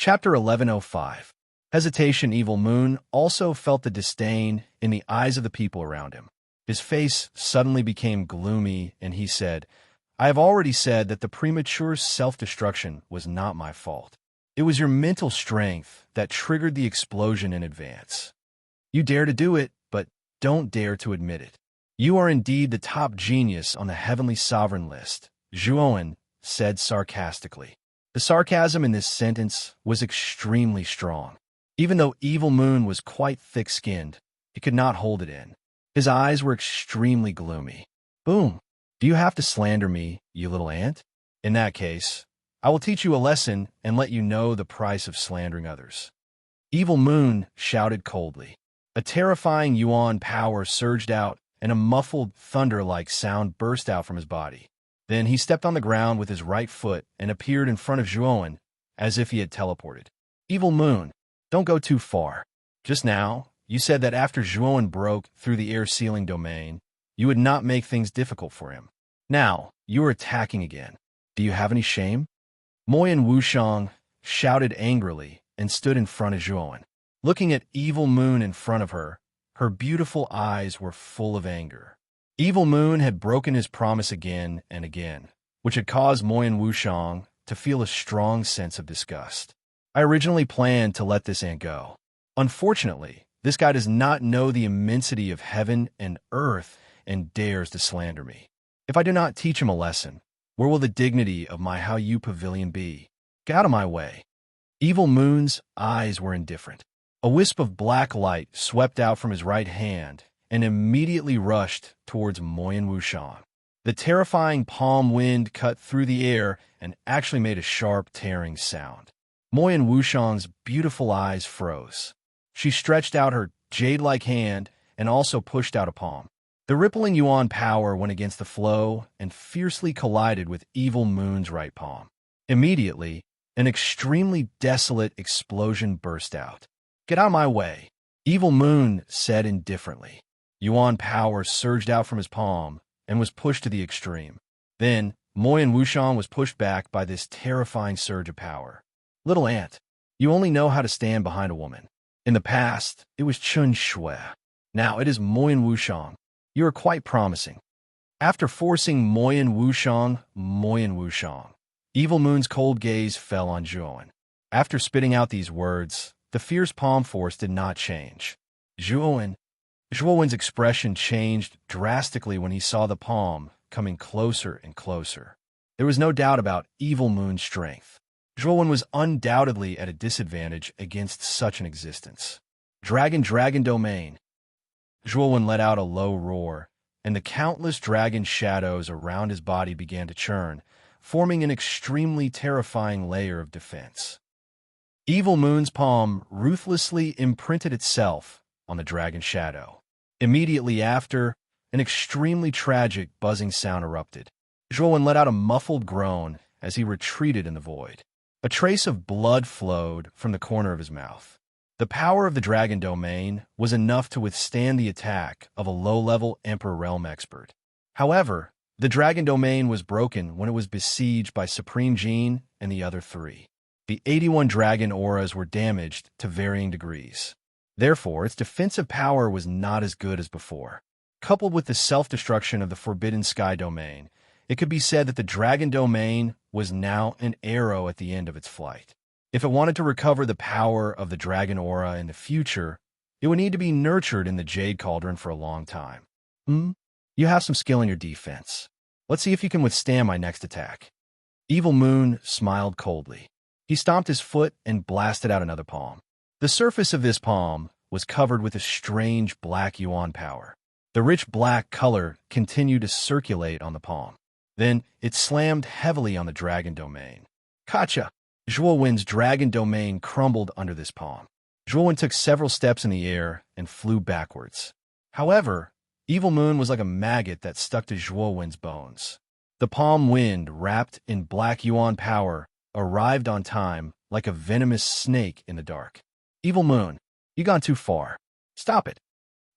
Chapter 1105. Hesitation. Evil Moon also felt the disdain in the eyes of the people around him. His face suddenly became gloomy, and he said, "I have already said that the premature self-destruction was not my fault. It was your mental strength that triggered the explosion in advance. You dare to do it, but don't dare to admit it. You are indeed the top genius on the Heavenly Sovereign list," Zhuowen said sarcastically. The sarcasm in this sentence was extremely strong. Even though Evil Moon was quite thick-skinned, he could not hold it in. His eyes were extremely gloomy. "Boom! Do you have to slander me, you little ant? In that case, I will teach you a lesson and let you know the price of slandering others." Evil Moon shouted coldly. A terrifying yuan power surged out, and a muffled, thunder-like sound burst out from his body. Then he stepped on the ground with his right foot and appeared in front of Zhuowen, as if he had teleported. "Evil Moon, don't go too far. Just now, you said that after Zhuowen broke through the air-sealing domain, you would not make things difficult for him. Now, you are attacking again. Do you have any shame?" Moyan Wushang shouted angrily and stood in front of Zhuowen. Looking at Evil Moon in front of her, her beautiful eyes were full of anger. Evil Moon had broken his promise again and again, which had caused Moyan Wushang to feel a strong sense of disgust. "I originally planned to let this ant go. Unfortunately, this guy does not know the immensity of heaven and earth and dares to slander me. If I do not teach him a lesson, where will the dignity of my Hao-Yu pavilion be? Get out of my way." Evil Moon's eyes were indifferent. A wisp of black light swept out from his right hand and immediately rushed towards Moyan Wushang. The terrifying palm wind cut through the air and actually made a sharp, tearing sound. Moyan Wushang's beautiful eyes froze. She stretched out her jade-like hand and also pushed out a palm. The rippling yuan power went against the flow and fiercely collided with Evil Moon's right palm. Immediately, an extremely desolate explosion burst out. "Get out of my way," Evil Moon said indifferently. Yuan power surged out from his palm and was pushed to the extreme. Then, Moyan Wushang was pushed back by this terrifying surge of power. "Little ant, you only know how to stand behind a woman. In the past, it was Chun Shui. Now it is Moyan Wushang. You are quite promising." After forcing Moyan Wushang, Evil Moon's cold gaze fell on Zhuowen. After spitting out these words, the fierce palm force did not change. Zhuowen's expression changed drastically when he saw the palm coming closer and closer. There was no doubt about Evil Moon's strength. Zhuowen was undoubtedly at a disadvantage against such an existence. Dragon Domain. Zhuowen let out a low roar, and the countless dragon shadows around his body began to churn, forming an extremely terrifying layer of defense. Evil Moon's palm ruthlessly imprinted itself on the dragon shadow. Immediately after, an extremely tragic buzzing sound erupted. Zhuowen let out a muffled groan as he retreated in the void. A trace of blood flowed from the corner of his mouth. The power of the Dragon Domain was enough to withstand the attack of a low-level Emperor Realm expert. However, the Dragon Domain was broken when it was besieged by Supreme Jin and the other three. The 81 dragon auras were damaged to varying degrees. Therefore, its defensive power was not as good as before. Coupled with the self-destruction of the Forbidden Sky Domain, it could be said that the Dragon Domain was now an arrow at the end of its flight. If it wanted to recover the power of the Dragon Aura in the future, it would need to be nurtured in the Jade Cauldron for a long time. You have some skill in your defense. Let's see if you can withstand my next attack." Evil Moon smiled coldly. He stomped his foot and blasted out another palm. The surface of this palm was covered with a strange black yuan power. The rich black color continued to circulate on the palm. Then it slammed heavily on the Dragon Domain. "Gotcha!" Zhuowen's Dragon Domain crumbled under this palm. Zhuowen took several steps in the air and flew backwards. However, Evil Moon was like a maggot that stuck to Zhuowen's bones. The palm wind, wrapped in black yuan power, arrived on time like a venomous snake in the dark. "Evil Moon, you gone too far. Stop it."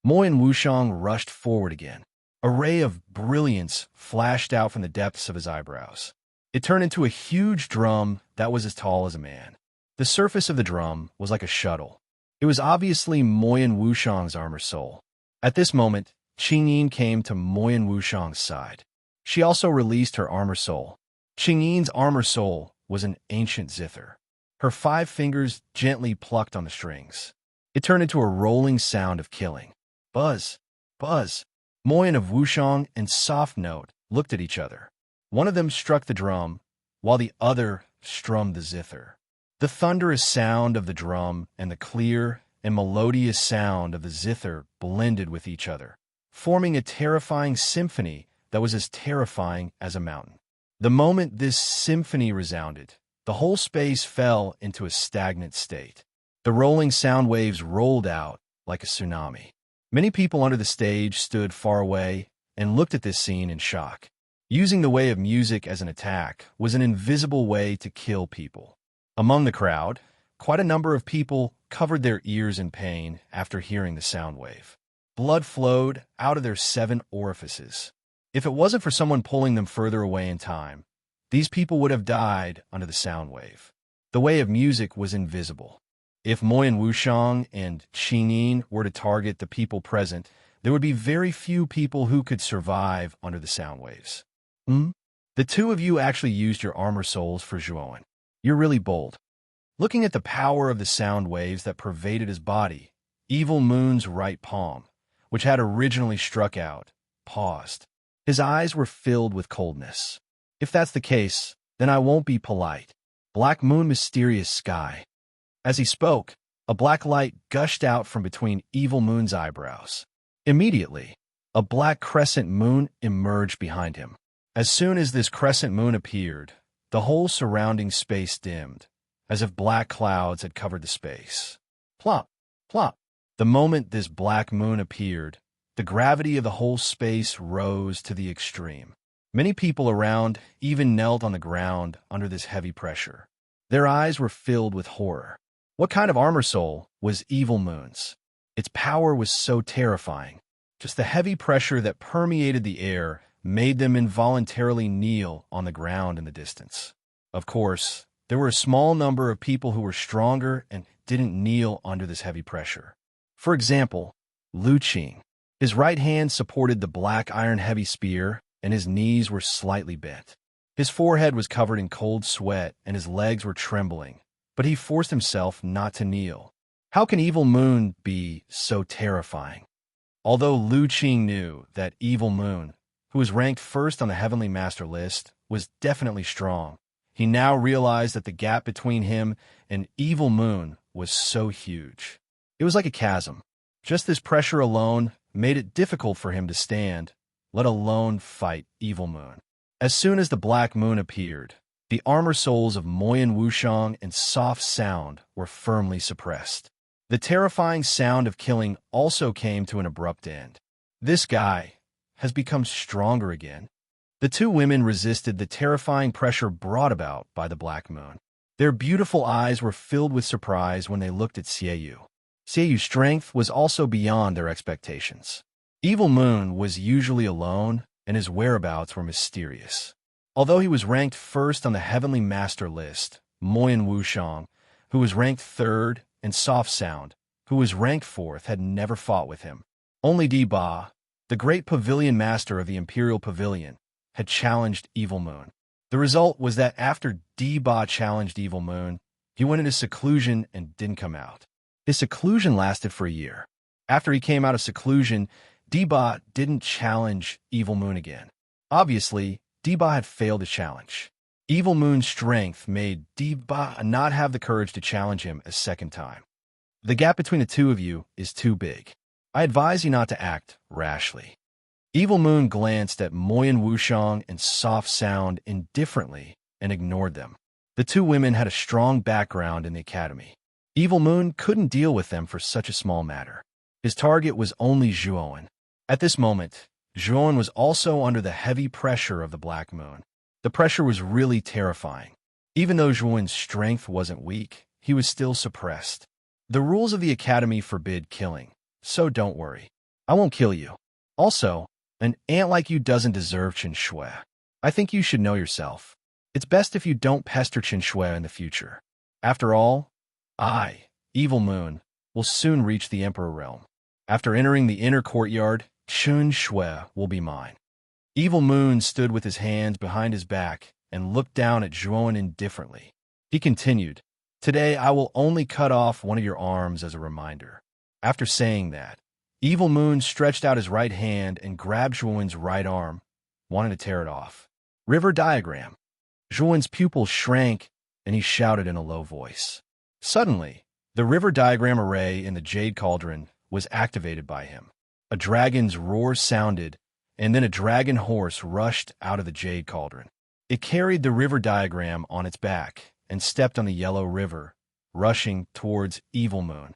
Moyan Wushang rushed forward again. A ray of brilliance flashed out from the depths of his eyebrows. It turned into a huge drum that was as tall as a man. The surface of the drum was like a shuttle. It was obviously Moyan Wushang's armor soul. At this moment, Qingyin came to Moyan Wushang's side. She also released her armor soul. Qingyin's armor soul was an ancient zither. Her 5 fingers gently plucked on the strings. It turned into a rolling sound of killing. Buzz, buzz. Moyan of Wushang and Soft Note looked at each other. One of them struck the drum, while the other strummed the zither. The thunderous sound of the drum and the clear and melodious sound of the zither blended with each other, forming a terrifying symphony that was as terrifying as a mountain. The moment this symphony resounded, the whole space fell into a stagnant state. The rolling sound waves rolled out like a tsunami. Many people under the stage stood far away and looked at this scene in shock. Using the way of music as an attack was an invisible way to kill people. Among the crowd, quite a number of people covered their ears in pain after hearing the sound wave. Blood flowed out of their 7 orifices. If it wasn't for someone pulling them further away in time, these people would have died under the sound wave. The way of music was invisible. If Moyan Wushang and Qingyin were to target the people present, there would be very few people who could survive under the sound waves. The 2 of you actually used your armor souls for Zhuowen. You're really bold. Looking at the power of the sound waves that pervaded his body, Evil Moon's right palm, which had originally struck out, paused. His eyes were filled with coldness. If that's the case, then I won't be polite. Black Moon, mysterious sky. As he spoke, a black light gushed out from between Evil Moon's eyebrows. Immediately, a black crescent moon emerged behind him. As soon as this crescent moon appeared, the whole surrounding space dimmed, as if black clouds had covered the space. Plop, plop. The moment this black moon appeared, the gravity of the whole space rose to the extreme. Many people around even knelt on the ground under this heavy pressure. Their eyes were filled with horror. What kind of armor soul was Evil Moon's? Its power was so terrifying. Just the heavy pressure that permeated the air made them involuntarily kneel on the ground in the distance. Of course, there were a small number of people who were stronger and didn't kneel under this heavy pressure. For example, Lu Qing. His right hand supported the black iron heavy spear, and his knees were slightly bent. His forehead was covered in cold sweat, and his legs were trembling, but he forced himself not to kneel. How can Evil Moon be so terrifying? Although Lu Qing knew that Evil Moon, who was ranked first on the Heavenly Master list, was definitely strong, he now realized that the gap between him and Evil Moon was so huge. It was like a chasm. Just this pressure alone made it difficult for him to stand, let alone fight Evil Moon. As soon as the Black Moon appeared, the armor souls of Moyan Wushang and Soft Sound were firmly suppressed. The terrifying sound of killing also came to an abrupt end. This guy has become stronger again. The 2 women resisted the terrifying pressure brought about by the Black Moon. Their beautiful eyes were filled with surprise when they looked at Xiaoyu. Xiaoyu's strength was also beyond their expectations. Evil Moon was usually alone, and his whereabouts were mysterious. Although he was ranked first on the Heavenly Master list, Moyan Wushang, who was ranked 3rd, and Soft Sound, who was ranked 4th, had never fought with him. Only Di Ba, the great pavilion master of the Imperial Pavilion, had challenged Evil Moon. The result was that after Di Ba challenged Evil Moon, he went into seclusion and didn't come out. His seclusion lasted for a year. After he came out of seclusion, Di Ba didn't challenge Evil Moon again. Obviously, Di Ba had failed to challenge. Evil Moon's strength made Di Ba not have the courage to challenge him a second time. The gap between the 2 of you is too big. I advise you not to act rashly. Evil Moon glanced at Moyan Wushang and Soft Sound indifferently and ignored them. The 2 women had a strong background in the academy. Evil Moon couldn't deal with them for such a small matter. His target was only Zhuowen. At this moment, Zhuowen was also under the heavy pressure of the Black Moon. The pressure was really terrifying. Even though Zhuowen's strength wasn't weak, he was still suppressed. The rules of the academy forbid killing, so don't worry. I won't kill you. Also, an ant like you doesn't deserve Chen Shui. I think you should know yourself. It's best if you don't pester Chen Shui in the future. After all, I, Evil Moon, will soon reach the Emperor realm. After entering the inner courtyard, Chun Shui will be mine. Evil Moon stood with his hands behind his back and looked down at Zhuan indifferently. He continued, "Today I will only cut off one of your arms as a reminder." After saying that, Evil Moon stretched out his right hand and grabbed Zhuan's right arm, wanting to tear it off. River diagram. Zhuan's pupils shrank, and he shouted in a low voice. Suddenly, the river diagram array in the Jade Cauldron was activated by him. A dragon's roar sounded, and then a dragon horse rushed out of the Jade Cauldron. It carried the river diagram on its back and stepped on the yellow river, rushing towards Evil Moon.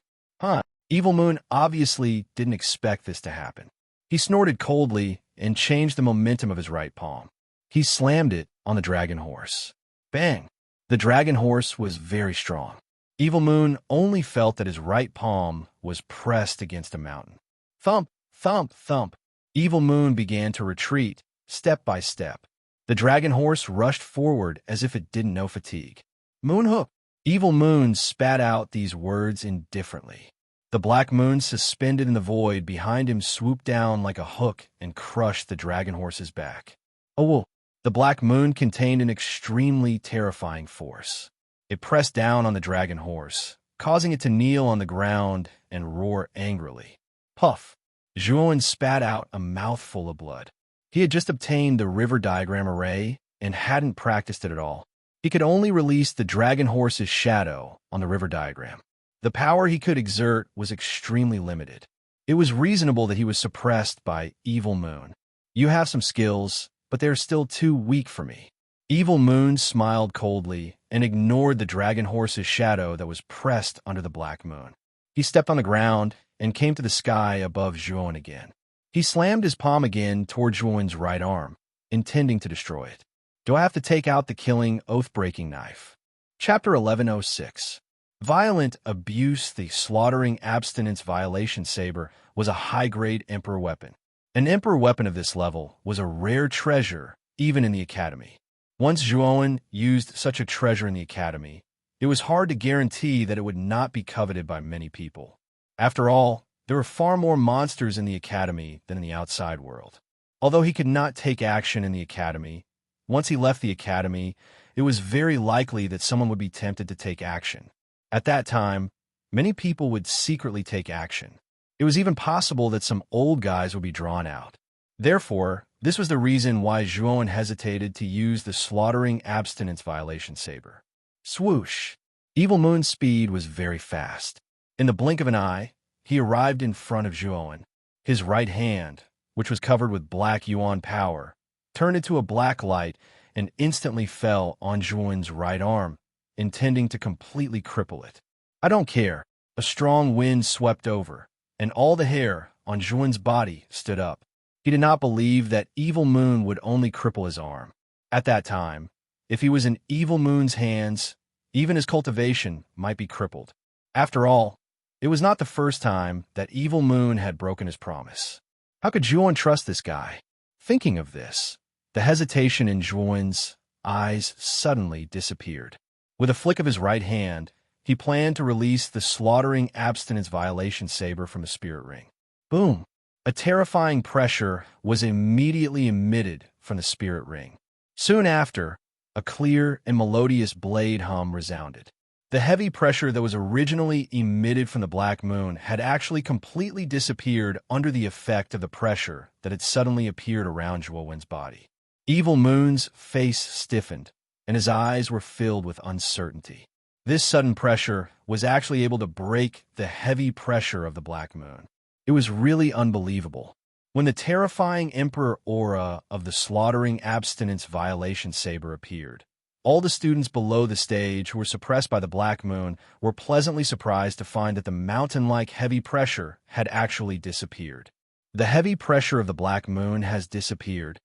Evil Moon obviously didn't expect this to happen. He snorted coldly and changed the momentum of his right palm. He slammed it on the dragon horse. Bang! The dragon horse was very strong. Evil Moon only felt that his right palm was pressed against a mountain. Thump, thump, thump. Evil Moon began to retreat, step by step. The dragon horse rushed forward as if it didn't know fatigue. Moonhook! Evil Moon spat out these words indifferently. The black moon suspended in the void behind him swooped down like a hook and crushed the dragon horse's back. Oh, whoa. The black moon contained an extremely terrifying force. It pressed down on the dragon horse, causing it to kneel on the ground and roar angrily. Puff! Zhuan spat out a mouthful of blood. He had just obtained the river diagram array and hadn't practiced it at all. He could only release the dragon horse's shadow on the river diagram. The power he could exert was extremely limited. It was reasonable that he was suppressed by Evil Moon. You have some skills, but they're still too weak for me. Evil Moon smiled coldly and ignored the dragon horse's shadow that was pressed under the black moon. He stepped on the ground and came to the sky above Zhuan again. He slammed his palm again toward Zhuan's right arm, intending to destroy it. Do I have to take out the killing, oath-breaking knife? Chapter 1106. Violent abuse. The slaughtering abstinence violation saber was a high-grade Emperor weapon. An Emperor weapon of this level was a rare treasure, even in the Academy. Once Zhuan used such a treasure in the Academy, it was hard to guarantee that it would not be coveted by many people. After all, there were far more monsters in the Academy than in the outside world. Although he could not take action in the Academy, once he left the Academy, it was very likely that someone would be tempted to take action. At that time, many people would secretly take action. It was even possible that some old guys would be drawn out. Therefore, this was the reason why Zhuan hesitated to use the slaughtering abstinence violation saber. Swoosh! Evil Moon's speed was very fast. In the blink of an eye, he arrived in front of Zhuan. His right hand, which was covered with black yuan power, turned into a black light and instantly fell on Zhuan's right arm, intending to completely cripple it. I don't care. A strong wind swept over, and all the hair on Zhuan's body stood up. He did not believe that Evil Moon would only cripple his arm. At that time, if he was in Evil Moon's hands, even his cultivation might be crippled. After all, it was not the first time that Evil Moon had broken his promise. How could Zhuan trust this guy? Thinking of this, the hesitation in Zhuan's eyes suddenly disappeared. With a flick of his right hand, he planned to release the slaughtering abstinence violation saber from the spirit ring. Boom! A terrifying pressure was immediately emitted from the spirit ring. Soon after, a clear and melodious blade hum resounded. The heavy pressure that was originally emitted from the black moon had actually completely disappeared under the effect of the pressure that had suddenly appeared around Zhuowen's body. Evil Moon's face stiffened, and his eyes were filled with uncertainty. This sudden pressure was actually able to break the heavy pressure of the black moon. It was really unbelievable. When the terrifying Emperor aura of the slaughtering abstinence violation saber appeared, all the students below the stage who were suppressed by the black moon were pleasantly surprised to find that the mountain-like heavy pressure had actually disappeared. The heavy pressure of the black moon has disappeared.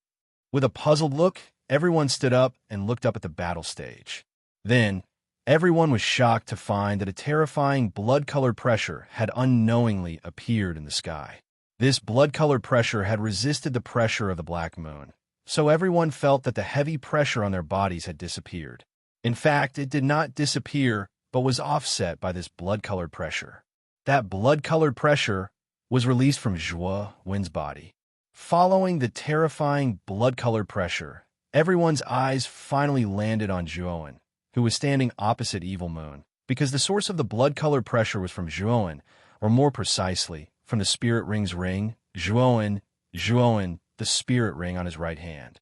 With a puzzled look, everyone stood up and looked up at the battle stage. Then, everyone was shocked to find that a terrifying blood-colored pressure had unknowingly appeared in the sky. This blood-colored pressure had resisted the pressure of the black moon, so everyone felt that the heavy pressure on their bodies had disappeared. In fact, it did not disappear, but was offset by this blood-colored pressure. That blood-colored pressure was released from Zhuo Wen's body. Following the terrifying blood-colored pressure, everyone's eyes finally landed on Zhuo, who was standing opposite Evil Moon, because the source of the blood-colored pressure was from Zhuo, or more precisely, from the Spirit Ring's ring, Zhuo, the Spirit Ring on his right hand.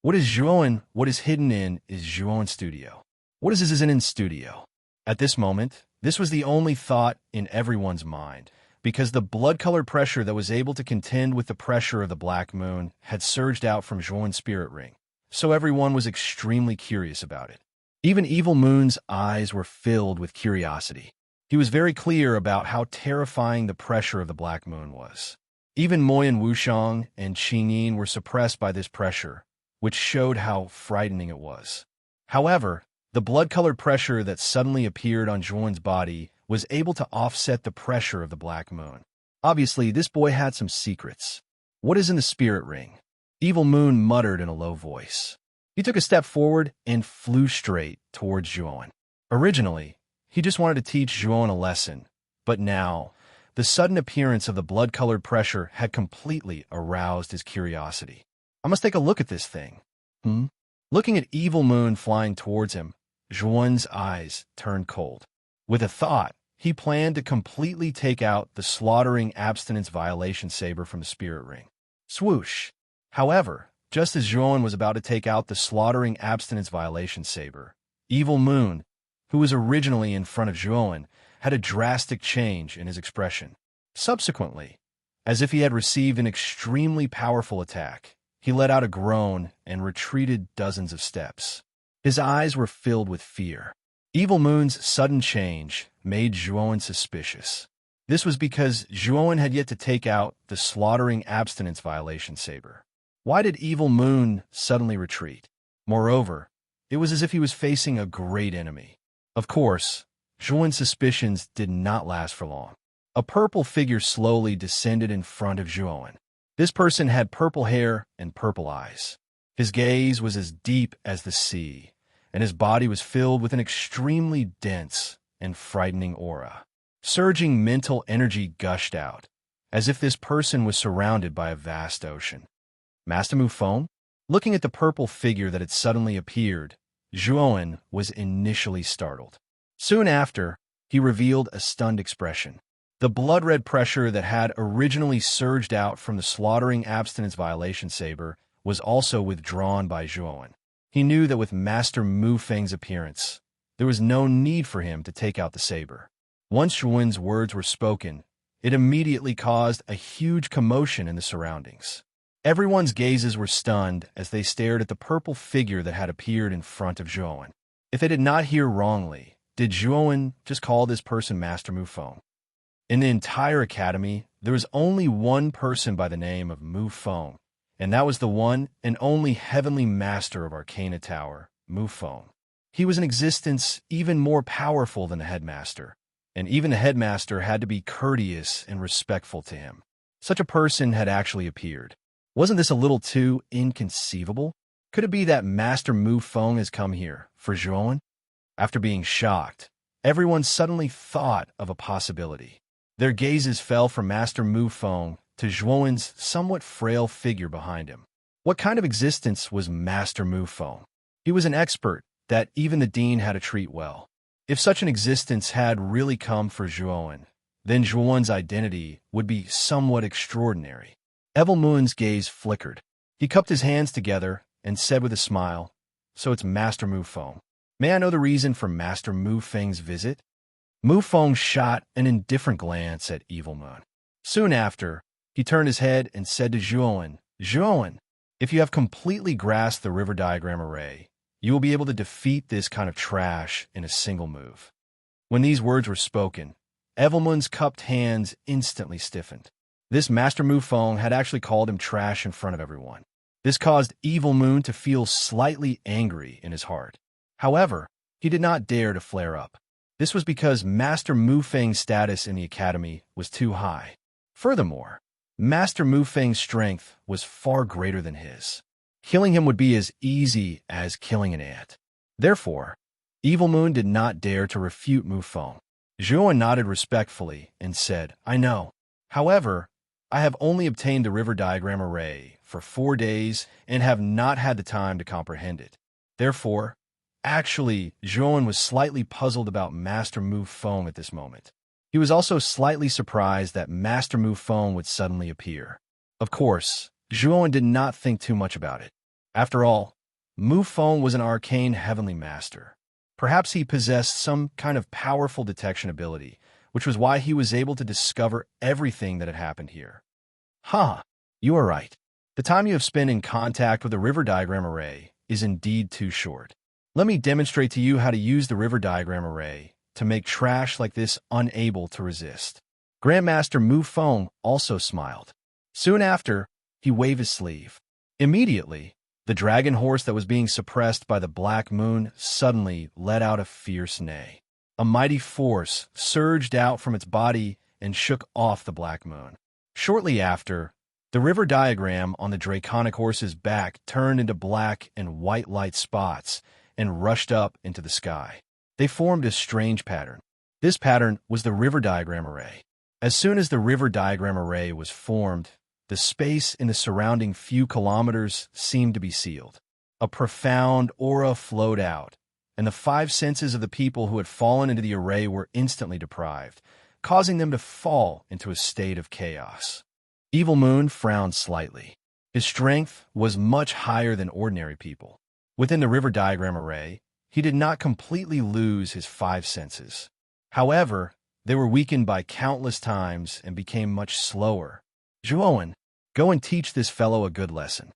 What is Zhuo? What is hidden in is Zhuo's studio. What is in studio? At this moment, this was the only thought in everyone's mind, because the blood-colored pressure that was able to contend with the pressure of the Black Moon had surged out from Zhuo's Spirit Ring, so everyone was extremely curious about it. Even Evil Moon's eyes were filled with curiosity. He was very clear about how terrifying the pressure of the Black Moon was. Even Moyan Wushang and Qingyin were suppressed by this pressure, which showed how frightening it was. However, the blood-colored pressure that suddenly appeared on Zhuo's body was able to offset the pressure of the Black Moon. Obviously, this boy had some secrets. What is in the Spirit Ring? Evil Moon muttered in a low voice. He took a step forward and flew straight towards Zhuo. Originally, he just wanted to teach Zhuo a lesson, but now, the sudden appearance of the blood-colored pressure had completely aroused his curiosity. I must take a look at this thing. Looking at Evil Moon flying towards him, Zhuo's eyes turned cold. With a thought, he planned to completely take out the slaughtering abstinence violation saber from the Spirit Ring. Swoosh! However, just as Zhuo was about to take out the slaughtering abstinence violation saber, Evil Moon, who was originally in front of Zhuo, had a drastic change in his expression. Subsequently, as if he had received an extremely powerful attack, he let out a groan and retreated dozens of steps. His eyes were filled with fear. Evil Moon's sudden change made Zhuo suspicious. This was because Zhuo had yet to take out the slaughtering abstinence violation saber. Why did Evil Moon suddenly retreat? Moreover, it was as if he was facing a great enemy. Of course, Zhuo's suspicions did not last for long. A purple figure slowly descended in front of Zhuo. This person had purple hair and purple eyes. His gaze was as deep as the sea, and his body was filled with an extremely dense and frightening aura. Surging mental energy gushed out, as if this person was surrounded by a vast ocean. Master Mu Feng? Looking at the purple figure that had suddenly appeared, Zhuo was initially startled. Soon after, he revealed a stunned expression. The blood-red pressure that had originally surged out from the slaughtering abstinence violation saber was also withdrawn by Zhuo. He knew that with Master Mu Feng's appearance, there was no need for him to take out the saber. Once Zhuo's words were spoken, it immediately caused a huge commotion in the surroundings. Everyone's gazes were stunned as they stared at the purple figure that had appeared in front of Zhuo. If they did not hear wrongly, did Zhuo just call this person Master Mu Feng? In the entire academy, there was only one person by the name of Mu Feng, and that was the one and only heavenly master of Arcana Tower, Mu Feng. He was in existence even more powerful than the headmaster, and even the headmaster had to be courteous and respectful to him. Such a person had actually appeared. Wasn't this a little too inconceivable? Could it be that Master Mu Feng has come here for Zhuo? After being shocked, everyone suddenly thought of a possibility. Their gazes fell from Master Mu Feng to Zhuo's somewhat frail figure behind him. What kind of existence was Master Mu Feng? He was an expert that even the dean had to treat well. If such an existence had really come for Zhuo, then Zhuo's identity would be somewhat extraordinary. Evil Moon's gaze flickered. He cupped his hands together and said with a smile, "So it's Master Mu Feng. May I know the reason for Master Mu Feng's visit?" Mu Feng shot an indifferent glance at Evil Moon. Soon after, he turned his head and said to Zhuo, "Zhuo, if you have completely grasped the river diagram array, you will be able to defeat this kind of trash in a single move." When these words were spoken, Evil Moon's cupped hands instantly stiffened. This Master Mu Feng had actually called him trash in front of everyone. This caused Evil Moon to feel slightly angry in his heart. However, he did not dare to flare up. This was because Master Mu Feng's status in the academy was too high. Furthermore, Master Mu Feng's strength was far greater than his. Killing him would be as easy as killing an ant. Therefore, Evil Moon did not dare to refute Mufeng. Zhuan nodded respectfully and said, I know. However, I have only obtained the river diagram array for 4 days and have not had the time to comprehend it. Therefore, actually, Zhuan was slightly puzzled about Master Mufeng at this moment. He was also slightly surprised that Master Mufeng would suddenly appear. Of course, Zhuan did not think too much about it. After all, Mufeng was an arcane heavenly master. Perhaps he possessed some kind of powerful detection ability, which was why he was able to discover everything that had happened here. You are right. The time you have spent in contact with the river diagram array is indeed too short. Let me demonstrate to you how to use the river diagram array to make trash like this unable to resist. Grandmaster Mufeng also smiled. Soon after, he waved his sleeve. Immediately, the dragon horse that was being suppressed by the black moon suddenly let out a fierce neigh. A mighty force surged out from its body and shook off the black moon. Shortly after, the river diagram on the draconic horse's back turned into black and white light spots and rushed up into the sky. They formed a strange pattern. This pattern was the river diagram array. As soon as the river diagram array was formed, the space in the surrounding few kilometers seemed to be sealed. A profound aura flowed out, and the 5 senses of the people who had fallen into the array were instantly deprived, causing them to fall into a state of chaos. Evil Moon frowned slightly. His strength was much higher than ordinary people. Within the river diagram array, he did not completely lose his 5 senses. However, they were weakened by countless times and became much slower. Zhuan, go and teach this fellow a good lesson.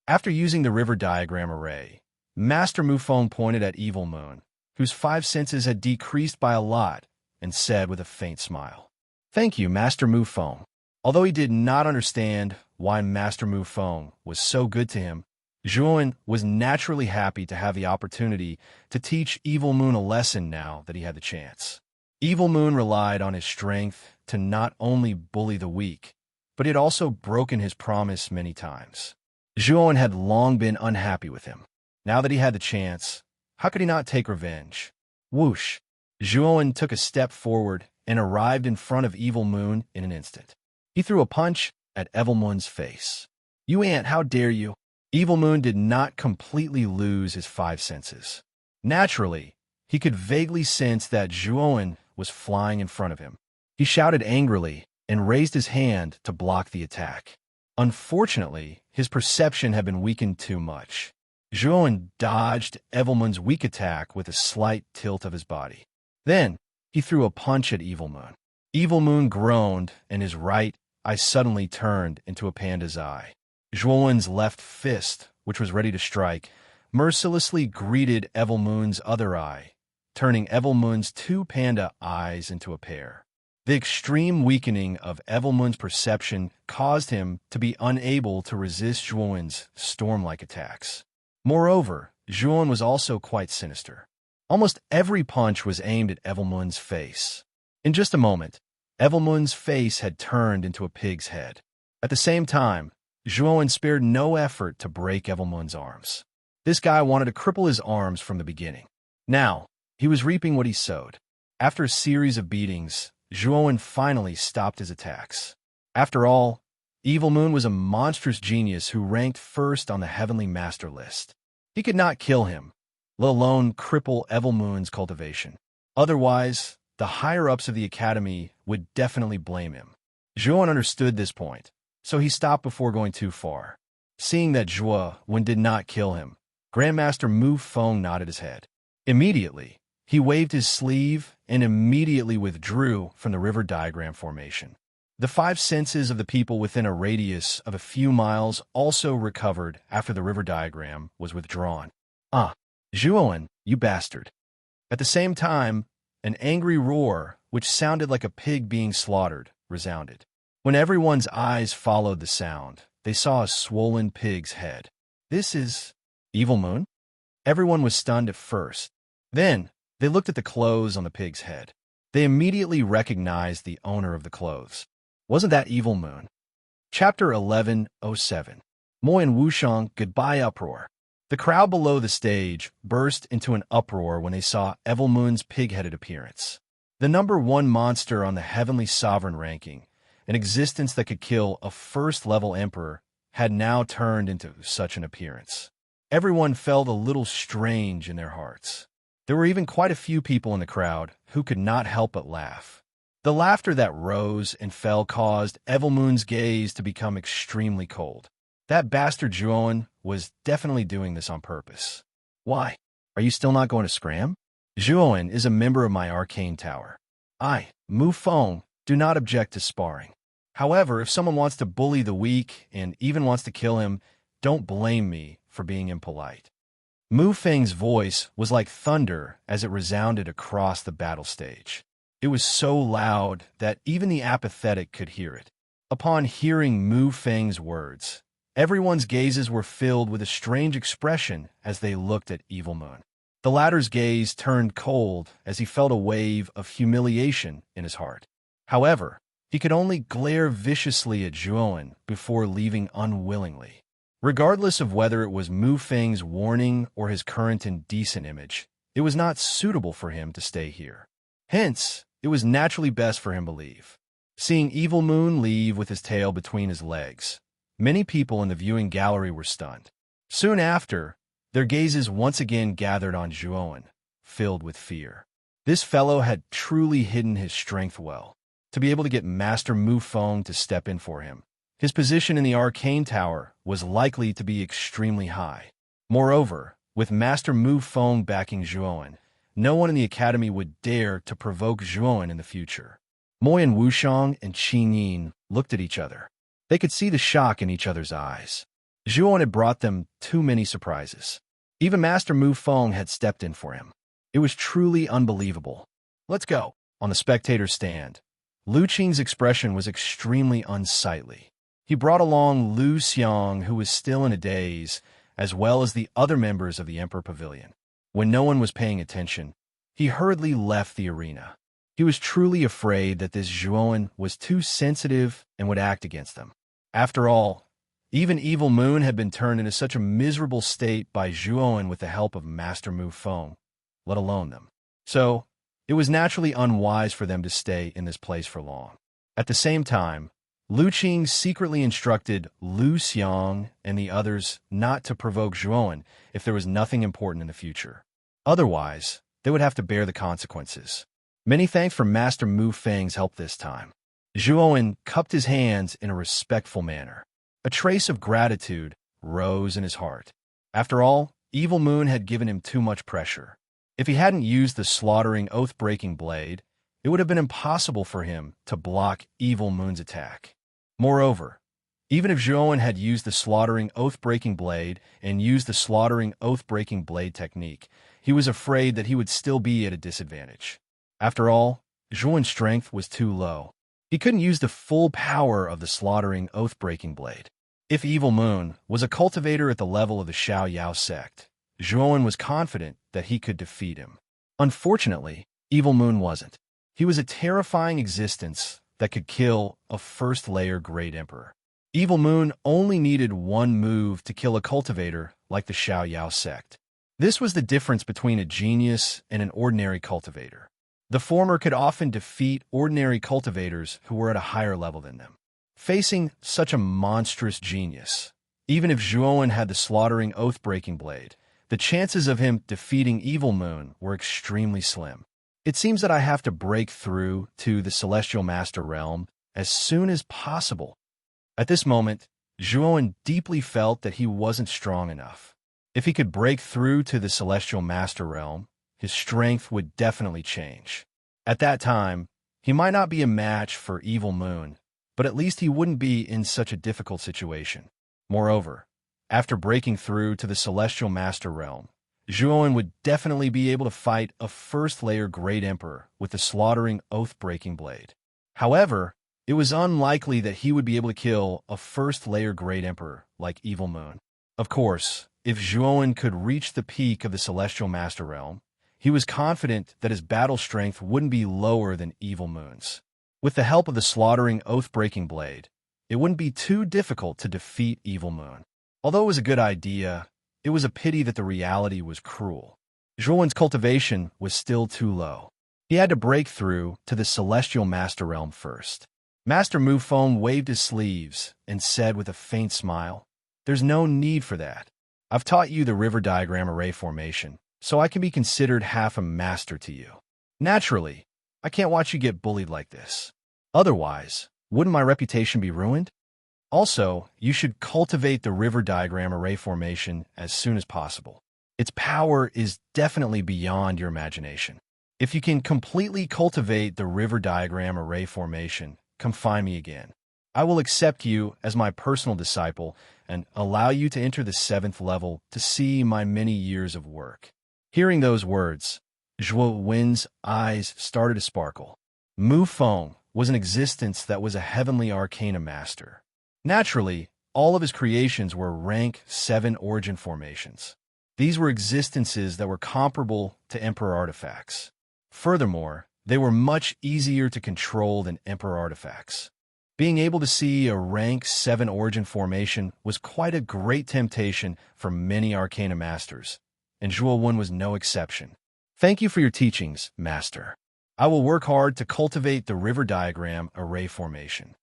After using the river diagram array, Master Mufeng pointed at Evil Moon, whose 5 senses had decreased by a lot, and said with a faint smile, Thank you, Master Mufeng. Although he did not understand why Master Mufeng was so good to him, Zhuan was naturally happy to have the opportunity to teach Evil Moon a lesson now that he had the chance. Evil Moon relied on his strength to not only bully the weak, but he had also broken his promise many times. Zhuan had long been unhappy with him. Now that he had the chance, how could he not take revenge? Whoosh! Zhuan took a step forward and arrived in front of Evil Moon in an instant. He threw a punch at Evil Moon's face. You ant, how dare you? Evil Moon did not completely lose his 5 senses. Naturally, he could vaguely sense that Zhuan was flying in front of him. He shouted angrily and raised his hand to block the attack. Unfortunately, his perception had been weakened too much. Zhuan dodged Evil Moon's weak attack with a slight tilt of his body. Then, he threw a punch at Evil Moon. Evil Moon groaned, and his right eye suddenly turned into a panda's eye. Zhuan's left fist, which was ready to strike, mercilessly greeted Evil Moon's other eye, turning Evil Moon's 2 panda eyes into a pair. The extreme weakening of Evil Moon's perception caused him to be unable to resist Zhuan's storm-like attacks. Moreover, Zhuan was also quite sinister. Almost every punch was aimed at Evil Moon's face. In just a moment, Evil Moon's face had turned into a pig's head. At the same time, Zhuan spared no effort to break Evil Moon's arms. This guy wanted to cripple his arms from the beginning. Now, he was reaping what he sowed. After a series of beatings, Zhuan finally stopped his attacks. After all, Evil Moon was a monstrous genius who ranked first on the Heavenly Master list. He could not kill him, let alone cripple Evil Moon's cultivation. Otherwise, the higher-ups of the Academy would definitely blame him. Zhuan understood this point, so he stopped before going too far. Seeing that Zhuan did not kill him, Grandmaster Mufeng nodded his head. Immediately, he waved his sleeve and immediately withdrew from the river diagram formation. The 5 senses of the people within a radius of a few miles also recovered after the river diagram was withdrawn. Zhuan, you bastard. At the same time, an angry roar, which sounded like a pig being slaughtered, resounded. When everyone's eyes followed the sound, they saw a swollen pig's head. This is Evil Moon? Everyone was stunned at first. Then, they looked at the clothes on the pig's head. They immediately recognized the owner of the clothes. Wasn't that Evil Moon? Chapter 11:07. Mo and Wushang, goodbye uproar. The crowd below the stage burst into an uproar when they saw Evil Moon's pig-headed appearance. The #1 monster on the Heavenly Sovereign ranking, an existence that could kill a first-level emperor, had now turned into such an appearance. Everyone felt a little strange in their hearts. There were even quite a few people in the crowd who could not help but laugh. The laughter that rose and fell caused Evil Moon's gaze to become extremely cold. That bastard Juon was definitely doing this on purpose. Why? Are you still not going to scram? Juon is a member of my arcane tower. I, Mu Feng, do not object to sparring. However, if someone wants to bully the weak and even wants to kill him, don't blame me for being impolite. Mu Feng's voice was like thunder as it resounded across the battle stage. It was so loud that even the apathetic could hear it. Upon hearing Mu Feng's words, everyone's gazes were filled with a strange expression as they looked at Evil Moon. The latter's gaze turned cold as he felt a wave of humiliation in his heart. However, he could only glare viciously at Juon before leaving unwillingly. Regardless of whether it was Mu Feng's warning or his current indecent image, it was not suitable for him to stay here. Hence, it was naturally best for him to leave. Seeing Evil Moon leave with his tail between his legs, many people in the viewing gallery were stunned. Soon after, their gazes once again gathered on Juon, filled with fear. This fellow had truly hidden his strength well, to be able to get Master Mu Feng to step in for him. His position in the arcane tower was likely to be extremely high. Moreover, with Master Mu Feng backing Juon, no one in the academy would dare to provoke Juon in the future. Moi and Wushang and Qin Yin looked at each other. They could see the shock in each other's eyes. Juon had brought them too many surprises. Even Master Mu Feng had stepped in for him. It was truly unbelievable. Let's go. On the spectator's stand, Lu Qing's expression was extremely unsightly. He brought along Lu Xiang, who was still in a daze, as well as the other members of the Emperor Pavilion. When no one was paying attention, he hurriedly left the arena. He was truly afraid that this Juon was too sensitive and would act against them. After all, even Evil Moon had been turned into such a miserable state by Juon with the help of Master Mu Feng, let alone them. So, it was naturally unwise for them to stay in this place for long. At the same time, Lu Qing secretly instructed Lu Xiang and the others not to provoke Juon if there was nothing important in the future. Otherwise, they would have to bear the consequences. Many thanks for Master Mu Feng's help this time. Juon cupped his hands in a respectful manner. A trace of gratitude rose in his heart. After all, Evil Moon had given him too much pressure. If he hadn't used the slaughtering oath-breaking blade, it would have been impossible for him to block Evil Moon's attack. Moreover, even if Juon had used the slaughtering oath-breaking blade and used the slaughtering oath-breaking blade technique, he was afraid that he would still be at a disadvantage. After all, Juon's strength was too low. He couldn't use the full power of the slaughtering oath-breaking blade. If Evil Moon was a cultivator at the level of the Xiao Yao sect, Juon was confident that he could defeat him. Unfortunately, Evil Moon wasn't. He was a terrifying existence that could kill a first-layer Great Emperor. Evil Moon only needed one move to kill a cultivator like the Xiao Yao sect. This was the difference between a genius and an ordinary cultivator. The former could often defeat ordinary cultivators who were at a higher level than them. Facing such a monstrous genius, even if Juon had the slaughtering oath-breaking blade, the chances of him defeating Evil Moon were extremely slim. It seems that I have to break through to the Celestial Master Realm as soon as possible. At this moment, Juon deeply felt that he wasn't strong enough. If he could break through to the Celestial Master Realm, his strength would definitely change. At that time, he might not be a match for Evil Moon, but at least he wouldn't be in such a difficult situation. Moreover, after breaking through to the Celestial Master Realm, Juon would definitely be able to fight a first-layer Great Emperor with the slaughtering oath-breaking blade. However, it was unlikely that he would be able to kill a first-layer Great Emperor like Evil Moon. Of course, if Juon could reach the peak of the Celestial Master Realm, he was confident that his battle strength wouldn't be lower than Evil Moon's. With the help of the slaughtering oath-breaking blade, it wouldn't be too difficult to defeat Evil Moon. Although it was a good idea, It was a pity that the reality was cruel. Zhuowen's cultivation was still too low. He had to break through to the celestial master realm first. Master Mufeng waved his sleeves and said with a faint smile, "There's no need for that. I've taught you the river diagram array formation, so I can be considered half a master to you. Naturally, I can't watch you get bullied like this. Otherwise, wouldn't my reputation be ruined? Also, you should cultivate the river diagram array formation as soon as possible. Its power is definitely beyond your imagination. If you can completely cultivate the river diagram array formation, come find me again. I will accept you as my personal disciple and allow you to enter the 7th level to see my many years of work." Hearing those words, Zhuo Wen's eyes started to sparkle. Mufeng was an existence that was a heavenly arcana master. Naturally, all of his creations were rank 7 origin formations. These were existences that were comparable to Emperor artifacts. Furthermore, they were much easier to control than Emperor artifacts. Being able to see a rank 7 origin formation was quite a great temptation for many arcana masters, and Zhuo Wen was no exception. "Thank you for your teachings, Master. I will work hard to cultivate the river diagram array formation."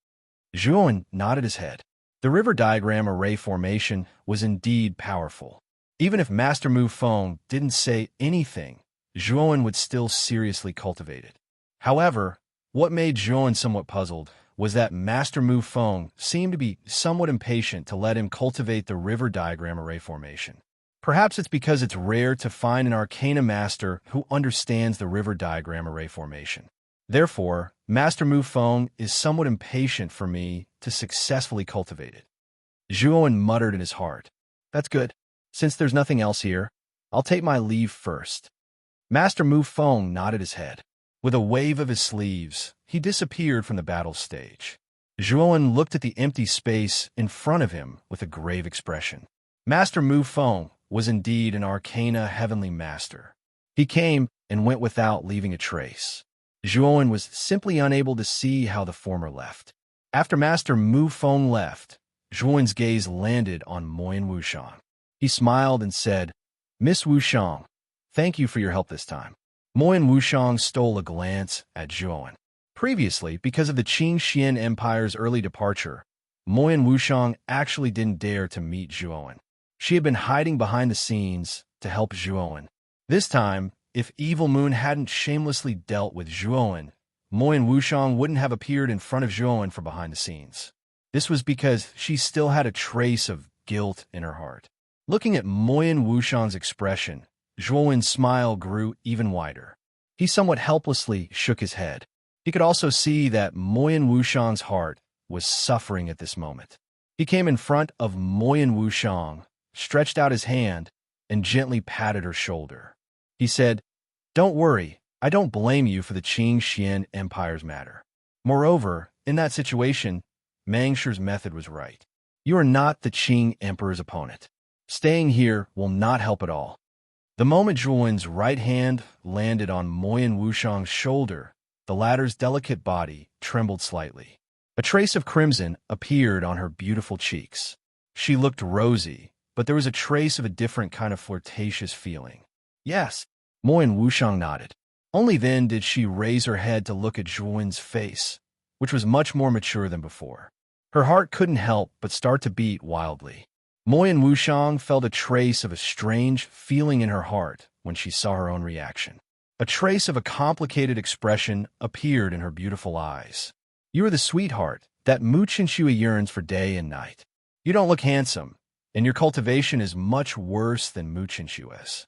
Zhuo nodded his head. The river diagram array formation was indeed powerful. Even if Master Mufeng didn't say anything, Zhuo would still seriously cultivate it. However, what made Zhuo somewhat puzzled was that Master Mufeng seemed to be somewhat impatient to let him cultivate the river diagram array formation. Perhaps it's because it's rare to find an arcana master who understands the river diagram array formation. Therefore, Master Mufeng is somewhat impatient for me to successfully cultivate it. Zhuo muttered in his heart, "That's good. Since there's nothing else here, I'll take my leave first." Master Mufeng nodded his head. With a wave of his sleeves, he disappeared from the battle stage. Zhuo looked at the empty space in front of him with a grave expression. Master Mufeng was indeed an arcana heavenly master. He came and went without leaving a trace. Zhuo was simply unable to see how the former left. After Master Mufeng left, Zhuo's gaze landed on Moyan Wushang. He smiled and said, "Miss Wushang, thank you for your help this time." Moyan Wushang stole a glance at Zhuo. Previously, because of the Qing Xian Empire's early departure, Moyan Wushang actually didn't dare to meet Zhuo. She had been hiding behind the scenes to help Zhuo. This time, if Evil Moon hadn't shamelessly dealt with Zhuo, Moyan Wushang wouldn't have appeared in front of Zhuo from behind the scenes. This was because she still had a trace of guilt in her heart. Looking at Moyan Wushang's expression, Zhuo's smile grew even wider. He somewhat helplessly shook his head. He could also see that Moyan Wushang's heart was suffering at this moment. He came in front of Moyan Wushang, stretched out his hand, and gently patted her shoulder. He said, "Don't worry, I don't blame you for the Qing Xian Empire's matter. Moreover, in that situation, Mangshi's method was right. You are not the Qing Emperor's opponent. Staying here will not help at all." The moment Zhuo's right hand landed on Moyan Wushang's shoulder, the latter's delicate body trembled slightly. A trace of crimson appeared on her beautiful cheeks. She looked rosy, but there was a trace of a different kind of flirtatious feeling. "Yes," Moyan Wushang nodded. Only then did she raise her head to look at Zhuo's face, which was much more mature than before. Her heart couldn't help but start to beat wildly. Moyan Wushang felt a trace of a strange feeling in her heart when she saw her own reaction. A trace of a complicated expression appeared in her beautiful eyes. "You are the sweetheart that Mu Qinshui yearns for day and night. You don't look handsome, and your cultivation is much worse than Mu Qinshui's.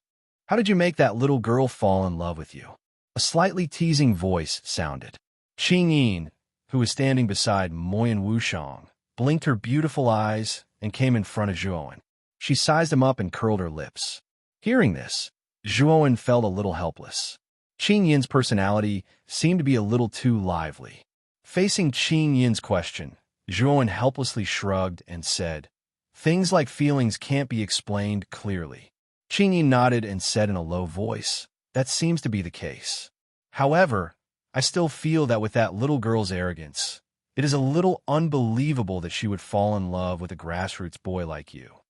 How did you make that little girl fall in love with you?" A slightly teasing voice sounded. Qing Yin, who was standing beside Moyan Wushang, blinked her beautiful eyes and came in front of Zhuo. She sized him up and curled her lips. Hearing this, Zhuo felt a little helpless. Qing Yin's personality seemed to be a little too lively. Facing Qing Yin's question, Zhuo helplessly shrugged and said, "Things like feelings can't be explained clearly." Qing Yin nodded and said in a low voice, "That seems to be the case. However, I still feel that with that little girl's arrogance, it is a little unbelievable that she would fall in love with a grassroots boy like you."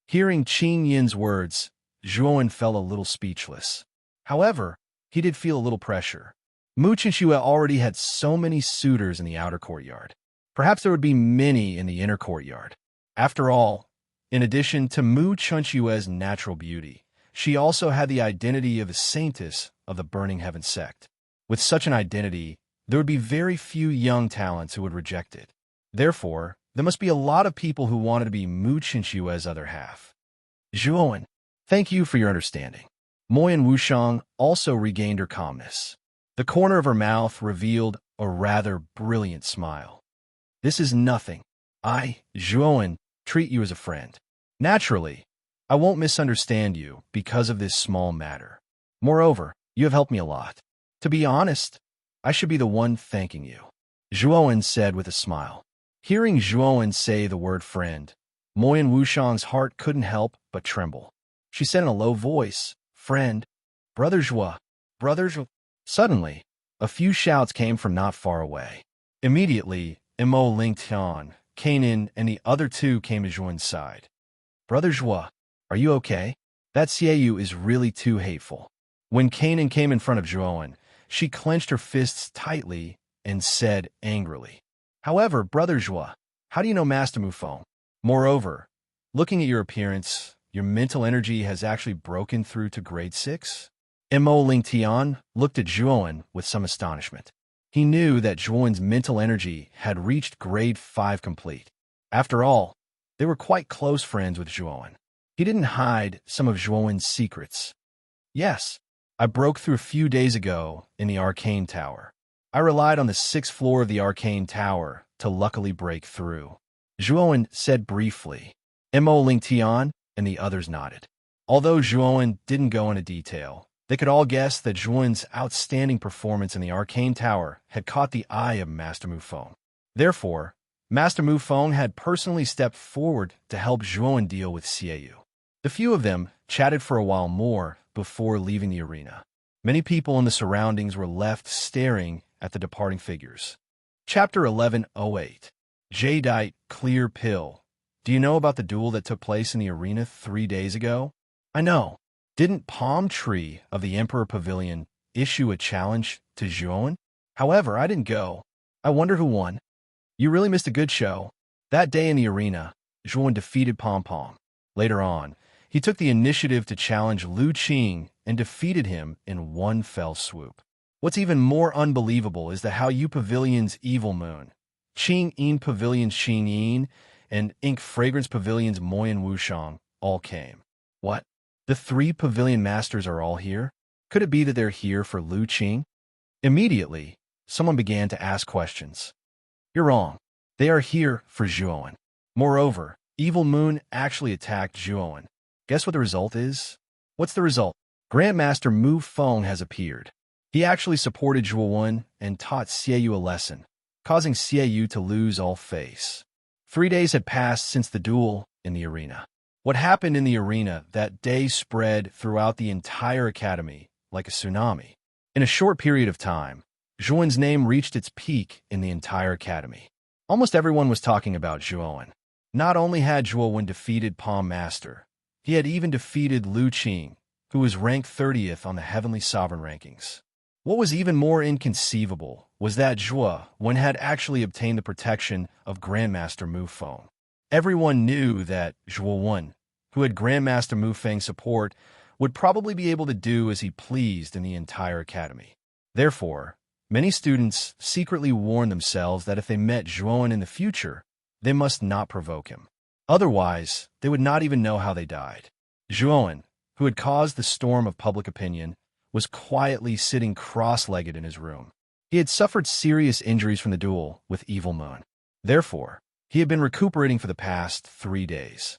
Hearing Qing Yin's words, Zhuowen fell a little speechless. However, he did feel a little pressure. Mu Chenxue already had so many suitors in the outer courtyard. Perhaps there would be many in the inner courtyard. After all, in addition to Mu Chenxue's natural beauty, she also had the identity of a saintess of the Burning Heaven sect. With such an identity, there would be very few young talents who would reject it. Therefore, there must be a lot of people who wanted to be Mu Chenxue's other half. Zhuowen, thank you for your understanding. Moyan Wushang also regained her calmness. The corner of her mouth revealed a rather brilliant smile. This is nothing. I, Zhuowen, treat you as a friend. Naturally, I won't misunderstand you because of this small matter. Moreover, you have helped me a lot. To be honest, I should be the one thanking you, Zhuowen said with a smile. Hearing Zhuowen say the word friend, Moyan Wushang's heart couldn't help but tremble. She said in a low voice, Friend, Brother Zhuo, Brother Zhuo. Suddenly, a few shouts came from not far away. Immediately, Mo Lingtian, Kanan, and the other two came to Zhuowen's side. Brother Zhuo, are you okay? That Xiaoyu is really too hateful. When Kanan came in front of Zhuowen, she clenched her fists tightly and said angrily, However, Brother Zhuo, how do you know Master Mufeng? Moreover, looking at your appearance, your mental energy has actually broken through to grade 6? Mo Lingtian looked at Zhuowen with some astonishment. He knew that Zhuowen's mental energy had reached grade 5 complete. After all, they were quite close friends with Zhuowen. He didn't hide some of Zhuowen's secrets. Yes, I broke through a few days ago in the Arcane Tower. I relied on the 6th floor of the Arcane Tower to luckily break through, Zhuowen said briefly. Mo Lingtian and the others nodded. Although Zhuowen didn't go into detail, they could all guess that Zhuowen's outstanding performance in the Arcane Tower had caught the eye of Master Mufeng. Therefore, Master Mufeng had personally stepped forward to help Zhuowen deal with Xiaoyu. The few of them chatted for a while more before leaving the arena. Many people in the surroundings were left staring at the departing figures. Chapter 1108. Jadeite Clear Pill. Do you know about the duel that took place in the arena 3 days ago? I know. Didn't Palm Tree of the Emperor Pavilion issue a challenge to Zhuowen? However, I didn't go. I wonder who won. You really missed a good show. That day in the arena, Zhuowen defeated Pom Pom. Later on, he took the initiative to challenge Lu Qing and defeated him in one fell swoop. What's even more unbelievable is the Hao Yu Pavilion's Evil Moon, Qing Yin Pavilion's Xing Yin, and Ink Fragrance Pavilion's Moyan Wushang all came. What? The 3 pavilion masters are all here? Could it be that they're here for Lu Qing? Immediately, someone began to ask questions. You're wrong. They are here for Zhuowen. Moreover, Evil Moon actually attacked Zhuowen. Guess what the result is? What's the result? Grandmaster Mu Feng has appeared. He actually supported Zhuowen and taught Xiaoyu a lesson, causing Xiaoyu to lose all face. 3 days had passed since the duel in the arena. What happened in the arena that day spread throughout the entire academy like a tsunami. In a short period of time, Zhuowen's name reached its peak in the entire academy. Almost everyone was talking about Zhuowen. Not only had Zhuowen defeated Palm Master, he had even defeated Lu Qing, who was ranked 30th on the Heavenly Sovereign rankings. What was even more inconceivable was that Zhuowen had actually obtained the protection of Grandmaster Mu Feng. Everyone knew that Zhuowen, who had Grandmaster Mu Feng's support, would probably be able to do as he pleased in the entire academy. Therefore, many students secretly warned themselves that if they met Zhuowen in the future, they must not provoke him. Otherwise, they would not even know how they died. Zhuowen, who had caused the storm of public opinion, was quietly sitting cross-legged in his room. He had suffered serious injuries from the duel with Evil Moon. Therefore, he had been recuperating for the past 3 days.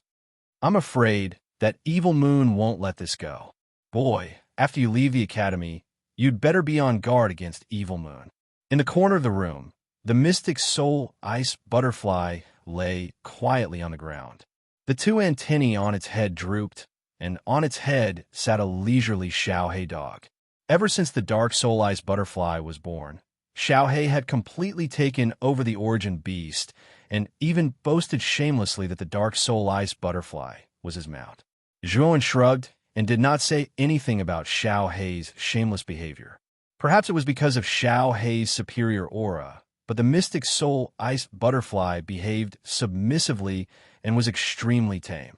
I'm afraid that Evil Moon won't let this go. Boy, after you leave the academy, you'd better be on guard against Evil Moon. In the corner of the room, the mystic soul ice butterfly lay quietly on the ground. The 2 antennae on its head drooped, and on its head sat a leisurely Xiaohei dog. Ever since the dark soul ice butterfly was born, Xiaohei had completely taken over the origin beast and even boasted shamelessly that the dark soul ice butterfly was his mount. Zhuowen shrugged and did not say anything about Xiao Hei's shameless behavior. Perhaps it was because of Xiao Hei's superior aura, but the mystic soul iced butterfly behaved submissively and was extremely tame.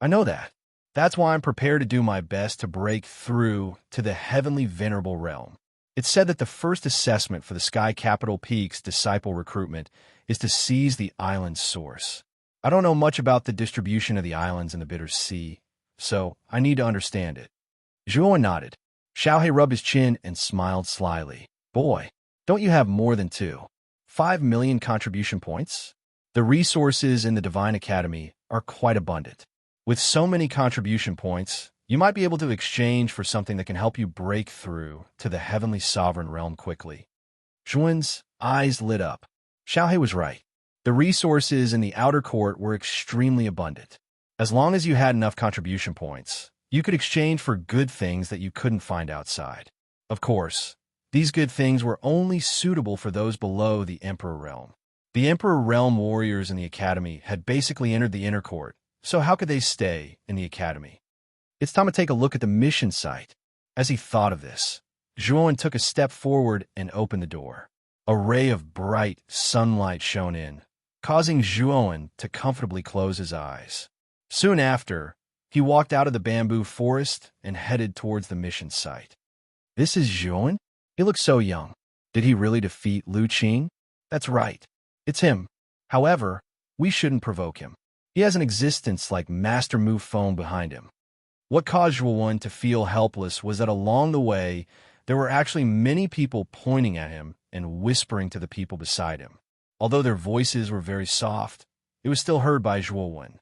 I know that. That's why I'm prepared to do my best to break through to the heavenly venerable realm. It's said that the first assessment for the Sky Capital Peak's disciple recruitment is to seize the island's source. I don't know much about the distribution of the islands in the Bitter Sea, so I need to understand it. Zhuowen nodded. Xiaohei rubbed his chin and smiled slyly. Boy, don't you have more than 5 million contribution points? The resources in the Divine Academy are quite abundant. With so many contribution points, you might be able to exchange for something that can help you break through to the heavenly sovereign realm quickly. Zhuowen's eyes lit up. Xiaohei was right. The resources in the outer court were extremely abundant. As long as you had enough contribution points, you could exchange for good things that you couldn't find outside. Of course, these good things were only suitable for those below the Emperor Realm. The Emperor Realm warriors in the Academy had basically entered the inner court, so how could they stay in the Academy? It's time to take a look at the mission site. As he thought of this, Zhuowen took a step forward and opened the door. A ray of bright sunlight shone in, causing Zhuowen to comfortably close his eyes. Soon after, he walked out of the bamboo forest and headed towards the mission site. This is Zhuowen? He looks so young. Did he really defeat Lu Qing? That's right. It's him. However, we shouldn't provoke him. He has an existence like Master Mu Feng behind him. What caused Zhuowen to feel helpless was that along the way, there were actually many people pointing at him and whispering to the people beside him. Although their voices were very soft, it was still heard by Zhuowen.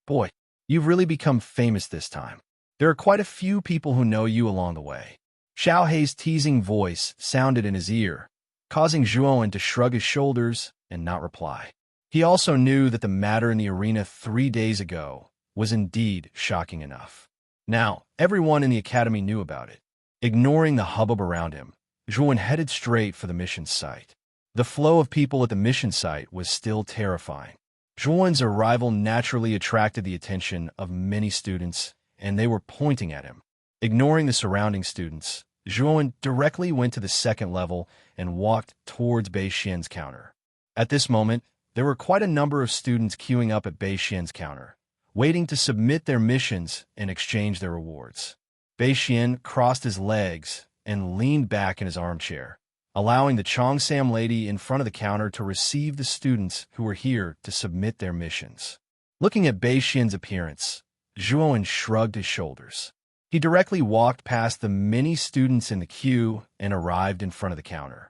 Boy, you've really become famous this time. There are quite a few people who know you along the way. Xiao Hei's teasing voice sounded in his ear, causing Zhuowen to shrug his shoulders and not reply. He also knew that the matter in the arena 3 days ago was indeed shocking enough. Now, everyone in the academy knew about it. Ignoring the hubbub around him, Zhuowen headed straight for the mission site. The flow of people at the mission site was still terrifying. Zhuowen's arrival naturally attracted the attention of many students, and they were pointing at him. Ignoring the surrounding students, Zhuowen directly went to the second level and walked towards Bei Xian's counter. At this moment, there were quite a number of students queuing up at Bei Xian's counter, waiting to submit their missions and exchange their rewards. Bei Xian crossed his legs and leaned back in his armchair, allowing the Chongsam lady in front of the counter to receive the students who were here to submit their missions. Looking at Bei Xian's appearance, Zhuowen shrugged his shoulders. He directly walked past the many students in the queue and arrived in front of the counter.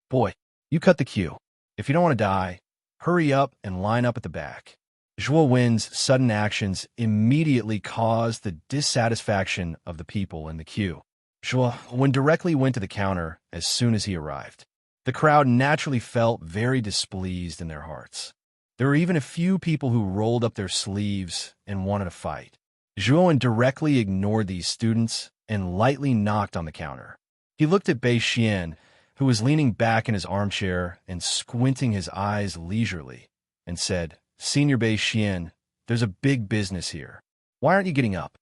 Boy, you cut the queue. If you don't want to die, hurry up and line up at the back. Zhuowen's sudden actions immediately caused the dissatisfaction of the people in the queue. Zhuowen directly went to the counter as soon as he arrived. The crowd naturally felt very displeased in their hearts. There were even a few people who rolled up their sleeves and wanted to fight. Zhuowen directly ignored these students and lightly knocked on the counter. He looked at Bei Xian, who was leaning back in his armchair and squinting his eyes leisurely, and said, Senior Bei Xian, there's a big business here. Why aren't you getting up?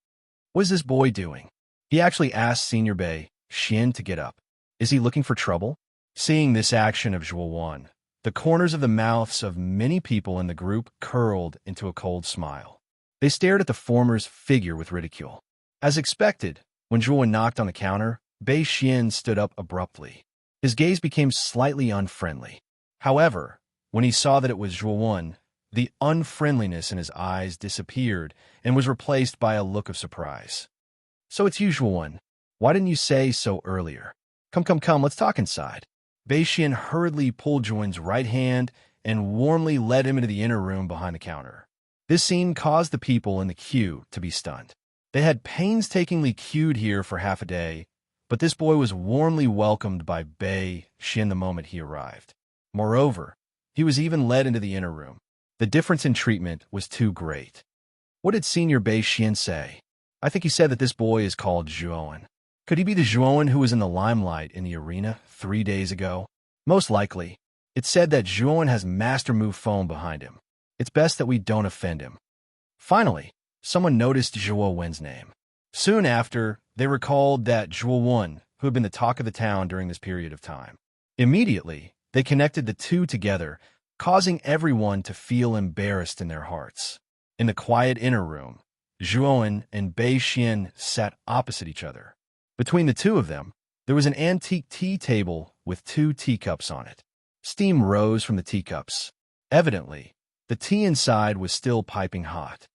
What is this boy doing? He actually asked Senior Bei Xian to get up. Is he looking for trouble? Seeing this action of Zhuowen, the corners of the mouths of many people in the group curled into a cold smile. They stared at the former's figure with ridicule. As expected, when Zhuowen knocked on the counter, Bei Xian stood up abruptly. His gaze became slightly unfriendly. However, when he saw that it was Zhuowen, the unfriendliness in his eyes disappeared and was replaced by a look of surprise. So it's you, Zhuowen. Why didn't you say so earlier? Come, let's talk inside. Bei Xian hurriedly pulled Zhuowen's right hand and warmly led him into the inner room behind the counter. This scene caused the people in the queue to be stunned. They had painstakingly queued here for half a day, but this boy was warmly welcomed by Bei Xian the moment he arrived. Moreover, he was even led into the inner room. The difference in treatment was too great. What did Senior Bei Xian say? I think he said that this boy is called Zhuowen. Could he be the Zhuowen who was in the limelight in the arena 3 days ago? Most likely. It's said that Zhuowen has Master Mu Feng behind him. It's best that we don't offend him. Finally, someone noticed Zhuo Wen's name. Soon after, they recalled that Zhuo Wen, who had been the talk of the town during this period of time. Immediately, they connected the two together, causing everyone to feel embarrassed in their hearts. In the quiet inner room, Zhuo and Bei Xian sat opposite each other. Between the two of them, there was an antique tea table with 2 teacups on it. Steam rose from the teacups. Evidently, the tea inside was still piping hot.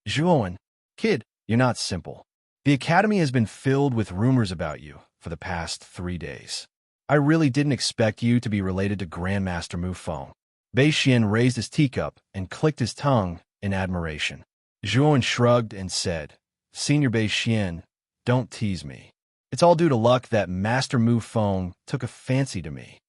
Zhuo, kid, you're not simple. The academy has been filled with rumors about you for the past 3 days. I really didn't expect you to be related to Grandmaster Mu Feng. Bei Xian raised his teacup and clicked his tongue in admiration. Zhuo shrugged and said, Senior Bei Xian, don't tease me. It's all due to luck that Master Mu Feng took a fancy to me.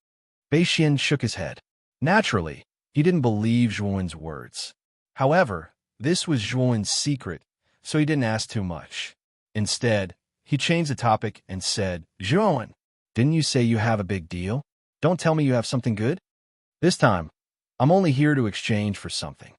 Bei Xian shook his head. Naturally, he didn't believe Zhuo's words. However, this was Zhuo's secret, so he didn't ask too much. Instead, he changed the topic and said, Zhuo, didn't you say you have a big deal? Don't tell me you have something good? This time, I'm only here to exchange for something.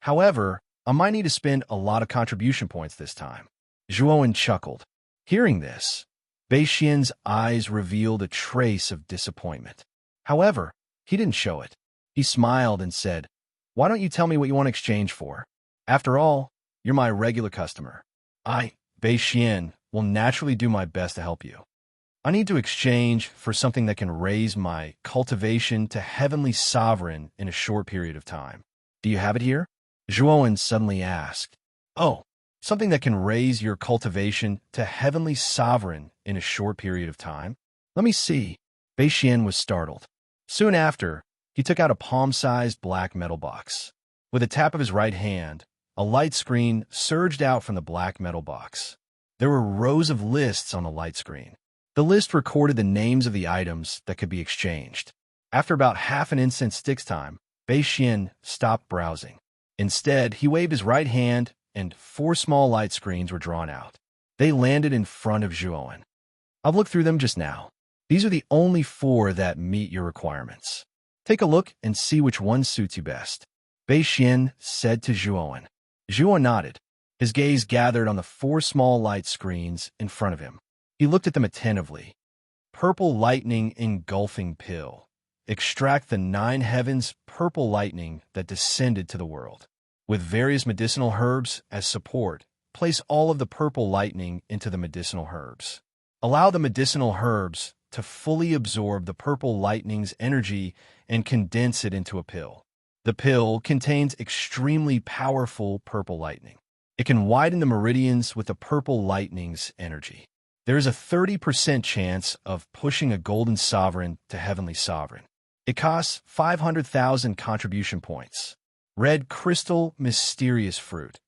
However, I might need to spend a lot of contribution points this time. Zhuo chuckled. Hearing this, Bei Xian's eyes revealed a trace of disappointment. However, he didn't show it. He smiled and said, Why don't you tell me what you want to exchange for? After all, you're my regular customer. I, Bei Xian, will naturally do my best to help you. I need to exchange for something that can raise my cultivation to heavenly sovereign in a short period of time. Do you have it here? Zhuo suddenly asked. Oh, something that can raise your cultivation to heavenly sovereign in a short period of time? Let me see. Bei Xian was startled. Soon after, he took out a palm-sized black metal box. With a tap of his right hand, a light screen surged out from the black metal box. There were rows of lists on the light screen. The list recorded the names of the items that could be exchanged. After about half an instant sticks time, Bei Xian stopped browsing. Instead, he waved his right hand, and 4 small light screens were drawn out. They landed in front of Zhuo. I've looked through them just now. These are the only 4 that meet your requirements. Take a look and see which one suits you best. Bei Xian said to Zhuo. Zhuo nodded. His gaze gathered on the 4 small light screens in front of him. He looked at them attentively. Purple lightning engulfing pill. Extract the 9 heavens purple lightning that descended to the world. With various medicinal herbs as support, place all of the purple lightning into the medicinal herbs. Allow the medicinal herbs to fully absorb the purple lightning's energy and condense it into a pill. The pill contains extremely powerful purple lightning. It can widen the meridians with the purple lightning's energy. There is a 30% chance of pushing a golden sovereign to heavenly sovereign. It costs 500,000 contribution points. Red crystal mysterious fruit.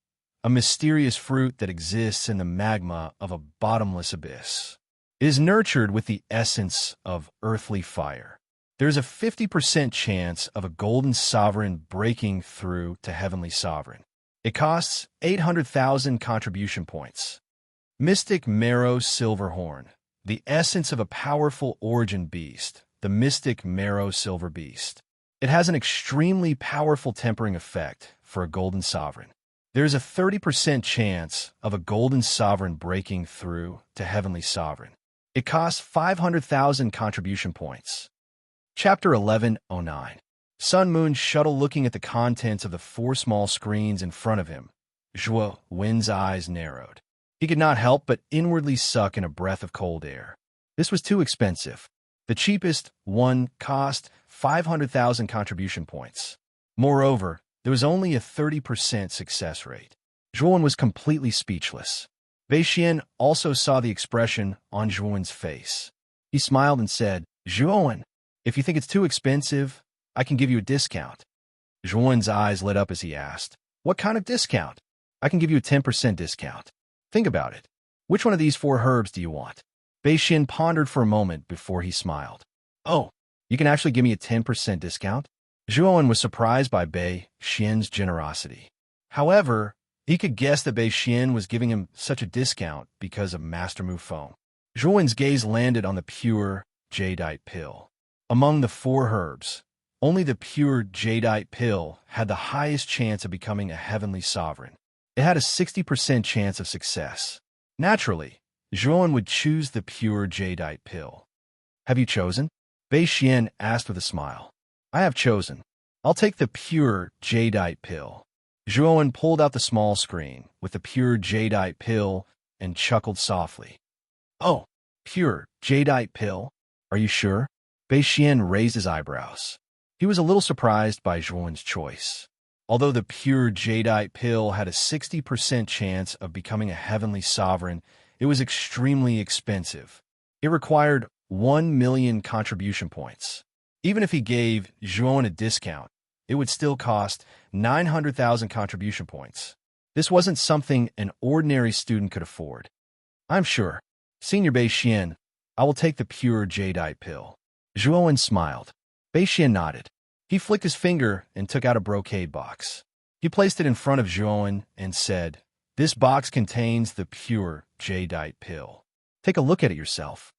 A mysterious fruit that exists in the magma of a bottomless abyss. It is nurtured with the essence of earthly fire. There is a 50% chance of a golden sovereign breaking through to heavenly sovereign. It costs 800,000 contribution points. Mystic marrow silver horn. The essence of a powerful origin beast. The mystic marrow silver beast. It has an extremely powerful tempering effect for a golden sovereign. There is a 30% chance of a golden sovereign breaking through to heavenly sovereign. It costs 500,000 contribution points. Chapter 1109. Sun Moon shuttle looking at the contents of the 4 small screens in front of him. Zhuo Wen's eyes narrowed. He could not help but inwardly suck in a breath of cold air. This was too expensive. The cheapest one cost 500,000 contribution points. Moreover, there was only a 30% success rate. Zhuo was completely speechless. Bei Xian also saw the expression on Zhuo's face. He smiled and said, Zhuo, if you think it's too expensive, I can give you a discount. Zhuo's eyes lit up as he asked, What kind of discount? I can give you a 10% discount. Think about it. Which one of these 4 herbs do you want? Bei Xian pondered for a moment before he smiled. Oh, you can actually give me a 10% discount? Zhuo was surprised by Bei Xian's generosity. However, he could guess that Bei Xian was giving him such a discount because of Master Mu Feng. Zhuo's gaze landed on the pure jadeite pill. Among the 4 herbs, only the pure jadeite pill had the highest chance of becoming a heavenly sovereign. It had a 60% chance of success. Naturally, Zhuan would choose the pure jadeite pill. Have you chosen? Bei Xian asked with a smile. I have chosen. I'll take the pure jadeite pill. Zhuan pulled out the small screen with the pure jadeite pill and chuckled softly. Oh, pure jadeite pill? Are you sure? Bei Xian raised his eyebrows. He was a little surprised by Zhuan's choice. Although the pure jadeite pill had a 60% chance of becoming a heavenly sovereign, it was extremely expensive. It required 1 million contribution points. Even if he gave Zhuan a discount, it would still cost 900,000 contribution points. This wasn't something an ordinary student could afford. I'm sure. Senior Bei Xian, I will take the pure jadeite pill. Zhuan smiled. Bei Xian nodded. He flicked his finger and took out a brocade box. He placed it in front of Zhuan and said, This box contains the pure jadeite pill. Take a look at it yourself.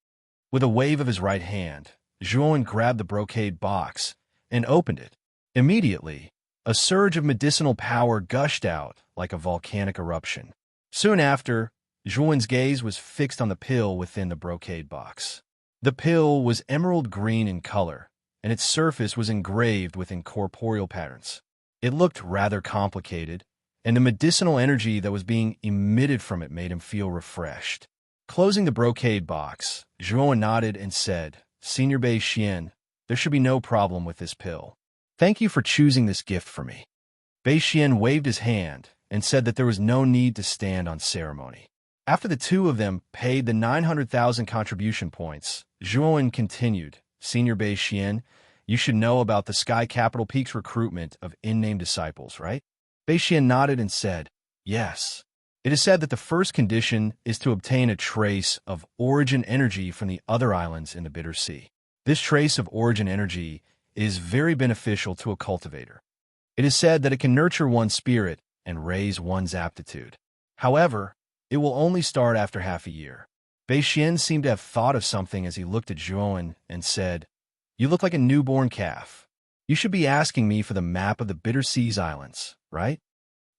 With a wave of his right hand, Zhuan grabbed the brocade box and opened it. Immediately, a surge of medicinal power gushed out like a volcanic eruption. Soon after, Zhuan's gaze was fixed on the pill within the brocade box. The pill was emerald green in color, and its surface was engraved with incorporeal patterns. It looked rather complicated, and the medicinal energy that was being emitted from it made him feel refreshed. Closing the brocade box, Zhuan nodded and said, Senior Bei Xian, there should be no problem with this pill. Thank you for choosing this gift for me. Bei Xian waved his hand and said that there was no need to stand on ceremony. After the two of them paid the 900,000 contribution points, Zhuan continued, Senior Bei Xian, you should know about the Sky Capital Peak's recruitment of in-name disciples, right? Bei Xian nodded and said, Yes. It is said that the first condition is to obtain a trace of origin energy from the other islands in the Bitter Sea. This trace of origin energy is very beneficial to a cultivator. It is said that it can nurture one's spirit and raise one's aptitude. However, it will only start after half a year. Bei Xian seemed to have thought of something as he looked at Zhuan and said, You look like a newborn calf. You should be asking me for the map of the Bitter Seas Islands, right?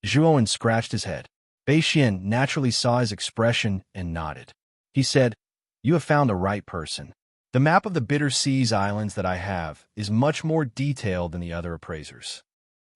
Zhuan scratched his head. Bei Xian naturally saw his expression and nodded. He said, You have found the right person. The map of the Bitter Seas Islands that I have is much more detailed than the other appraisers.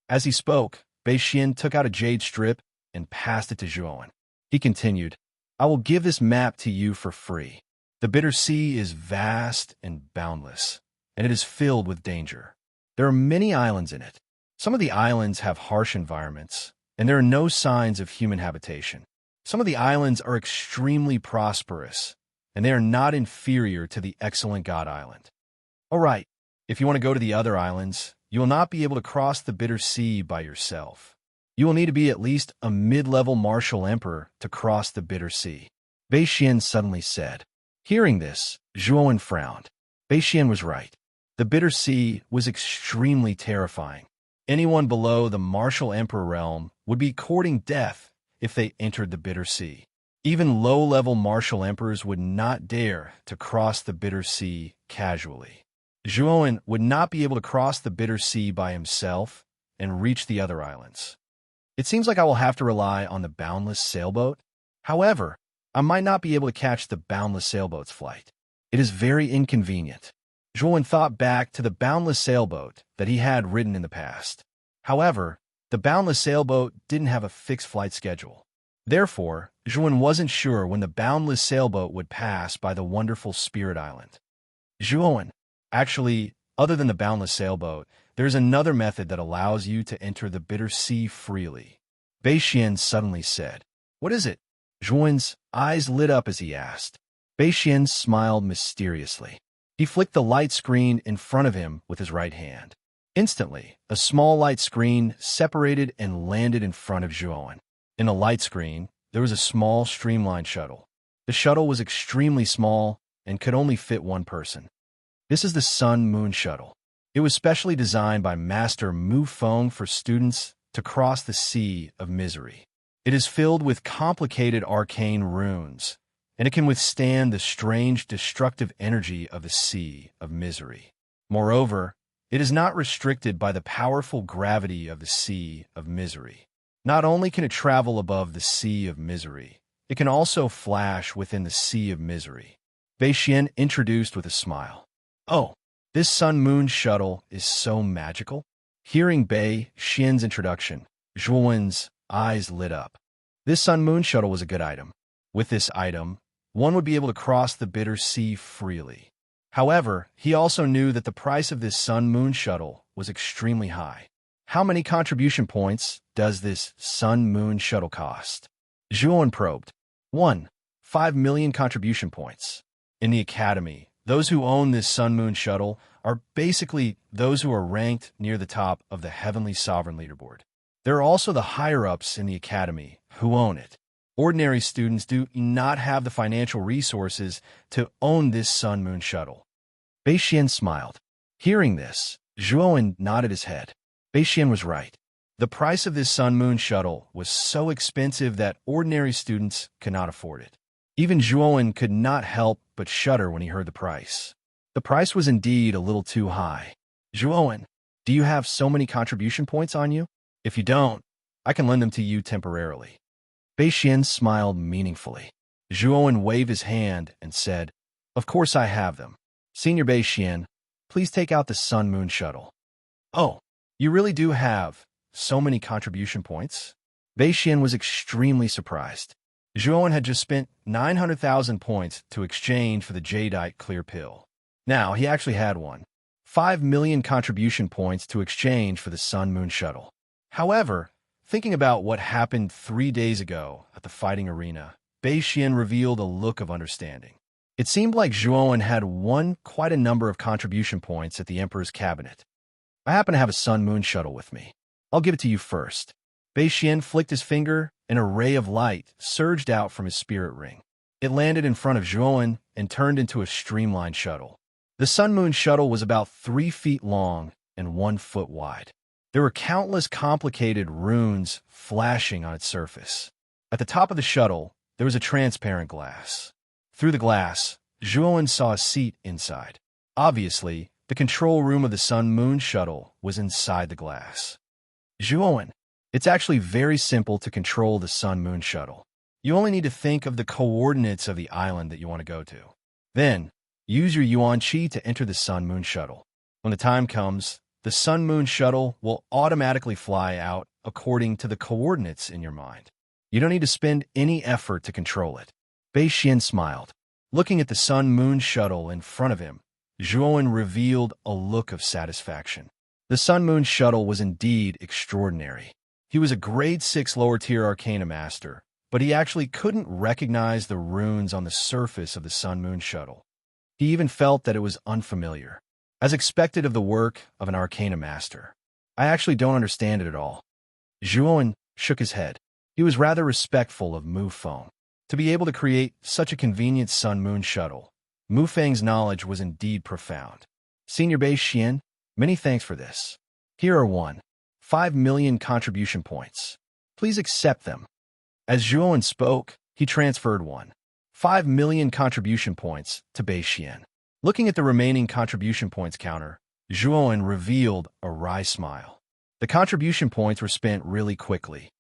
As he spoke, Bei Xian took out a jade strip and passed it to Zhuan. He continued, I will give this map to you for free. The Bitter Sea is vast and boundless, and it is filled with danger. There are many islands in it. Some of the islands have harsh environments, and there are no signs of human habitation. Some of the islands are extremely prosperous, and they are not inferior to the excellent God Island. All right, if you want to go to the other islands, you will not be able to cross the Bitter Sea by yourself. You will need to be at least a mid-level martial emperor to cross the Bitter Sea. Bei Xian suddenly said. Hearing this, Zhuan frowned. Bei Xian was right. The Bitter Sea was extremely terrifying. Anyone below the martial emperor realm would be courting death if they entered the Bitter Sea. Even low-level martial emperors would not dare to cross the Bitter Sea casually. Zhuan would not be able to cross the Bitter Sea by himself and reach the other islands. It seems like I will have to rely on the boundless sailboat. However, I might not be able to catch the boundless sailboat's flight. It is very inconvenient. Zhuan thought back to the boundless sailboat that he had ridden in the past. However, the boundless sailboat didn't have a fixed flight schedule. Therefore, Zhuan wasn't sure when the boundless sailboat would pass by the wonderful Spirit Island. Zhuan, actually, other than the boundless sailboat, there's another method that allows you to enter the Bitter Sea freely. Bei Xian suddenly said. What is it? Zhuan's eyes lit up as he asked. Bei Xian smiled mysteriously. He flicked the light screen in front of him with his right hand. Instantly, a small light screen separated and landed in front of Zhuan. In the light screen, there was a small streamlined shuttle. The shuttle was extremely small and could only fit one person. This is the Sun-Moon Shuttle. It was specially designed by Master Mu Feng for students to cross the Sea of Misery. It is filled with complicated arcane runes, and it can withstand the strange destructive energy of the Sea of Misery. Moreover, it is not restricted by the powerful gravity of the Sea of Misery. Not only can it travel above the sea of misery, it can also flash within the sea of misery. Bei Xian introduced with a smile. Oh, this sun-moon shuttle is so magical. Hearing Bei Xian's introduction, Zhuowen's eyes lit up. This sun-moon shuttle was a good item. With this item, one would be able to cross the bitter sea freely. However, he also knew that the price of this sun-moon shuttle was extremely high. How many contribution points does this sun-moon shuttle cost? Zhuowen probed. 1. 5 million contribution points. In the academy, those who own this sun-moon shuttle are basically those who are ranked near the top of the Heavenly Sovereign leaderboard. There are also the higher-ups in the academy who own it. Ordinary students do not have the financial resources to own this sun-moon shuttle. Bei Xian smiled. Hearing this, Zhuowen nodded his head. Bei Xian was right. The price of this sun-moon shuttle was so expensive that ordinary students could not afford it. Even Zhuowen could not help but shudder when he heard the price. The price was indeed a little too high. Zhuowen, do you have so many contribution points on you? If you don't, I can lend them to you temporarily. Bei Xian smiled meaningfully. Zhuowen waved his hand and said, Of course I have them. Senior Bei Xian, please take out the sun-moon shuttle. Oh, you really do have so many contribution points? Bei Xian was extremely surprised. Zhuowen had just spent 900,000 points to exchange for the jadeite clear pill. Now he actually had 5 million contribution points to exchange for the sun-moon shuttle. However, thinking about what happened 3 days ago at the fighting arena, Bei Xian revealed a look of understanding. It seemed like Zhuowen had won quite a number of contribution points at the Emperor's cabinet. I happen to have a sun-moon shuttle with me. I'll give it to you first. Bei Xian flicked his finger, and a ray of light surged out from his spirit ring. It landed in front of Zhuowen and turned into a streamlined shuttle. The sun-moon shuttle was about 3 feet long and 1 foot wide. There were countless complicated runes flashing on its surface. At the top of the shuttle, there was a transparent glass. Through the glass, Zhuowen saw a seat inside. Obviously, the control room of the sun-moon shuttle was inside the glass. Zhuowen, it's actually very simple to control the sun-moon shuttle. You only need to think of the coordinates of the island that you want to go to. Then, use your yuan qi to enter the sun-moon shuttle. When the time comes, the sun-moon shuttle will automatically fly out according to the coordinates in your mind. You don't need to spend any effort to control it. Bei Xian smiled. Looking at the sun-moon shuttle in front of him, Zhuowen revealed a look of satisfaction. The sun-moon shuttle was indeed extraordinary. He was a grade 6 lower-tier Arcana Master, but he actually couldn't recognize the runes on the surface of the sun-moon shuttle. He even felt that it was unfamiliar. As expected of the work of an Arcana Master, I actually don't understand it at all. Zhuowen shook his head. He was rather respectful of Mu Feng. To be able to create such a convenient sun-moon shuttle, Mu Feng's knowledge was indeed profound. Senior Bei Xian, many thanks for this. Here are 5 million contribution points. Please accept them. As Zhuowen spoke, he transferred 5 million contribution points to Bei Xian. Looking at the remaining contribution points counter, Zhuowen revealed a wry smile. The contribution points were spent really quickly.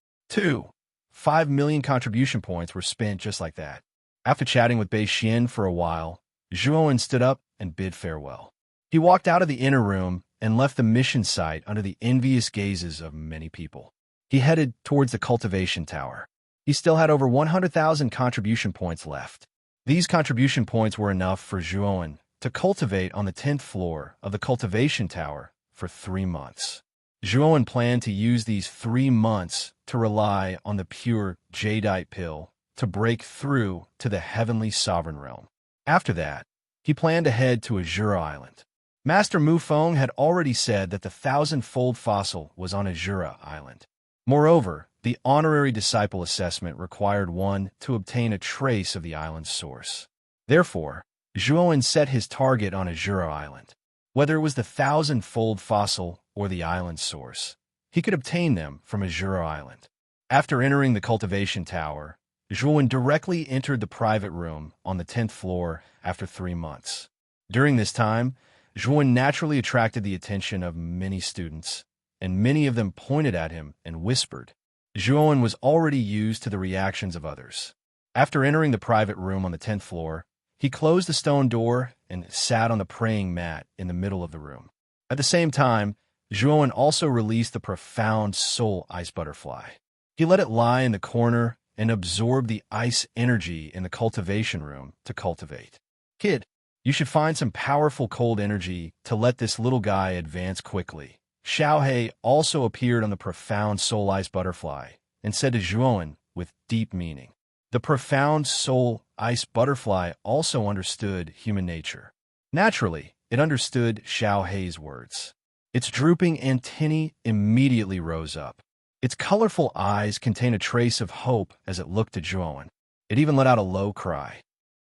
5 million contribution points were spent just like that. After chatting with Bei Xian for a while, Zhuowen stood up and bid farewell. He walked out of the inner room and left the mission site under the envious gazes of many people. He headed towards the cultivation tower. He still had over 100,000 contribution points left. These contribution points were enough for Zhuowen to cultivate on the 10th floor of the cultivation tower for 3 months. Zhuowen planned to use these 3 months to rely on the pure jadeite pill to break through to the heavenly sovereign realm. After that, he planned to head to Azura Island. Master Mu Feng had already said that the 1,000-fold fossil was on Azura Island. Moreover, the honorary disciple assessment required one to obtain a trace of the island's source. Therefore, Zhuowen set his target on Azura Island. Whether it was the 1,000-fold fossil or the island's source, he could obtain them from Azura Island. After entering the cultivation tower, Zhuowen directly entered the private room on the 10th floor after 3 months. During this time, Zhuowen naturally attracted the attention of many students, and many of them pointed at him and whispered. Zhuowen was already used to the reactions of others. After entering the private room on the 10th floor, he closed the stone door and sat on the praying mat in the middle of the room. At the same time, Zhuowen also released the profound soul ice butterfly. He let it lie in the corner and absorb the ice energy in the cultivation room to cultivate. Kid, you should find some powerful cold energy to let this little guy advance quickly. Xiaohei also appeared on the profound soul ice butterfly and said to Zhuowen with deep meaning. The profound soul ice butterfly also understood human nature. Naturally, it understood Xiaohei's words. Its drooping antennae immediately rose up. Its colorful eyes contained a trace of hope as it looked at Zhuowen. It even let out a low cry.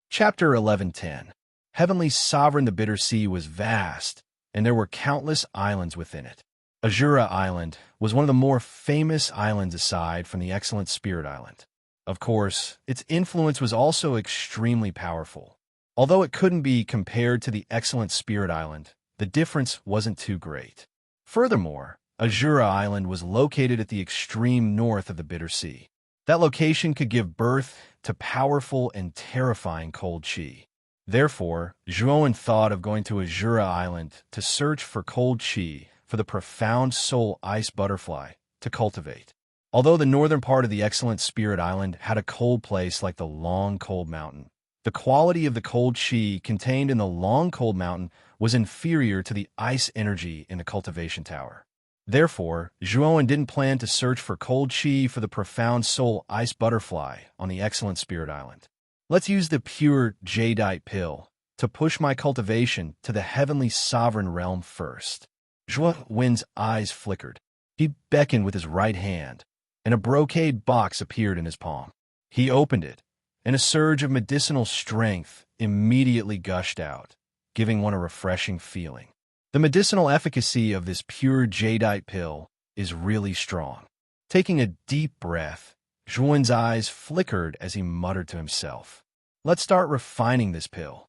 Chapter 11:10. Heavenly Sovereign, the Bitter Sea was vast, and there were countless islands within it. Azura Island was one of the more famous islands aside from the excellent Spirit Island. Of course, its influence was also extremely powerful. Although it couldn't be compared to the excellent Spirit Island, the difference wasn't too great. Furthermore, Azura Island was located at the extreme north of the Bitter Sea. That location could give birth to powerful and terrifying cold chi. Therefore, Zhuowen thought of going to Azura Island to search for cold chi for the profound soul ice butterfly to cultivate. Although the northern part of the excellent Spirit Island had a cold place like the Long Cold Mountain, the quality of the cold chi contained in the Long Cold Mountain was inferior to the ice energy in the cultivation tower. Therefore, Zhuowen didn't plan to search for cold chi for the profound soul ice butterfly on the excellent Spirit Island. Let's use the pure jadeite pill to push my cultivation to the heavenly sovereign realm first. Zhuowen's eyes flickered. He beckoned with his right hand, and a brocade box appeared in his palm. He opened it, and a surge of medicinal strength immediately gushed out, giving one a refreshing feeling. The medicinal efficacy of this pure jadeite pill is really strong. Taking a deep breath, Zhuowen's eyes flickered as he muttered to himself. Let's start refining this pill,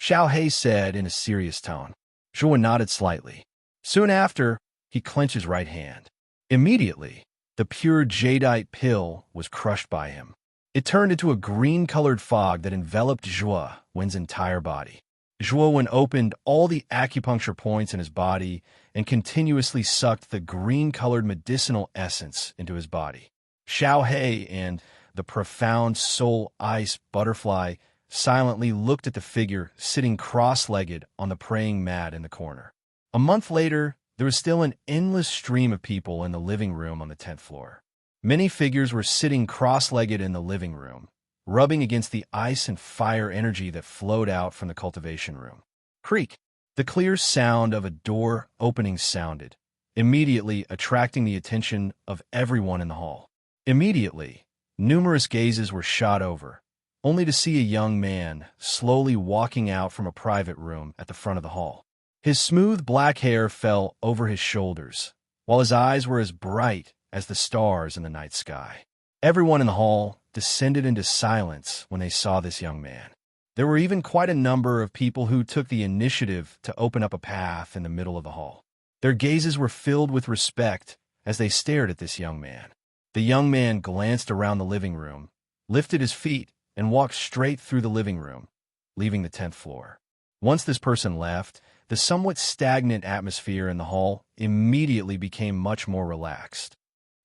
Xiaohei said in a serious tone. Zhuowen nodded slightly. Soon after, he clenched his right hand. Immediately, the pure jadeite pill was crushed by him. It turned into a green-colored fog that enveloped Zhuowen's entire body. Zhuowen opened all the acupuncture points in his body and continuously sucked the green-colored medicinal essence into his body. Xiaohei and the profound soul ice butterfly silently looked at the figure sitting cross-legged on the praying mat in the corner. A month later, there was still an endless stream of people in the living room on the 10th floor. Many figures were sitting cross-legged in the living room, rubbing against the ice and fire energy that flowed out from the cultivation room. Creak! The clear sound of a door opening sounded, immediately attracting the attention of everyone in the hall. Immediately, numerous gazes were shot over, only to see a young man slowly walking out from a private room at the front of the hall. His smooth black hair fell over his shoulders, while his eyes were as bright as the stars in the night sky. Everyone in the hall descended into silence when they saw this young man. There were even quite a number of people who took the initiative to open up a path in the middle of the hall. Their gazes were filled with respect as they stared at this young man. The young man glanced around the living room, lifted his feet, and walked straight through the living room, leaving the 10th floor. Once this person left, the somewhat stagnant atmosphere in the hall immediately became much more relaxed.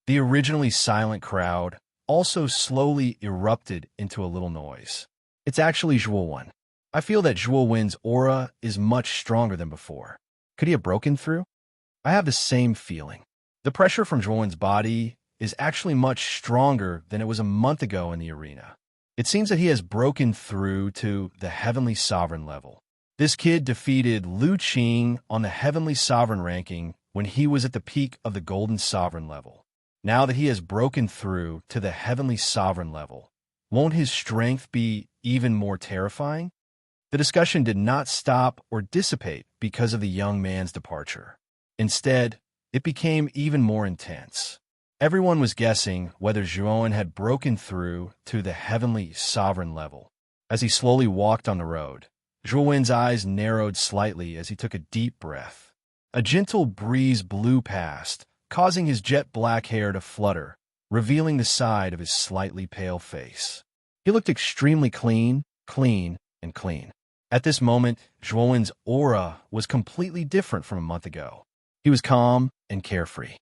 The originally silent crowd also slowly erupted into a little noise. It's actually Zhuowen. I feel that Zhuowen's aura is much stronger than before. Could he have broken through? I have the same feeling. The pressure from Zhuowen's body is actually much stronger than it was a month ago in the arena. It seems that he has broken through to the Heavenly Sovereign level. This kid defeated Lu Qing on the Heavenly Sovereign ranking when he was at the peak of the Golden Sovereign level. Now that he has broken through to the Heavenly Sovereign level, won't his strength be even more terrifying? The discussion did not stop or dissipate because of the young man's departure. Instead, it became even more intense. Everyone was guessing whether Zhuowen had broken through to the Heavenly Sovereign level. As he slowly walked on the road, Zhuowen's eyes narrowed slightly as he took a deep breath. A gentle breeze blew past, causing his jet black hair to flutter, revealing the side of his slightly pale face. He looked extremely clean, and clean. At this moment, Zhuowen's aura was completely different from a month ago. He was calm and carefree.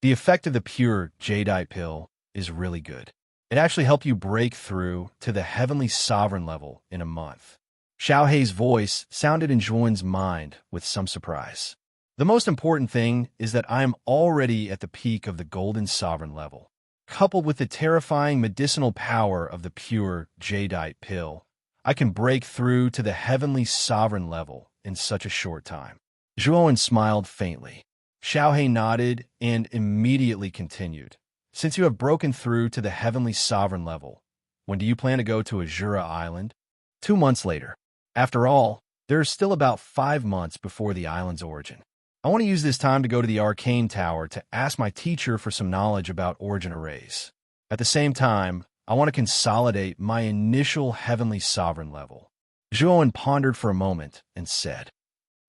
The effect of the pure jadeite pill is really good. It actually helped you break through to the heavenly sovereign level in a month. Xiaohei's voice sounded in Zhuowen's mind with some surprise. The most important thing is that I am already at the peak of the golden sovereign level. Coupled with the terrifying medicinal power of the pure jadeite pill, I can break through to the heavenly sovereign level in such a short time. Zhuowen smiled faintly. Xiaohei nodded and immediately continued. Since you have broken through to the heavenly sovereign level, when do you plan to go to Azura Island? 2 months later. After all, there is still about 5 months before the island's origin. I want to use this time to go to the Arcane Tower to ask my teacher for some knowledge about origin arrays. At the same time, I want to consolidate my initial heavenly sovereign level. Zhuowen pondered for a moment and said,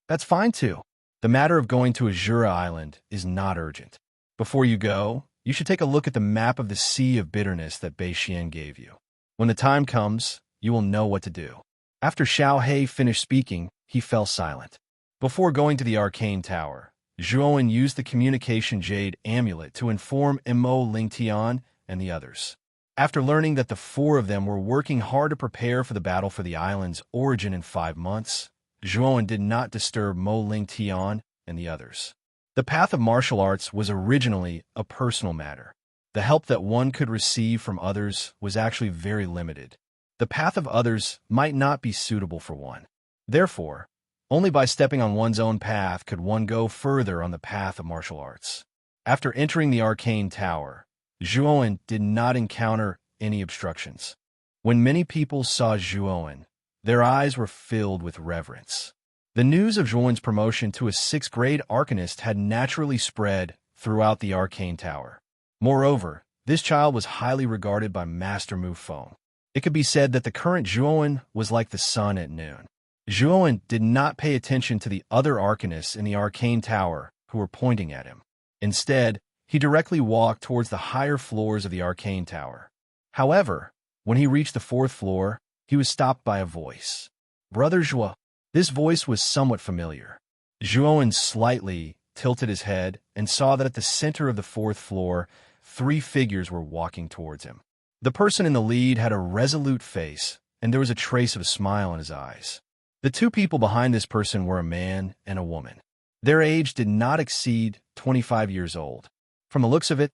"That's fine too. The matter of going to Azura Island is not urgent. Before you go, you should take a look at the map of the Sea of Bitterness that Beixian gave you. When the time comes, you will know what to do." After Xiaohei finished speaking, he fell silent. Before going to the Arcane Tower, Zhuowen used the Communication Jade Amulet to inform Mo Lingtian and the others. After learning that the 4 of them were working hard to prepare for the battle for the island's origin in 5 months, Zhuowen did not disturb Mo Lingtian and the others. The path of martial arts was originally a personal matter. The help that one could receive from others was actually very limited. The path of others might not be suitable for one. Therefore, only by stepping on one's own path could one go further on the path of martial arts. After entering the Arcane Tower, Zhuowen did not encounter any obstructions. When many people saw Zhuowen, their eyes were filled with reverence. The news of Zhuowen's promotion to a 6th-grade arcanist had naturally spread throughout the Arcane Tower. Moreover, this child was highly regarded by Master Mu Feng. It could be said that the current Zhuowen was like the sun at noon. Zhuowen did not pay attention to the other arcanists in the Arcane Tower who were pointing at him. Instead, he directly walked towards the higher floors of the Arcane Tower. However, when he reached the 4th floor, he was stopped by a voice. "Brother Zhuo." This voice was somewhat familiar. Zhuowen slightly tilted his head and saw that at the center of the 4th floor, 3 figures were walking towards him. The person in the lead had a resolute face, and there was a trace of a smile in his eyes. The 2 people behind this person were a man and a woman. Their age did not exceed 25 years old. From the looks of it,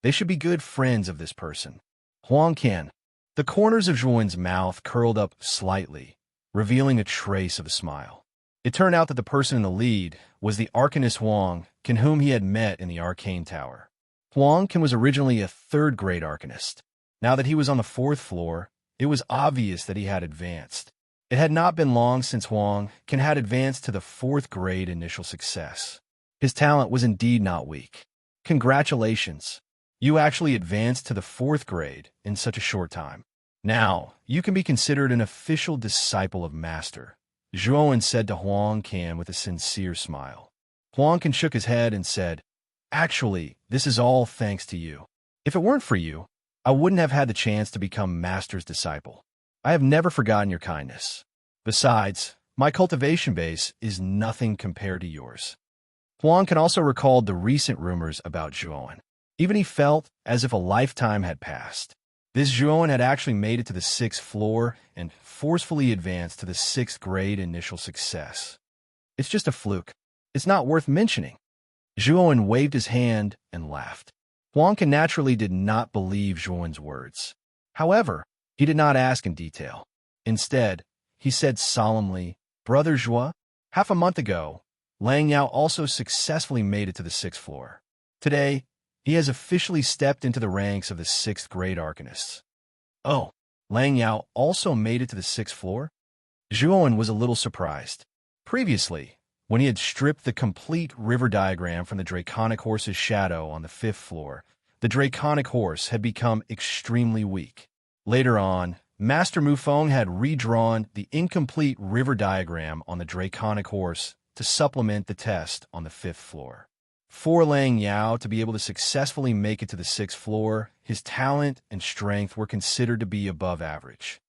they should be good friends of this person. Huang Qian. The corners of Zhuowen's mouth curled up slightly, revealing a trace of a smile. It turned out that the person in the lead was the Arcanist Huang Qian whom he had met in the Arcane Tower. Huang Qian was originally a 3rd-grade Arcanist. Now that he was on the 4th floor, it was obvious that he had advanced. It had not been long since Huang Qian had advanced to the 4th-grade initial success. His talent was indeed not weak. Congratulations! You actually advanced to the 4th grade in such a short time. Now, you can be considered an official disciple of Master, Zhuowen said to Huang Qian with a sincere smile. Huang Qian shook his head and said, "Actually, this is all thanks to you. If it weren't for you, I wouldn't have had the chance to become Master's disciple. I have never forgotten your kindness. Besides, my cultivation base is nothing compared to yours." Huang Qian also recalled the recent rumors about Zhuowen. Even he felt as if a lifetime had passed. This Zhuowen had actually made it to the 6th floor and forcefully advanced to the 6th grade initial success. It's just a fluke. It's not worth mentioning. Zhuowen waved his hand and laughed. Huang Qian naturally did not believe Zhuowen's words. However, he did not ask in detail. Instead, he said solemnly, "Brother Zhuo, half a month ago, Lang Yao also successfully made it to the 6th floor. Today, he has officially stepped into the ranks of the 6th grade Arcanists." "Oh, Lang Yao also made it to the 6th floor?" Zhuowen was a little surprised. Previously, when he had stripped the complete river diagram from the Draconic Horse's shadow on the 5th floor, the Draconic Horse had become extremely weak. Later on, Master Mu Feng had redrawn the incomplete river diagram on the Draconic Horse to supplement the test on the 5th floor. For Lang Yao to be able to successfully make it to the 6th floor, his talent and strength were considered to be above average.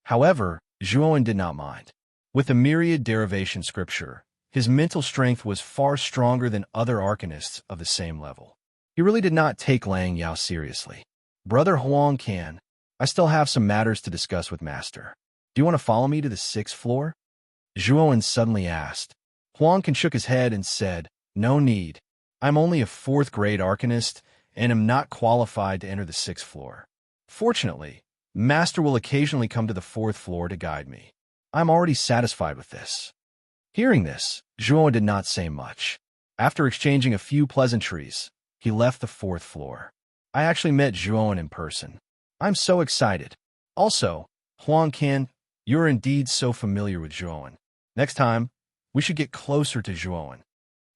However, Zhuowen did not mind. With a myriad derivation scripture, his mental strength was far stronger than other arcanists of the same level. He really did not take Lang Yao seriously. Brother Huang Can, I still have some matters to discuss with Master. Do you want to follow me to the 6th floor? Zhuowen suddenly asked. Huang Can shook his head and said, No need. I'm only a 4th grade arcanist and am not qualified to enter the 6th floor. Fortunately, Master will occasionally come to the 4th floor to guide me. I'm already satisfied with this. Hearing this, Zhuowen did not say much. After exchanging a few pleasantries, he left the 4th floor. I actually met Zhuowen in person. I'm so excited. Also, Huang Can, you're indeed so familiar with Zhuowen. Next time, we should get closer to Zhuowen.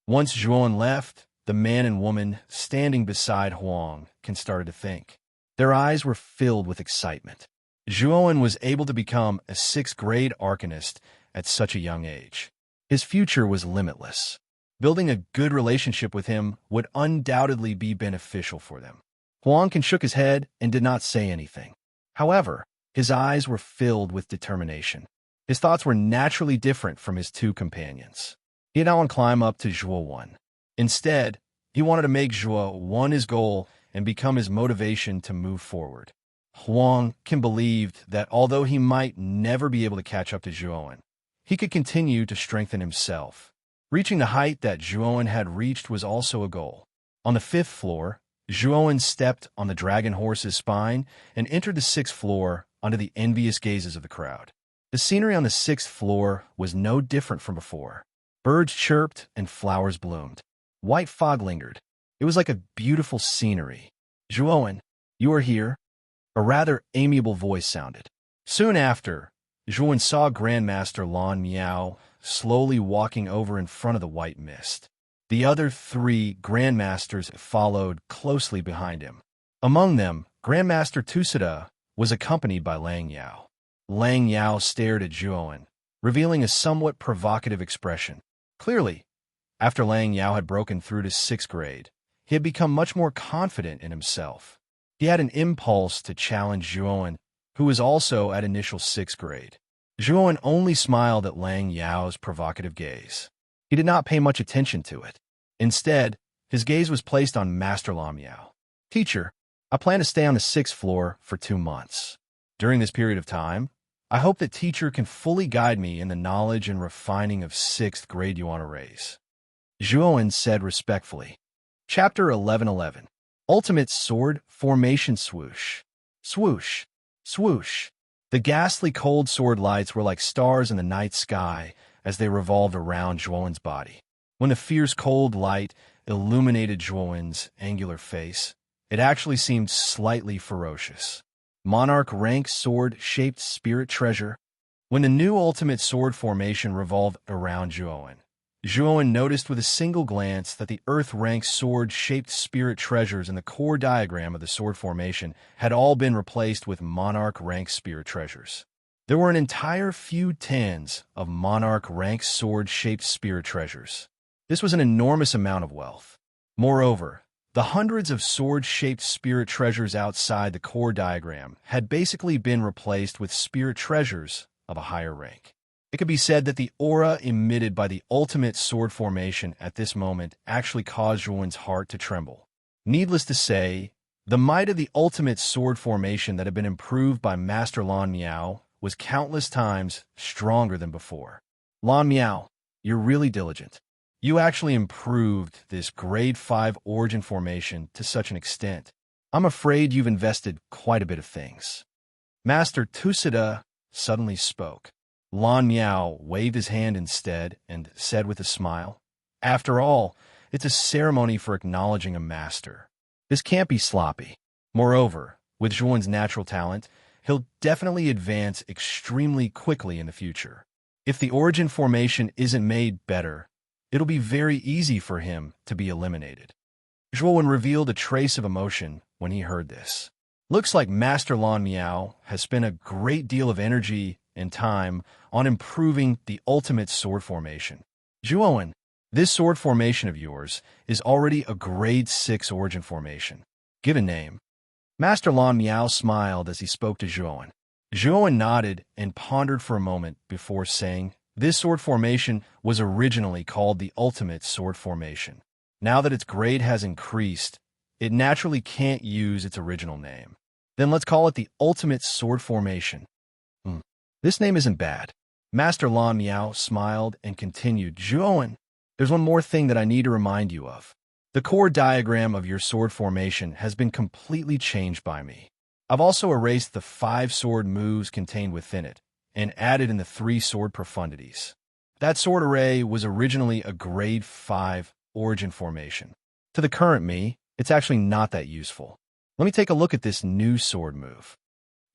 Once Zhuowen left, the man and woman standing beside Huang Can started to think. Their eyes were filled with excitement. Zhuowen was able to become a 6th grade arcanist at such a young age. His future was limitless. Building a good relationship with him would undoubtedly be beneficial for them. Huang Can shook his head and did not say anything. However, his eyes were filled with determination. His thoughts were naturally different from his 2 companions. He did not want to climb up to Zhuo 1. Instead, he wanted to make Zhuo 1 his goal and become his motivation to move forward. Huang Can believed that although he might never be able to catch up to Zhuowen, he could continue to strengthen himself. Reaching the height that Zhuowen had reached was also a goal. On the 5th floor, Zhuowen stepped on the dragon horse's spine and entered the 6th floor under the envious gazes of the crowd. The scenery on the 6th floor was no different from before. Birds chirped and flowers bloomed. White fog lingered. It was like a beautiful scenery. Zhuowen, you are here? A rather amiable voice sounded. Soon after, Zhuowen saw Grandmaster Lan Miao slowly walking over in front of the white mist. The other 3 Grandmasters followed closely behind him. Among them, Grandmaster Tusida was accompanied by Lang Yao. Lang Yao stared at Zhuowen, revealing a somewhat provocative expression. Clearly, after Lang Yao had broken through to 6th grade, he had become much more confident in himself. He had an impulse to challenge Zhuowen, who was also at initial 6th grade. Zhuowen only smiled at Lang Yao's provocative gaze. He did not pay much attention to it. Instead, his gaze was placed on Master Lan Miao. Teacher, I plan to stay on the 6th floor for 2 months. During this period of time, I hope that teacher can fully guide me in the knowledge and refining of 6th grade you want to raise. Zhuowen said respectfully. Chapter 11:11. Ultimate Sword Formation Swoosh. Swoosh. Swoosh. The ghastly cold sword lights were like stars in the night sky as they revolved around Zhuowen's body. When the fierce cold light illuminated Zhuowen's angular face, it actually seemed slightly ferocious. Monarch rank sword-shaped spirit treasure. When the new ultimate sword formation revolved around Zhuowen, Zhuowen noticed with a single glance that the earth-rank sword-shaped spirit treasures in the core diagram of the sword formation had all been replaced with monarch-rank spirit treasures. There were an entire few tens of monarch-rank sword-shaped spirit treasures. This was an enormous amount of wealth. Moreover, the hundreds of sword-shaped spirit treasures outside the core diagram had basically been replaced with spirit treasures of a higher rank. It could be said that the aura emitted by the ultimate sword formation at this moment actually caused Zhuowen's heart to tremble. Needless to say, the might of the ultimate sword formation that had been improved by Master Lan Miao was countless times stronger than before. Lan Miao, you're really diligent. You actually improved this grade 5 origin formation to such an extent. I'm afraid you've invested quite a bit of things. Master Tusida suddenly spoke. Lan Miao waved his hand instead and said with a smile, After all, it's a ceremony for acknowledging a master. This can't be sloppy. Moreover, with Zhuowen's natural talent, he'll definitely advance extremely quickly in the future. If the origin formation isn't made better, it'll be very easy for him to be eliminated. Zhuowen revealed a trace of emotion when he heard this. Looks like Master Lan Miao has spent a great deal of energy and time on improving the ultimate sword formation. Zhuowen, this sword formation of yours is already a grade 6 origin formation. Give a name. Master Lan Miao smiled as he spoke to Zhuowen. Zhuowen nodded and pondered for a moment before saying, this sword formation was originally called the ultimate sword formation. Now that its grade has increased, it naturally can't use its original name. Then let's call it the ultimate sword formation. This name isn't bad. Master Lan Miao smiled and continued, Zhuowen, there's one more thing that I need to remind you of. The core diagram of your sword formation has been completely changed by me. I've also erased the 5 sword moves contained within it and added in the 3 sword profundities. That sword array was originally a grade 5 origin formation. To the current me, it's actually not that useful. Let me take a look at this new sword move.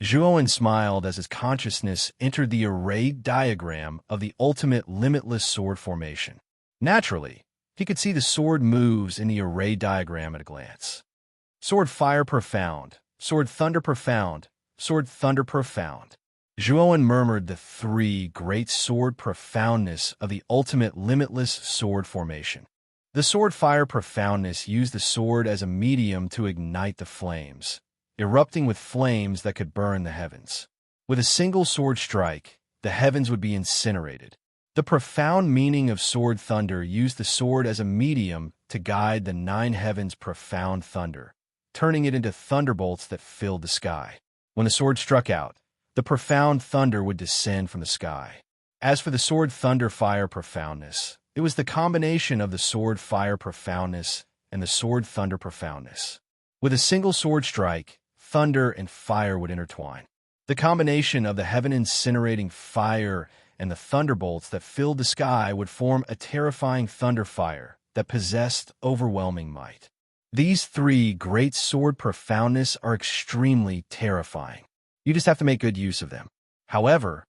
Zhuowen smiled as his consciousness entered the arrayed diagram of the ultimate limitless sword formation. Naturally, he could see the sword moves in the array diagram at a glance. Sword Fire Profound, Sword Thunder Profound, Sword Thunder Profound. Zhuowen murmured the 3 great sword profoundness of the ultimate limitless sword formation. The Sword Fire Profoundness used the sword as a medium to ignite the flames, erupting with flames that could burn the heavens. With a single sword strike, the heavens would be incinerated. The profound meaning of Sword Thunder used the sword as a medium to guide the 9 heavens' profound thunder, turning it into thunderbolts that filled the sky. When the sword struck out, the profound thunder would descend from the sky. As for the Sword Thunder Fire Profoundness, it was the combination of the Sword Fire Profoundness and the Sword Thunder Profoundness. With a single sword strike, thunder and fire would intertwine. The combination of the heaven-incinerating fire and the thunderbolts that filled the sky would form a terrifying thunder fire that possessed overwhelming might. These 3 great sword profoundness are extremely terrifying. You just have to make good use of them. However,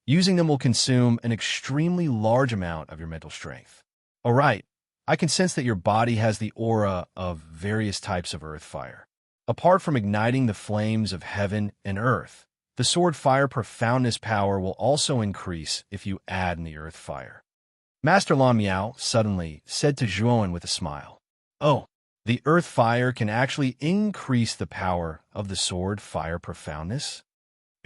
using them will consume an extremely large amount of your mental strength. All right, I can sense that your body has the aura of various types of earth fire. Apart from igniting the flames of heaven and earth, the sword fire profoundness power will also increase if you add in the earth fire. Master Lan Miao suddenly said to Zhuowen with a smile, oh, the earth fire can actually increase the power of the sword fire profoundness?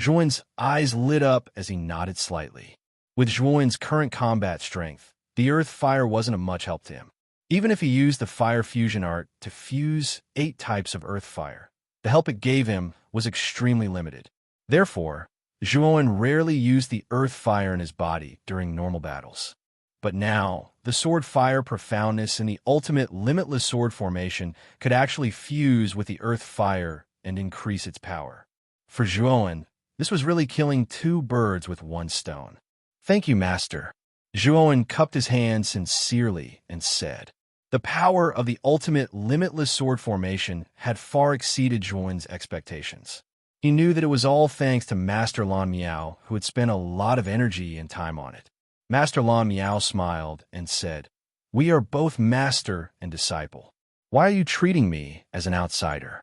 Zhuowen's eyes lit up as he nodded slightly. With Zhuowen's current combat strength, the earth fire wasn't of much help to him. Even if he used the fire fusion art to fuse 8 types of earth fire, the help it gave him was extremely limited. Therefore, Zhuowen rarely used the earth fire in his body during normal battles. But now, the sword fire profoundness in the ultimate limitless sword formation could actually fuse with the earth fire and increase its power. For Zhuowen, this was really killing 2 birds with 1 stone. Thank you, Master. Zhuowen cupped his hands sincerely and said, the power of the ultimate limitless sword formation had far exceeded Zhuowen's expectations. He knew that it was all thanks to Master Lan Miao, who had spent a lot of energy and time on it. Master Lan Miao smiled and said, we are both master and disciple. Why are you treating me as an outsider?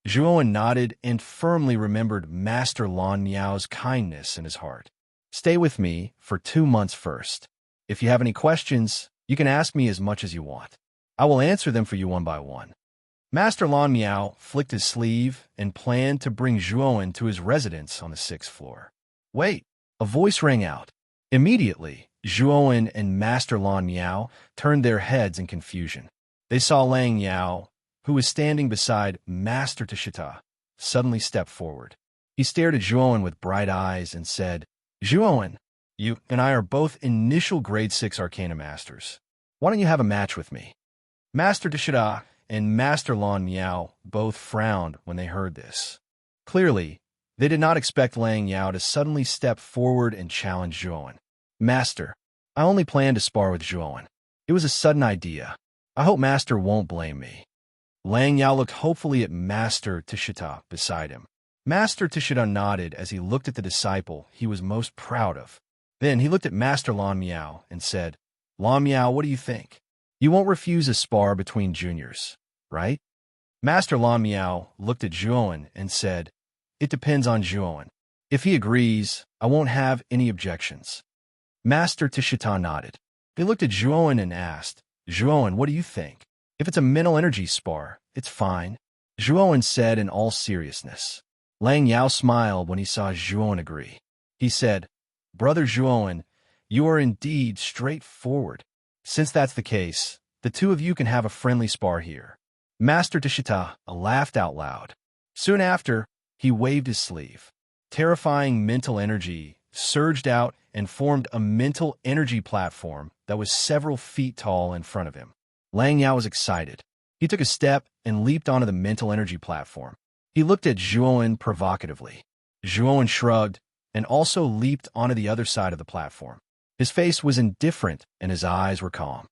Zhuowen nodded and firmly remembered Master Lan Miao's kindness in his heart. Stay with me for 2 months first. If you have any questions, you can ask me as much as you want. I will answer them for you one by one. Master Lan Miao flicked his sleeve and planned to bring Zhuowen to his residence on the 6th floor. Wait, a voice rang out. Immediately, Zhuowen and Master Lan Miao turned their heads in confusion. They saw Lang Yao, who was standing beside Master Tashita, suddenly step forward. He stared at Zhuowen with bright eyes and said, Zhuowen, you and I are both initial grade 6 Arcana Masters. Why don't you have a match with me? Master Tashita and Master Lan Miao both frowned when they heard this. Clearly, they did not expect Lang Yao to suddenly step forward and challenge Zhuowen. Master, I only planned to spar with Zhuowen. It was a sudden idea. I hope Master won't blame me. Lang Yao looked hopefully at Master Tashita beside him. Master Tashita nodded as he looked at the disciple he was most proud of. Then he looked at Master Lan Miao and said, Lan Miao, what do you think? You won't refuse a spar between juniors, right? Master Lan Miao looked at Zhuowen and said, it depends on Zhuowen. If he agrees, I won't have any objections. Master Tashita nodded. They looked at Zhuowen and asked, Zhuowen, what do you think? If it's a mental energy spar, it's fine. Zhuowen said in all seriousness. Lang Yao smiled when he saw Zhuowen agree. He said, Brother Zhuowen, you are indeed straightforward. Since that's the case, the two of you can have a friendly spar here. Master Tishita laughed out loud. Soon after, he waved his sleeve. Terrifying mental energy surged out and formed a mental energy platform that was several feet tall in front of him. Lang Yao was excited. He took a step and leaped onto the mental energy platform. He looked at Zhuowen provocatively. Zhuowen shrugged and also leaped onto the other side of the platform. His face was indifferent and his eyes were calm.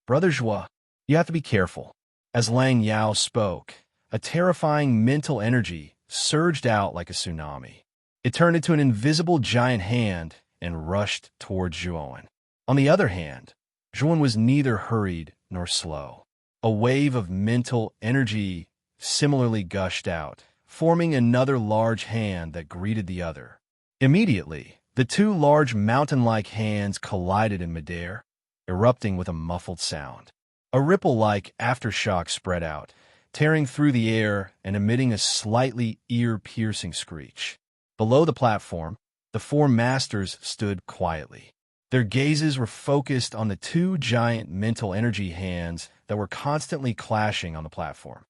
Brother Zhuo, you have to be careful. As Lang Yao spoke, a terrifying mental energy surged out like a tsunami. It turned into an invisible giant hand and rushed towards Zhuowen. On the other hand, Zhuowen was neither hurried nor slow. A wave of mental energy similarly gushed out, forming another large hand that greeted the other. Immediately, the two large mountain-like hands collided in midair, erupting with a muffled sound. A ripple-like aftershock spread out, tearing through the air and emitting a slightly ear-piercing screech. Below the platform, the four masters stood quietly. Their gazes were focused on the two giant mental energy hands that were constantly clashing on the platform.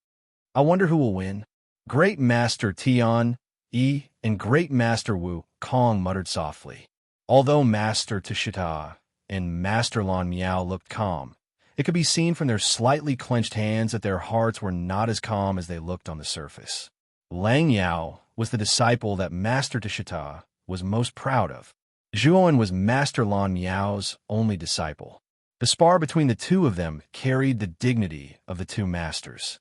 I wonder who will win. Great Master Tian Yi and Great Master Wu Kong muttered softly. Although Master Tishita and Master Lan Miao looked calm, it could be seen from their slightly clenched hands that their hearts were not as calm as they looked on the surface. Lang Yao was the disciple that Master Tishita was most proud of. Zhuowen was Master Lan Miao's only disciple. The spar between the two of them carried the dignity of the two masters.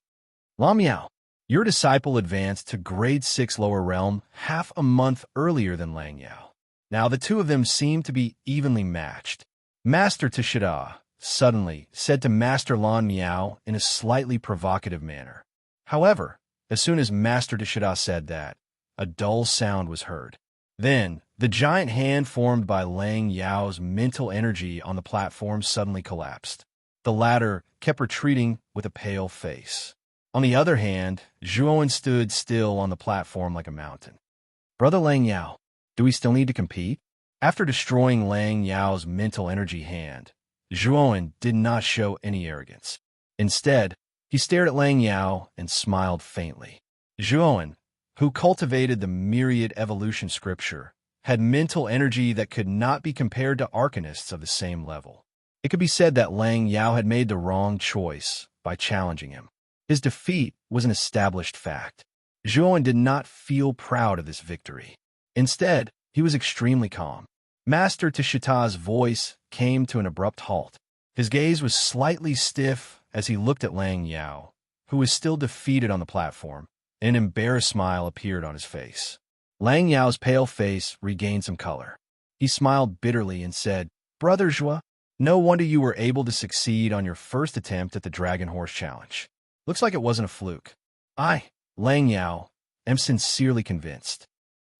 Lan Miao, your disciple advanced to grade 6 lower realm half a month earlier than Lang Yao. Now the two of them seemed to be evenly matched. Master Tishita suddenly said to Master Lan Miao in a slightly provocative manner. However, as soon as Master Tishita said that, a dull sound was heard. Then, the giant hand formed by Lang Yao's mental energy on the platform suddenly collapsed. The latter kept retreating with a pale face. On the other hand, Zhuowen stood still on the platform like a mountain. Brother Lang Yao, do we still need to compete? After destroying Lang Yao's mental energy hand, Zhuowen did not show any arrogance. Instead, he stared at Lang Yao and smiled faintly. Zhuowen, who cultivated the myriad evolution scripture, had mental energy that could not be compared to arcanists of the same level. It could be said that Lang Yao had made the wrong choice by challenging him. His defeat was an established fact. Zhuowen did not feel proud of this victory. Instead, he was extremely calm. Master Tishita's voice came to an abrupt halt. His gaze was slightly stiff as he looked at Lang Yao, who was still defeated on the platform. An embarrassed smile appeared on his face. Lang Yao's pale face regained some color. He smiled bitterly and said, Brother Zhuo, no wonder you were able to succeed on your first attempt at the Dragon Horse Challenge. Looks like it wasn't a fluke. I, Lang Yao, am sincerely convinced.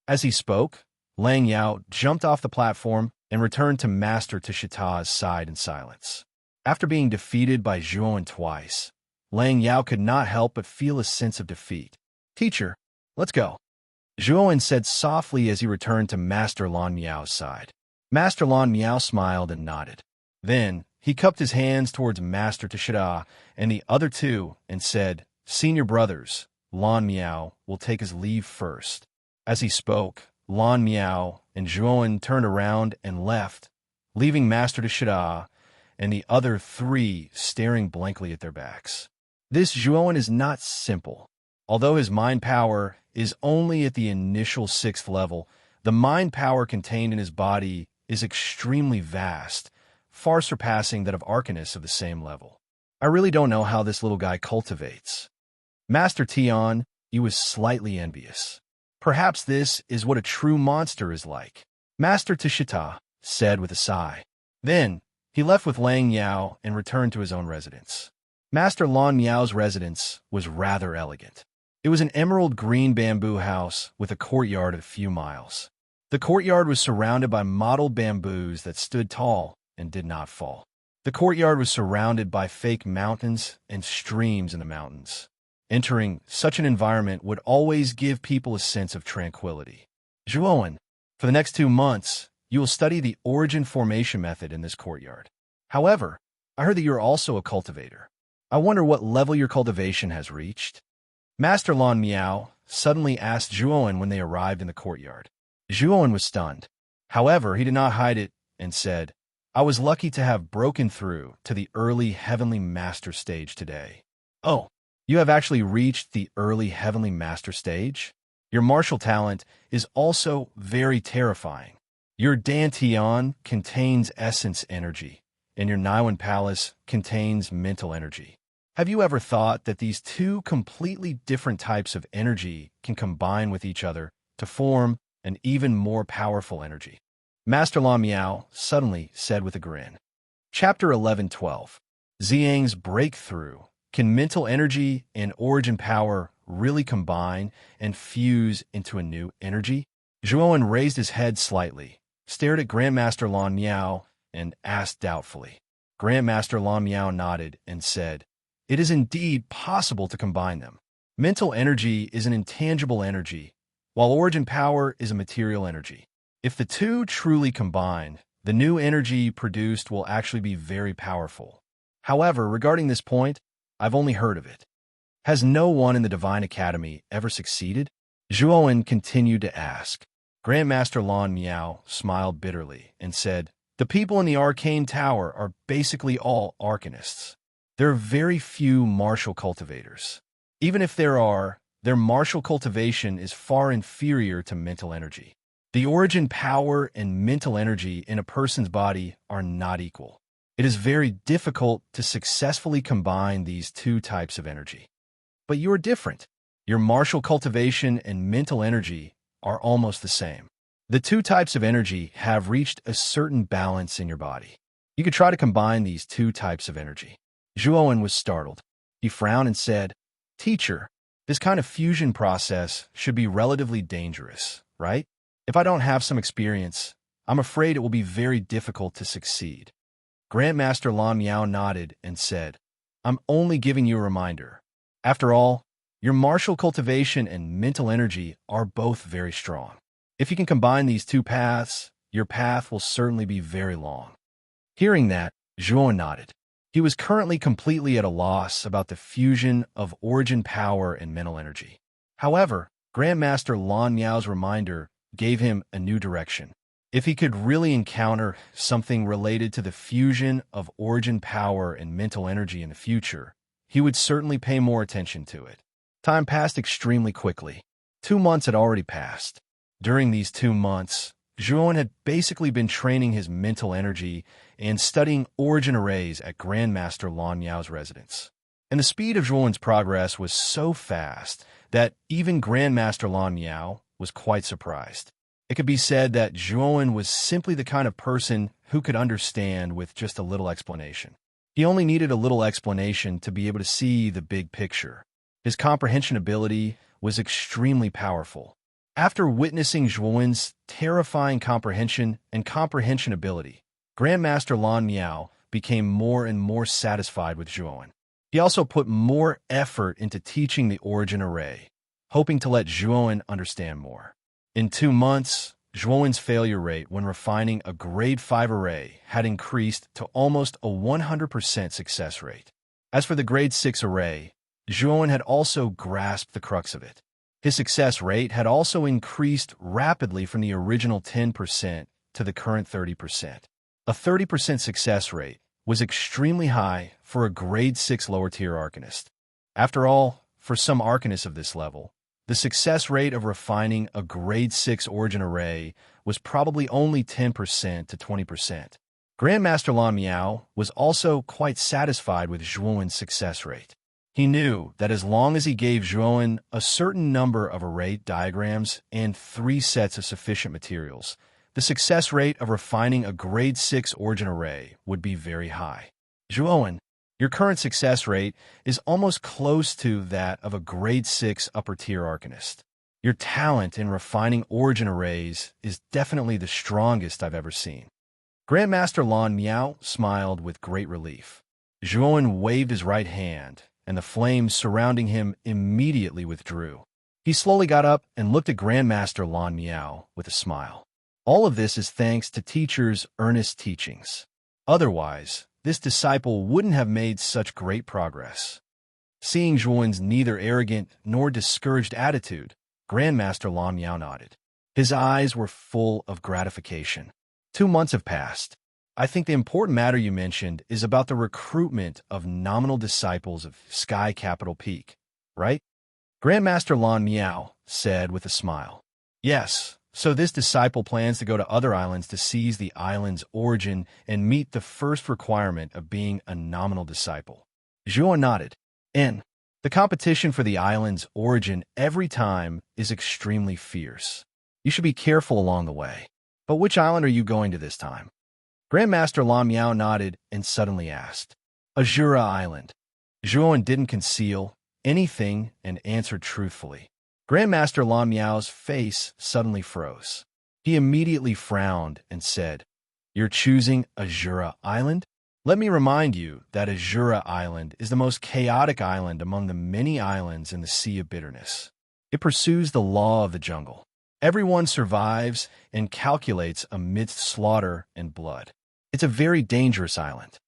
As he spoke, Lang Yao jumped off the platform and returned to Master Tishita's side in silence. After being defeated by Zhuowen twice, Lang Yao could not help but feel a sense of defeat. Teacher, let's go. Zhuowen said softly as he returned to Master Lan Miao's side. Master Lan Miao smiled and nodded. Then, he cupped his hands towards Master Tishita and the other two and said, Senior brothers, Lan Miao will take his leave first. As he spoke, Lan Miao and Zhuowen turned around and left, leaving Master Tishita and the other three staring blankly at their backs. This Zhuowen is not simple. Although his mind power is only at the initial 6th level, the mind power contained in his body is extremely vast, far surpassing that of arcanists of the same level. I really don't know how this little guy cultivates. Master Tian, he was slightly envious. Perhaps this is what a true monster is like. Master Tishita said with a sigh. Then, he left with Lang Yao and returned to his own residence. Master Lan Miao's residence was rather elegant. It was an emerald green bamboo house with a courtyard of a few miles. The courtyard was surrounded by mottled bamboos that stood tall and did not fall. The courtyard was surrounded by fake mountains and streams in the mountains. Entering such an environment would always give people a sense of tranquility. Zhuowen, for the next 2 months, you will study the origin formation method in this courtyard. However, I heard that you are also a cultivator. I wonder what level your cultivation has reached. Master Lan Miao suddenly asked Zhuowen when they arrived in the courtyard. Zhuowen was stunned. However, he did not hide it and said, I was lucky to have broken through to the early heavenly master stage today. Oh, you have actually reached the early heavenly master stage? Your martial talent is also very terrifying. Your Dantian contains essence energy, and your Naiwan Palace contains mental energy. Have you ever thought that these two completely different types of energy can combine with each other to form an even more powerful energy? Master Lan Miao suddenly said with a grin. Chapter 11:12. Xiang's breakthrough. Can mental energy and origin power really combine and fuse into a new energy? Zhuowen raised his head slightly, stared at Grandmaster Lan Miao, and asked doubtfully. Grandmaster Lan Miao nodded and said, It is indeed possible to combine them. Mental energy is an intangible energy, while origin power is a material energy. If the two truly combine, the new energy produced will actually be very powerful. However, regarding this point, I've only heard of it. Has no one in the Divine Academy ever succeeded? Zhuowen continued to ask. Grandmaster Lan Miao smiled bitterly and said, The people in the Arcane Tower are basically all arcanists. There are very few martial cultivators. Even if there are, their martial cultivation is far inferior to mental energy. The origin power and mental energy in a person's body are not equal. It is very difficult to successfully combine these two types of energy. But you are different. Your martial cultivation and mental energy are almost the same. The two types of energy have reached a certain balance in your body. You could try to combine these two types of energy. Zhuowen was startled. He frowned and said, Teacher, this kind of fusion process should be relatively dangerous, right? If I don't have some experience, I'm afraid it will be very difficult to succeed. Grandmaster Lan Miao nodded and said, I'm only giving you a reminder. After all, your martial cultivation and mental energy are both very strong. If you can combine these two paths, your path will certainly be very long. Hearing that, Zhuowen nodded. He was currently completely at a loss about the fusion of origin power and mental energy. However, Grandmaster Lan Miao's reminder gave him a new direction. If he could really encounter something related to the fusion of origin power and mental energy in the future, he would certainly pay more attention to it. Time passed extremely quickly. 2 months had already passed. During these 2 months, Zhuowen had basically been training his mental energy and studying origin arrays at Grandmaster Lan Miao's residence. And the speed of Zhuowen's progress was so fast that even Grandmaster Lan Miao was quite surprised. It could be said that Zhuowen was simply the kind of person who could understand with just a little explanation. He only needed a little explanation to be able to see the big picture. His comprehension ability was extremely powerful. After witnessing Zhuowen's terrifying comprehension and comprehension ability, Grandmaster Lan Miao became more and more satisfied with Zhuowen. He also put more effort into teaching the origin array, hoping to let Zhuowen understand more. In 2 months, Zhuowen's failure rate when refining a grade 5 array had increased to almost a 100% success rate. As for the grade 6 array, Zhuowen had also grasped the crux of it. His success rate had also increased rapidly from the original 10% to the current 30%. A 30% success rate was extremely high for a grade 6 lower tier arcanist. After all, for some arcanists of this level, the success rate of refining a grade 6 origin array was probably only 10% to 20%. Grandmaster Lan Miao was also quite satisfied with Zhuowen's success rate. He knew that as long as he gave Zhuowen a certain number of array diagrams and 3 sets of sufficient materials, the success rate of refining a grade 6 origin array would be very high. Zhuowen, your current success rate is almost close to that of a grade 6 upper-tier arcanist. Your talent in refining origin arrays is definitely the strongest I've ever seen. Grandmaster Lan Miao smiled with great relief. Zhuowen waved his right hand, and the flames surrounding him immediately withdrew. He slowly got up and looked at Grandmaster Lan Miao with a smile. All of this is thanks to teacher's earnest teachings. Otherwise, this disciple wouldn't have made such great progress. Seeing Zhuan's neither arrogant nor discouraged attitude, Grandmaster Lan Miao nodded. His eyes were full of gratification. 2 months have passed. I think the important matter you mentioned is about the recruitment of nominal disciples of Sky Capital Peak, right? Grandmaster Lan Miao said with a smile. Yes, so this disciple plans to go to other islands to seize the island's origin and meet the first requirement of being a nominal disciple. Zhuan nodded. The competition for the island's origin every time is extremely fierce. You should be careful along the way. But which island are you going to this time? Grandmaster Lan Miao nodded and suddenly asked. Azura Island. Zhuan didn't conceal anything and answered truthfully. Grandmaster Lan Miao's face suddenly froze. He immediately frowned and said, You're choosing Azura Island? Let me remind you that Azura Island is the most chaotic island among the many islands in the Sea of Bitterness. It pursues the law of the jungle. Everyone survives and calculates amidst slaughter and blood. It's a very dangerous island.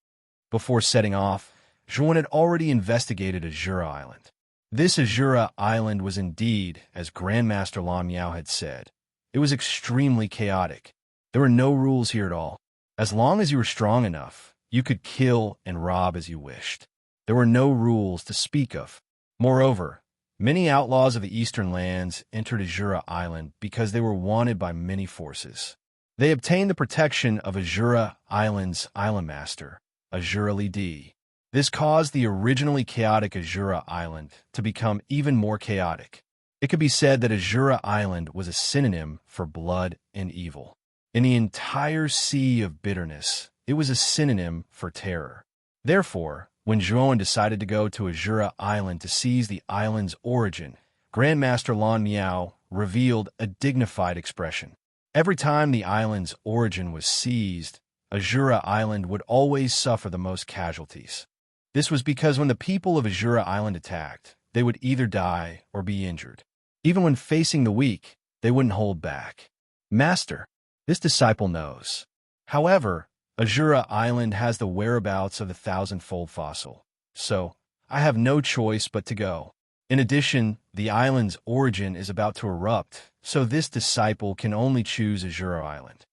Before setting off, Zhuan had already investigated Azura Island. This Azura Island was indeed, as Grandmaster Lan Miao had said. It was extremely chaotic. There were no rules here at all. As long as you were strong enough, you could kill and rob as you wished. There were no rules to speak of. Moreover, many outlaws of the eastern lands entered Azura Island because they were wanted by many forces. They obtained the protection of Azura Island's island master, Azura Li Di. This caused the originally chaotic Azura Island to become even more chaotic. It could be said that Azura Island was a synonym for blood and evil. In the entire Sea of Bitterness, it was a synonym for terror. Therefore, when Zhuan decided to go to Azura Island to seize the island's origin, Grandmaster Lan Miao revealed a dignified expression. Every time the island's origin was seized, Azura Island would always suffer the most casualties. This was because when the people of Azura Island attacked, they would either die or be injured. Even when facing the weak, they wouldn't hold back. Master, this disciple knows. However, Azura Island has the whereabouts of the thousand-fold fossil, so I have no choice but to go. In addition, the island's origin is about to erupt, so this disciple can only choose Azura Island.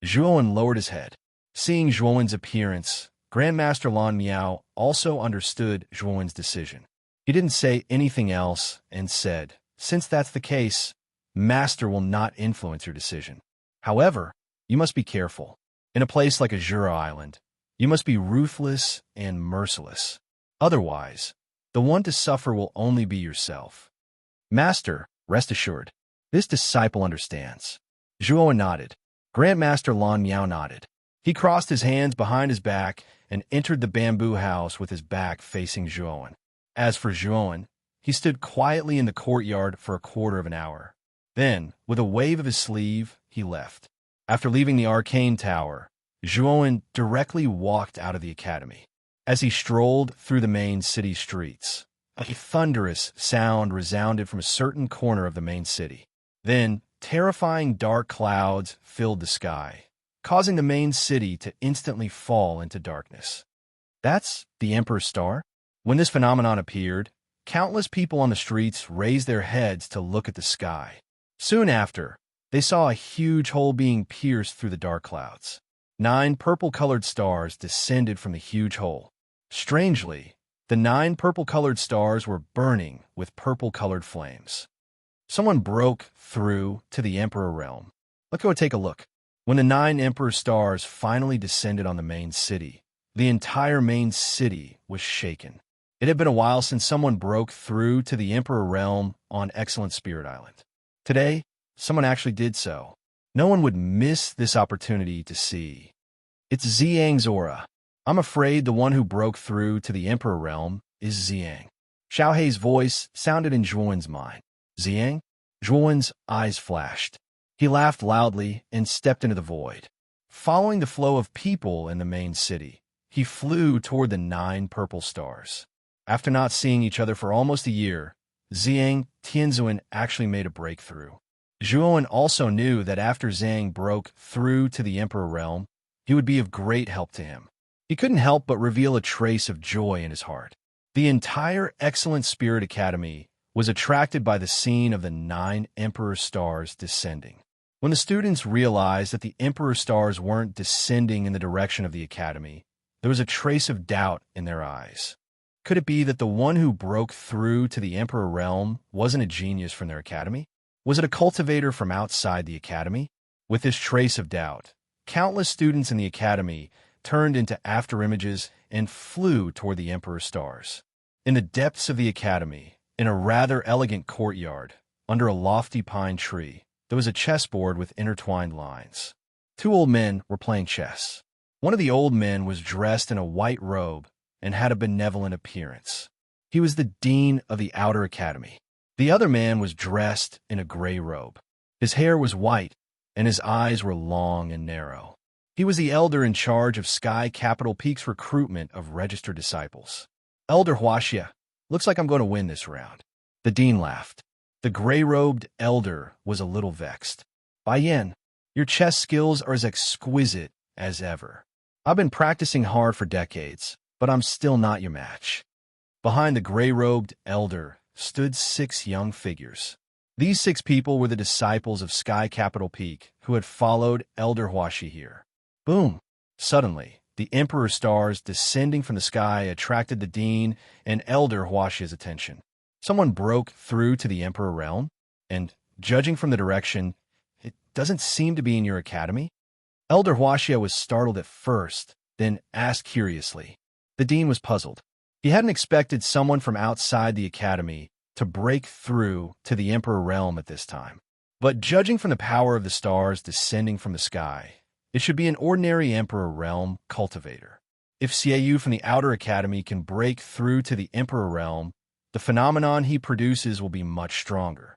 Zhuan lowered his head. Seeing Zhuan's appearance, Grandmaster Lan Miao also understood Zhuan's decision. He didn't say anything else and said, Since that's the case, Master will not influence your decision. However, you must be careful. In a place like Azura Island, you must be ruthless and merciless. Otherwise, the one to suffer will only be yourself. Master, rest assured, this disciple understands. Zhuan nodded. Grandmaster Lan Miao nodded. He crossed his hands behind his back and entered the bamboo house with his back facing Zhuan. As for Zhuan, he stood quietly in the courtyard for a quarter of an hour. Then, with a wave of his sleeve, he left. After leaving the arcane tower, Zhuan directly walked out of the academy. As he strolled through the main city streets, a thunderous sound resounded from a certain corner of the main city. Then, terrifying dark clouds filled the sky, causing the main city to instantly fall into darkness. That's the Emperor's Star? When this phenomenon appeared, countless people on the streets raised their heads to look at the sky. Soon after, they saw a huge hole being pierced through the dark clouds. 9 purple-colored stars descended from the huge hole. Strangely, the 9 purple-colored stars were burning with purple-colored flames. Someone broke through to the Emperor realm. Let's go take a look. When the 9 Emperor stars finally descended on the main city, the entire main city was shaken. It had been a while since someone broke through to the Emperor realm on Excellent Spirit Island. Today, someone actually did so. No one would miss this opportunity to see. It's Xiang's aura. I'm afraid the one who broke through to the Emperor realm is Xiang. Xiaohei's voice sounded in Zhuan's mind. Xiang? Zhuan's eyes flashed. He laughed loudly and stepped into the void. Following the flow of people in the main city, he flew toward the 9 purple stars. After not seeing each other for almost a year, Zhang Tianzuan actually made a breakthrough. Zhuowen also knew that after Zhang broke through to the Emperor realm, he would be of great help to him. He couldn't help but reveal a trace of joy in his heart. The entire Excellent Spirit Academy was attracted by the scene of the 9 Emperor stars descending. When the students realized that the Emperor stars weren't descending in the direction of the Academy, there was a trace of doubt in their eyes. Could it be that the one who broke through to the Emperor realm wasn't a genius from their Academy? Was it a cultivator from outside the Academy? With this trace of doubt, countless students in the Academy turned into afterimages and flew toward the Emperor stars. In the depths of the Academy, in a rather elegant courtyard, under a lofty pine tree, there was a chessboard with intertwined lines. 2 old men were playing chess. One of the old men was dressed in a white robe and had a benevolent appearance. He was the dean of the Outer Academy. The other man was dressed in a gray robe. His hair was white, and his eyes were long and narrow. He was the elder in charge of Sky Capital Peak's recruitment of registered disciples. Elder Huaxia, looks like I'm going to win this round. The dean laughed. The gray-robed elder was a little vexed. Bai Yan, your chess skills are as exquisite as ever. I've been practicing hard for decades, but I'm still not your match. Behind the gray-robed elder stood 6 young figures. These 6 people were the disciples of Sky Capital Peak who had followed Elder Huaxi here. Boom! Suddenly, the Emperor stars descending from the sky attracted the dean and Elder Huaxi's attention. Someone broke through to the Emperor realm, and, judging from the direction, it doesn't seem to be in your academy. Elder Huaxia was startled at first, then asked curiously. The dean was puzzled. He hadn't expected someone from outside the academy to break through to the Emperor realm at this time. But judging from the power of the stars descending from the sky, it should be an ordinary Emperor realm cultivator. If Xiaoyu from the Outer Academy can break through to the Emperor realm, the phenomenon he produces will be much stronger.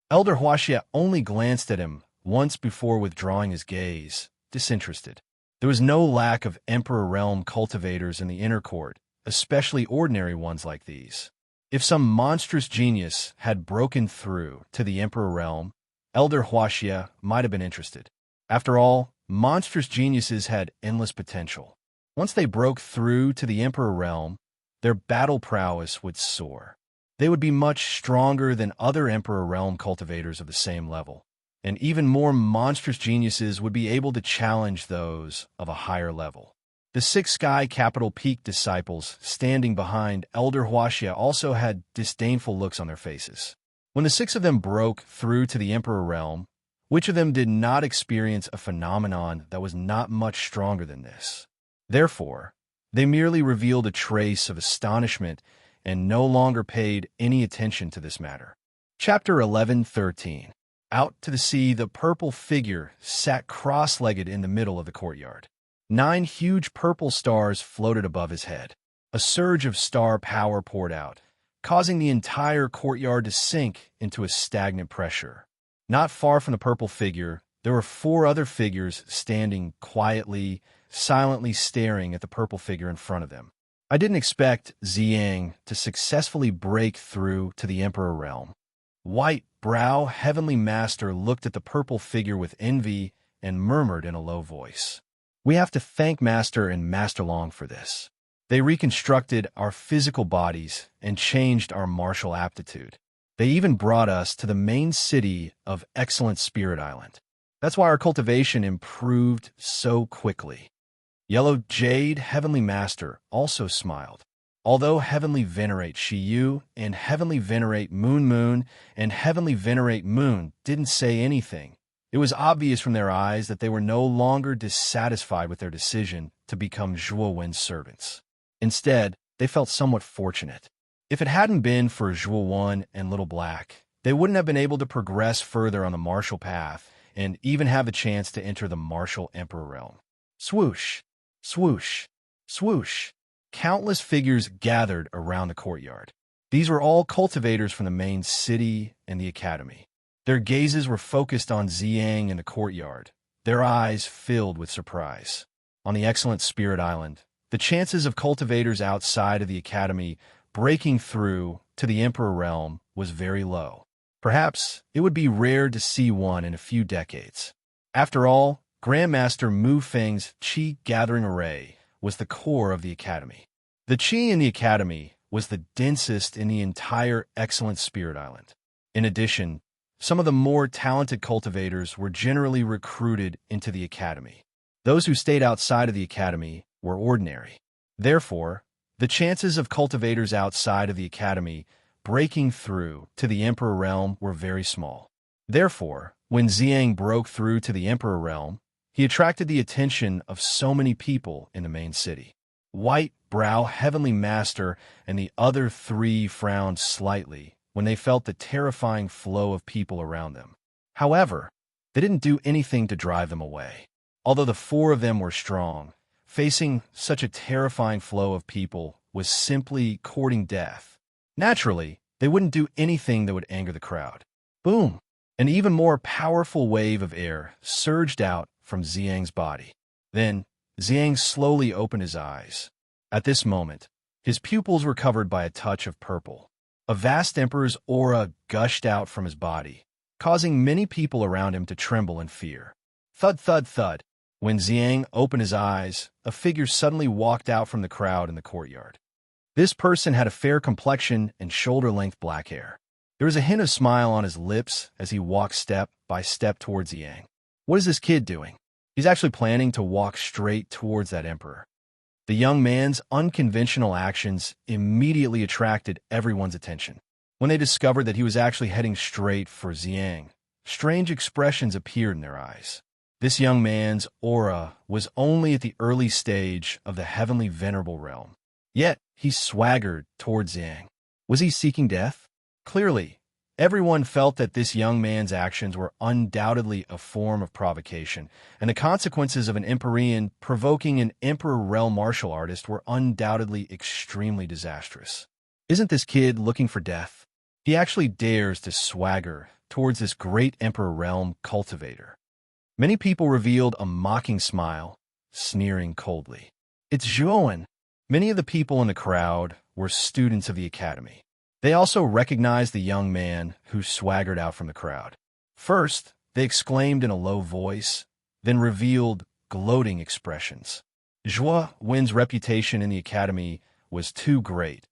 Elder Huaxia only glanced at him once before withdrawing his gaze, disinterested. There was no lack of Emperor realm cultivators in the inner court, especially ordinary ones like these. If some monstrous genius had broken through to the Emperor realm, Elder Huaxia might have been interested. After all, monstrous geniuses had endless potential. Once they broke through to the Emperor realm, their battle prowess would soar. They would be much stronger than other Emperor realm cultivators of the same level, and even more monstrous geniuses would be able to challenge those of a higher level. The 6 Sky Capital Peak disciples standing behind Elder Huaxia also had disdainful looks on their faces. When the 6 of them broke through to the Emperor realm, which of them did not experience a phenomenon that was not much stronger than this? Therefore, they merely revealed a trace of astonishment and no longer paid any attention to this matter. Chapter 11:13. Out to sea, the purple figure sat cross-legged in the middle of the courtyard. 9 huge purple stars floated above his head. A surge of star power poured out, causing the entire courtyard to sink into a stagnant pressure. Not far from the purple figure, there were 4 other figures standing quietly, silently staring at the purple figure in front of them. I didn't expect Ziyang to successfully break through to the Emperor realm. White Brow Heavenly Master looked at the purple figure with envy and murmured in a low voice. We have to thank Master and Master Long for this. They reconstructed our physical bodies and changed our martial aptitude. They even brought us to the main city of Excellent Spirit Island. That's why our cultivation improved so quickly. Yellow Jade Heavenly Master also smiled. Although Heavenly Venerate Shiyu and Heavenly Venerate Moon and Heavenly Venerate Moon didn't say anything, it was obvious from their eyes that they were no longer dissatisfied with their decision to become Zhuo Wen's servants. Instead, they felt somewhat fortunate. If it hadn't been for Zhuo Wen and Little Black, they wouldn't have been able to progress further on the martial path and even have a chance to enter the martial Emperor realm. Swoosh, swoosh, swoosh. Countless figures gathered around the courtyard. These were all cultivators from the main city and the academy. Their gazes were focused on Ziyang in the courtyard, their eyes filled with surprise. On the Excellent Spirit Island, the chances of cultivators outside of the academy breaking through to the Emperor realm was very low. Perhaps it would be rare to see one in a few decades. After all, Grandmaster Mu Feng's Qi-gathering array was the core of the academy. The Qi in the academy was the densest in the entire Excellent Spirit Island. In addition, some of the more talented cultivators were generally recruited into the academy. Those who stayed outside of the academy were ordinary. Therefore, the chances of cultivators outside of the academy breaking through to the Emperor realm were very small. Therefore, when Xiang broke through to the Emperor realm, he attracted the attention of so many people in the main city. White Brow Heavenly Master and the other three frowned slightly when they felt the terrifying flow of people around them. However, they didn't do anything to drive them away. Although the four of them were strong, facing such a terrifying flow of people was simply courting death. Naturally, they wouldn't do anything that would anger the crowd. Boom! An even more powerful wave of air surged out from Xiang's body. Then, Xiang slowly opened his eyes. At this moment, his pupils were covered by a touch of purple. A vast emperor's aura gushed out from his body, causing many people around him to tremble in fear. Thud, thud, thud. When Xiang opened his eyes, a figure suddenly walked out from the crowd in the courtyard. This person had a fair complexion and shoulder-length black hair. There was a hint of smile on his lips as he walked step by step towards Xiang. What is this kid doing? He's actually planning to walk straight towards that emperor. The young man's unconventional actions immediately attracted everyone's attention. When they discovered that he was actually heading straight for Xiang, strange expressions appeared in their eyes. This young man's aura was only at the early stage of the heavenly venerable realm. Yet, he swaggered towards Xiang. Was he seeking death? Clearly, everyone felt that this young man's actions were undoubtedly a form of provocation, and the consequences of an Empyrean provoking an Emperor realm martial artist were undoubtedly extremely disastrous. Isn't this kid looking for death? He actually dares to swagger towards this great Emperor realm cultivator. Many people revealed a mocking smile, sneering coldly. It's Zhuowen. Many of the people in the crowd were students of the academy. They also recognized the young man who swaggered out from the crowd. First, they exclaimed in a low voice, then revealed gloating expressions. Zhuowen's reputation in the academy was too great,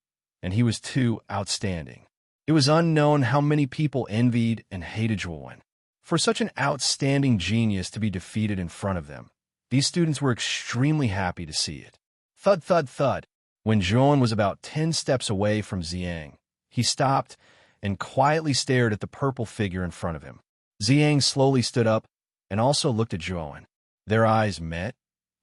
and he was too outstanding. It was unknown how many people envied and hated Zhuowen. For such an outstanding genius to be defeated in front of them, these students were extremely happy to see it. Thud, thud, thud. When Zhuowen was about 10 steps away from Xiang, he stopped and quietly stared at the purple figure in front of him. Xiang slowly stood up and also looked at Zhuowen. Their eyes met,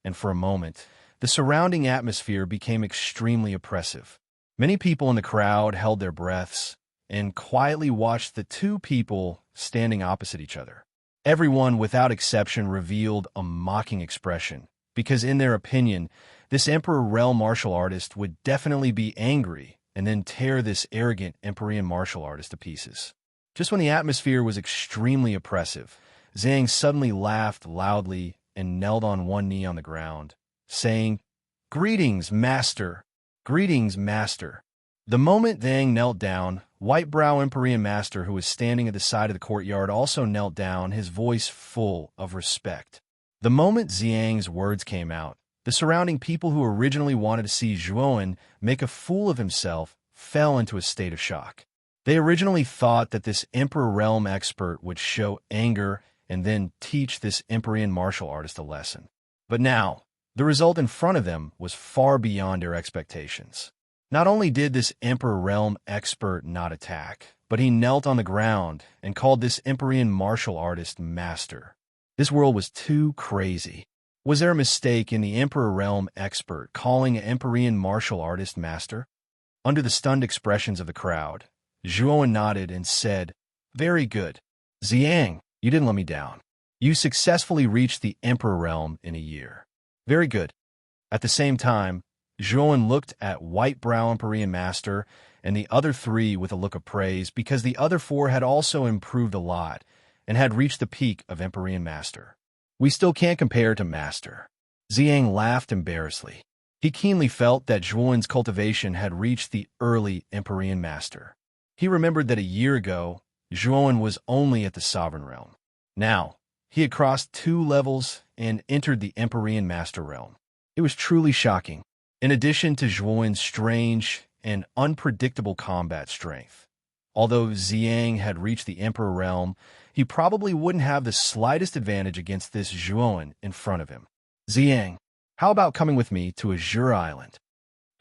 and for a moment, the surrounding atmosphere became extremely oppressive. Many people in the crowd held their breaths and quietly watched the two people standing opposite each other. Everyone, without exception, revealed a mocking expression, because in their opinion, this Emperor realm martial artist would definitely be angry and then tear this arrogant Empyrean martial artist to pieces. Just when the atmosphere was extremely oppressive, Zhang suddenly laughed loudly and knelt on one knee on the ground, saying, "Greetings, Master! Greetings, Master!" The moment Zhang knelt down, White-Brow Empyrean Master, who was standing at the side of the courtyard, also knelt down, his voice full of respect. The moment Xiang's words came out, the surrounding people who originally wanted to see Zhuowen make a fool of himself fell into a state of shock. They originally thought that this Emperor realm expert would show anger and then teach this Empyrean martial artist a lesson. But now, the result in front of them was far beyond their expectations. Not only did this Emperor realm expert not attack, but he knelt on the ground and called this Empyrean martial artist Master. This world was too crazy. Was there a mistake in the Emperor realm expert calling an Empyrean martial artist Master? Under the stunned expressions of the crowd, Zhuowen nodded and said, "Very good. Xiang, you didn't let me down. You successfully reached the Emperor realm in a year. Very good." At the same time, Zhuowen looked at White-Brow Empyrean Master and the other three with a look of praise, because the other four had also improved a lot and had reached the peak of Empyrean Master. "We still can't compare to Master." Xiang laughed embarrassedly. He keenly felt that Zhuowen's cultivation had reached the early Empyrean Master. He remembered that a year ago, Zhuowen was only at the Sovereign Realm. Now, he had crossed 2 levels and entered the Empyrean Master Realm. It was truly shocking. In addition to Zhuowen's strange and unpredictable combat strength, although Ziyang had reached the Emperor Realm, he probably wouldn't have the slightest advantage against this Zhuowen in front of him. Ziyang, how about coming with me to Azure Island?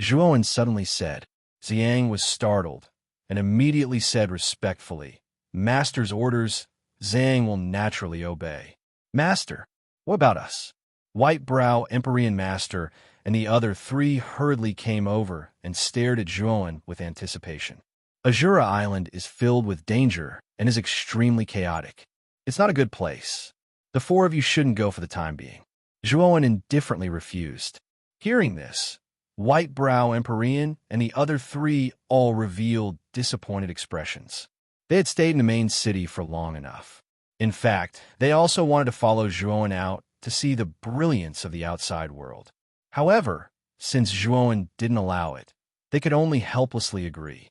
Zhuowen suddenly said. Ziyang was startled and immediately said respectfully, Master's orders, Ziyang will naturally obey. Master, what about us? White-brow Empyrean Master and the other 3 hurriedly came over and stared at Zhuowen with anticipation. Azura Island is filled with danger and is extremely chaotic. It's not a good place. The 4 of you shouldn't go for the time being. Zhuowen indifferently refused. Hearing this, White-brow Empyrean and the other 3 all revealed disappointed expressions. They had stayed in the main city for long enough. In fact, they also wanted to follow Zhuowen out to see the brilliance of the outside world. However, since Zhuowen didn't allow it, they could only helplessly agree.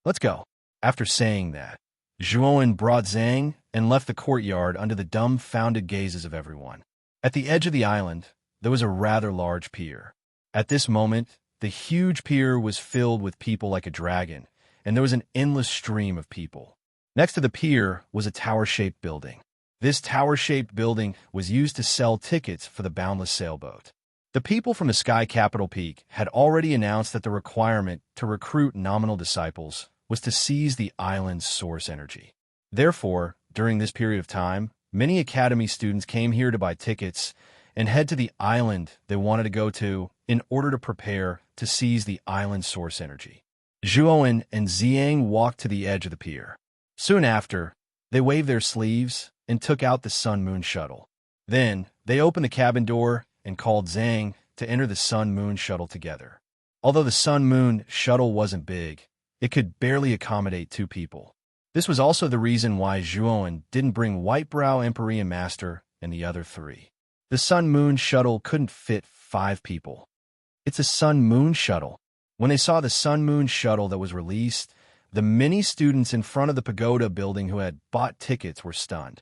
Let's go. After saying that, Zhuowen brought Zhang and left the courtyard under the dumbfounded gazes of everyone. At the edge of the island, there was a rather large pier. At this moment, the huge pier was filled with people like a dragon, and there was an endless stream of people. Next to the pier was a tower-shaped building. This tower-shaped building was used to sell tickets for the boundless sailboat. The people from the Sky Capital Peak had already announced that the requirement to recruit nominal disciples was to seize the island's source energy. Therefore, during this period of time, many academy students came here to buy tickets and head to the island they wanted to go to in order to prepare to seize the island's source energy. Zhuowen and Ziyang walked to the edge of the pier. Soon after, they waved their sleeves and took out the Sun-Moon shuttle. Then, they opened the cabin door and called Zhang to enter the Sun-Moon shuttle together. Although the Sun-Moon shuttle wasn't big, it could barely accommodate 2 people. This was also the reason why Zhuowen didn't bring White-brow Empyrean Master and the other 3. The Sun-Moon shuttle couldn't fit 5 people. It's a Sun-Moon shuttle. When they saw the Sun-Moon shuttle that was released, the many students in front of the pagoda building who had bought tickets were stunned.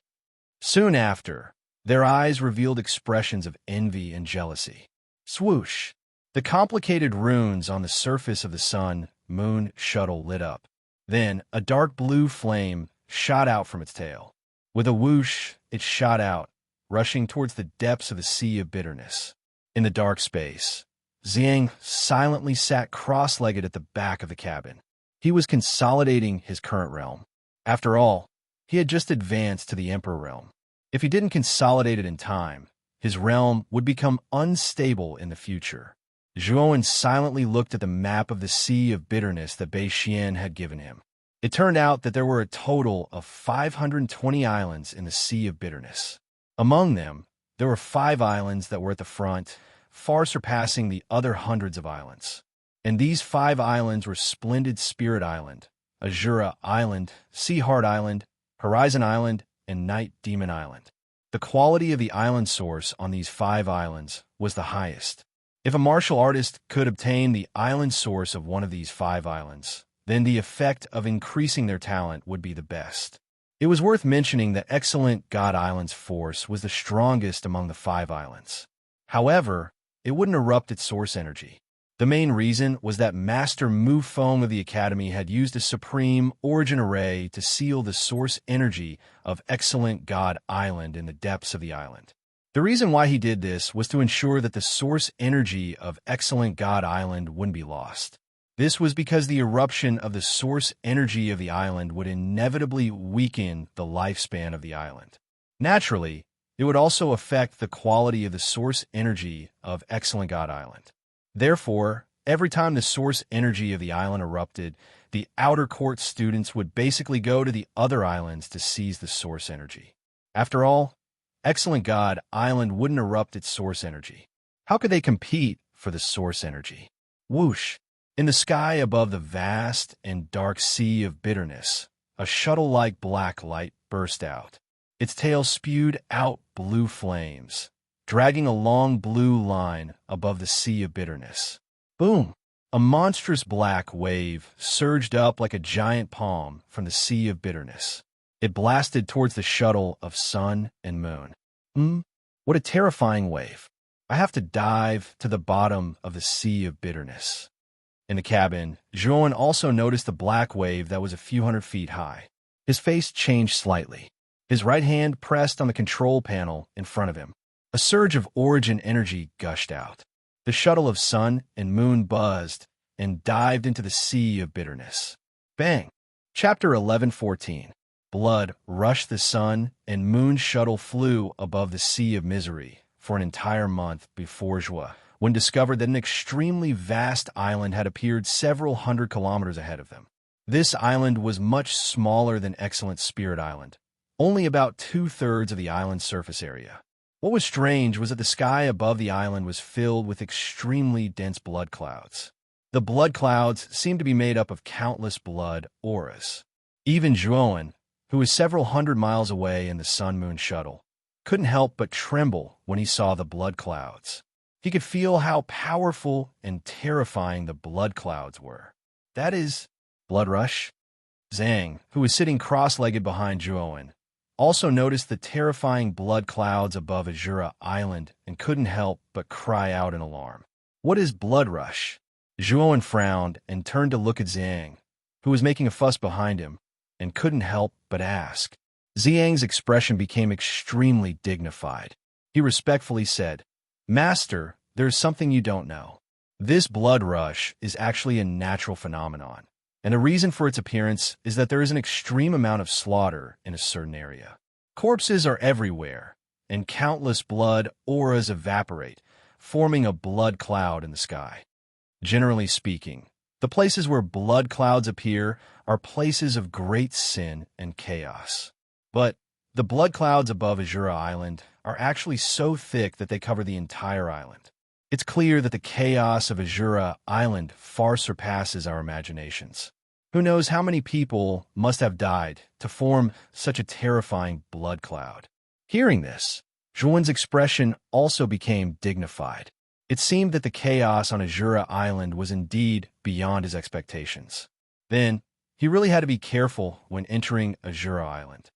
Soon after, their eyes revealed expressions of envy and jealousy. Swoosh! The complicated runes on the surface of the Sun-Moon shuttle lit up. Then, a dark blue flame shot out from its tail. With a whoosh, it shot out, rushing towards the depths of the Sea of Bitterness. In the dark space, Ziyang silently sat cross-legged at the back of the cabin. He was consolidating his current realm. After all, he had just advanced to the Emperor realm. If he didn't consolidate it in time, his realm would become unstable in the future. Zhuowen silently looked at the map of the Sea of Bitterness that Bei Xian had given him. It turned out that there were a total of 520 islands in the Sea of Bitterness. Among them, there were 5 islands that were at the front, far surpassing the other hundreds of islands. And these 5 islands were Splendid Spirit Island, Azura Island, Sea Heart Island, Horizon Island, and Night Demon Island. The quality of the island source on these 5 islands was the highest. If a martial artist could obtain the island source of one of these 5 islands, then the effect of increasing their talent would be the best. It was worth mentioning that Excellent God Island's force was the strongest among the 5 islands. However, it wouldn't erupt its source energy. The main reason was that Master Mu Feng of the Academy had used a supreme origin array to seal the source energy of Excellent God Island in the depths of the island. The reason why he did this was to ensure that the source energy of Excellent God Island wouldn't be lost. This was because the eruption of the source energy of the island would inevitably weaken the lifespan of the island. Naturally, it would also affect the quality of the source energy of Excellent God Island. Therefore, every time the source energy of the island erupted, the outer court students would basically go to the other islands to seize the source energy. After all, Excellent God Island wouldn't erupt its source energy. How could they compete for the source energy? Whoosh! In the sky above the vast and dark Sea of Bitterness, a shuttle-like black light burst out. Its tail spewed out blue flames. dragging a long blue line above the sea of bitterness. Boom! A monstrous black wave surged up like a giant palm from the sea of bitterness. It blasted towards the shuttle of sun and moon. What a terrifying wave. I have to dive to the bottom of the sea of bitterness. In the cabin, Joan also noticed the black wave that was a few hundred feet high. His face changed slightly. His right hand pressed on the control panel in front of him. A surge of origin energy gushed out. The shuttle of sun and moon buzzed and dived into the sea of bitterness. Bang! Chapter 11:14. Blood rushed the sun and moon shuttle flew above the sea of misery for an entire month before Joie, when discovered that an extremely vast island had appeared several hundred kilometers ahead of them. This island was much smaller than Excellent Spirit Island, only about 2/3 of the island's surface area. What was strange was that the sky above the island was filled with extremely dense blood clouds. The blood clouds seemed to be made up of countless blood auras. Even Joan, who was several hundred miles away in the sun-moon shuttle, couldn't help but tremble when he saw the blood clouds. He could feel how powerful and terrifying the blood clouds were. That is, blood rush. Zhang, who was sitting cross-legged behind Joan, also noticed the terrifying blood clouds above Azura Island and couldn't help but cry out in alarm. What is blood rush? Joan frowned and turned to look at Zhang, who was making a fuss behind him, and couldn't help but ask. Zhang's expression became extremely dignified. He respectfully said, "Master, there's something you don't know. This blood rush is actually a natural phenomenon, and the reason for its appearance is that there is an extreme amount of slaughter in a certain area. Corpses are everywhere, and countless blood auras evaporate, forming a blood cloud in the sky. Generally speaking, the places where blood clouds appear are places of great sin and chaos. But the blood clouds above Azura Island are actually so thick that they cover the entire island. It's clear that the chaos of Azura Island far surpasses our imaginations. Who knows how many people must have died to form such a terrifying blood cloud?" Hearing this, Zhuan's expression also became dignified. It seemed that the chaos on Azura Island was indeed beyond his expectations. Then, he really had to be careful when entering Azura Island.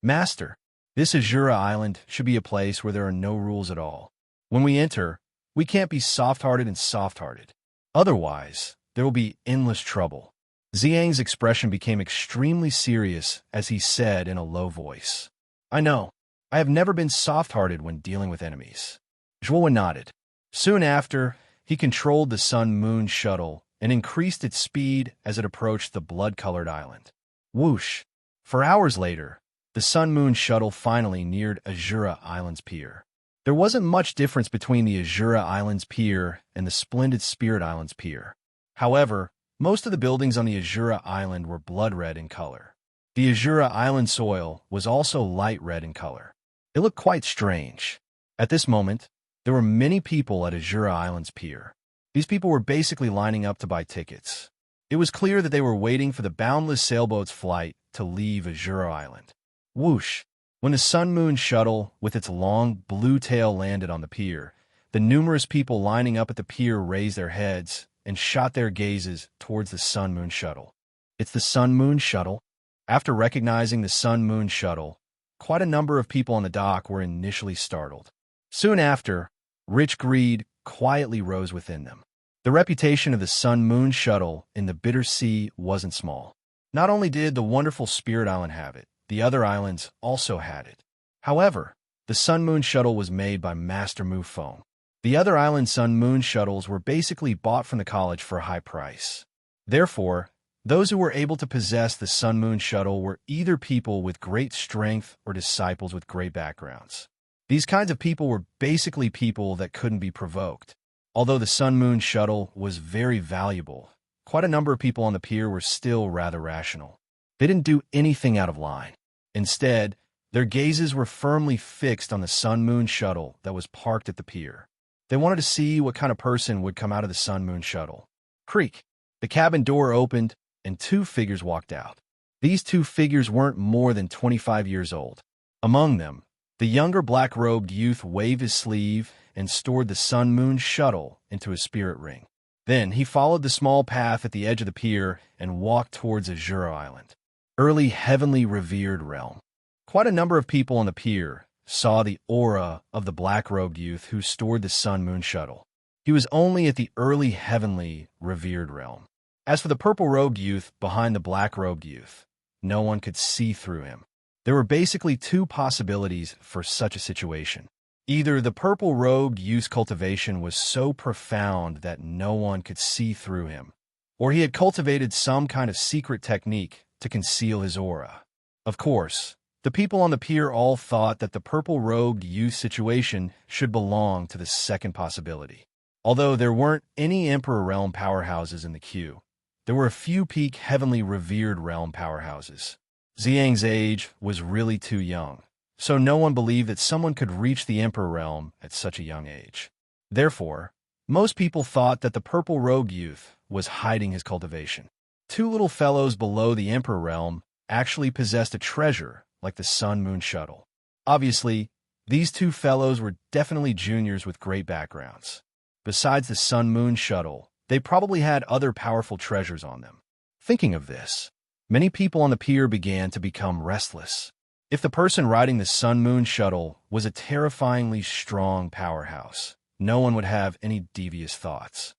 "Master, this Azura Island should be a place where there are no rules at all. When we enter, we can't be soft-hearted and soft-hearted. Otherwise, there will be endless trouble." Zhang's expression became extremely serious as he said in a low voice, "I know. I have never been soft-hearted when dealing with enemies." Zhuo nodded. Soon after, he controlled the sun-moon shuttle and increased its speed as it approached the blood-colored island. Whoosh! For hours later, the sun-moon shuttle finally neared Azura Island's pier. There wasn't much difference between the Azura Island's pier and the Splendid Spirit Island's pier. However, most of the buildings on the Azura Island were blood red in color. The Azura Island soil was also light red in color. It looked quite strange. At this moment, there were many people at Azura Island's pier. These people were basically lining up to buy tickets. It was clear that they were waiting for the boundless sailboat's flight to leave Azura Island. Whoosh! When the sun-moon shuttle with its long blue tail landed on the pier, the numerous people lining up at the pier raised their heads and shot their gazes towards the sun-moon shuttle. It's the sun-moon shuttle? After recognizing the sun-moon shuttle, quite a number of people on the dock were initially startled. Soon after, rich greed quietly rose within them. The reputation of the sun-moon shuttle in the Bitter Sea wasn't small. Not only did the wonderful Spirit Island have it, the other islands also had it. However, the sun-moon shuttle was made by Master Mufong. The other island sun-moon shuttles were basically bought from the college for a high price. Therefore, those who were able to possess the sun-moon shuttle were either people with great strength or disciples with great backgrounds. These kinds of people were basically people that couldn't be provoked. Although the sun-moon shuttle was very valuable, quite a number of people on the pier were still rather rational. They didn't do anything out of line. Instead, their gazes were firmly fixed on the sun-moon shuttle that was parked at the pier. They wanted to see what kind of person would come out of the sun-moon shuttle. Creak! The cabin door opened, and two figures walked out. These two figures weren't more than 25 years old. Among them, The younger black-robed youth waved his sleeve and stored the sun-moon shuttle into his spirit ring. Then he followed the small path at the edge of the pier and walked towards Azura Island, early heavenly revered realm. Quite a number of people on the pier saw the aura of the black-robed youth who stored the sun-moon shuttle. He was only at the early heavenly revered realm. As for the purple-robed youth behind the black-robed youth, no one could see through him. There were basically two possibilities for such a situation. Either the purple-robed youth's cultivation was so profound that no one could see through him, or he had cultivated some kind of secret technique to conceal his aura. Of course, the people on the pier all thought that the purple-robed youth situation should belong to the second possibility. Although there weren't any Emperor Realm powerhouses in the queue, there were a few peak heavenly revered realm powerhouses. Xiang's age was really too young, so no one believed that someone could reach the Emperor Realm at such a young age. Therefore, most people thought that the purple-robed youth was hiding his cultivation. Two little fellows below the Emperor Realm actually possessed a treasure like the sun-moon shuttle. Obviously, these two fellows were definitely juniors with great backgrounds. Besides the sun-moon shuttle, they probably had other powerful treasures on them. Thinking of this, many people on the pier began to become restless. If the person riding the sun-moon shuttle was a terrifyingly strong powerhouse, no one would have any devious thoughts.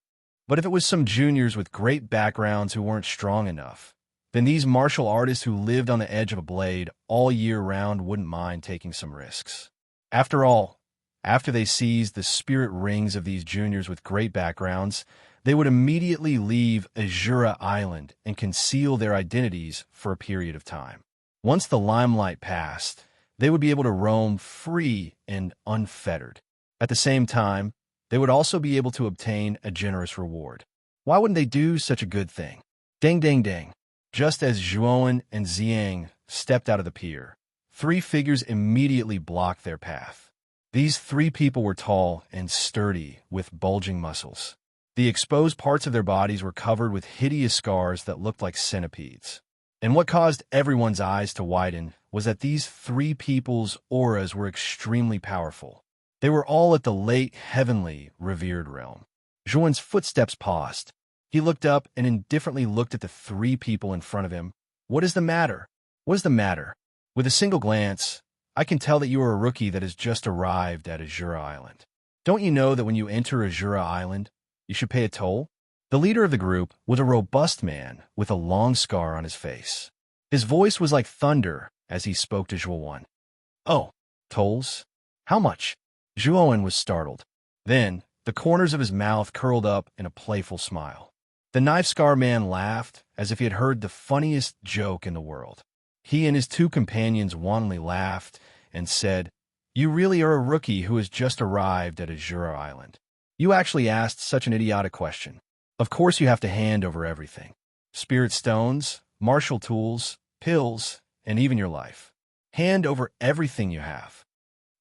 But if it was some juniors with great backgrounds who weren't strong enough, then these martial artists who lived on the edge of a blade all year round wouldn't mind taking some risks. After all, after they seized the spirit rings of these juniors with great backgrounds, they would immediately leave Azura Island and conceal their identities for a period of time. Once the limelight passed, they would be able to roam free and unfettered. At the same time, they would also be able to obtain a generous reward. Why wouldn't they do such a good thing? Ding, ding, ding. Just as Zhuowen and Xiang stepped out of the pier, three figures immediately blocked their path. These three people were tall and sturdy with bulging muscles. The exposed parts of their bodies were covered with hideous scars that looked like centipedes. And what caused everyone's eyes to widen was that these three people's auras were extremely powerful. They were all at the late heavenly revered realm. Zhuowen's footsteps paused. He looked up and indifferently looked at the three people in front of him. What is the matter? What is the matter? With a single glance, I can tell that you are a rookie that has just arrived at Azura Island. Don't you know that when you enter Azura Island, you should pay a toll? The leader of the group was a robust man with a long scar on his face. His voice was like thunder as he spoke to Zhuowen. Oh, tolls? How much? Zhuowen was startled. Then, the corners of his mouth curled up in a playful smile. The knife-scar man laughed as if he had heard the funniest joke in the world. He and his two companions wantonly laughed and said, "You really are a rookie who has just arrived at Azura Island. You actually asked such an idiotic question. Of course you have to hand over everything. Spirit stones, martial tools, pills, and even your life. Hand over everything you have."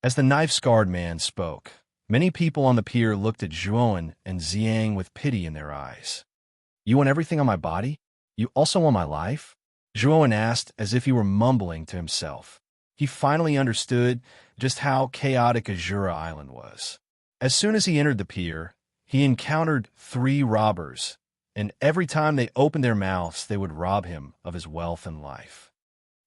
As the knife-scarred man spoke, many people on the pier looked at Zhuowen and Xiang with pity in their eyes. "You want everything on my body? You also want my life?" Zhuowen asked as if he were mumbling to himself. He finally understood just how chaotic Azura Island was. As soon as he entered the pier, he encountered three robbers, and every time they opened their mouths, they would rob him of his wealth and life.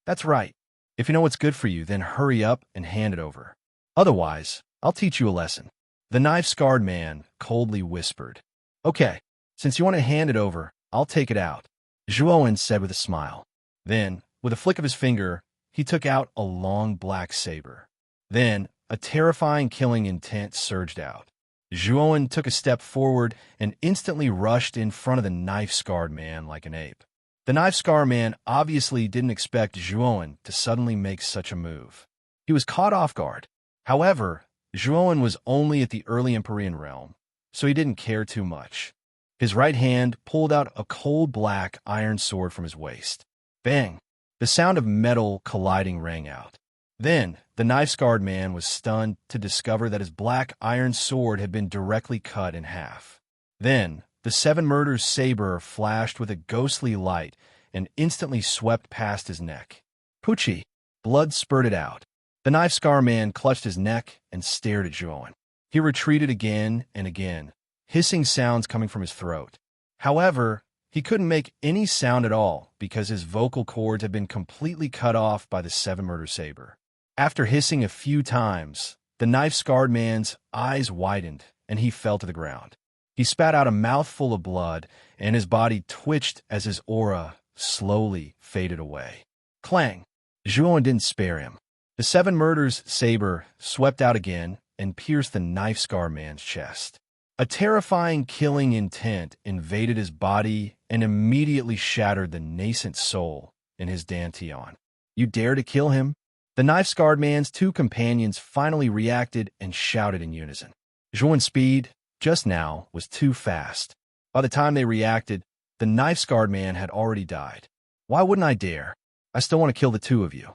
That's right. If you know what's good for you, then hurry up and hand it over. Otherwise, I'll teach you a lesson. The knife-scarred man coldly whispered. Okay, since you want to hand it over, I'll take it out, Zhuowen said with a smile. Then, with a flick of his finger, he took out a long black saber. Then, a terrifying killing intent surged out. Zhuowen took a step forward and instantly rushed in front of the knife-scarred man like an ape. The knife-scarred man obviously didn't expect Zhuowen to suddenly make such a move. He was caught off guard. However, Zhuowen was only at the early Empyrean realm, so he didn't care too much. His right hand pulled out a cold black iron sword from his waist. Bang! The sound of metal colliding rang out. Then, the knife-scarred man was stunned to discover that his black iron sword had been directly cut in half. Then, the Seven Murders saber flashed with a ghostly light and instantly swept past his neck. Poochie! Blood spurted out. The The knife scar man clutched his neck and stared at Zhuan. He retreated again and again, hissing sounds coming from his throat. However, he couldn't make any sound at all because his vocal cords had been completely cut off by the seven-murder saber. After hissing a few times, the knife-scarred man's eyes widened and he fell to the ground. He spat out a mouthful of blood and his body twitched as his aura slowly faded away. Clang! Zhuan didn't spare him. The seven-murders saber swept out again and pierced the knife-scarred man's chest. A terrifying killing intent invaded his body and immediately shattered the nascent soul in his dantian. You dare to kill him? The knife-scarred man's two companions finally reacted and shouted in unison. Zhuan's speed, just now, was too fast. By the time they reacted, the knife-scarred man had already died. Why wouldn't I dare? I still want to kill the two of you.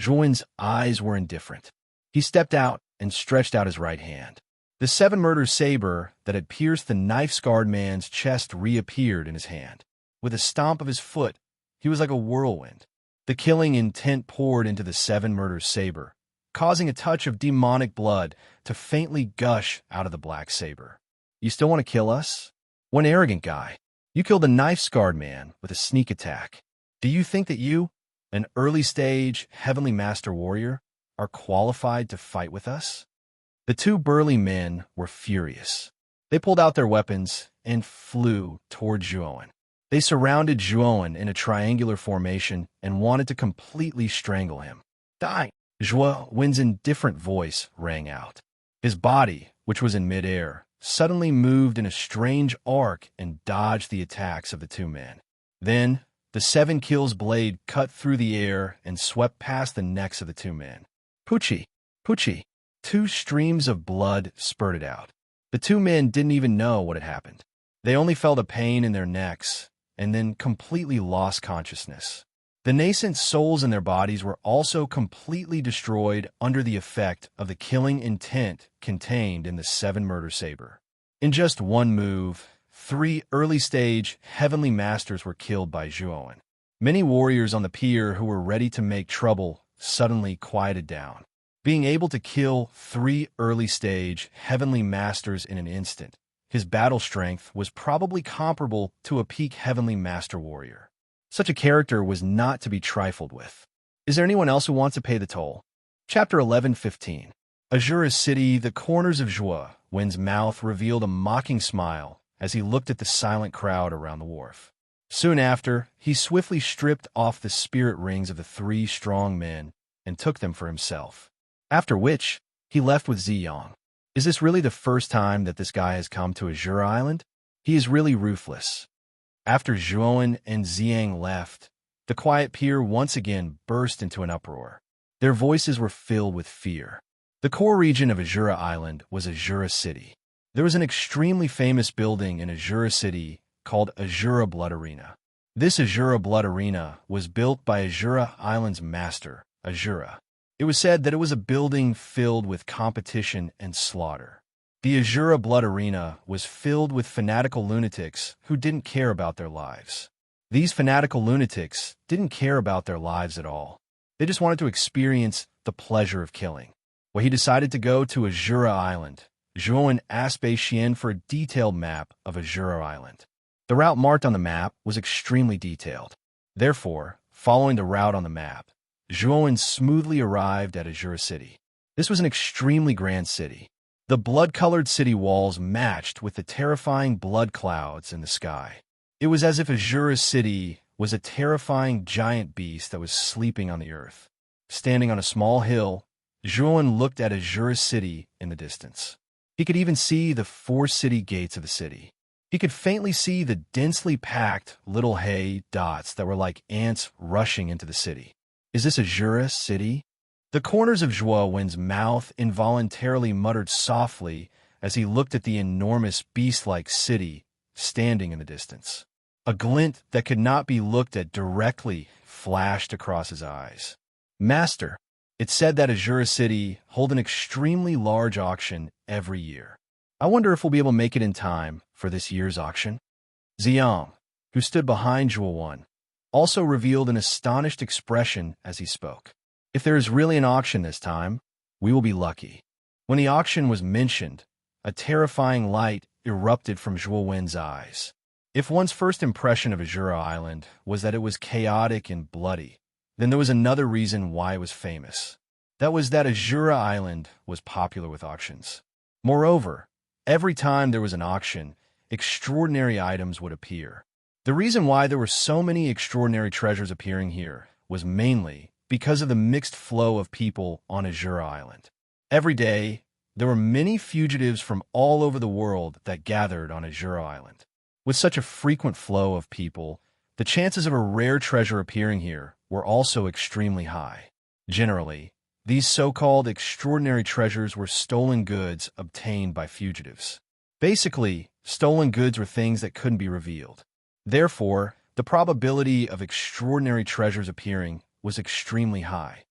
Zhuan's eyes were indifferent. He stepped out and stretched out his right hand. The seven-murder saber that had pierced the knife-scarred man's chest reappeared in his hand. With a stomp of his foot, he was like a whirlwind. The killing intent poured into the seven-murder saber, causing a touch of demonic blood to faintly gush out of the black saber. You still want to kill us? One arrogant guy. You killed a knife-scarred man with a sneak attack. Do you think that you, an early-stage Heavenly Master warrior, are qualified to fight with us? The two burly men were furious. They pulled out their weapons and flew toward Zhuan. They surrounded Zhuan in a triangular formation and wanted to completely strangle him. Die! Zhuan's indifferent voice rang out. His body, which was in midair, suddenly moved in a strange arc and dodged the attacks of the two men. Then, the seven kills blade cut through the air and swept past the necks of the two men. Pucci! Pucci! Two streams of blood spurted out. The two men didn't even know what had happened. They only felt a pain in their necks and then completely lost consciousness. The nascent souls in their bodies were also completely destroyed under the effect of the killing intent contained in the seven-murder saber. In just one move, 3 early-stage Heavenly Masters were killed by Zhuan. Many warriors on the pier who were ready to make trouble suddenly quieted down. Being able to kill 3 early-stage Heavenly Masters in an instant, his battle strength was probably comparable to a peak Heavenly Master warrior. Such a character was not to be trifled with. Is there anyone else who wants to pay the toll? Chapter 11:15. Azura City, the corners of Zhuan's mouth revealed a mocking smile as he looked at the silent crowd around the wharf. Soon after, he swiftly stripped off the spirit rings of the 3 strong men and took them for himself. After which, he left with Ziyang. Is this really the first time that this guy has come to Azura Island? He is really ruthless. After Zhuan and Ziyang left, the quiet pier once again burst into an uproar. Their voices were filled with fear. The core region of Azura Island was Azura City. There was an extremely famous building in Azura City called Azura Blood Arena. This Azura Blood Arena was built by Azura Island's master, Azura. It was said that it was a building filled with competition and slaughter. The Azura Blood Arena was filled with fanatical lunatics who didn't care about their lives. These fanatical lunatics didn't care about their lives at all. They just wanted to experience the pleasure of killing. When he decided to go to Azura Island, Zhuan asked Bei Xian for a detailed map of Azura Island. The route marked on the map was extremely detailed. Therefore, following the route on the map, Zhuan smoothly arrived at Azura City. This was an extremely grand city. The blood-colored city walls matched with the terrifying blood clouds in the sky. It was as if Azura City was a terrifying giant beast that was sleeping on the earth. Standing on a small hill, Zhuan looked at Azura City in the distance. He could even see the 4 city gates of the city. He could faintly see the densely packed little hay dots that were like ants rushing into the city. Is this Azura City? The corners of Zhuan's mouth involuntarily muttered softly as he looked at the enormous beast-like city standing in the distance. A glint that could not be looked at directly flashed across his eyes. Master, it's said that Azura City hold an extremely large auction every year. I wonder if we'll be able to make it in time for this year's auction. Ziyang, who stood behind Zhuan, also revealed an astonished expression as he spoke. If there is really an auction this time, we will be lucky. When the auction was mentioned, a terrifying light erupted from Zhuowin's eyes. If one's first impression of Azura Island was that it was chaotic and bloody, then there was another reason why it was famous. That was that Azura Island was popular with auctions. Moreover, every time there was an auction, extraordinary items would appear. The reason why there were so many extraordinary treasures appearing here was mainly because of the mixed flow of people on Azura Island. Every day, there were many fugitives from all over the world that gathered on Azura Island. With such a frequent flow of people, the chances of a rare treasure appearing here were also extremely high. Generally, these so-called extraordinary treasures were stolen goods obtained by fugitives. Basically, stolen goods were things that couldn't be revealed. Therefore, the probability of extraordinary treasures appearing was extremely high.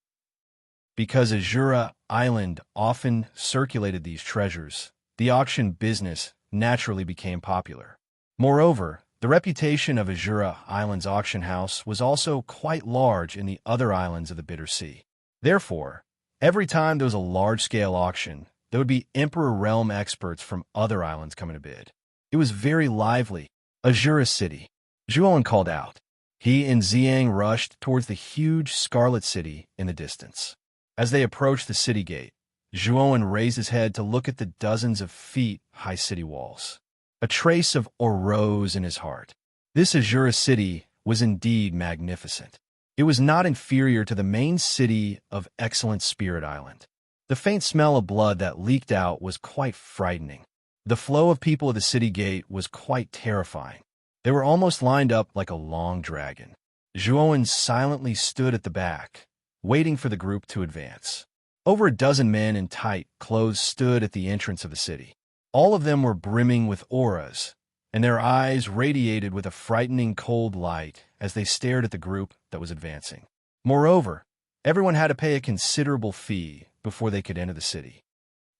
Because Azura Island often circulated these treasures, the auction business naturally became popular. Moreover, the reputation of Azura Island's auction house was also quite large in the other islands of the Bitter Sea. Therefore, every time there was a large-scale auction, there would be Emperor Realm experts from other islands coming to bid. It was very lively. Azura City. Zhuowen called out. He and Xiang rushed towards the huge Scarlet City in the distance. As they approached the city gate, Zhuowen raised his head to look at the dozens of feet-high city walls. A trace of awe rose in his heart. This Azura City was indeed magnificent. It was not inferior to the main city of Excellent Spirit Island. The faint smell of blood that leaked out was quite frightening. The flow of people at the city gate was quite terrifying. They were almost lined up like a long dragon. Zhuowen silently stood at the back, waiting for the group to advance. Over a dozen men in tight clothes stood at the entrance of the city. All of them were brimming with auras, and their eyes radiated with a frightening cold light as they stared at the group that was advancing. Moreover, everyone had to pay a considerable fee before they could enter the city.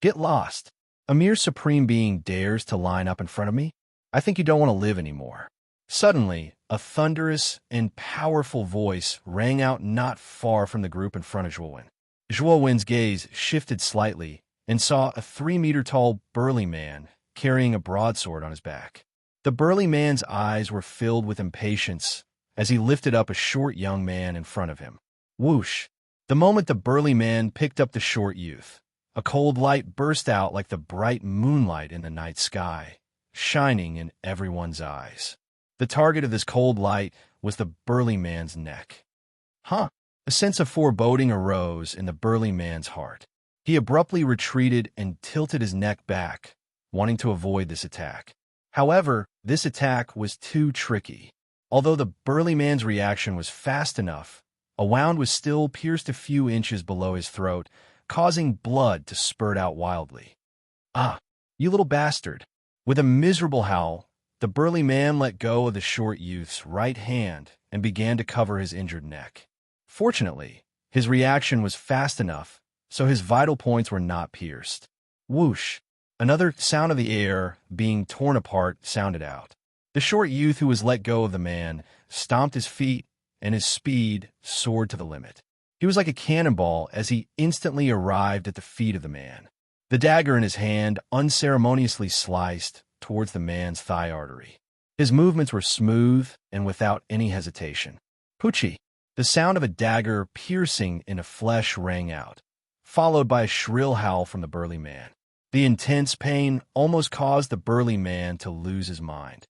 Get lost. A mere supreme being dares to line up in front of me? I think you don't want to live anymore. Suddenly, a thunderous and powerful voice rang out not far from the group in front of Zhuowen. Zhuowen's gaze shifted slightly and saw a 3-meter-tall burly man carrying a broadsword on his back. The burly man's eyes were filled with impatience as he lifted up a short young man in front of him. Whoosh! The moment the burly man picked up the short youth, a cold light burst out like the bright moonlight in the night sky, shining in everyone's eyes. The target of this cold light was the burly man's neck. Huh! A sense of foreboding arose in the burly man's heart. He abruptly retreated and tilted his neck back, wanting to avoid this attack. However, this attack was too tricky. Although the burly man's reaction was fast enough, a wound was still pierced a few inches below his throat, causing blood to spurt out wildly. Ah, you little bastard! With a miserable howl, the burly man let go of the short youth's right hand and began to cover his injured neck. Fortunately, his reaction was fast enough, so his vital points were not pierced. Whoosh! Another sound of the air being torn apart sounded out. The short youth who was let go of the man stomped his feet, and his speed soared to the limit. He was like a cannonball as he instantly arrived at the feet of the man. The dagger in his hand unceremoniously sliced towards the man's thigh artery. His movements were smooth and without any hesitation. Poochie! The sound of a dagger piercing into flesh rang out, followed by a shrill howl from the burly man. The intense pain almost caused the burly man to lose his mind.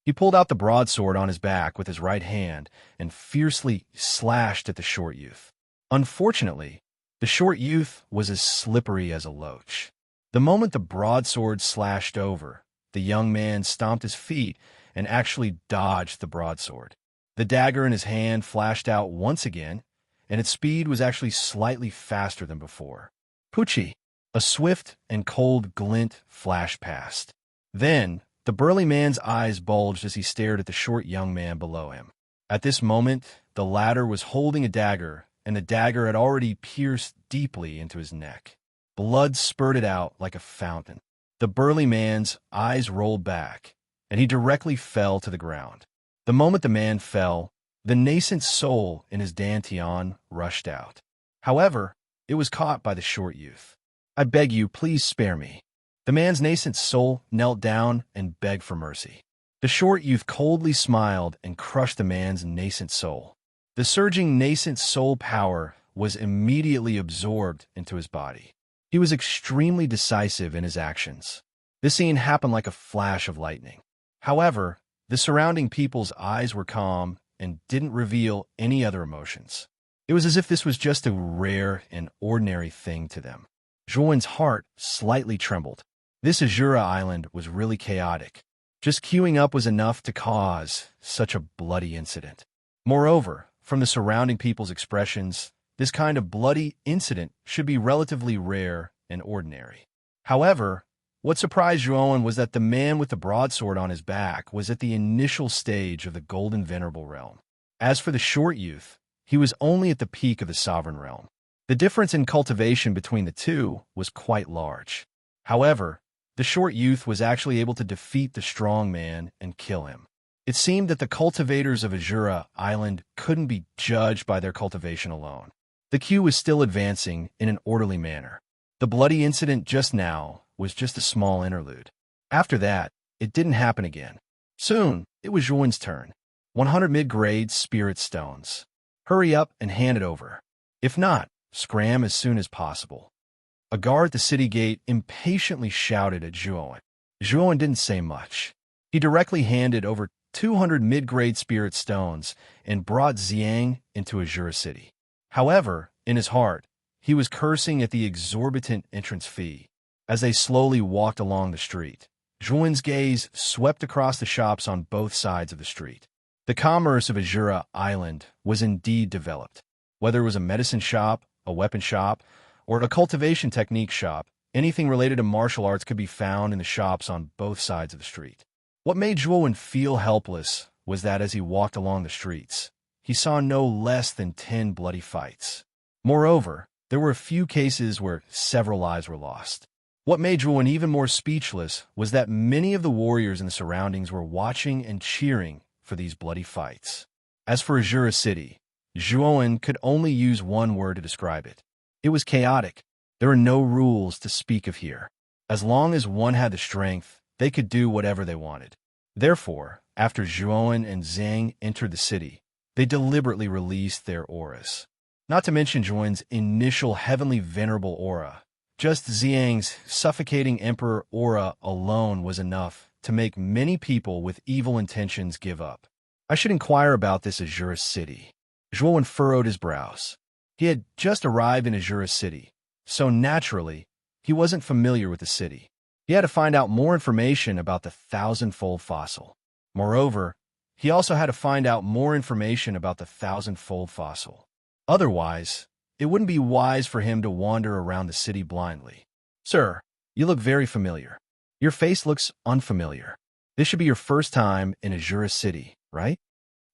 He pulled out the broadsword on his back with his right hand and fiercely slashed at the short youth. Unfortunately, the short youth was as slippery as a loach. The moment the broadsword slashed over, the young man stomped his feet and actually dodged the broadsword. The dagger in his hand flashed out once again, and its speed was actually slightly faster than before. Poochie! A swift and cold glint flashed past. Then, the burly man's eyes bulged as he stared at the short young man below him. At this moment, the latter was holding a dagger, and the dagger had already pierced deeply into his neck. Blood spurted out like a fountain. The burly man's eyes rolled back, and he directly fell to the ground. The moment the man fell, the nascent soul in his dantian rushed out. However, it was caught by the short youth. "I beg you, please spare me." The man's nascent soul knelt down and begged for mercy. The short youth coldly smiled and crushed the man's nascent soul. The surging nascent soul power was immediately absorbed into his body. He was extremely decisive in his actions. This scene happened like a flash of lightning. However, the surrounding people's eyes were calm and didn't reveal any other emotions. It was as if this was just a rare and ordinary thing to them. Zhuowen's heart slightly trembled. This Azura island was really chaotic. Just queuing up was enough to cause such a bloody incident. Moreover, from the surrounding people's expressions, this kind of bloody incident should be relatively rare and ordinary. However, what surprised Zhuowen was that the man with the broadsword on his back was at the initial stage of the Golden Venerable Realm. As for the short youth, he was only at the peak of the Sovereign Realm. The difference in cultivation between the two was quite large. However, the short youth was actually able to defeat the strong man and kill him. It seemed that the cultivators of Azura Island couldn't be judged by their cultivation alone. The queue was still advancing in an orderly manner. The bloody incident just now was just a small interlude. After that, it didn't happen again. Soon, it was Zhuowen's turn. 100 mid-grade spirit stones. Hurry up and hand it over. If not, scram as soon as possible. A guard at the city gate impatiently shouted at Zhuowen. Zhuowen didn't say much. He directly handed over 200 mid-grade spirit stones and brought Xiang into Azura City. However, in his heart, he was cursing at the exorbitant entrance fee. As they slowly walked along the street, Zhuowen's gaze swept across the shops on both sides of the street. The commerce of Azura Island was indeed developed. Whether it was a medicine shop, a weapon shop, or a cultivation technique shop, anything related to martial arts could be found in the shops on both sides of the street. What made Zhuowen feel helpless was that as he walked along the streets, he saw no less than 10 bloody fights. Moreover, there were a few cases where several lives were lost. What made Zhuowen even more speechless was that many of the warriors in the surroundings were watching and cheering for these bloody fights. As for Azura City, Zhuowen could only use one word to describe it. It was chaotic. There were no rules to speak of here. As long as one had the strength, they could do whatever they wanted. Therefore, after Zhuowen and Zhang entered the city, they deliberately released their auras. Not to mention Zhuowen's initial heavenly venerable aura. Just Xiang's suffocating emperor aura alone was enough to make many people with evil intentions give up. I should inquire about this Azura City. Zhuowen furrowed his brows. He had just arrived in Azura City, so naturally, he wasn't familiar with the city. He had to find out more information about the thousand-fold fossil. Moreover, he also had to find out more information about the thousand-fold fossil. Otherwise, it wouldn't be wise for him to wander around the city blindly. "Sir, you look very familiar. Your face looks unfamiliar. This should be your first time in Azura City, right?"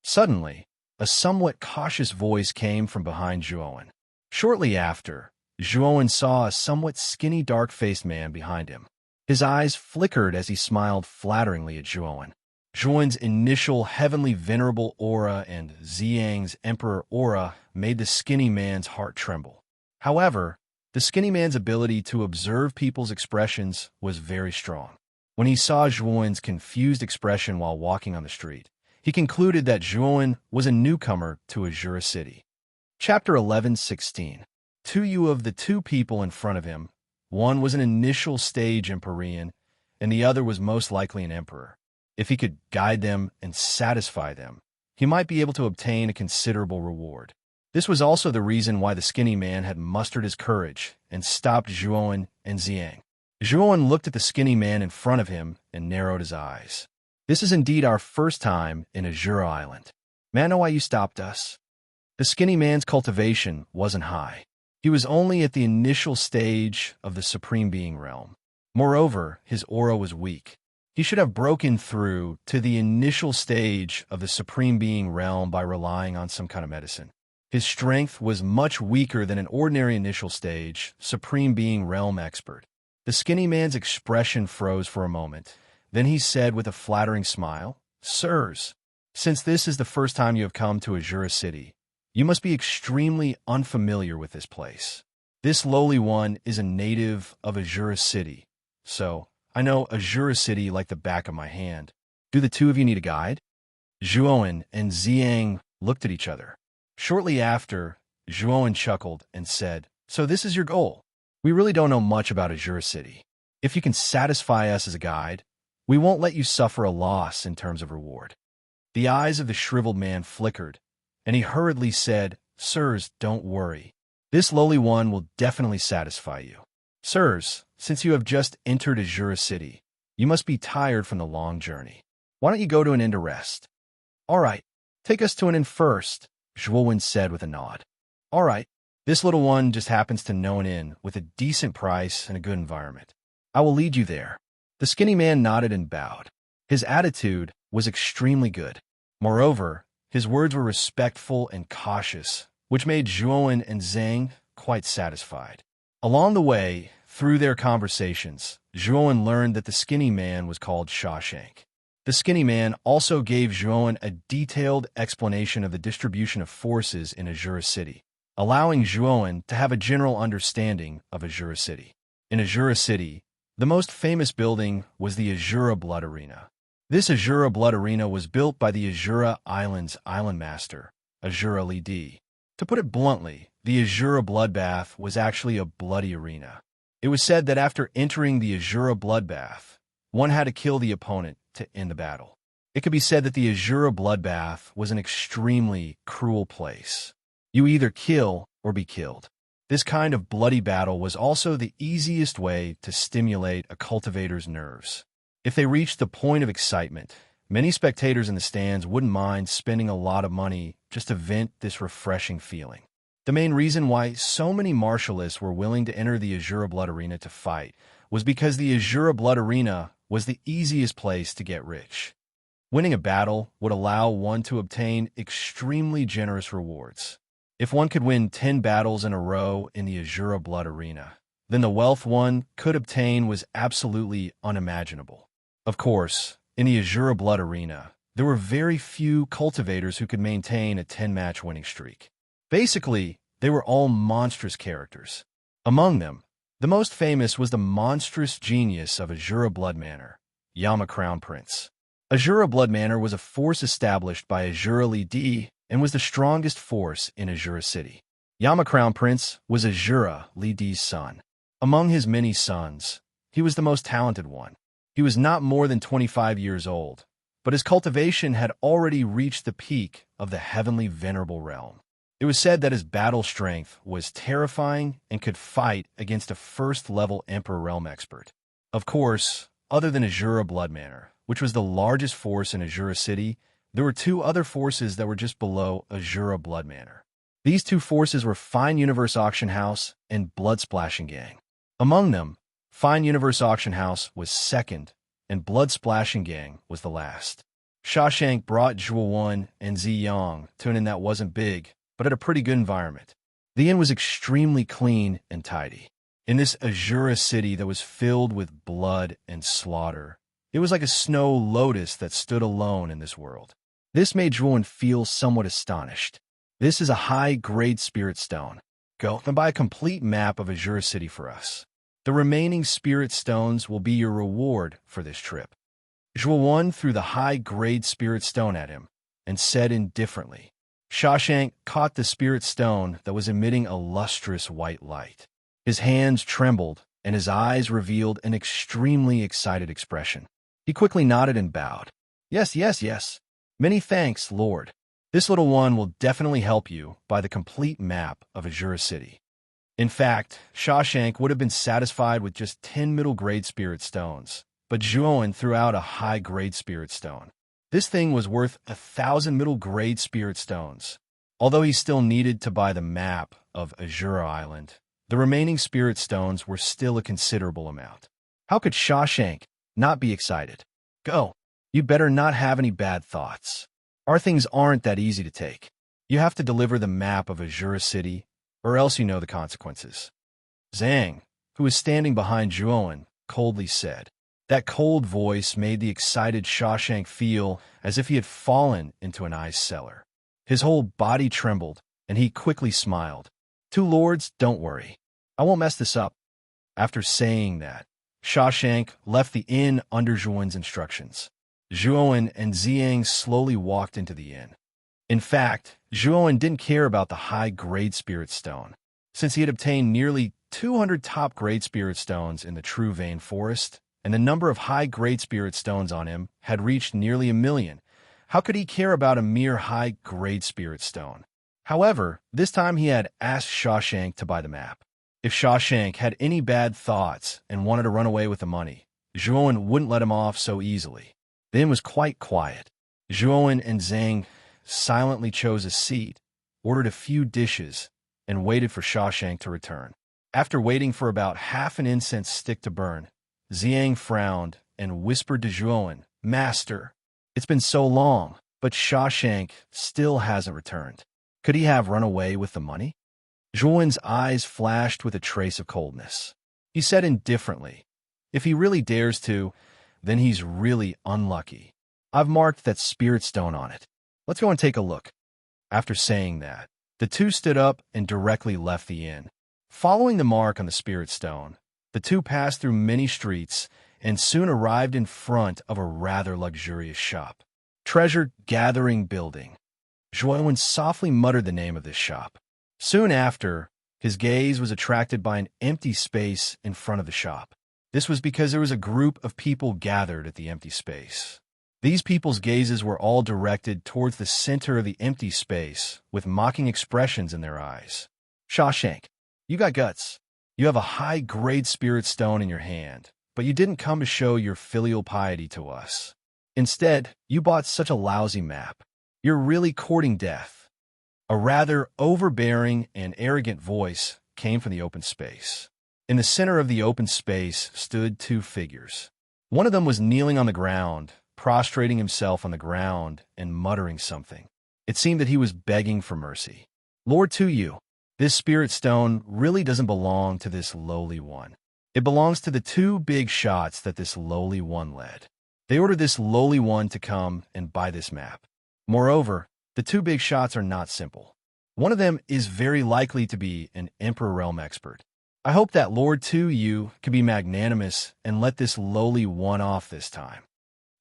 Suddenly, a somewhat cautious voice came from behind Zhuowen. Shortly after, Zhuowen saw a somewhat skinny, dark-faced man behind him. His eyes flickered as he smiled flatteringly at Zhuowen. Zhuowen's initial heavenly venerable aura and Xiang's emperor aura made the skinny man's heart tremble. However, the skinny man's ability to observe people's expressions was very strong. When he saw Zhuowen's confused expression while walking on the street, he concluded that Zhuowen was a newcomer to Azura City. Chapter 11:16. Of the two people in front of him, one was an initial stage Empyrean, and the other was most likely an emperor. If he could guide them and satisfy them, he might be able to obtain a considerable reward. This was also the reason why the skinny man had mustered his courage and stopped Zhuowen and Xiang. Zhuowen looked at the skinny man in front of him and narrowed his eyes. "This is indeed our first time in Azura Island. May I know why you stopped us?" The skinny man's cultivation wasn't high. He was only at the initial stage of the Supreme Being realm. Moreover, his aura was weak. He should have broken through to the initial stage of the Supreme Being realm by relying on some kind of medicine. His strength was much weaker than an ordinary initial stage Supreme Being realm expert. The skinny man's expression froze for a moment. Then he said with a flattering smile, "Sirs, since this is the first time you have come to Azura City, You must be extremely unfamiliar with this place. This lowly one is a native of Azura City, so I know Azura City like the back of my hand. Do the two of you need a guide?" Zhuowen and Ziyang looked at each other. Shortly after, Zhuowen chuckled and said, "So this is your goal? We really don't know much about Azura City. If you can satisfy us as a guide, we won't let you suffer a loss in terms of reward." The eyes of the shriveled man flickered, and he hurriedly said, "Sirs, don't worry. This lowly one will definitely satisfy you. Sirs, since you have just entered Azura City, you must be tired from the long journey. Why don't you go to an inn to rest?" "All right, take us to an inn first," Zhuowen said with a nod. "All right, this little one just happens to know an inn with a decent price and a good environment. I will lead you there." The skinny man nodded and bowed. His attitude was extremely good. Moreover, his words were respectful and cautious, which made Zhuowen and Zhang quite satisfied. Along the way, through their conversations, Zhuowen learned that the skinny man was called Shawshank. The skinny man also gave Zhuowen a detailed explanation of the distribution of forces in Azura City, allowing Zhuowen to have a general understanding of Azura City. In Azura City, the most famous building was the Azura Blood Arena. This Azura Blood Arena was built by the Azura Island's island master, Azura Li Di. To put it bluntly, the Azura Bloodbath was actually a bloody arena. It was said that after entering the Azura Bloodbath, one had to kill the opponent to end the battle. It could be said that the Azura Bloodbath was an extremely cruel place. You either kill or be killed. This kind of bloody battle was also the easiest way to stimulate a cultivator's nerves. If they reached the point of excitement, many spectators in the stands wouldn't mind spending a lot of money just to vent this refreshing feeling. The main reason why so many martialists were willing to enter the Azura Blood Arena to fight was because the Azura Blood Arena was the easiest place to get rich. Winning a battle would allow one to obtain extremely generous rewards. If one could win 10 battles in a row in the Azura Blood Arena, then the wealth one could obtain was absolutely unimaginable. Of course, in the Azura Blood Arena, there were very few cultivators who could maintain a 10-match winning streak. Basically, they were all monstrous characters. Among them, the most famous was the monstrous genius of Azura Blood Manor, Yama Crown Prince. Azura Blood Manor was a force established by Azura Li Di and was the strongest force in Azura City. Yama Crown Prince was Azura Li Di's son. Among his many sons, he was the most talented one. He was not more than 25 years old, but his cultivation had already reached the peak of the heavenly venerable realm. It was said that his battle strength was terrifying and could fight against a first-level Emperor Realm expert. Of course, other than Azura Blood Manor, which was the largest force in Azura City, there were two other forces that were just below Azura Blood Manor. These two forces were Fine Universe Auction House and Blood Splashing Gang. Among them, Fine Universe Auction House was second, and Blood Splashing Gang was the last. Shawshank brought Zhuowen and Ziyang to an inn that wasn't big, but had a pretty good environment. The inn was extremely clean and tidy. In this Azura City that was filled with blood and slaughter, it was like a snow lotus that stood alone in this world. This made Zhuowen feel somewhat astonished. This is a high-grade spirit stone. Go and buy a complete map of Azura City for us. The remaining spirit stones will be your reward for this trip. Zhuowen threw the high-grade spirit stone at him and said indifferently. Shawshank caught the spirit stone that was emitting a lustrous white light. His hands trembled, and his eyes revealed an extremely excited expression. He quickly nodded and bowed. "Yes, yes, yes. Many thanks, Lord. This little one will definitely help you buy the complete map of Azura City." In fact, Shawshank would have been satisfied with just 10 middle-grade spirit stones, but Zhuowen threw out a high-grade spirit stone. This thing was worth 1,000 middle-grade spirit stones. Although he still needed to buy the map of Azura Island, the remaining spirit stones were still a considerable amount. How could Shawshank not be excited? Go. You better not have any bad thoughts. Our things aren't that easy to take. You have to deliver the map of Azura City, or else you know the consequences. Zhang, who was standing behind Zhuowen, coldly said. That cold voice made the excited Shawshank feel as if he had fallen into an ice cellar. His whole body trembled, and he quickly smiled. Two lords, don't worry. I won't mess this up. After saying that, Shawshank left the inn under Zhuan's instructions. Zhuan and Ziyang slowly walked into the inn. In fact, Zhuan didn't care about the high-grade spirit stone, since he had obtained nearly 200 top-grade spirit stones in the True Vein Forest, and the number of high-grade spirit stones on him had reached nearly 1,000,000. How could he care about a mere high-grade spirit stone? However, this time he had asked Shawshank to buy the map. If Shawshank had any bad thoughts and wanted to run away with the money, Zhuan wouldn't let him off so easily. The inn was quite quiet. Zhuan and Zhang silently chose a seat, ordered a few dishes, and waited for Shawshank to return. After waiting for about half an incense stick to burn, Ziyang frowned and whispered to Zhuan, "Master, it's been so long, but Shawshank still hasn't returned. Could he have run away with the money?" Zhuan's eyes flashed with a trace of coldness. He said indifferently, "If he really dares to, then he's really unlucky. I've marked that spirit stone on it. Let's go and take a look." After saying that, the two stood up and directly left the inn. Following the mark on the spirit stone, the two passed through many streets and soon arrived in front of a rather luxurious shop. Treasure Gathering Building. Zhuan softly muttered the name of this shop. Soon after, his gaze was attracted by an empty space in front of the shop. This was because there was a group of people gathered at the empty space. These people's gazes were all directed towards the center of the empty space, with mocking expressions in their eyes. "Shawshank, you got guts. You have a high-grade spirit stone in your hand, but you didn't come to show your filial piety to us. Instead, you bought such a lousy map. You're really courting death." A rather overbearing and arrogant voice came from the open space. In the center of the open space stood two figures. One of them was kneeling on the ground, prostrating himself on the ground and muttering something. It seemed that he was begging for mercy. "Lord Tuyu, this spirit stone really doesn't belong to this lowly one. It belongs to the two big shots that this lowly one led. They ordered this lowly one to come and buy this map. Moreover, the two big shots are not simple. One of them is very likely to be an Emperor Realm expert. I hope that Lord Tuyu can be magnanimous and let this lowly one off this time."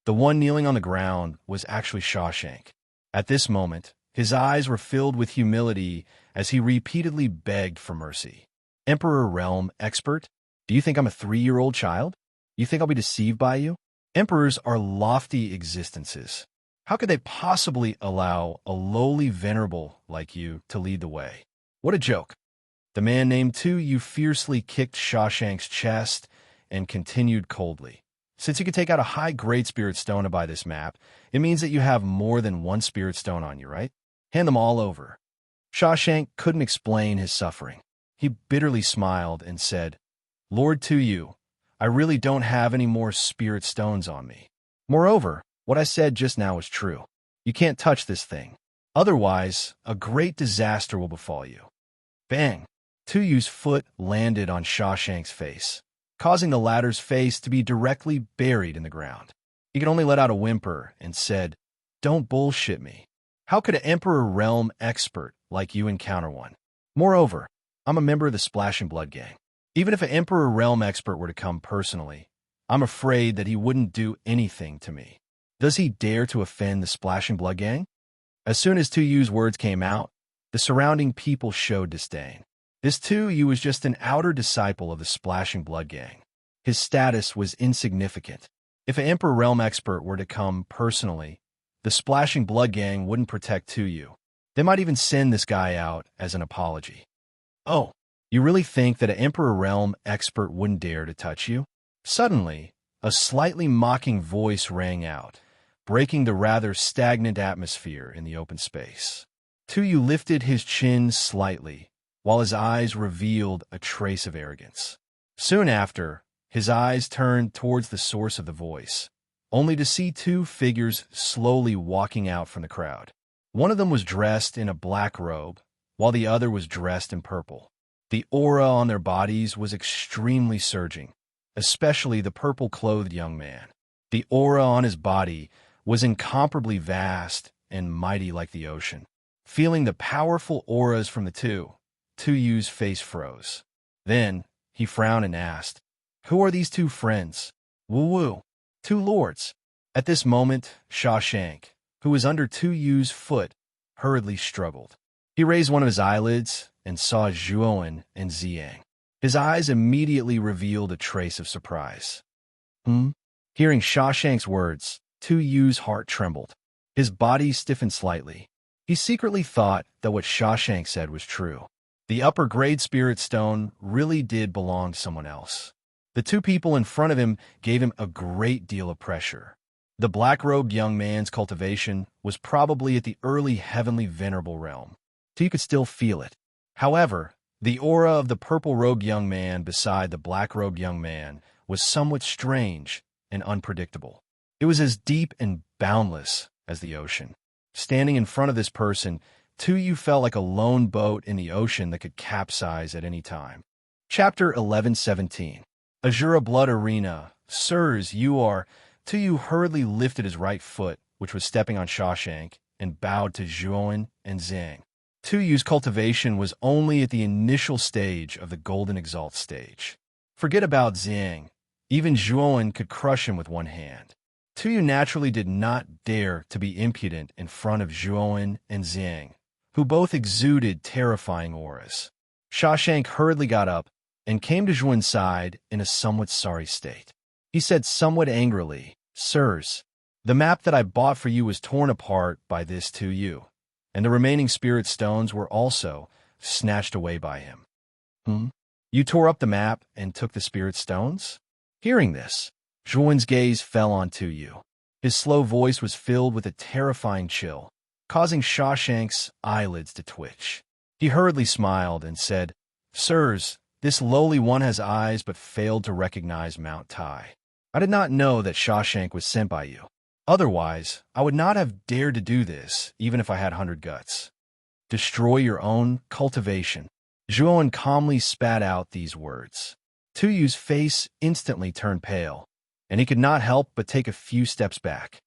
The one kneeling on the ground was actually Shawshank. At this moment, his eyes were filled with humility as he repeatedly begged for mercy. "Emperor Realm expert? Do you think I'm a 3-year-old child? You think I'll be deceived by you? Emperors are lofty existences. How could they possibly allow a lowly venerable like you to lead the way? What a joke." The man named Tuyu fiercely kicked Shawshank's chest and continued coldly. "Since you can take out a high-grade spirit stone to buy this map, it means that you have more than one spirit stone on you, right? Hand them all over." Shawshank couldn't explain his suffering. He bitterly smiled and said, "Lord Tuyu, I really don't have any more spirit stones on me. Moreover, what I said just now is true. You can't touch this thing. Otherwise, a great disaster will befall you." Bang! Tuyu's foot landed on Shawshank's face, causing the latter's face to be directly buried in the ground. He could only let out a whimper and said, "Don't bullshit me. How could an Emperor Realm expert like you encounter one? Moreover, I'm a member of the Splash and Blood gang. Even if an Emperor Realm expert were to come personally, I'm afraid that he wouldn't do anything to me. Does he dare to offend the Splash and Blood gang?" As soon as Tuyu's words came out, the surrounding people showed disdain. This Tuyu was just an outer disciple of the Splash and Blood gang. His status was insignificant. If an Emperor Realm expert were to come personally, the Splash and Blood gang wouldn't protect Tuyu. They might even send this guy out as an apology. "Oh, you really think that an Emperor Realm expert wouldn't dare to touch you?" Suddenly, a slightly mocking voice rang out, breaking the rather stagnant atmosphere in the open space. Tuyu lifted his chin slightly, while his eyes revealed a trace of arrogance. Soon after, his eyes turned towards the source of the voice, only to see two figures slowly walking out from the crowd. One of them was dressed in a black robe, while the other was dressed in purple. The aura on their bodies was extremely surging, especially the purple-clothed young man. The aura on his body was incomparably vast and mighty like the ocean. Feeling the powerful auras from the two, Tuyu's face froze. Then, he frowned and asked, "Who are these two friends?" "Woo-woo. Two lords." At this moment, Shawshank, who was under Tuyu's foot, hurriedly struggled. He raised one of his eyelids and saw Zhuowen and Ziyang. His eyes immediately revealed a trace of surprise. Hearing Shawshank's words, Tuyu's heart trembled. His body stiffened slightly. He secretly thought that what Shawshank said was true. The upper-grade spirit stone really did belong to someone else. The two people in front of him gave him a great deal of pressure. The black-robed young man's cultivation was probably at the early heavenly venerable realm, so you could still feel it. However, the aura of the purple-robed young man beside the black-robed young man was somewhat strange and unpredictable. It was as deep and boundless as the ocean. Standing in front of this person, Tuyu felt like a lone boat in the ocean that could capsize at any time. Chapter 1117. Azura Blood Arena. Sirs, you are... Tuyu hurriedly lifted his right foot, which was stepping on Shawshank, and bowed to Zhuowen and Zhang. Tuyu's cultivation was only at the initial stage of the Golden Exalt stage. Forget about Zhang. Even Zhuowen could crush him with one hand. Tuyu naturally did not dare to be impudent in front of Zhuowen and Zhang, who both exuded terrifying auras. Shawshank hurriedly got up and came to Zhuowen's side in a somewhat sorry state. He said somewhat angrily, "Sirs, the map that I bought for you was torn apart by this Tuyu, and the remaining spirit stones were also snatched away by him." "You tore up the map and took the spirit stones?" Hearing this, Zhuowen's gaze fell on Tuyu. His slow voice was filled with a terrifying chill, causing Shawshank's eyelids to twitch. He hurriedly smiled and said, "Sirs, this lowly one has eyes but failed to recognize Mount Tai. I did not know that Shawshank was sent by you. Otherwise, I would not have dared to do this, even if I had 100 guts. Destroy your own cultivation." Zhuowen calmly spat out these words. Tuyu's face instantly turned pale, and he could not help but take a few steps back.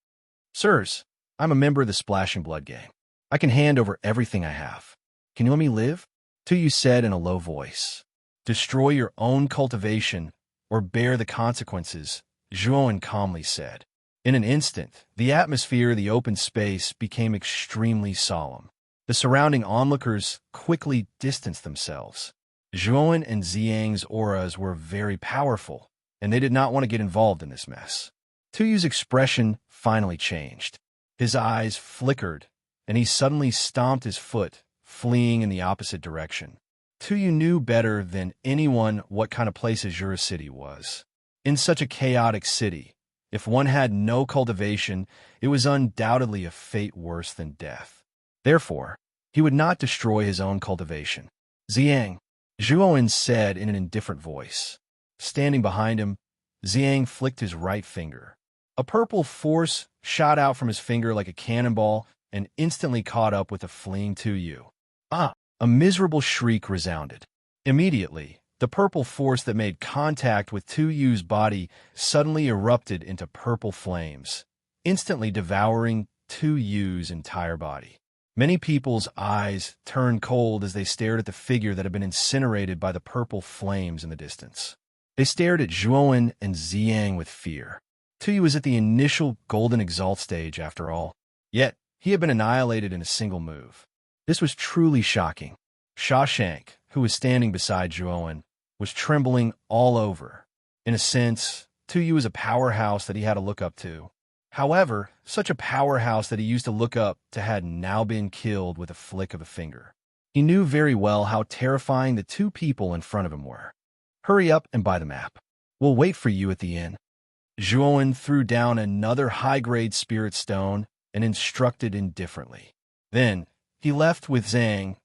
"Sirs, I'm a member of the Splashing Blood Gang. I can hand over everything I have. Can you let me live?" Tuyu said in a low voice. "Destroy your own cultivation or bear the consequences," Zhuowen calmly said. In an instant, the atmosphere of the open space became extremely solemn. The surrounding onlookers quickly distanced themselves. Zhuowen and Ziyang's auras were very powerful, and they did not want to get involved in this mess. Tuyu's expression finally changed. His eyes flickered, and he suddenly stomped his foot, fleeing in the opposite direction. Tuyu knew better than anyone what kind of place Azura City was. In such a chaotic city, if one had no cultivation, it was undoubtedly a fate worse than death. Therefore, he would not destroy his own cultivation. "Ziyang," Zhuowen said in an indifferent voice. Standing behind him, Ziyang flicked his right finger. A purple force shot out from his finger like a cannonball and instantly caught up with the fleeing Tuyu. "Ah!" A miserable shriek resounded. Immediately, the purple force that made contact with Tuyu's body suddenly erupted into purple flames, instantly devouring Tuyu's entire body. Many people's eyes turned cold as they stared at the figure that had been incinerated by the purple flames in the distance. They stared at Zhuowen and Ziyang with fear. Tuyu was at the initial Golden Exalt stage, after all. Yet, he had been annihilated in a single move. This was truly shocking. Shawshank, who was standing beside Zhuowen, was trembling all over. In a sense, Tuyu was a powerhouse that he had to look up to. However, such a powerhouse that he used to look up to had now been killed with a flick of a finger. He knew very well how terrifying the two people in front of him were. "Hurry up and buy the map. We'll wait for you at the inn." Zhuowen threw down another high-grade spirit stone and instructed indifferently. Then, he left with Zhang,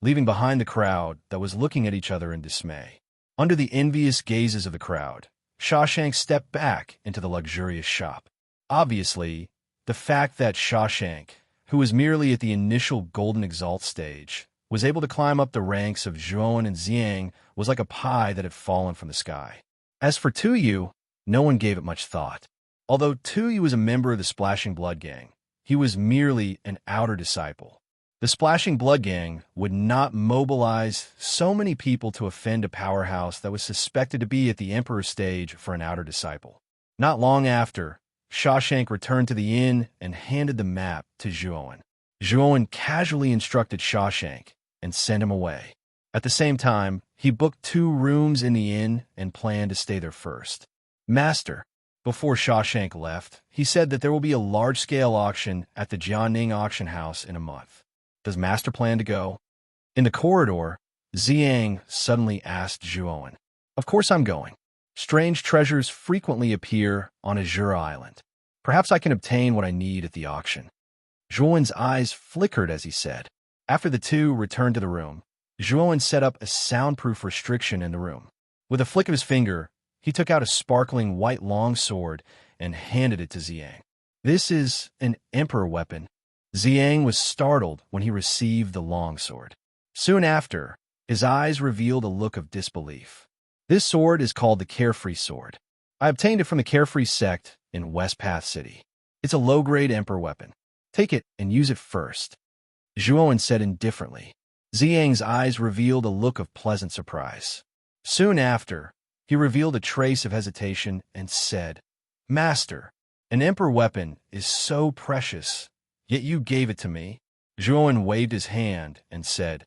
leaving behind the crowd that was looking at each other in dismay. Under the envious gazes of the crowd, Shawshank stepped back into the luxurious shop. Obviously, the fact that Shawshank, who was merely at the initial Golden Exalt stage, was able to climb up the ranks of Zhuowen and Ziyang was like a pie that had fallen from the sky. As for Tuyu, no one gave it much thought. Although Tuyu was a member of the Splashing Blood Gang, he was merely an outer disciple. The Splashing Blood Gang would not mobilize so many people to offend a powerhouse that was suspected to be at the Emperor's stage for an outer disciple. Not long after, Shawshank returned to the inn and handed the map to Zhuowen. Zhuowen casually instructed Shawshank and sent him away. At the same time, he booked 2 rooms in the inn and planned to stay there first. Master, before Shawshank left, he said that there will be a large-scale auction at the Jianing auction house in a month. Does Master plan to go? In the corridor, Ziyang suddenly asked Zhuowen. Of course I'm going. Strange treasures frequently appear on Azura Island. Perhaps I can obtain what I need at the auction. Zhuowen's eyes flickered as he said. After the two returned to the room, Zhuowen set up a soundproof restriction in the room. With a flick of his finger, he took out a sparkling white longsword and handed it to Ziyang. This is an emperor weapon. Ziyang was startled when he received the longsword. Soon after, his eyes revealed a look of disbelief. This sword is called the Carefree Sword. I obtained it from the Carefree sect in West Path City. It's a low-grade emperor weapon. Take it and use it first. Zhuowen said indifferently. Ziyang's eyes revealed a look of pleasant surprise. Soon after, he revealed a trace of hesitation and said, Master, an emperor weapon is so precious, yet you gave it to me. Zhuowen waved his hand and said,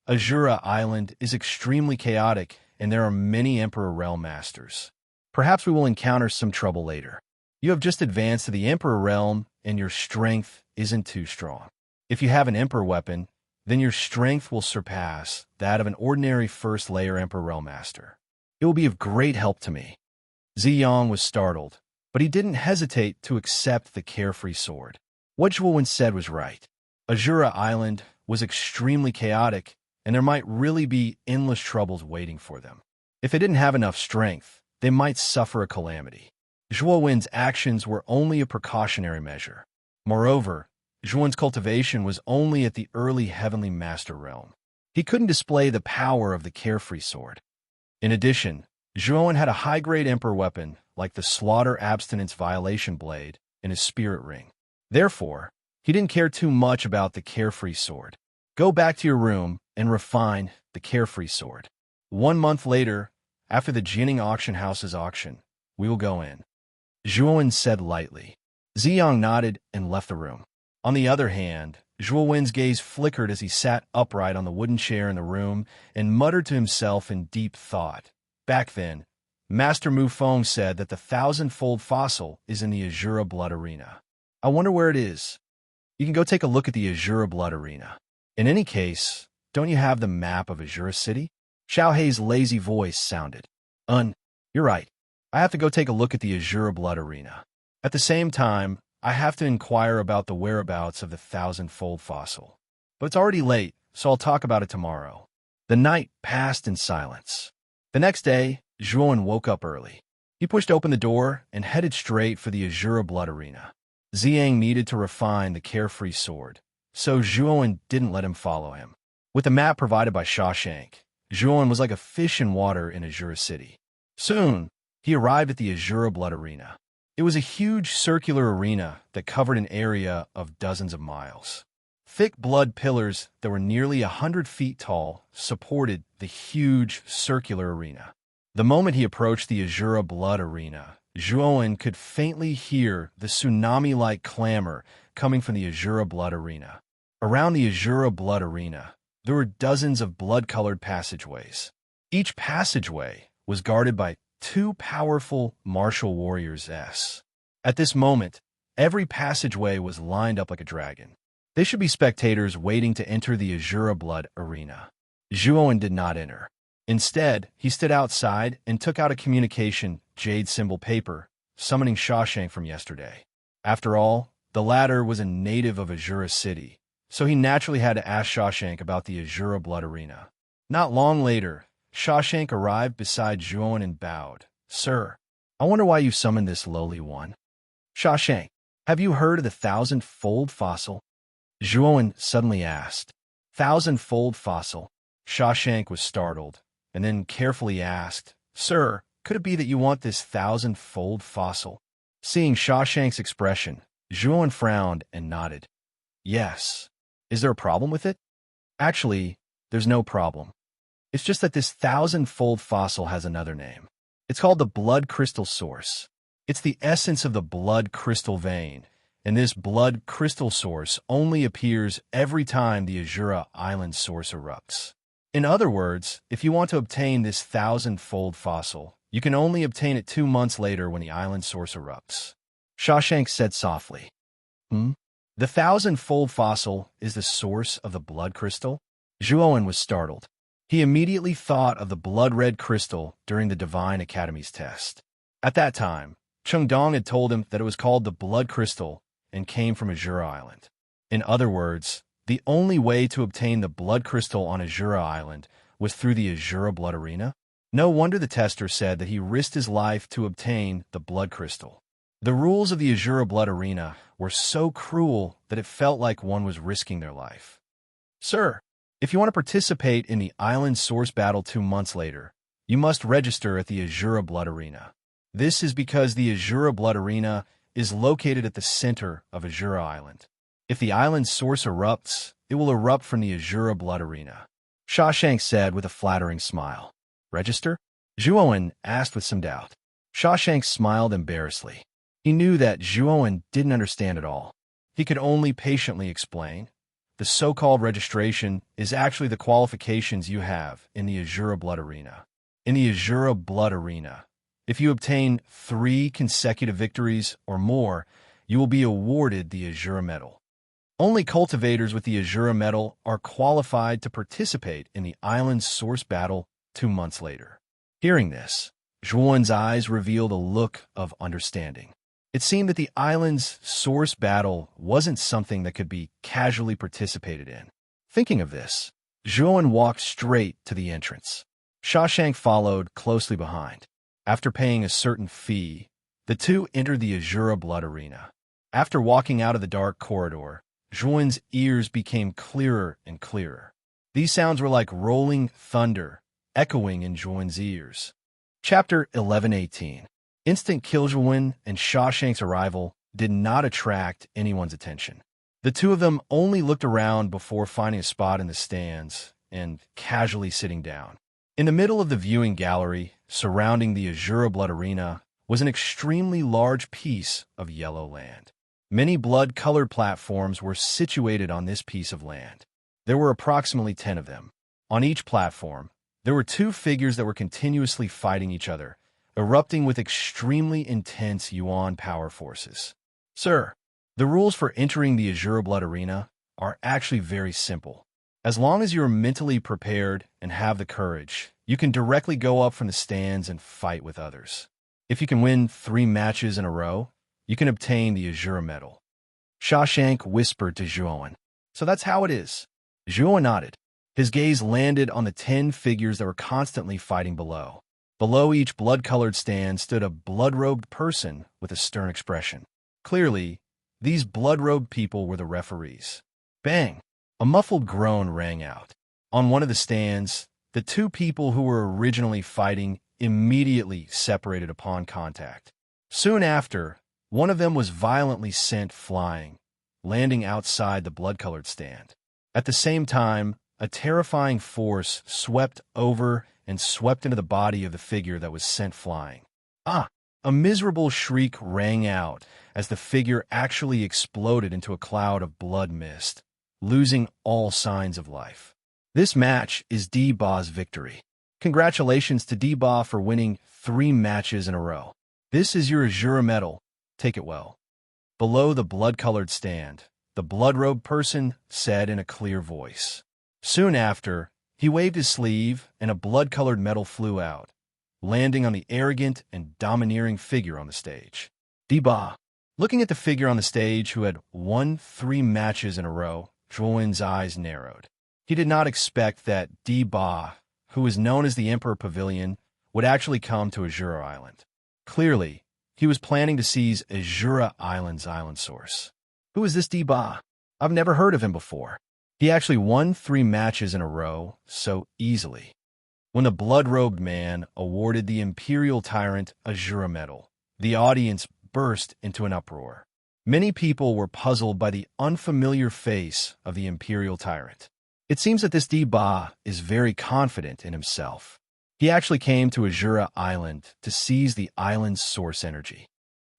Azura Island is extremely chaotic and there are many Emperor Realm Masters. Perhaps we will encounter some trouble later. You have just advanced to the Emperor Realm and your strength isn't too strong. If you have an Emperor weapon, then your strength will surpass that of an ordinary first-layer Emperor Realm Master. It will be of great help to me. Ziyang was startled, but he didn't hesitate to accept the Carefree Sword. What Zhuowen said was right. Azura Island was extremely chaotic, and there might really be endless troubles waiting for them. If they didn't have enough strength, they might suffer a calamity. Zhuowen's actions were only a precautionary measure. Moreover, Zhuowen's cultivation was only at the early Heavenly Master realm. He couldn't display the power of the Carefree Sword. In addition, Zhuowen had a high-grade Emperor weapon like the Slaughter Abstinence Violation Blade in his spirit ring. Therefore, he didn't care too much about the Carefree Sword. Go back to your room and refine the Carefree Sword. 1 month later, after the Jianing auction house's auction, we will go in. Zhuowen said lightly. Ziyang nodded and left the room. On the other hand, Zhuowen's gaze flickered as he sat upright on the wooden chair in the room and muttered to himself in deep thought. Back then, Master Mu Feng said that the 1,000-fold fossil is in the Azura Blood Arena. I wonder where it is. You can go take a look at the Azura Blood Arena. In any case, don't you have the map of Azura City? Xiao Hei's lazy voice sounded. You're right. I have to go take a look at the Azura Blood Arena. At the same time, I have to inquire about the whereabouts of the 1,000-fold fossil. But it's already late, so I'll talk about it tomorrow. The night passed in silence. The next day, Zhuowen woke up early. He pushed open the door and headed straight for the Azura Blood Arena. Ziyang needed to refine the Carefree Sword, so Zhuowen didn't let him follow him. With the map provided by Shawshank, Zhuowen was like a fish in water in Azura City. Soon, he arrived at the Azura Blood Arena. It was a huge circular arena that covered an area of dozens of miles. Thick blood pillars that were nearly 100 feet tall supported the huge circular arena. The moment he approached the Azura Blood Arena, Zhuowen could faintly hear the tsunami-like clamor coming from the Azura Blood Arena. Around the Azura Blood Arena, there were dozens of blood-colored passageways. Each passageway was guarded by 2 powerful martial warriors. At this moment, every passageway was lined up like a dragon. They should be spectators waiting to enter the Azura Blood Arena. Zhuowen did not enter. Instead, he stood outside and took out a communication jade symbol paper, summoning Shawshank from yesterday. After all, the latter was a native of Azura City, so he naturally had to ask Shawshank about the Azura Blood Arena. Not long later, Shawshank arrived beside Zhuowen and bowed. Sir, I wonder why you summoned this lowly one. Shawshank, have you heard of the 1,000-fold fossil? Zhuowen suddenly asked. 1,000-fold fossil? Shawshank was startled, and then carefully asked, Sir, could it be that you want this 1,000-fold fossil? Seeing Shawshank's expression, Zhuowen frowned and nodded. Yes. Is there a problem with it? Actually, there's no problem. It's just that this thousand-fold fossil has another name. It's called the blood crystal source. It's the essence of the blood crystal vein, and this blood crystal source only appears every time the Azura Island source erupts. In other words, if you want to obtain this thousand-fold fossil, you can only obtain it 2 months later when the island source erupts. Shawshank said softly. The thousand-fold fossil is the source of the blood crystal? Zhuowen was startled. He immediately thought of the blood-red crystal during the Divine Academy's test. At that time, Chengdong had told him that it was called the blood crystal and came from Azura Island. In other words, the only way to obtain the blood crystal on Azura Island was through the Azura Blood Arena. No wonder the tester said that he risked his life to obtain the blood crystal. The rules of the Azura Blood Arena were so cruel that it felt like one was risking their life. Sir, if you want to participate in the island source battle 2 months later, you must register at the Azura Blood Arena. This is because the Azura Blood Arena is located at the center of Azura Island. If the island source erupts, it will erupt from the Azura Blood Arena. Shawshank said with a flattering smile. Register? Zhuowen asked with some doubt. Shawshank smiled embarrassedly. He knew that Zhuowen didn't understand at all. He could only patiently explain. The so-called registration is actually the qualifications you have in the Azura Blood Arena. In the Azura Blood Arena, if you obtain 3 consecutive victories or more, you will be awarded the Azura Medal. Only cultivators with the Azura Medal are qualified to participate in the island's source battle 2 months later. Hearing this, Zhuowen's eyes revealed a look of understanding. It seemed that the island's source battle wasn't something that could be casually participated in. Thinking of this, Zhuowen walked straight to the entrance. Shawshank followed closely behind. After paying a certain fee, the two entered the Azura Blood Arena. After walking out of the dark corridor, Zhuowen's ears became clearer and clearer. These sounds were like rolling thunder, echoing in Zhuowen's ears. Chapter 11:18. Instant kill. Zhuowen and Shawshank's arrival did not attract anyone's attention. The two of them only looked around before finding a spot in the stands and casually sitting down. In the middle of the viewing gallery, surrounding the Azura Blood Arena, was an extremely large piece of yellow land. Many blood-colored platforms were situated on this piece of land. There were approximately 10 of them. On each platform, there were 2 figures that were continuously fighting each other, erupting with extremely intense Yuan power forces. Sir, the rules for entering the Azura Blood Arena are actually very simple. As long as you are mentally prepared and have the courage, you can directly go up from the stands and fight with others. If you can win 3 matches in a row, you can obtain the Azura Medal. Shawshank whispered to Zhuowen. So that's how it is. Zhuowen nodded. His gaze landed on the 10 figures that were constantly fighting below. Below each blood-colored stand stood a blood-robed person with a stern expression. Clearly, these blood-robed people were the referees. Bang! A muffled groan rang out. On one of the stands, the 2 people who were originally fighting immediately separated upon contact. Soon after, one of them was violently sent flying, landing outside the blood-colored stand. At the same time, a terrifying force swept over and swept into the body of the figure that was sent flying. Ah! A miserable shriek rang out as the figure actually exploded into a cloud of blood mist, losing all signs of life. This match is D-Ba's victory. Congratulations to D-Ba for winning 3 matches in a row. This is your Azura Medal. Take it well. Below the blood-colored stand, the blood-robed person said in a clear voice. Soon after, he waved his sleeve, and a blood-colored medal flew out, landing on the arrogant and domineering figure on the stage. D-Ba. Looking at the figure on the stage who had won 3 matches in a row, Zhuowen's eyes narrowed. He did not expect that D-Ba, who was known as the Emperor Pavilion, would actually come to Azura Island. Clearly, he was planning to seize Azura Island's island source. Who is this D-Ba? I've never heard of him before. He actually won 3 matches in a row so easily. When the blood-robed man awarded the Imperial Tyrant Azura Medal, the audience burst into an uproar. Many people were puzzled by the unfamiliar face of the imperial tyrant. It seems that this Ba is very confident in himself. He actually came to Azura Island to seize the island's source energy.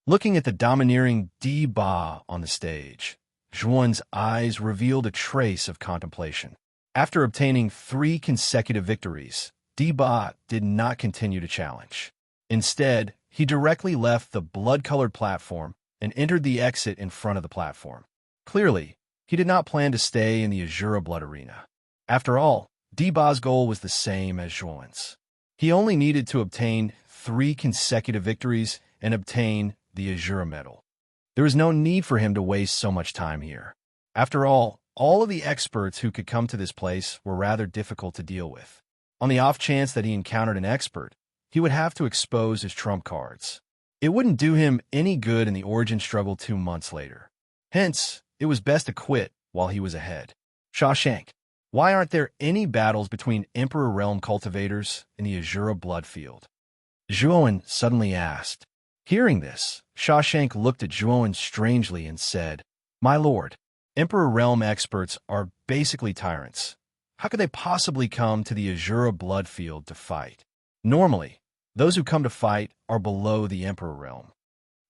Looking at the domineering Ba on the stage, Zhuan's eyes revealed a trace of contemplation. After obtaining 3 consecutive victories, Ba did not continue to challenge. Instead, he directly left the blood-colored platform and entered the exit in front of the platform. Clearly, he did not plan to stay in the Azura Blood Arena. After all, Ba's goal was the same as Zhuan's. He only needed to obtain 3 consecutive victories and obtain the Azura medal. There was no need for him to waste so much time here. After all of the experts who could come to this place were rather difficult to deal with. On the off chance that he encountered an expert, he would have to expose his trump cards. It wouldn't do him any good in the origin struggle 2 months later. Hence, it was best to quit while he was ahead. Shawshank, why aren't there any battles between Emperor Realm cultivators in the Azura blood field? Zhuan suddenly asked. Hearing this, Shawshank looked at Zhuan strangely and said, My lord, Emperor Realm experts are basically tyrants. How could they possibly come to the Azura blood field to fight? Normally, those who come to fight are below the Emperor Realm.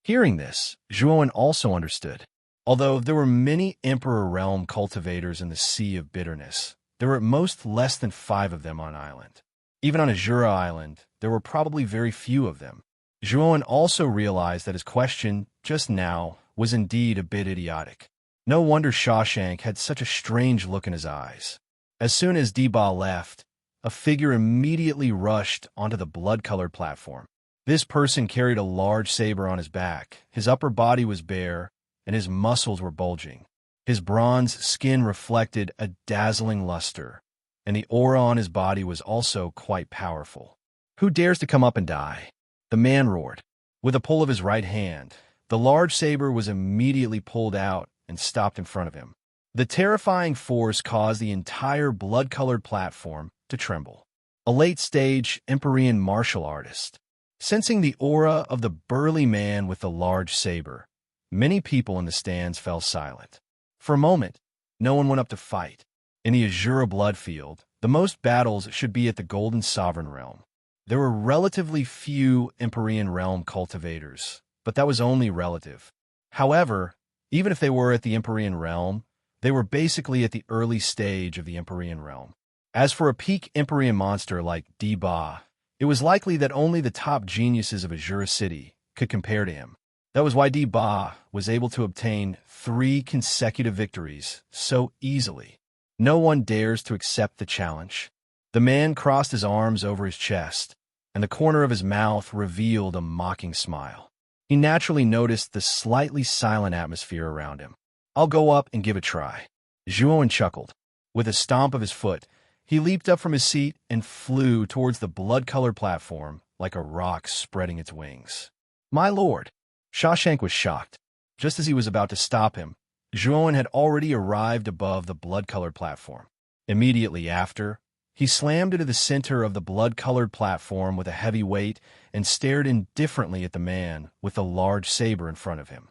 Hearing this, Zhuan also understood. Although there were many Emperor Realm cultivators in the Sea of Bitterness, there were at most less than 5 of them on island. Even on Azura Island, there were probably very few of them. Zhuan also realized that his question, just now, was indeed a bit idiotic. No wonder Shawshank had such a strange look in his eyes. As soon as Ba left, a figure immediately rushed onto the blood-colored platform. This person carried a large saber on his back. His upper body was bare, and his muscles were bulging. His bronze skin reflected a dazzling luster, and the aura on his body was also quite powerful. Who dares to come up and die? The man roared. With a pull of his right hand, the large saber was immediately pulled out and stopped in front of him. The terrifying force caused the entire blood-colored platform to tremble. A late-stage Empyrean martial artist. Sensing the aura of the burly man with the large saber, many people in the stands fell silent. For a moment, no one went up to fight. In the Azura blood field, the most battles should be at the Golden Sovereign Realm. There were relatively few Empyrean realm cultivators, but that was only relative. However, even if they were at the Empyrean realm, they were basically at the early stage of the Empyrean realm. As for a peak Empyrean monster like Ba, it was likely that only the top geniuses of Azura City could compare to him. That was why Ba was able to obtain 3 consecutive victories so easily. No one dares to accept the challenge. The man crossed his arms over his chest, and the corner of his mouth revealed a mocking smile. He naturally noticed the slightly silent atmosphere around him. I'll go up and give it a try. Zhuan chuckled. With a stomp of his foot, he leaped up from his seat and flew towards the blood-colored platform like a rock spreading its wings. My lord! Shawshank was shocked. Just as he was about to stop him, Zhuan had already arrived above the blood-colored platform. Immediately after, he slammed into the center of the blood-colored platform with a heavy weight and stared indifferently at the man with the large saber in front of him.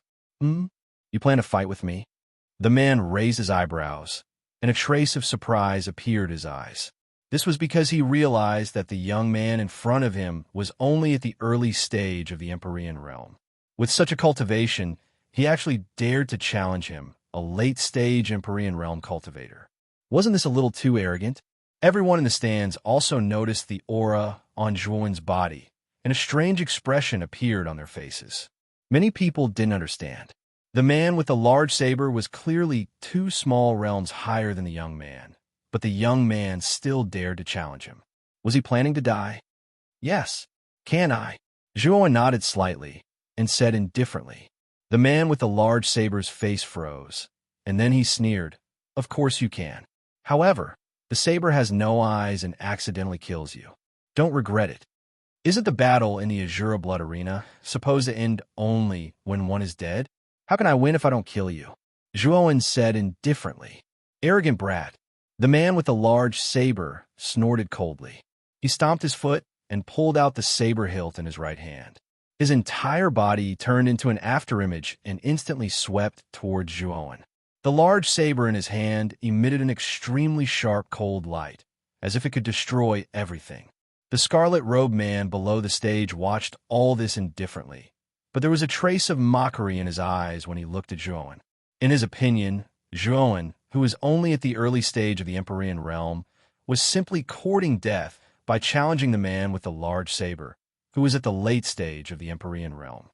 You plan to fight with me? The man raised his eyebrows, and a trace of surprise appeared in his eyes. This was because he realized that the young man in front of him was only at the early stage of the Empyrean realm. With such a cultivation, he actually dared to challenge him, a late-stage Empyrean realm cultivator. Wasn't this a little too arrogant? Everyone in the stands also noticed the aura on Zhuan's body, and a strange expression appeared on their faces. Many people didn't understand. The man with the large saber was clearly 2 small realms higher than the young man, but the young man still dared to challenge him. Was he planning to die? Yes. Can I? Zhuan nodded slightly and said indifferently. The man with the large saber's face froze, and then he sneered. Of course you can. However, the saber has no eyes and accidentally kills you. Don't regret it. Isn't the battle in the Azura Blood Arena supposed to end only when one is dead? How can I win if I don't kill you? Zhuan said indifferently. Arrogant brat. The man with the large saber snorted coldly. He stomped his foot and pulled out the saber hilt in his right hand. His entire body turned into an afterimage and instantly swept towards Zhuowen. The large saber in his hand emitted an extremely sharp, cold light, as if it could destroy everything. The scarlet-robed man below the stage watched all this indifferently, but there was a trace of mockery in his eyes when he looked at Zhuowen. In his opinion, Zhuowen, who was only at the early stage of the Empyrean realm, was simply courting death by challenging the man with the large saber, who was at the late stage of the Empyrean realm.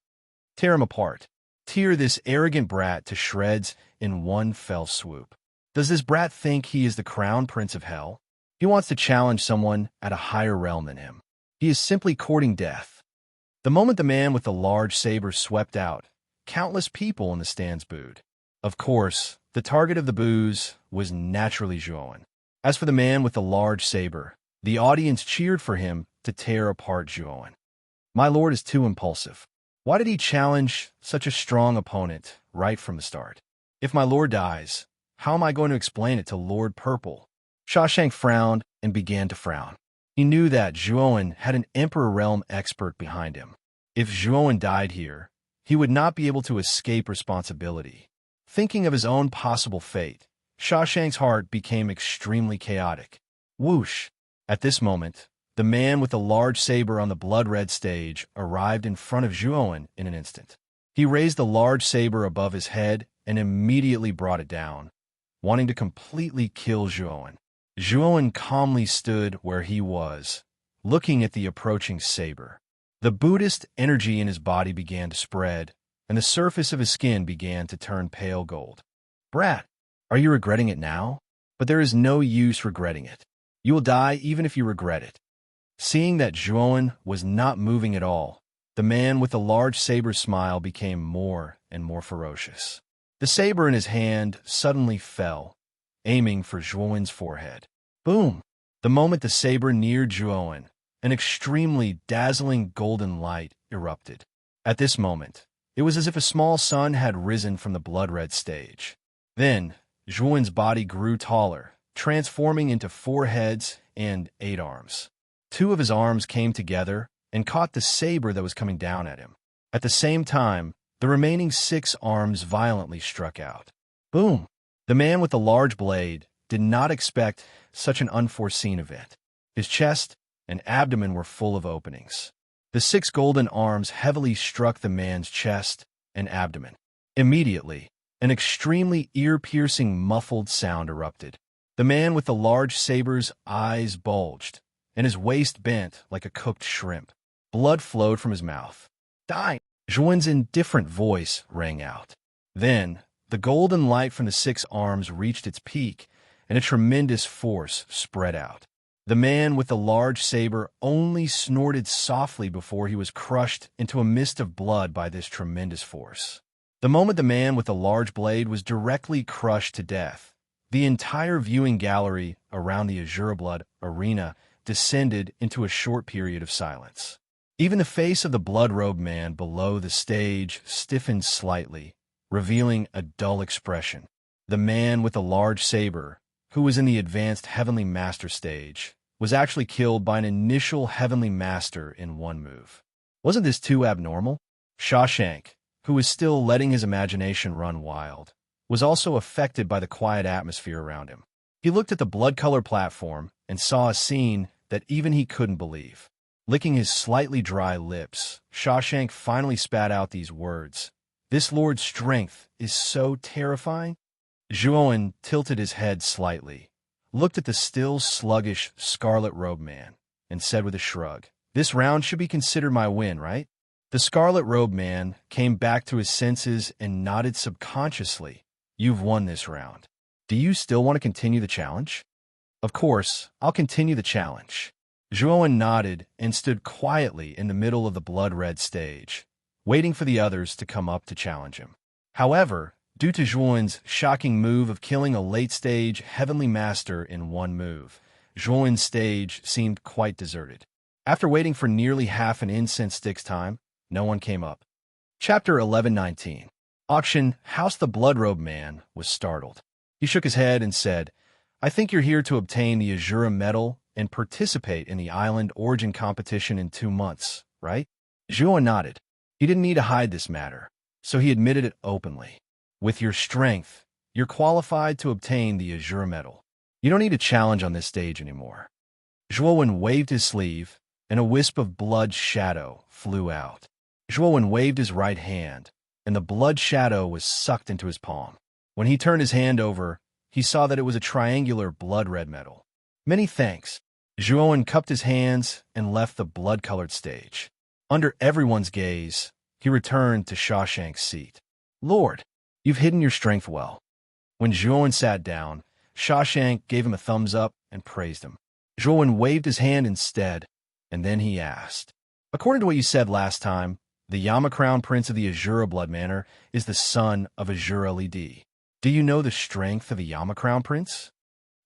Tear him apart. Tear this arrogant brat to shreds in one fell swoop. Does this brat think he is the crown prince of hell? He wants to challenge someone at a higher realm than him. He is simply courting death. The moment the man with the large saber swept out, countless people in the stands booed. Of course, the target of the boos was naturally Zhuowen. As for the man with the large saber, the audience cheered for him to tear apart Zhuowen. My lord is too impulsive. Why did he challenge such a strong opponent right from the start? If my lord dies, how am I going to explain it to Lord Purple? Shawshank frowned and began to frown. He knew that Zhuowen had an Emperor Realm expert behind him. If Zhuowen died here, he would not be able to escape responsibility. Thinking of his own possible fate, Shawshank's heart became extremely chaotic. Whoosh! At this moment, the man with the large saber on the blood-red stage arrived in front of Zhuowen in an instant. He raised the large saber above his head and immediately brought it down, wanting to completely kill Zhuowen. Zhuowen calmly stood where he was, looking at the approaching saber. The Buddhist energy in his body began to spread, and the surface of his skin began to turn pale gold. Brat, are you regretting it now? But there is no use regretting it. You will die even if you regret it. Seeing that Zhuowen was not moving at all, the man with the large saber's smile became more and more ferocious. The saber in his hand suddenly fell, aiming for Zhuowen's forehead. Boom! The moment the saber neared Zhuowen, an extremely dazzling golden light erupted. At this moment, it was as if a small sun had risen from the blood-red stage. Then, Zhuowen's body grew taller, transforming into 4 heads and 8 arms. 2 of his arms came together and caught the saber that was coming down at him. At the same time, the remaining 6 arms violently struck out. Boom! The man with the large blade did not expect such an unforeseen event. His chest and abdomen were full of openings. The 6 golden arms heavily struck the man's chest and abdomen. Immediately, an extremely ear-piercing muffled sound erupted. The man with the large saber's eyes bulged, and his waist bent like a cooked shrimp. Blood flowed from his mouth. Die! Zhuowen's indifferent voice rang out. Then, the golden light from the 6 arms reached its peak, and a tremendous force spread out. The man with the large saber only snorted softly before he was crushed into a mist of blood by this tremendous force. The moment the man with the large blade was directly crushed to death, the entire viewing gallery around the Azure Blood arena descended into a short period of silence. Even the face of the blood-robed man below the stage stiffened slightly, revealing a dull expression. The man with the large saber, who was in the advanced Heavenly Master stage, was actually killed by an initial Heavenly Master in one move. Wasn't this too abnormal? Shawshank, who was still letting his imagination run wild, was also affected by the quiet atmosphere around him. He looked at the blood-colored platform and saw a scene that even he couldn't believe. Licking his slightly dry lips, Shawshank finally spat out these words. This lord's strength is so terrifying. Zhuowen tilted his head slightly, looked at the still sluggish scarlet-robed man, and said with a shrug, This round should be considered my win, right? The scarlet-robed man came back to his senses and nodded subconsciously. You've won this round. Do you still want to continue the challenge? Of course, I'll continue the challenge. Zhuowen nodded and stood quietly in the middle of the blood-red stage, waiting for the others to come up to challenge him. However, due to Zhuowen's shocking move of killing a late-stage Heavenly Master in one move, Zhuowen's stage seemed quite deserted. After waiting for nearly half an incense stick's time, no one came up. Chapter 11:19. Auction House. The blood-robed man was startled. He shook his head and said, I think you're here to obtain the Azura medal and participate in the island origin competition in 2 months, right? Zhuowen nodded. He didn't need to hide this matter, so he admitted it openly. With your strength, you're qualified to obtain the Azure Medal. You don't need a challenge on this stage anymore. Zhuowen waved his sleeve, and a wisp of blood shadow flew out. Zhuowen waved his right hand, and the blood shadow was sucked into his palm. When he turned his hand over, he saw that it was a triangular blood-red medal. Many thanks. Zhuowen cupped his hands and left the blood-colored stage. Under everyone's gaze, he returned to Shawshank's seat. Lord, you've hidden your strength well. When Zhuowen sat down, Shawshank gave him a thumbs up and praised him. Zhuowen waved his hand instead, and then he asked, according to what you said last time, the Yama Crown Prince of the Azura Blood Manor is the son of Azura Lidi. Do you know the strength of the Yama Crown Prince?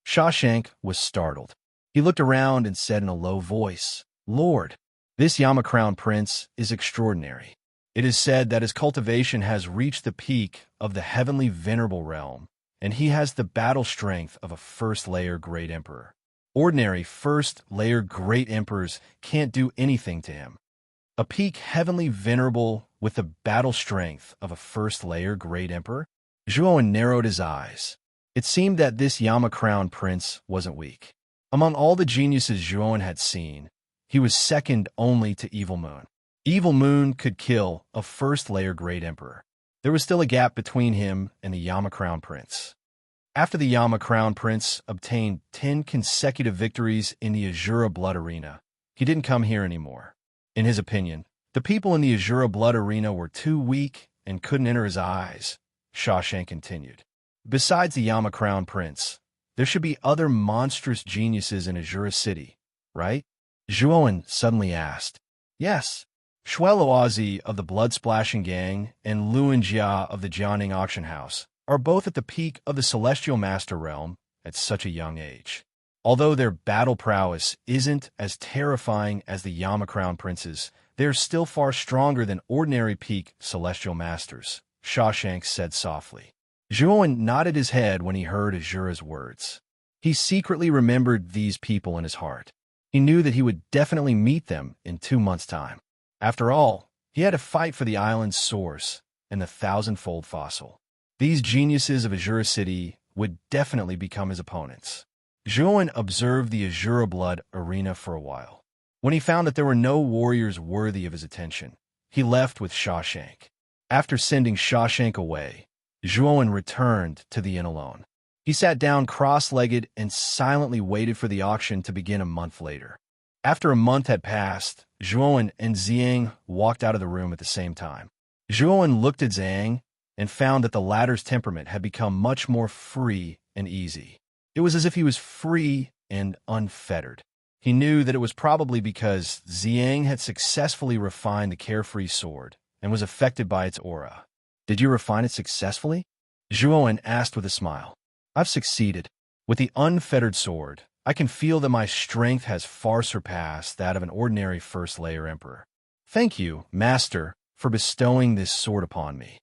Shawshank was startled. He looked around and said in a low voice, Lord, this Yama Crown Prince is extraordinary. It is said that his cultivation has reached the peak of the heavenly venerable realm, and he has the battle strength of a first-layer Great Emperor. Ordinary first-layer Great Emperors can't do anything to him. A peak heavenly venerable with the battle strength of a first-layer Great Emperor? Zhuowen narrowed his eyes. It seemed that this Yama Crown Prince wasn't weak. Among all the geniuses Zhuowen had seen, he was second only to Evil Moon. Evil Moon could kill a first-layer Great Emperor. There was still a gap between him and the Yama Crown Prince. After the Yama Crown Prince obtained 10 consecutive victories in the Azura Blood Arena, he didn't come here anymore. In his opinion, the people in the Azura Blood Arena were too weak and couldn't enter his eyes, Shawshank continued. Besides the Yama Crown Prince, there should be other monstrous geniuses in Azura City, right? Zhuowen suddenly asked. Yes. Shueluozi of the Blood Splashing Gang and Luan Jia of the Jianing Auction House are both at the peak of the Celestial Master Realm at such a young age. Although their battle prowess isn't as terrifying as the Yama Crown Princes, they are still far stronger than ordinary peak Celestial Masters, Shawshank said softly. Zhuowen nodded his head when he heard Azura's words. He secretly remembered these people in his heart. He knew that he would definitely meet them in 2 months' time. After all, he had to fight for the island's source and the thousand-fold fossil. These geniuses of Azura City would definitely become his opponents. Zhuowen observed the Azura Blood Arena for a while. When he found that there were no warriors worthy of his attention, he left with Shawshank. After sending Shawshank away, Zhuowen returned to the inn alone. He sat down cross-legged and silently waited for the auction to begin a month later. After a month had passed, Zhuowen and Ziyang walked out of the room at the same time. Zhuowen looked at Zhang and found that the latter's temperament had become much more free and easy. It was as if he was free and unfettered. He knew that it was probably because Ziyang had successfully refined the carefree sword and was affected by its aura. Did you refine it successfully? Zhuowen asked with a smile. I've succeeded. With the unfettered sword, I can feel that my strength has far surpassed that of an ordinary first-layer emperor. Thank you, Master, for bestowing this sword upon me.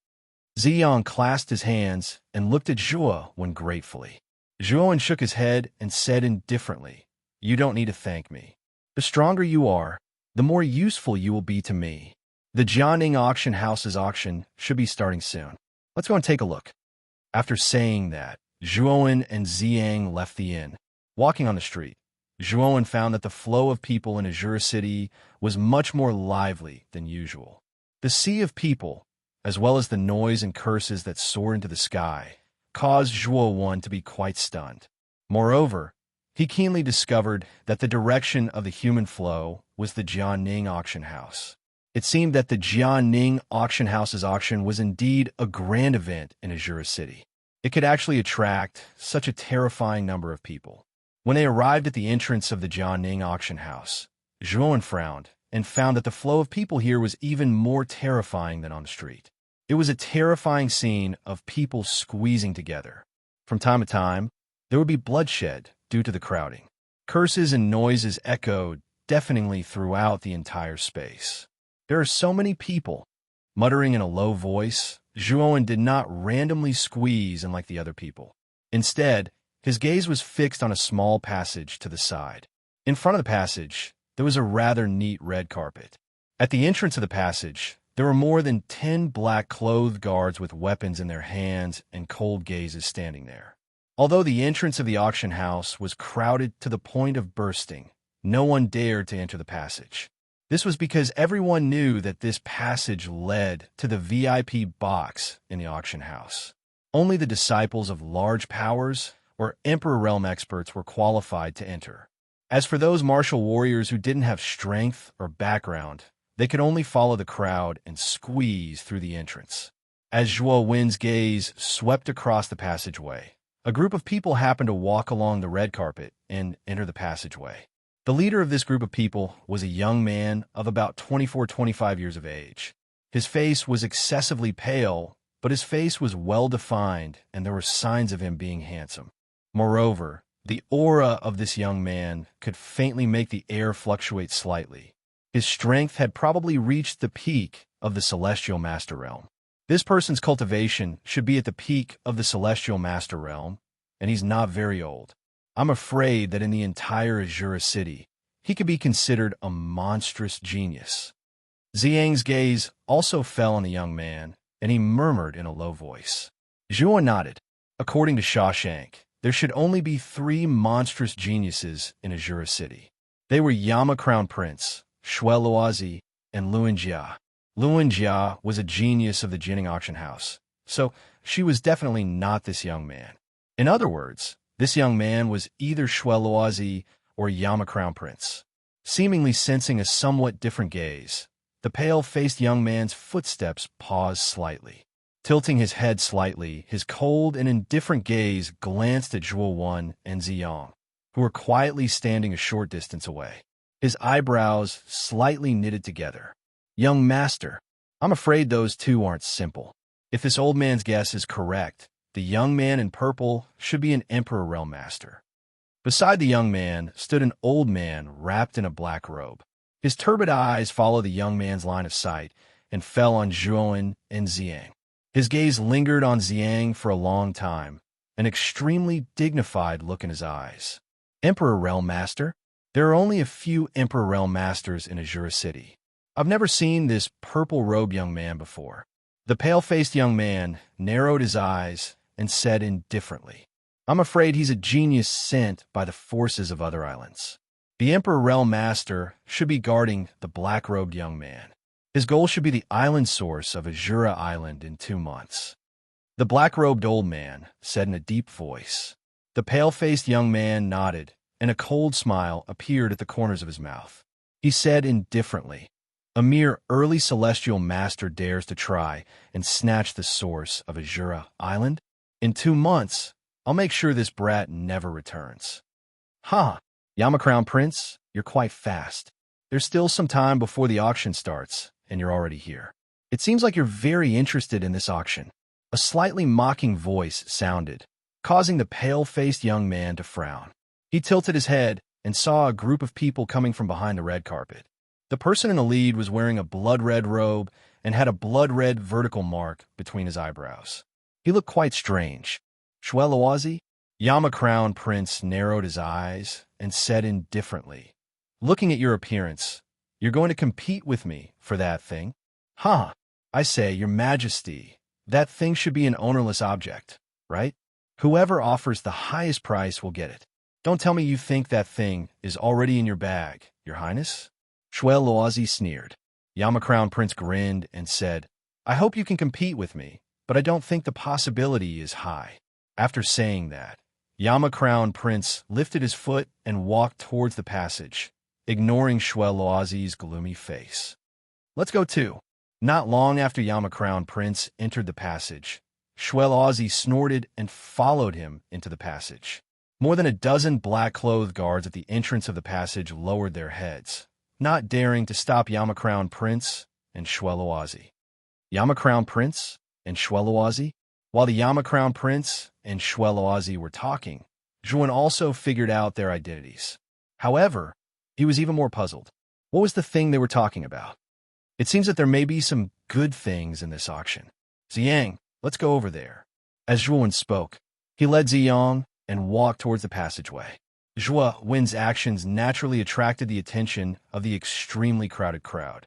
Ziyang clasped his hands and looked at Zhuowen gratefully. Zhuowen shook his head and said indifferently, You don't need to thank me. The stronger you are, the more useful you will be to me. The Jianing Auction House's auction should be starting soon. Let's go and take a look. After saying that, Zhuowen and Ziyang left the inn. Walking on the street, Zhuowen found that the flow of people in Azura City was much more lively than usual. The sea of people, as well as the noise and curses that soared into the sky, caused Zhuowen to be quite stunned. Moreover, he keenly discovered that the direction of the human flow was the Jianing Auction House. It seemed that the Jianing Auction House's auction was indeed a grand event in Azura City. It could actually attract such a terrifying number of people. When they arrived at the entrance of the Jianing Auction House, Zhuowen frowned and found that the flow of people here was even more terrifying than on the street. It was a terrifying scene of people squeezing together. From time to time, there would be bloodshed due to the crowding. Curses and noises echoed deafeningly throughout the entire space. There are so many people. Muttering in a low voice, Zhuowen did not randomly squeeze in like the other people. Instead, his gaze was fixed on a small passage to the side. In front of the passage, there was a rather neat red carpet. At the entrance of the passage, There were more than 10 black-clothed guards with weapons in their hands and cold gazes standing there. Although the entrance of the auction house was crowded to the point of bursting, no one dared to enter the passage. This was because everyone knew that this passage led to the VIP box in the auction house. Only the disciples of large powers or Emperor Realm experts were qualified to enter. As for those martial warriors who didn't have strength or background, they could only follow the crowd and squeeze through the entrance. As Zhuo Wen's gaze swept across the passageway, a group of people happened to walk along the red carpet and enter the passageway. The leader of this group of people was a young man of about 24-25 years of age. His face was excessively pale, but his face was well-defined and there were signs of him being handsome. Moreover, the aura of this young man could faintly make the air fluctuate slightly. His strength had probably reached the peak of the Celestial Master Realm. This person's cultivation should be at the peak of the Celestial Master Realm, and he's not very old. I'm afraid that in the entire Azura city, he could be considered a monstrous genius. Ziyang's gaze also fell on the young man, and he murmured in a low voice. Zhuo nodded. According to Shawshank, there should only be 3 monstrous geniuses in Azura city. They were Yama Crown Prince, Shui Luozi, and Luan Jia. Luan Jia was a genius of the Jinning auction house, so she was definitely not this young man. In other words, this young man was either Shui Luozi or Yama Crown Prince. Seemingly sensing a somewhat different gaze, the pale-faced young man's footsteps paused slightly. Tilting his head slightly, his cold and indifferent gaze glanced at Zhuo Wen and Ziyang, who were quietly standing a short distance away. His eyebrows slightly knitted together. Young master, I'm afraid those two aren't simple. If this old man's guess is correct, the young man in purple should be an Emperor Realm Master. Beside the young man stood an old man wrapped in a black robe. His turbid eyes followed the young man's line of sight and fell on Zhuo and Ziyang. His gaze lingered on Ziyang for a long time, an extremely dignified look in his eyes. Emperor Realm Master? There are only a few Emperor Realm Masters in Azura City. I've never seen this purple-robed young man before. The pale-faced young man narrowed his eyes and said indifferently, I'm afraid he's a genius sent by the forces of other islands. The Emperor Realm Master should be guarding the black-robed young man. His goal should be the island source of Azura Island in 2 months. The black-robed old man said in a deep voice. The pale-faced young man nodded, and a cold smile appeared at the corners of his mouth. He said indifferently, a mere early celestial master dares to try and snatch the source of Azura Island? In 2 months, I'll make sure this brat never returns. Ha! Yama Crown Prince, you're quite fast. There's still some time before the auction starts, and you're already here. It seems like you're very interested in this auction. A slightly mocking voice sounded, causing the pale-faced young man to frown. He tilted his head and saw a group of people coming from behind the red carpet. The person in the lead was wearing a blood-red robe and had a blood-red vertical mark between his eyebrows. He looked quite strange. Shui Luozi? Yama Crown Prince narrowed his eyes and said indifferently, looking at your appearance, you're going to compete with me for that thing? Huh, I say, your majesty, that thing should be an ownerless object, right? Whoever offers the highest price will get it. Don't tell me you think that thing is already in your bag, your highness? Shui Luozi sneered. Yama Crown Prince grinned and said, I hope you can compete with me, but I don't think the possibility is high. After saying that, Yama Crown Prince lifted his foot and walked towards the passage, ignoring Shui Luozi's gloomy face. Let's go too. Not long after Yama Crown Prince entered the passage, Shui Luozi snorted and followed him into the passage. More than a dozen black-clothed guards at the entrance of the passage lowered their heads, not daring to stop Yama Crown Prince and Shui Luozi. Yama Crown Prince and Shui Luozi? While the Yama Crown Prince and Shui Luozi were talking, Zhuan also figured out their identities. However, he was even more puzzled. What was the thing they were talking about? It seems that there may be some good things in this auction. Ziyang, let's go over there. As Zhuan spoke, he led Ziyang and walked towards the passageway. Zhuo Wen's actions naturally attracted the attention of the extremely crowded crowd.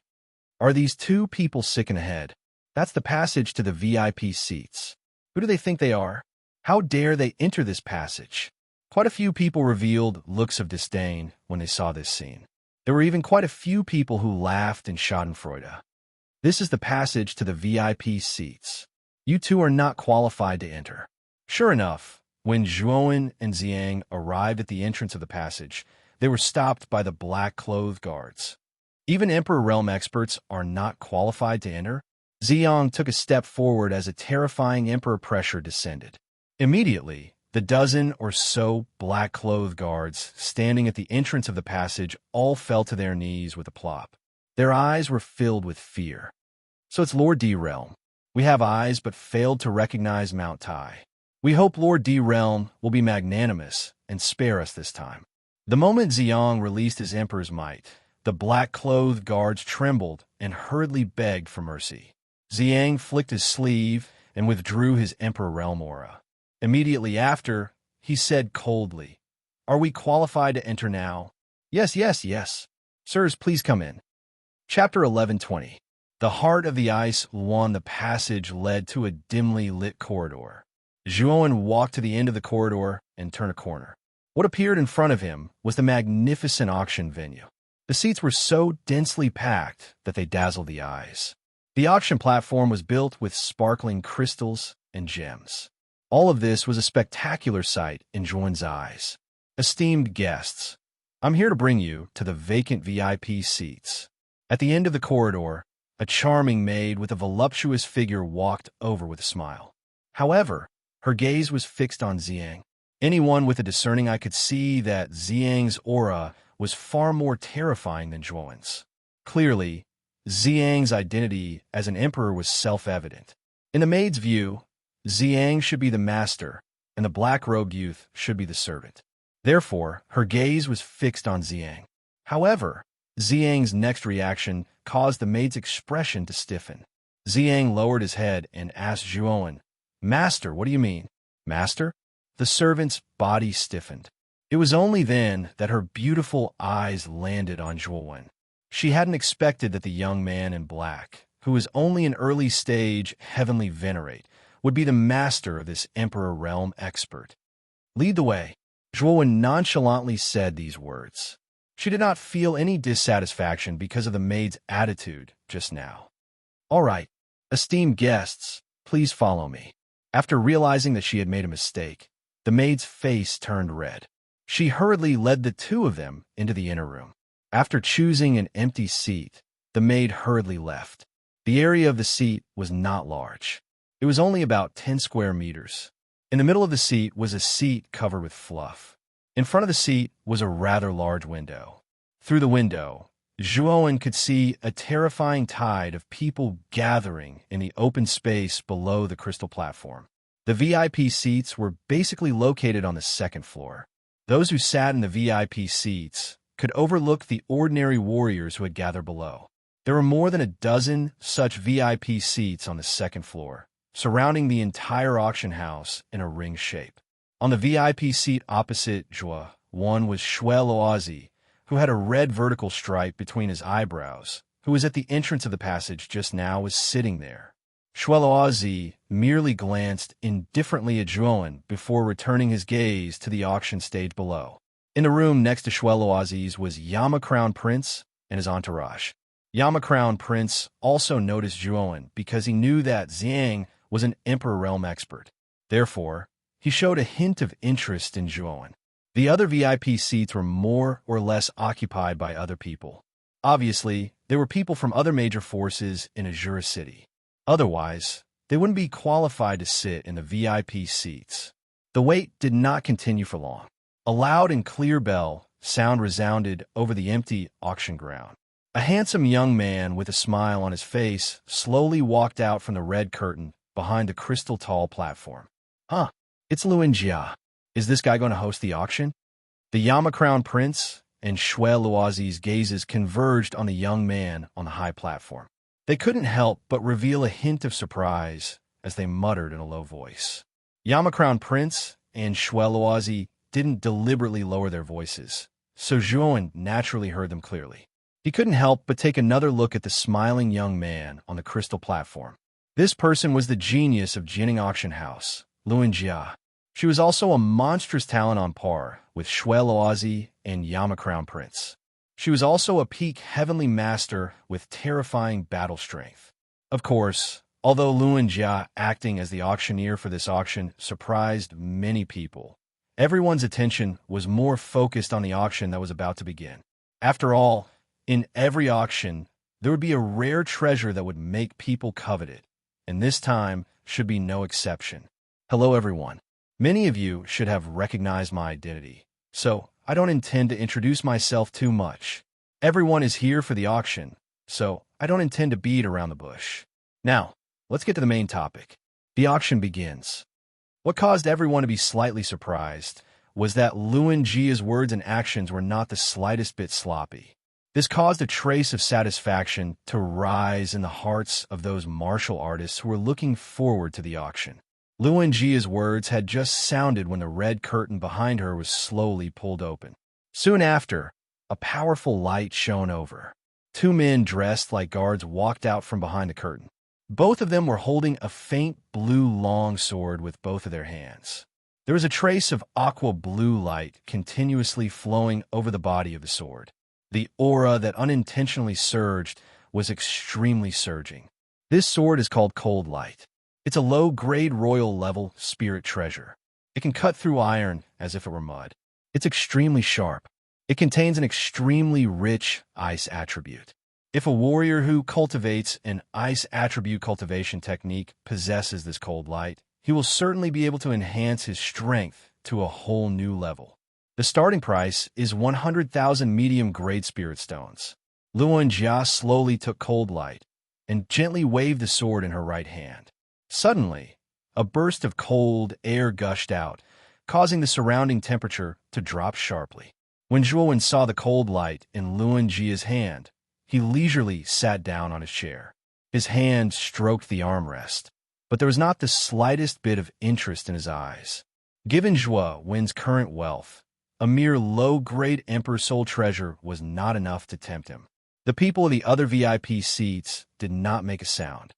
Are these two people sick in the head? That's the passage to the VIP seats. Who do they think they are? How dare they enter this passage? Quite a few people revealed looks of disdain when they saw this scene. There were even quite a few people who laughed in schadenfreude. This is the passage to the VIP seats. You two are not qualified to enter. Sure enough, when Zhuowen and Xiang arrived at the entrance of the passage, they were stopped by the black-clothed guards. Even Emperor Realm experts are not qualified to enter. Xiang took a step forward as a terrifying Emperor pressure descended. Immediately, the dozen or so black-clothed guards standing at the entrance of the passage all fell to their knees with a plop. Their eyes were filled with fear. So it's Lord D Realm. We have eyes but failed to recognize Mount Tai. We hope Lord D Realm will be magnanimous and spare us this time. The moment Xiang released his Emperor's might, the black-clothed guards trembled and hurriedly begged for mercy. Xiang flicked his sleeve and withdrew his Emperor Realm aura. Immediately after, he said coldly, "Are we qualified to enter now?" "Yes, yes, yes. Sirs, please come in." Chapter 11:20. The heart of the ice won. The passage led to a dimly lit corridor. Zhuowen walked to the end of the corridor and turned a corner. What appeared in front of him was the magnificent auction venue. The seats were so densely packed that they dazzled the eyes. The auction platform was built with sparkling crystals and gems. All of this was a spectacular sight in Zhuowen's eyes. Esteemed guests, I'm here to bring you to the vacant VIP seats. At the end of the corridor, a charming maid with a voluptuous figure walked over with a smile. However, her gaze was fixed on Xiang. Anyone with a discerning eye could see that Xiang's aura was far more terrifying than Zhuowen's. Clearly, Xiang's identity as an emperor was self-evident. In the maid's view, Xiang should be the master, and the black-robed youth should be the servant. Therefore, her gaze was fixed on Xiang. However, Xiang's next reaction caused the maid's expression to stiffen. Xiang lowered his head and asked Zhuowen, "Master, what do you mean?" "Master?" The servant's body stiffened. It was only then that her beautiful eyes landed on Zhuowen. She hadn't expected that the young man in black, who was only an early-stage heavenly venerate, would be the master of this Emperor Realm expert. "Lead the way." Zhuowen nonchalantly said these words. She did not feel any dissatisfaction because of the maid's attitude just now. "All right, esteemed guests, please follow me." After realizing that she had made a mistake, the maid's face turned red. She hurriedly led the two of them into the inner room. After choosing an empty seat, the maid hurriedly left. The area of the seat was not large. It was only about 10 square meters. In the middle of the seat was a seat covered with fluff. In front of the seat was a rather large window. Through the window, Zhuowen could see a terrifying tide of people gathering in the open space below the crystal platform. The VIP seats were basically located on the second floor. Those who sat in the VIP seats could overlook the ordinary warriors who had gathered below. There were more than a dozen such VIP seats on the second floor, surrounding the entire auction house in a ring shape. On the VIP seat opposite Zhuo, one was Shui Luozi, who had a red vertical stripe between his eyebrows, who was at the entrance of the passage just now, was sitting there. Shui Luozi merely glanced indifferently at Zhuowen before returning his gaze to the auction stage below. In the room next to Shui Luozi's was Yama Crown Prince and his entourage. Yama Crown Prince also noticed Zhuowen because he knew that Xiang was an Emperor Realm expert. Therefore, he showed a hint of interest in Zhuowen. The other VIP seats were more or less occupied by other people. Obviously, there were people from other major forces in Azura City. Otherwise, they wouldn't be qualified to sit in the VIP seats. The wait did not continue for long. A loud and clear bell sound resounded over the empty auction ground. A handsome young man with a smile on his face slowly walked out from the red curtain behind the crystal tall platform. "Huh, it's Luin Jia. Is this guy going to host the auction?" The Yama Crown Prince and Shui Luozi's gazes converged on the young man on the high platform. They couldn't help but reveal a hint of surprise as they muttered in a low voice. Yama Crown Prince and Shui Luozi didn't deliberately lower their voices, so Zhuowen naturally heard them clearly. He couldn't help but take another look at the smiling young man on the crystal platform. This person was the genius of Jinning Auction House, Luan Jia. She was also a monstrous talent on par with Shui Loazi and Yama Crown Prince. She was also a peak heavenly master with terrifying battle strength. Of course, although Luan Jia acting as the auctioneer for this auction surprised many people, everyone's attention was more focused on the auction that was about to begin. After all, in every auction, there would be a rare treasure that would make people covet it, and this time should be no exception. Hello everyone. Many of you should have recognized my identity, so I don't intend to introduce myself too much. Everyone is here for the auction, so I don't intend to beat around the bush. Now, let's get to the main topic. The auction begins. What caused everyone to be slightly surprised was that Luan Jia's words and actions were not the slightest bit sloppy. This caused a trace of satisfaction to rise in the hearts of those martial artists who were looking forward to the auction. Luan Jia's words had just sounded when the red curtain behind her was slowly pulled open. Soon after, a powerful light shone over. Two men dressed like guards walked out from behind the curtain. Both of them were holding a faint blue long sword with both of their hands. There was a trace of aqua blue light continuously flowing over the body of the sword. The aura that unintentionally surged was extremely surging. This sword is called Cold Light. It's a low-grade royal-level spirit treasure. It can cut through iron as if it were mud. It's extremely sharp. It contains an extremely rich ice attribute. If a warrior who cultivates an ice attribute cultivation technique possesses this cold light, he will certainly be able to enhance his strength to a whole new level. The starting price is 100,000 medium-grade spirit stones. Luan Jia slowly took cold light and gently waved the sword in her right hand. Suddenly, a burst of cold air gushed out, causing the surrounding temperature to drop sharply. When Zhuowen saw the cold light in Luan Jia's hand, he leisurely sat down on his chair. His hand stroked the armrest, but there was not the slightest bit of interest in his eyes. Given Zhuowen's current wealth, a mere low-grade Emperor Soul treasure was not enough to tempt him. The people of the other VIP seats did not make a sound.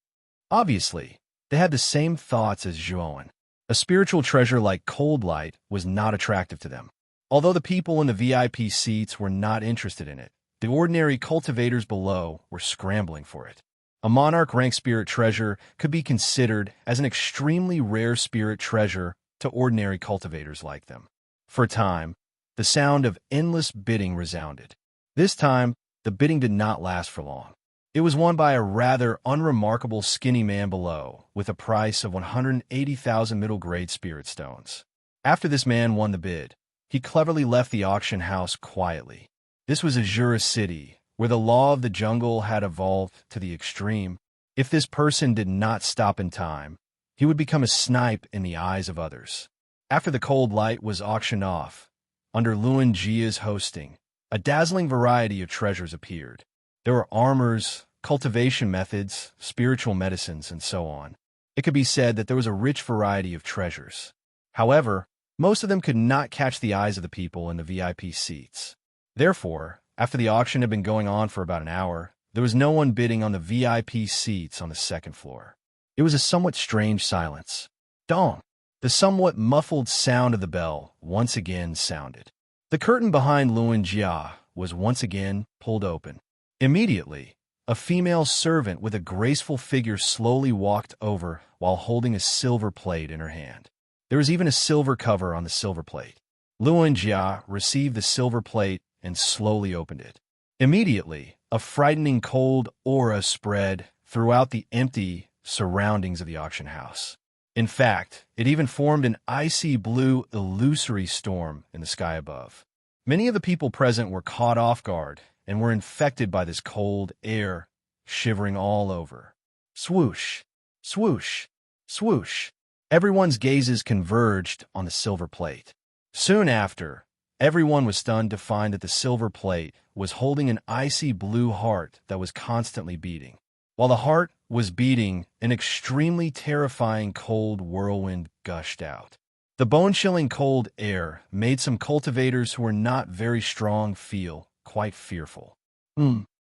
Obviously, they had the same thoughts as Zhuowen. A spiritual treasure like cold light was not attractive to them. Although the people in the VIP seats were not interested in it, the ordinary cultivators below were scrambling for it. A monarch rank spirit treasure could be considered as an extremely rare spirit treasure to ordinary cultivators like them. For a time, the sound of endless bidding resounded. This time, the bidding did not last for long. It was won by a rather unremarkable skinny man below, with a price of 180,000 middle-grade spirit stones. After this man won the bid, he cleverly left the auction house quietly. This was Azura City, where the law of the jungle had evolved to the extreme. If this person did not stop in time, he would become a snipe in the eyes of others. After the cold light was auctioned off, under Luan Jia's hosting, a dazzling variety of treasures appeared. There were armors, cultivation methods, spiritual medicines, and so on. It could be said that there was a rich variety of treasures. However, most of them could not catch the eyes of the people in the VIP seats. Therefore, after the auction had been going on for about an hour, there was no one bidding on the VIP seats on the second floor. It was a somewhat strange silence. Dong! The somewhat muffled sound of the bell once again sounded. The curtain behind Luan Jia was once again pulled open. Immediately, a female servant with a graceful figure slowly walked over while holding a silver plate in her hand. There was even a silver cover on the silver plate. Luan Jia received the silver plate and slowly opened it. Immediately, a frightening cold aura spread throughout the empty surroundings of the auction house. In fact, it even formed an icy blue illusory storm in the sky above. Many of the people present were caught off guard and were infected by this cold air, shivering all over. Swoosh, swoosh, swoosh. Everyone's gazes converged on the silver plate. Soon after, everyone was stunned to find that the silver plate was holding an icy blue heart that was constantly beating. While the heart was beating, an extremely terrifying cold whirlwind gushed out. The bone-chilling cold air made some cultivators who were not very strong feel quite fearful.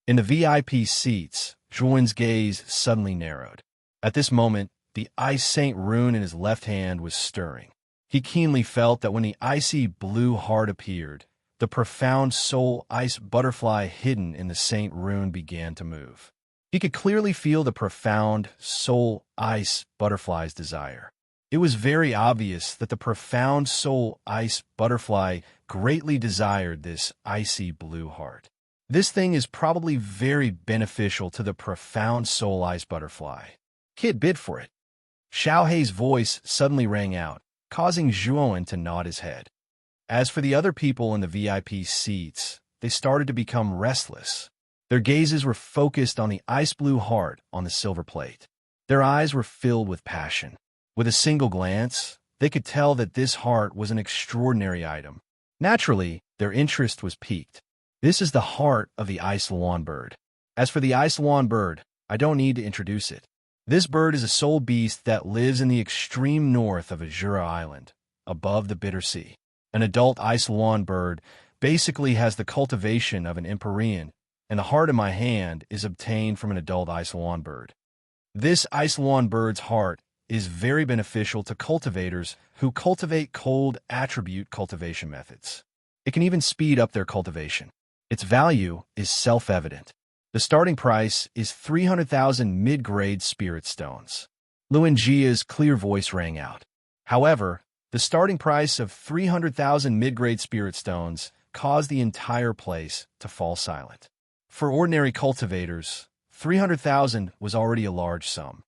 In the VIP seats, Zhuan's gaze suddenly narrowed. At this moment, the Ice Saint rune in his left hand was stirring. He keenly felt that when the icy blue heart appeared, the profound soul ice butterfly hidden in the Saint rune began to move. He could clearly feel the profound soul ice butterfly's desire. It was very obvious that the profound soul ice butterfly greatly desired this icy blue heart. This thing is probably very beneficial to the profound soul ice butterfly. Kid, bid for it. Xiaohei's voice suddenly rang out, causing Zhuan to nod his head. As for the other people in the VIP seats, they started to become restless. Their gazes were focused on the ice blue heart on the silver plate. Their eyes were filled with passion. With a single glance, they could tell that this heart was an extraordinary item. Naturally, their interest was piqued. This is the heart of the ice lawn bird. As for the ice lawn bird, I don't need to introduce it. This bird is a soul beast that lives in the extreme north of Azura Island, above the Bitter Sea. An adult ice lawn bird basically has the cultivation of an Empyrean, and the heart in my hand is obtained from an adult ice lawn bird. This ice lawn bird's heart is very beneficial to cultivators who cultivate cold attribute cultivation methods. It can even speed up their cultivation. Its value is self-evident. The starting price is 300,000 mid-grade spirit stones. Luan Jia's clear voice rang out. However, the starting price of 300,000 mid-grade spirit stones caused the entire place to fall silent. For ordinary cultivators, 300,000 was already a large sum.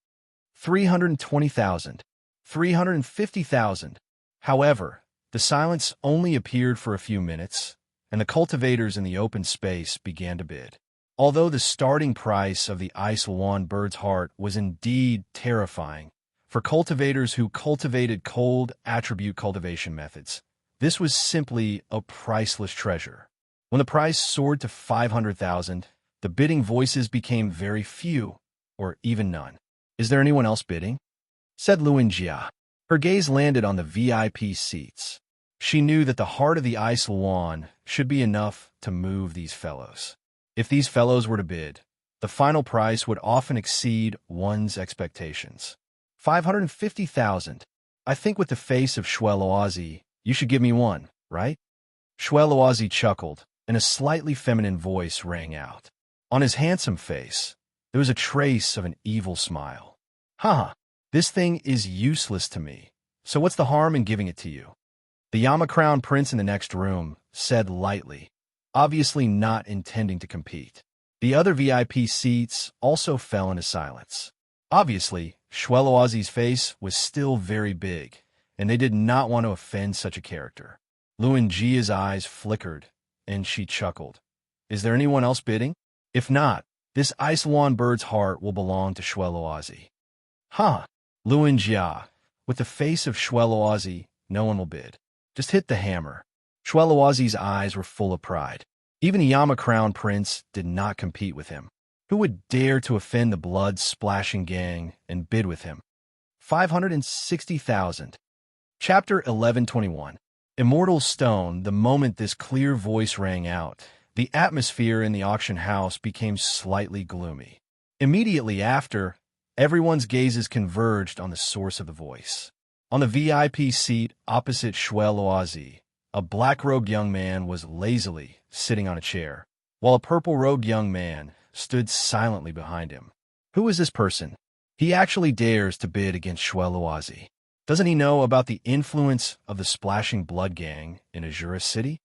320,000, 350,000. However, the silence only appeared for a few minutes, and the cultivators in the open space began to bid. Although the starting price of the ice lawn bird's heart was indeed terrifying, for cultivators who cultivated cold attribute cultivation methods, this was simply a priceless treasure. When the price soared to 500,000, the bidding voices became very few, or even none. Is there anyone else bidding? Said Luan Jia. Her gaze landed on the VIP seats. She knew that the heart of the ice lawn should be enough to move these fellows. If these fellows were to bid, the final price would often exceed one's expectations. 550,000. I think with the face of Shueloazi, you should give me one, right? Shueloazi chuckled, and a slightly feminine voice rang out. On his handsome face, there was a trace of an evil smile. Haha, this thing is useless to me, so what's the harm in giving it to you? The Yama Crown Prince in the next room said lightly, obviously not intending to compete. The other VIP seats also fell into silence. Obviously, Shueloazi's face was still very big, and they did not want to offend such a character. Luan Jia's eyes flickered, and she chuckled. Is there anyone else bidding? If not, this ice lawn bird's heart will belong to Shueloazi. Huh, Luan Jia. With the face of Shueloazi, no one will bid. Just hit the hammer. Shueloazi's eyes were full of pride. Even the Yama Crown Prince did not compete with him. Who would dare to offend the blood-splashing gang and bid with him? 560,000. Chapter 1121. Immortal Stone. The moment this clear voice rang out, the atmosphere in the auction house became slightly gloomy. Immediately after, everyone's gazes converged on the source of the voice. On the VIP seat opposite Shueloazi, a black-robed young man was lazily sitting on a chair, while a purple-robed young man stood silently behind him. Who is this person? He actually dares to bid against Shueloazi. Doesn't he know about the influence of the Splashing Blood Gang in Azura City?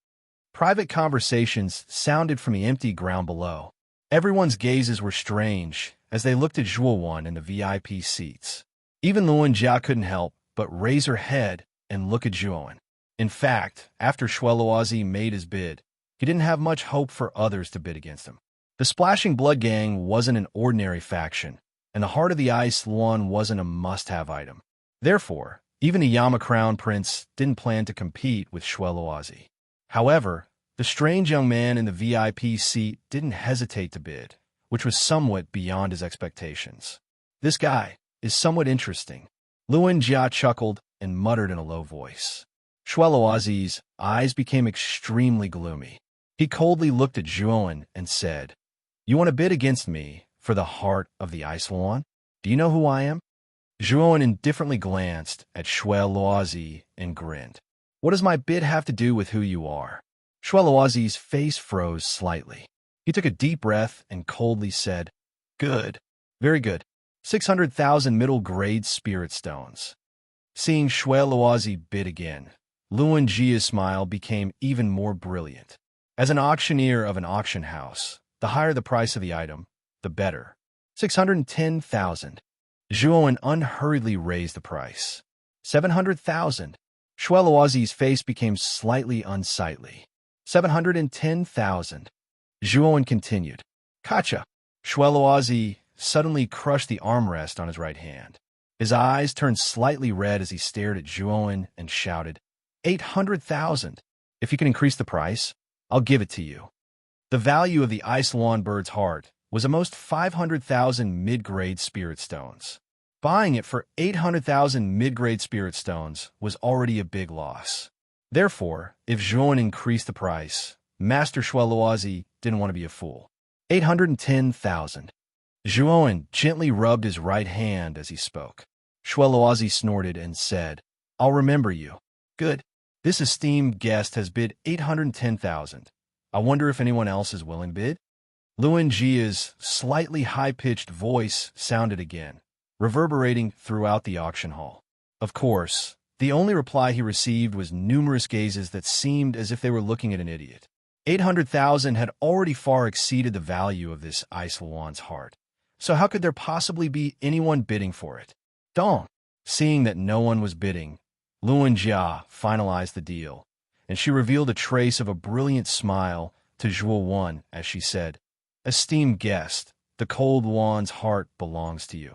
Private conversations sounded from the empty ground below. Everyone's gazes were strange as they looked at Zhuowan in the VIP seats. Even Luan Jia couldn't help but raise her head and look at Zhuowan. In fact, after Shueloazi made his bid, he didn't have much hope for others to bid against him. The Splashing Blood Gang wasn't an ordinary faction, and the Heart of the Ice lawn wasn't a must-have item. Therefore, even the Yama Crown Prince didn't plan to compete with Shueloazi. However, the strange young man in the VIP seat didn't hesitate to bid, which was somewhat beyond his expectations. This guy is somewhat interesting. Luan Jia chuckled and muttered in a low voice. Shueloazi's eyes became extremely gloomy. He coldly looked at Zhuowan and said, You want to bid against me for the heart of the Ice Lawn? Do you know who I am? Zhuowen indifferently glanced at Shui Luozi and grinned. What does my bid have to do with who you are? Shui Luozi's face froze slightly. He took a deep breath and coldly said, Good. Very good. 600,000 middle-grade spirit stones. Seeing Shui Luozi bid again, Luan Jia's smile became even more brilliant. As an auctioneer of an auction house, the higher the price of the item, the better. 610,000. Zhuowen unhurriedly raised the price. 700,000. Shui Luozi's face became slightly unsightly. 710,000. Zhuowen continued. Kacha. Shui Luozi suddenly crushed the armrest on his right hand. His eyes turned slightly red as he stared at Zhuowen and shouted, 800,000. If you can increase the price, I'll give it to you. The value of the Ice Lawn Bird's heart was almost 500,000 mid-grade spirit stones. Buying it for 800,000 mid-grade spirit stones was already a big loss. Therefore, if Zhuowen increased the price, Master Shui Luozi didn't want to be a fool. 810,000. Zhuowen gently rubbed his right hand as he spoke. Shui Luozi snorted and said, I'll remember you. Good. This esteemed guest has bid 810,000. I wonder if anyone else is willing to bid? Luan Jia's slightly high-pitched voice sounded again, reverberating throughout the auction hall. Of course, the only reply he received was numerous gazes that seemed as if they were looking at an idiot. 800,000 had already far exceeded the value of this Ice Lawn's heart. So how could there possibly be anyone bidding for it? Dong! Seeing that no one was bidding, Luan Jia finalized the deal, and she revealed a trace of a brilliant smile to Zhuowen as she said, Esteemed guest, the Cold Lawn's heart belongs to you.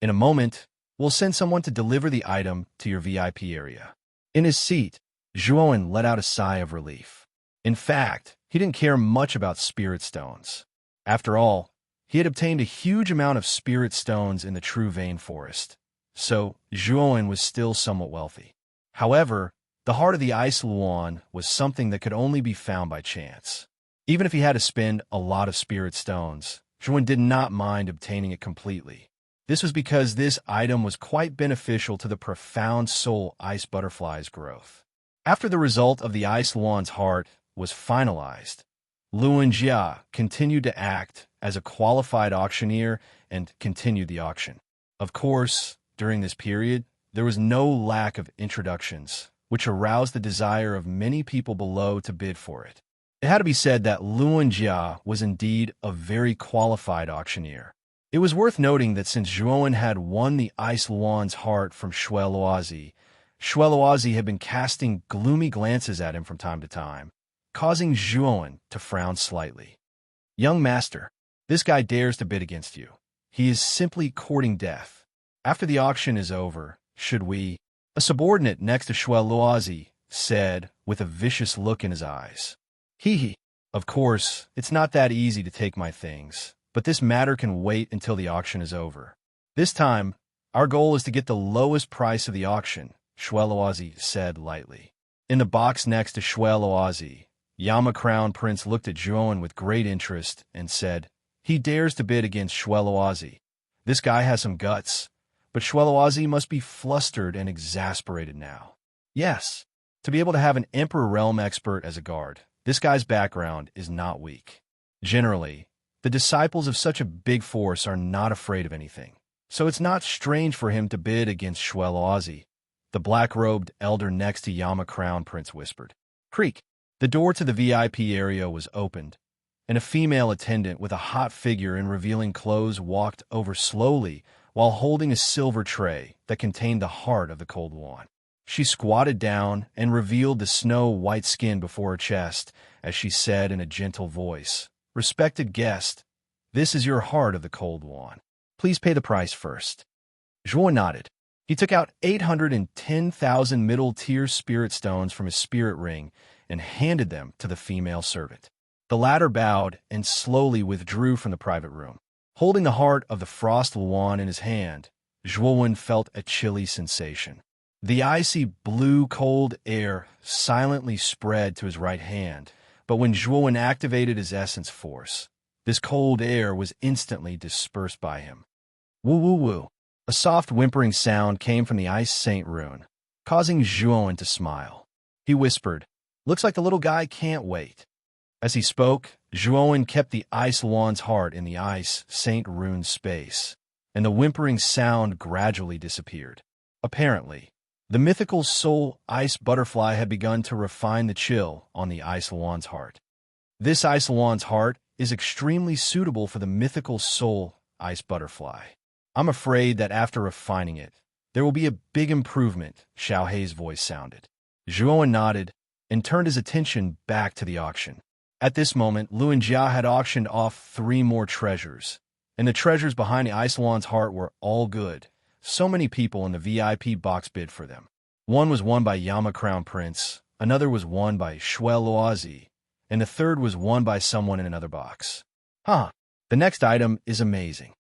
In a moment, we'll send someone to deliver the item to your VIP area. In his seat, Zhuowen let out a sigh of relief. In fact, he didn't care much about spirit stones. After all, he had obtained a huge amount of spirit stones in the True Vein Forest, so Zhuowen was still somewhat wealthy. However, the heart of the Ice Lawn was something that could only be found by chance. Even if he had to spend a lot of spirit stones, Zhuowen did not mind obtaining it completely. This was because this item was quite beneficial to the profound soul ice butterfly's growth. After the result of the Ice Lawn's heart was finalized, Luan Jia continued to act as a qualified auctioneer and continued the auction. Of course, during this period, there was no lack of introductions, which aroused the desire of many people below to bid for it. It had to be said that Luan Jia was indeed a very qualified auctioneer. It was worth noting that since Zhuowen had won the Ice Lawn's heart from Shui Luozi had been casting gloomy glances at him from time to time, causing Zhuowen to frown slightly. Young master, this guy dares to bid against you. He is simply courting death. After the auction is over, should we? A subordinate next to Shui Luozi said with a vicious look in his eyes. Hee. Of course, it's not that easy to take my things, but this matter can wait until the auction is over. This time, our goal is to get the lowest price of the auction, Shui Luozi said lightly. In the box next to Shui Luozi, Yama Crown Prince looked at Zhuowen with great interest and said, He dares to bid against Shui Luozi. This guy has some guts, but Shui Luozi must be flustered and exasperated now. Yes, to be able to have an Emperor Realm expert as a guard, this guy's background is not weak. Generally, the disciples of such a big force are not afraid of anything, so it's not strange for him to bid against Shui Luozi, the black-robed elder next to Yama Crown Prince whispered. Creak. The door to the VIP area was opened, and a female attendant with a hot figure in revealing clothes walked over slowly while holding a silver tray that contained the heart of the Cold Lawn. She squatted down and revealed the snow-white skin before her chest as she said in a gentle voice, Respected guest, this is your heart of the Cold Lawn. Please pay the price first. Zhuo nodded. He took out 810,000 middle-tier spirit stones from his spirit ring and handed them to the female servant. The latter bowed and slowly withdrew from the private room. Holding the heart of the Frost Luan in his hand, Zhuowen felt a chilly sensation. The icy blue cold air silently spread to his right hand, but when Zhuowen activated his essence force, This cold air was instantly dispersed by him. Woo woo woo. A soft whimpering sound came from the ice Saint rune, causing Zhuowen to smile. He whispered, "Looks like the little guy can't wait." As he spoke, Zhuowen kept the ice Luan's heart in the ice Saint rune space, and the whimpering sound gradually disappeared. Apparently, the mythical soul ice butterfly had begun to refine the chill on the ice Luan's heart. This ice Luan's heart is extremely suitable for the mythical soul ice butterfly. I'm afraid that after refining it, there will be a big improvement, Xiao Hei's voice sounded. Zhuowen nodded and turned his attention back to the auction. At this moment, Luan Jia had auctioned off 3 more treasures, and the treasures behind the ice Luan's heart were all good. So many people in the VIP box bid for them. One was won by Yama Crown Prince, another was won by Shuel Loazi, and the third was won by someone in another box. The next item is amazing.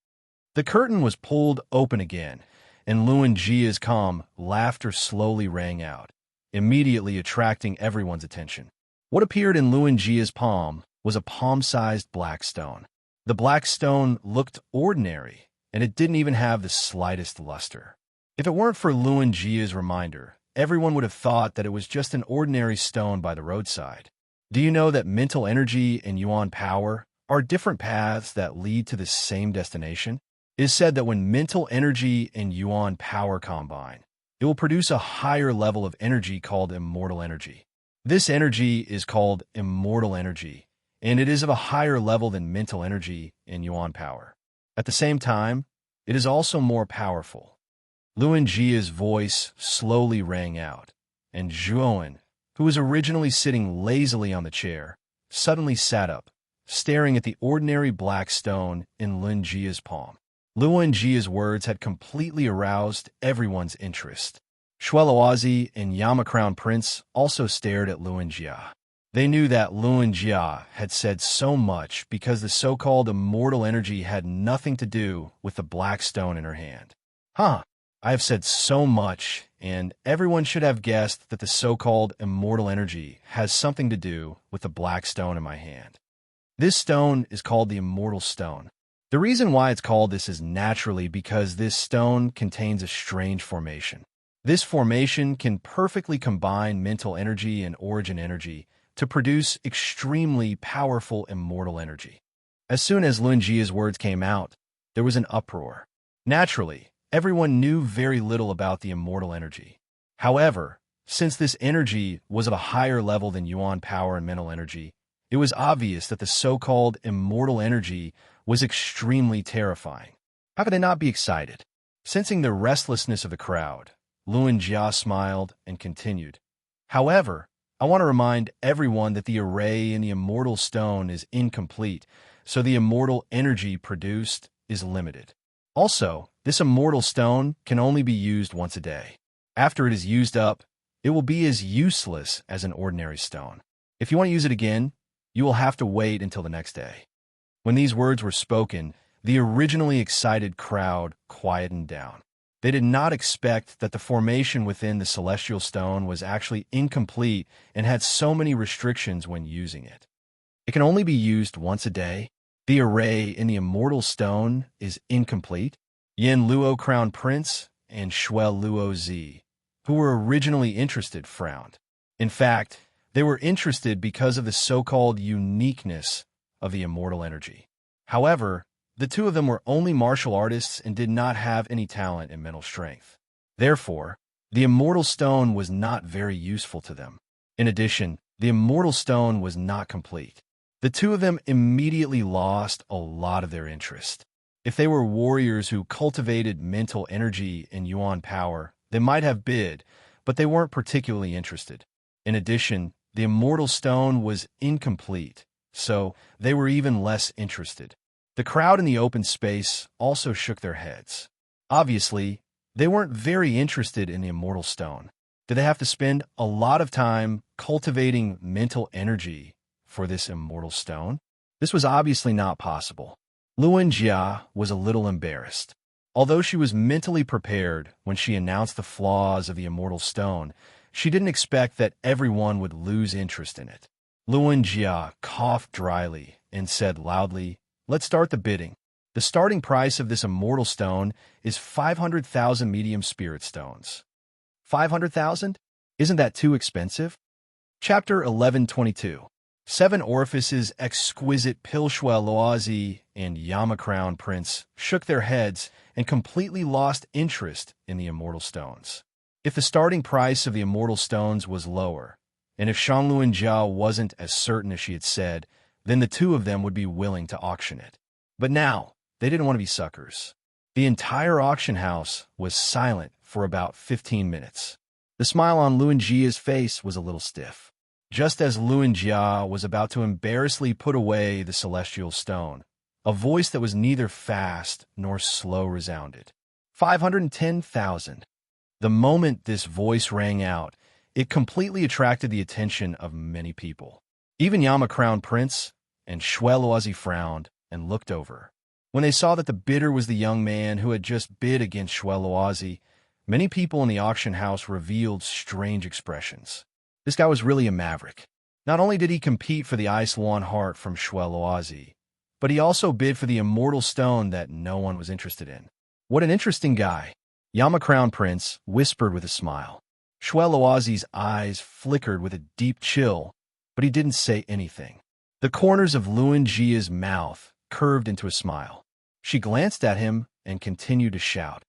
The curtain was pulled open again, and Luan Jia's calm laughter slowly rang out, immediately attracting everyone's attention. What appeared in Luan Jia's palm was a palm-sized black stone. The black stone looked ordinary, and it didn't even have the slightest luster. If it weren't for Luan Jia's reminder, everyone would have thought that it was just an ordinary stone by the roadside. Do you know that mental energy and yuan power are different paths that lead to the same destination? It is said that when mental energy and yuan power combine, it will produce a higher level of energy called immortal energy. This energy is called immortal energy, and it is of a higher level than mental energy and yuan power. At the same time, it is also more powerful. Luan Jia's voice slowly rang out, and Zhuowen, who was originally sitting lazily on the chair, suddenly sat up, staring at the ordinary black stone in Luan Jia's palm. Luan Jia's words had completely aroused everyone's interest. Shueloazi and Yama Crown Prince also stared at Luan Jia. They knew that Luan Jia had said so much because the so-called immortal energy had nothing to do with the black stone in her hand. I have said so much, and everyone should have guessed that the so-called immortal energy has something to do with the black stone in my hand. This stone is called the Immortal Stone. The reason why it's called this is naturally because this stone contains a strange formation. This formation can perfectly combine mental energy and origin energy to produce extremely powerful immortal energy. As soon as Luan Jia's words came out, there was an uproar. Naturally, everyone knew very little about the immortal energy. However, since this energy was of a higher level than yuan power and mental energy, it was obvious that the so-called immortal energy was extremely terrifying. How could I not be excited? Sensing the restlessness of the crowd, Luan Jia smiled and continued. However, I want to remind everyone that the array in the immortal stone is incomplete, so the immortal energy produced is limited. Also, this immortal stone can only be used once a day. After it is used up, it will be as useless as an ordinary stone. If you want to use it again, you will have to wait until the next day. When these words were spoken, the originally excited crowd quietened down. They did not expect that the formation within the celestial stone was actually incomplete and had so many restrictions when using it. It can only be used once a day. The array in the immortal stone is incomplete. Yin Luo Crown Prince and Shuel Luo Zi, who were originally interested, frowned. In fact, they were interested because of the so-called uniqueness of the immortal energy. However, the two of them were only martial artists and did not have any talent in mental strength. Therefore, the immortal stone was not very useful to them. In addition, the immortal stone was not complete. The two of them immediately lost a lot of their interest. If they were warriors who cultivated mental energy and yuan power, they might have bid, but they weren't particularly interested. In addition, the immortal stone was incomplete, so they were even less interested. The crowd in the open space also shook their heads. Obviously, they weren't very interested in the immortal stone. Did they have to spend a lot of time cultivating mental energy for this immortal stone? This was obviously not possible. Luan Jia was a little embarrassed. Although she was mentally prepared when she announced the flaws of the immortal stone, she didn't expect that everyone would lose interest in it. Luan Jia coughed dryly and said loudly, Let's start the bidding. The starting price of this immortal stone is 500,000 medium spirit stones. 500,000? Isn't that too expensive? Chapter 1122. Seven Orifices Exquisite Pilshwa Loazi and Yama Crown Prince shook their heads and completely lost interest in the immortal stones. If the starting price of the immortal stones was lower, and if Shangluan Jia wasn't as certain as she had said, then the two of them would be willing to auction it. But now, they didn't want to be suckers. The entire auction house was silent for about 15 minutes. The smile on Luan Jia's face was a little stiff. Just as Luan Jia was about to embarrassingly put away the celestial stone, a voice that was neither fast nor slow resounded. 510,000. The moment this voice rang out, it completely attracted the attention of many people. Even Yama Crown Prince and Shweluazi frowned and looked over. When they saw that the bidder was the young man who had just bid against Shweluazi, many people in the auction house revealed strange expressions. This guy was really a maverick. Not only did he compete for the Ice Lawn Heart from Shweluazi, but he also bid for the immortal stone that no one was interested in. What an interesting guy, Yama Crown Prince whispered with a smile. Shweluazi's eyes flickered with a deep chill, but he didn't say anything. The corners of Luan Jia's mouth curved into a smile. She glanced at him and continued to shout,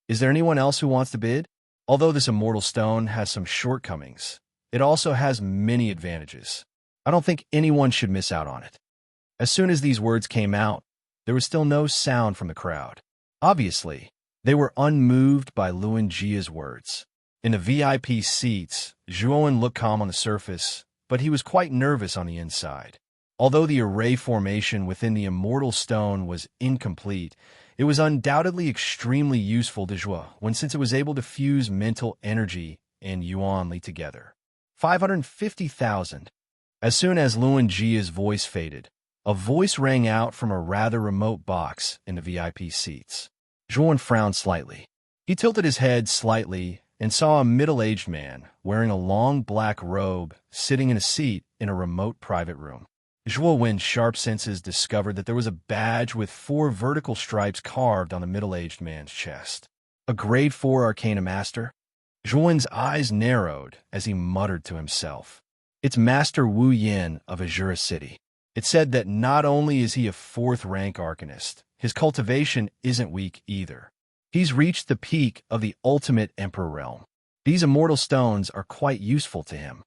"Is there anyone else who wants to bid?" Although this immortal stone has some shortcomings, it also has many advantages. I don't think anyone should miss out on it. As soon as these words came out, there was still no sound from the crowd. Obviously, they were unmoved by Luan Jia's words. In the VIP seats, Zhuowen looked calm on the surface, but he was quite nervous on the inside. Although the array formation within the immortal stone was incomplete, it was undoubtedly extremely useful to Zhuo since it was able to fuse mental energy and Yuanli together. 550,000. As soon as Luan Jia's voice faded, a voice rang out from a rather remote box in the VIP seats. Zhuowen frowned slightly. He tilted his head slightly and saw a middle-aged man wearing a long black robe sitting in a seat in a remote private room. Zhuowen's sharp senses discovered that there was a badge with 4 vertical stripes carved on the middle-aged man's chest. A grade 4 Arcana Master? Zhuowen's eyes narrowed as he muttered to himself. It's Master Wu Yin of Azura City. It said that not only is he a 4th-rank arcanist, his cultivation isn't weak either. He's reached the peak of the ultimate Emperor realm. These immortal stones are quite useful to him.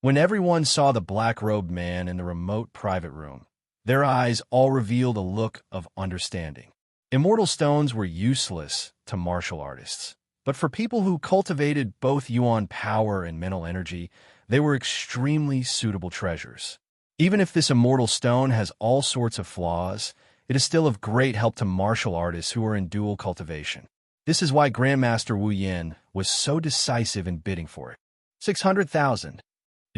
When everyone saw the black-robed man in the remote private room, their eyes all revealed a look of understanding. Immortal stones were useless to martial artists, but for people who cultivated both yuan power and mental energy, they were extremely suitable treasures. Even if this immortal stone has all sorts of flaws, it is still of great help to martial artists who are in dual cultivation. This is why Grandmaster Wu Yin was so decisive in bidding for it. 600,000.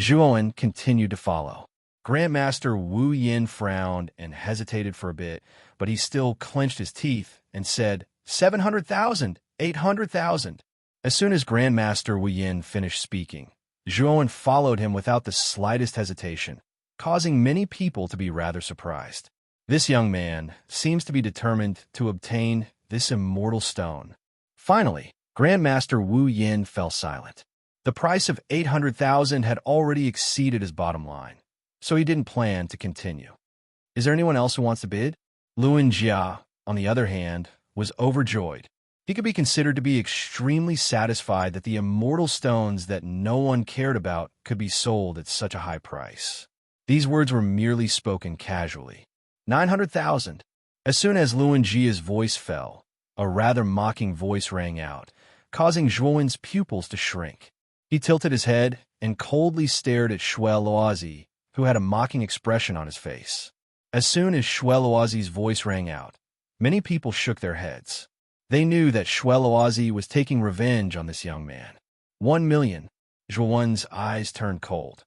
Zhuowen continued to follow. Grandmaster Wu Yin frowned and hesitated for a bit, but he still clenched his teeth and said, 700,000, 800,000. As soon as Grandmaster Wu Yin finished speaking, Zhuowen followed him without the slightest hesitation, causing many people to be rather surprised. This young man seems to be determined to obtain this immortal stone. Finally, Grandmaster Wu Yin fell silent. The price of 800,000 had already exceeded his bottom line, so he didn't plan to continue. Is there anyone else who wants to bid? Luan Jia, on the other hand, was overjoyed. He could be considered to be extremely satisfied that the immortal stones that no one cared about could be sold at such a high price. These words were merely spoken casually. 900,000. As soon as Luan Jia's voice fell, a rather mocking voice rang out, causing Zhuowen's pupils to shrink. He tilted his head and coldly stared at Shweluazi, who had a mocking expression on his face. As soon as Shweluazi's voice rang out, many people shook their heads. They knew that Shweluazi was taking revenge on this young man. 1 million. Zhuowen's eyes turned cold.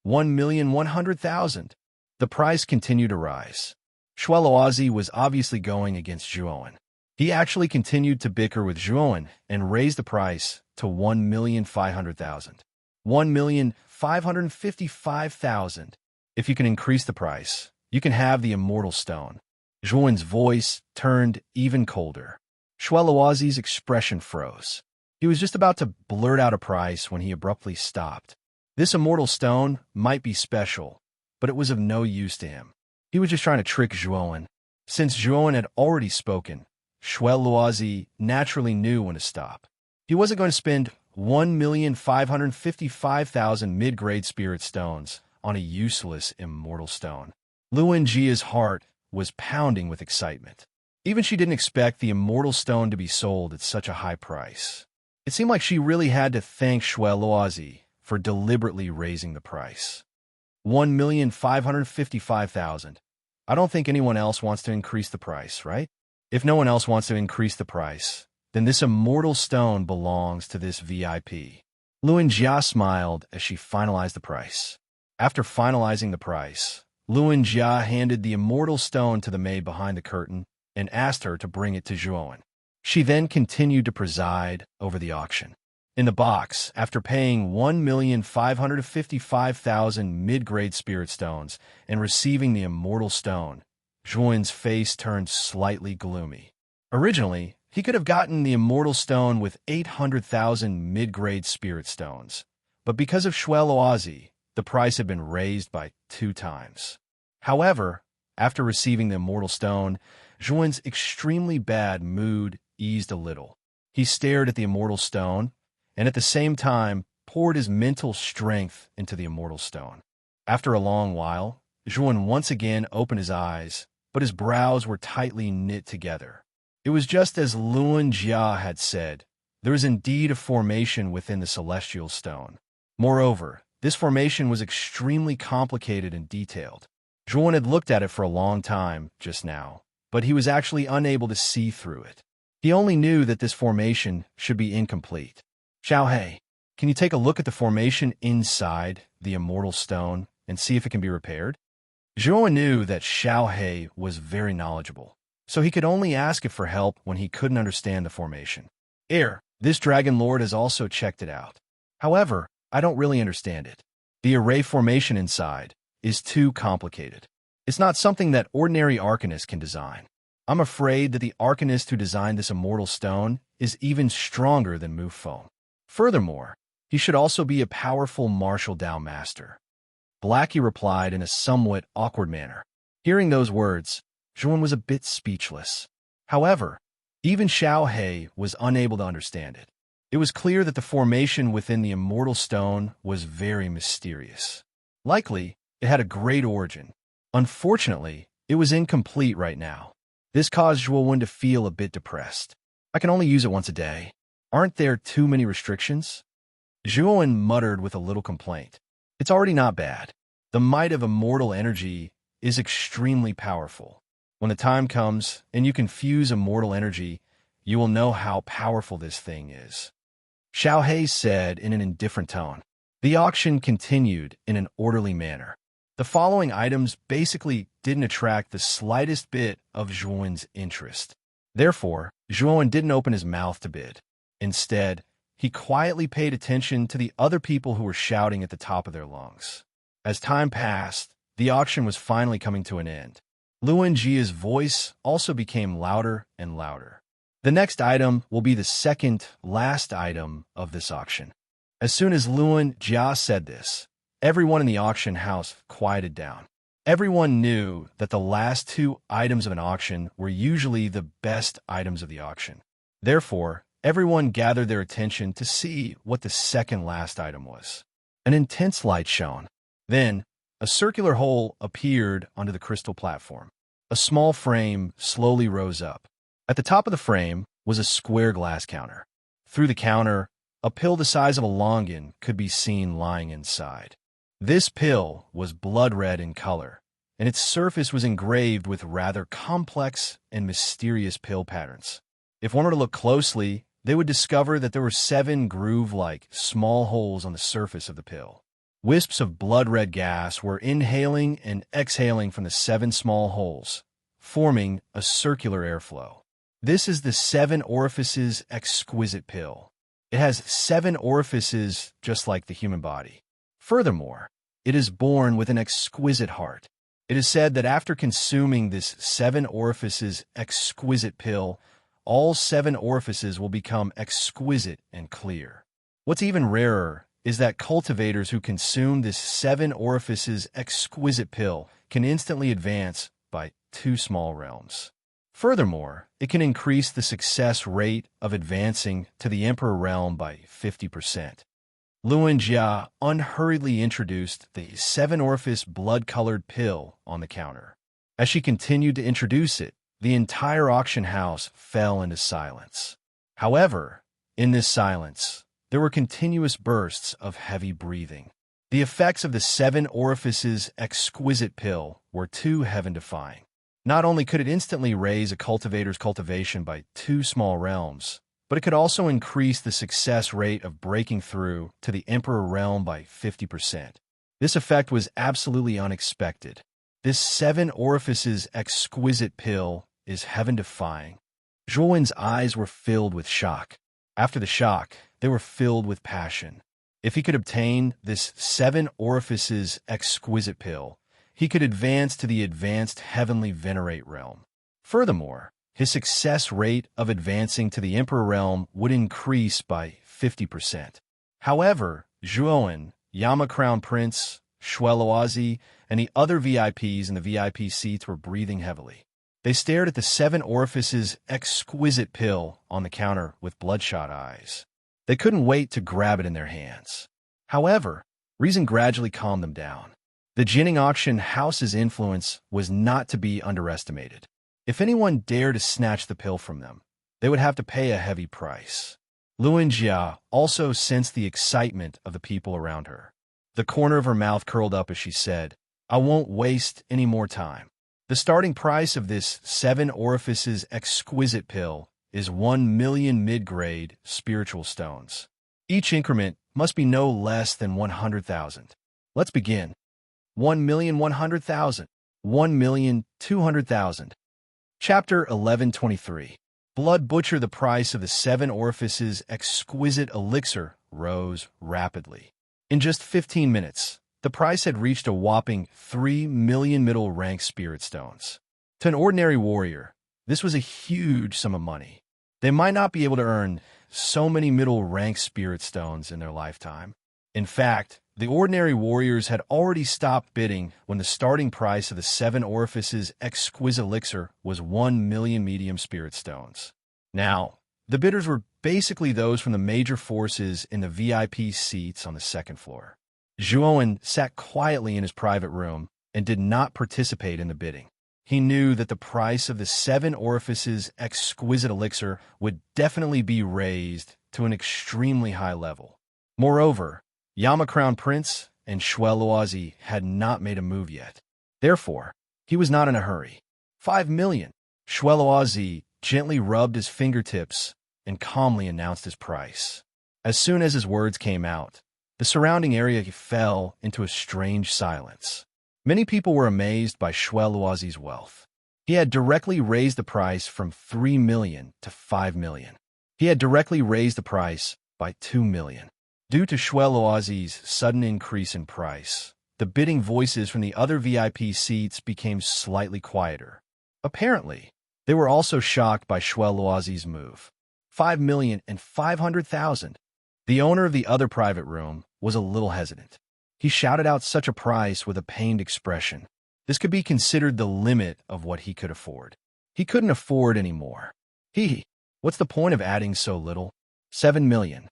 1,100,000. The price continued to rise. Shweluazi was obviously going against Zhuowen. He actually continued to bicker with Zhuowen and raised the price to 1,500,000. 1,555,000. If you can increase the price, you can have the immortal stone. Zhuan's voice turned even colder. Shueluozi's expression froze. He was just about to blurt out a price when he abruptly stopped. This immortal stone might be special, but it was of no use to him. He was just trying to trick Zhuan. Since Zhuan had already spoken, Shueluozi naturally knew when to stop. He wasn't going to spend 1,555,000 mid-grade spirit stones on a useless immortal stone. Luan Jia's heart was pounding with excitement. Even she didn't expect the immortal stone to be sold at such a high price. It seemed like she really had to thank Shueluozi for deliberately raising the price. 1,555,000. I don't think anyone else wants to increase the price, right? If no one else wants to increase the price, then this immortal stone belongs to this VIP. Luan Jia smiled as she finalized the price. After finalizing the price, Luan Jia handed the immortal stone to the maid behind the curtain and asked her to bring it to Zhuan. She then continued to preside over the auction. In the box, after paying 1,555,000 mid-grade spirit stones and receiving the immortal stone, Zhuan's face turned slightly gloomy. Originally, he could have gotten the immortal stone with 800,000 mid-grade spirit stones, but because of Shueluozi, the price had been raised by 2 times. However, after receiving the immortal stone, Zhuan's extremely bad mood eased a little. He stared at the immortal stone, and at the same time poured his mental strength into the immortal stone. After a long while, Zhuan once again opened his eyes, but his brows were tightly knit together. It was just as Luan Jia had said, there is indeed a formation within the celestial stone. Moreover, this formation was extremely complicated and detailed. Zhuan had looked at it for a long time just now, but he was actually unable to see through it. He only knew that this formation should be incomplete. Xiaohei, can you take a look at the formation inside the immortal stone and see if it can be repaired? Zhuan knew that Xiaohei was very knowledgeable, so he could only ask it for help when he couldn't understand the formation. This dragon lord has also checked it out. However, I don't really understand it. The array formation inside is too complicated. It's not something that ordinary arcanists can design. I'm afraid that the arcanist who designed this immortal stone is even stronger than Mufeng. Furthermore, he should also be a powerful martial Dao master. Blackie replied in a somewhat awkward manner. Hearing those words, Zhuan was a bit speechless. However, even Xiaohei was unable to understand it. It was clear that the formation within the immortal stone was very mysterious. Likely, it had a great origin. Unfortunately, it was incomplete right now. This caused Zhuan to feel a bit depressed. I can only use it once a day. Aren't there too many restrictions? Zhuan muttered with a little complaint. It's already not bad. The might of immortal energy is extremely powerful. When the time comes and you can fuse immortal energy, you will know how powerful this thing is. Xiaohei said in an indifferent tone. The auction continued in an orderly manner. The following items basically didn't attract the slightest bit of Zhuan's interest. Therefore, Zhuan didn't open his mouth to bid. Instead, he quietly paid attention to the other people who were shouting at the top of their lungs. As time passed, the auction was finally coming to an end. Luan Jia's voice also became louder and louder. The next item will be the second last item of this auction. As soon as Luan Jia said this, everyone in the auction house quieted down. Everyone knew that the last 2 items of an auction were usually the best items of the auction. Therefore, everyone gathered their attention to see what the second last item was. An intense light shone. Then, a circular hole appeared onto the crystal platform. A small frame slowly rose up. At the top of the frame was a square glass counter. Through the counter, a pill the size of a longan could be seen lying inside. This pill was blood red in color, and its surface was engraved with rather complex and mysterious pill patterns. If one were to look closely, they would discover that there were 7 groove-like small holes on the surface of the pill. Wisps of blood-red gas were inhaling and exhaling from the 7 small holes, forming a circular airflow. This is the 7 orifices exquisite pill. It has 7 orifices just like the human body. Furthermore, it is born with an exquisite heart. It is said that after consuming this 7 orifices exquisite pill, all 7 orifices will become exquisite and clear. What's even rarer is that cultivators who consume this 7 orifices exquisite pill can instantly advance by 2 small realms. Furthermore, it can increase the success rate of advancing to the Emperor realm by 50%. Luan Jia unhurriedly introduced the 7 orifice blood-colored pill on the counter. As she continued to introduce it, the entire auction house fell into silence. However, in this silence, there were continuous bursts of heavy breathing. The effects of the 7 orifices exquisite pill were too heaven-defying. Not only could it instantly raise a cultivator's cultivation by 2 small realms, but it could also increase the success rate of breaking through to the Emperor realm by 50%. This effect was absolutely unexpected. This 7 orifices exquisite pill is heaven-defying. Zhuowen's eyes were filled with shock. After the shock, they were filled with passion. If he could obtain this 7 orifices exquisite pill, he could advance to the advanced heavenly venerate realm. Furthermore, his success rate of advancing to the Emperor realm would increase by 50%. However, Zhuowen, Yama Crown Prince, Shueluozi, and the other VIPs in the VIP seats were breathing heavily. They stared at the 7 orifices exquisite pill on the counter with bloodshot eyes. They couldn't wait to grab it in their hands. However, reason gradually calmed them down. The Jinning auction house's influence was not to be underestimated. If anyone dared to snatch the pill from them, they would have to pay a heavy price. Luan Jia also sensed the excitement of the people around her. The corner of her mouth curled up as she said, "I won't waste any more time." The starting price of this 7 orifices exquisite pill is 1 million mid-grade spiritual stones. Each increment must be no less than 100,000. Let's begin. 1,100,000. 1,200,000. Chapter 1123. Blood Butcher. The price of the 7 orifices exquisite elixir rose rapidly. In just 15 minutes, the price had reached a whopping 3 million middle-rank spirit stones. To an ordinary warrior, this was a huge sum of money. They might not be able to earn so many middle-rank spirit stones in their lifetime. In fact, the ordinary warriors had already stopped bidding when the starting price of the 7 orifices exquisite elixir was 1 million medium spirit stones. Now, the bidders were basically those from the major forces in the VIP seats on the second floor. Zhuowen sat quietly in his private room and did not participate in the bidding. He knew that the price of the 7 orifices exquisite elixir would definitely be raised to an extremely high level. Moreover, Yama Crown Prince and Shueluozi had not made a move yet. Therefore, he was not in a hurry. 5 million. Shueluozi gently rubbed his fingertips and calmly announced his price. As soon as his words came out, the surrounding area fell into a strange silence. Many people were amazed by Shueluozi's wealth. He had directly raised the price from 3 million to 5 million. He had directly raised the price by 2 million. Due to Shueluozi's sudden increase in price, the bidding voices from the other VIP seats became slightly quieter. Apparently, they were also shocked by Shueluozi's move. 5,500,000. The owner of the other private room was a little hesitant. He shouted out such a price with a pained expression. This could be considered the limit of what he could afford. He couldn't afford any more. What's the point of adding so little? 7 million.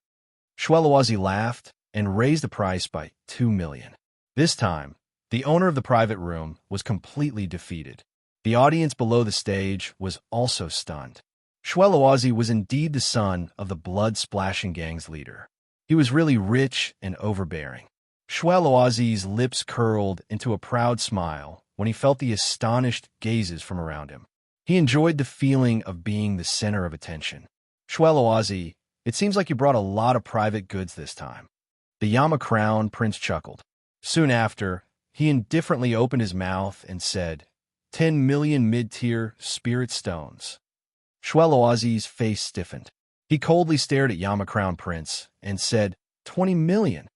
Shueluozi laughed and raised the price by 2 million. This time, the owner of the private room was completely defeated. The audience below the stage was also stunned. Shueluozi was indeed the son of the blood-splashing gang's leader. He was really rich and overbearing. Shueluozi's lips curled into a proud smile when he felt the astonished gazes from around him. He enjoyed the feeling of being the center of attention. Shueluozi, it seems like you brought a lot of private goods this time. The Yama Crown Prince chuckled. Soon after, he indifferently opened his mouth and said, 10 million mid-tier spirit stones. Shueluozi's face stiffened. He coldly stared at Yama Crown Prince and said, 20 million.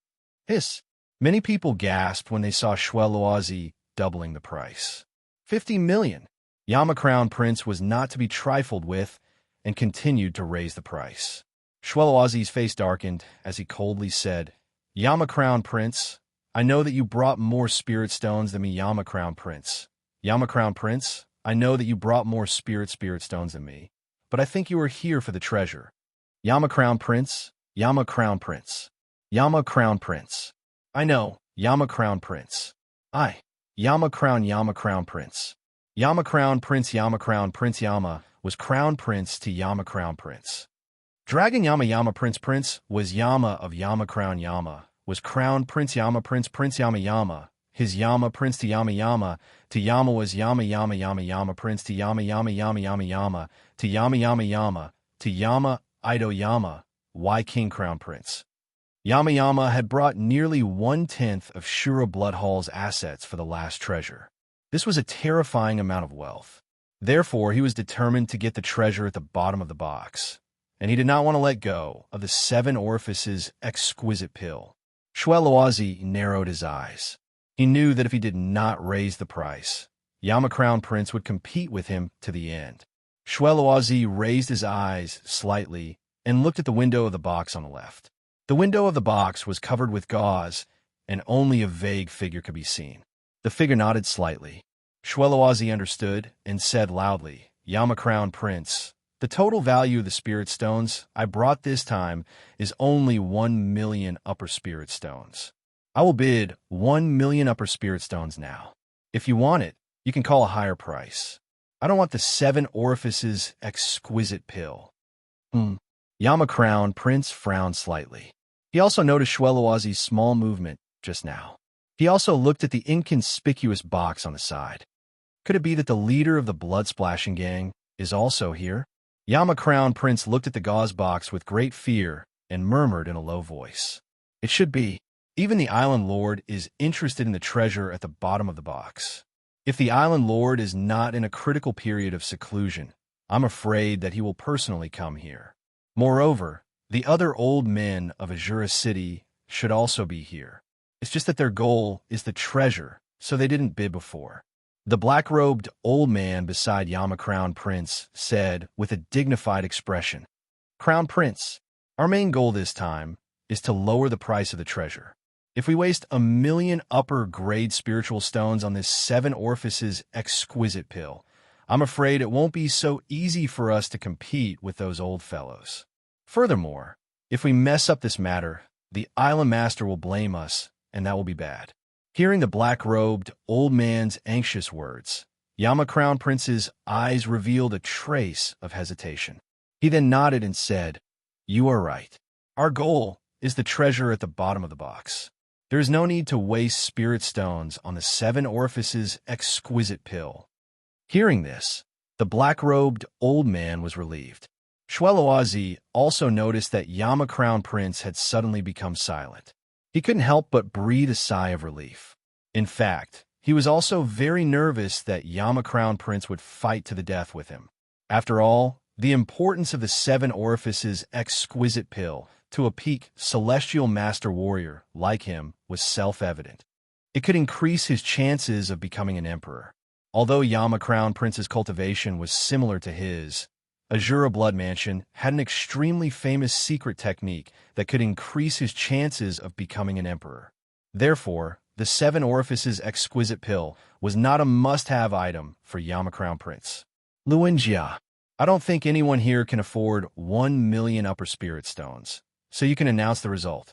Hiss. Many people gasped when they saw Shueluozi doubling the price. 50 million! Yama Crown Prince was not to be trifled with and continued to raise the price. Shweloazi's face darkened as he coldly said, Yama Crown Prince, I know that you brought more spirit stones than me, Yama Crown Prince. Yama Crown Prince, I know that you brought more spirit stones than me, but I think you are here for the treasure. Yama Crown Prince, Yama Crown Prince, Yama Crown Prince. I know, Yama Crown Prince. Yama Crown Prince. Yama Crown Prince, Yama Crown Prince, Yama was Crown Prince to Yama Crown Prince. Dragon Yama Prince was Yama of Yama Crown Yama, was Crown Prince Yama Prince Yama, his Yama Prince to Yama was Yama Prince to Yama to Yama to Yama Ido Yama, Y King Crown Prince. Yama had brought nearly 1/10 of Shura Bloodhall's assets for the last treasure. This was a terrifying amount of wealth. Therefore, he was determined to get the treasure at the bottom of the box, and he did not want to let go of the 7 Orifices exquisite pill. Shweloazi narrowed his eyes. He knew that if he did not raise the price, Yama Crown Prince would compete with him to the end. Shweloazi raised his eyes slightly and looked at the window of the box on the left. The window of the box was covered with gauze, and only a vague figure could be seen. The figure nodded slightly. Shweloazi understood and said loudly, Yama Crown Prince, the total value of the spirit stones I brought this time is only 1 million upper spirit stones. I will bid 1 million upper spirit stones now. If you want it, you can call a higher price. I don't want the 7 Orifices exquisite pill. Yama Crown Prince frowned slightly. He also noticed Shweloazi's small movement just now. He also looked at the inconspicuous box on the side. Could it be that the leader of the blood-splashing gang is also here? Yama Crown Prince looked at the gauze box with great fear and murmured in a low voice. It should be. Even the Island Lord is interested in the treasure at the bottom of the box. If the Island Lord is not in a critical period of seclusion, I'm afraid that he will personally come here. Moreover, the other old men of Azura City should also be here. It's just that their goal is the treasure, so they didn't bid before. The black-robed old man beside Yama Crown Prince said with a dignified expression, Crown Prince, our main goal this time is to lower the price of the treasure. If we waste 1 million upper-grade spiritual stones on this 7 Orifices exquisite pill, I'm afraid it won't be so easy for us to compete with those old fellows. Furthermore, if we mess up this matter, the Island Master will blame us, and that will be bad. Hearing the black-robed old man's anxious words, Yama Crown Prince's eyes revealed a trace of hesitation. He then nodded and said, You are right. Our goal is the treasure at the bottom of the box. There is no need to waste spirit stones on the 7 Orifices exquisite pill. Hearing this, the black-robed old man was relieved. Shweloazi also noticed that Yama Crown Prince had suddenly become silent. He couldn't help but breathe a sigh of relief. In fact, he was also very nervous that Yama Crown Prince would fight to the death with him. After all, the importance of the 7 Orifices exquisite pill to a peak celestial master warrior like him was self-evident. It could increase his chances of becoming an emperor. Although Yama Crown Prince's cultivation was similar to his, Azura Blood Mansion had an extremely famous secret technique that could increase his chances of becoming an emperor. Therefore, the 7 Orifices exquisite pill was not a must-have item for Yama Crown Prince. Luinjia, I don't think anyone here can afford 1 million upper spirit stones, so you can announce the result.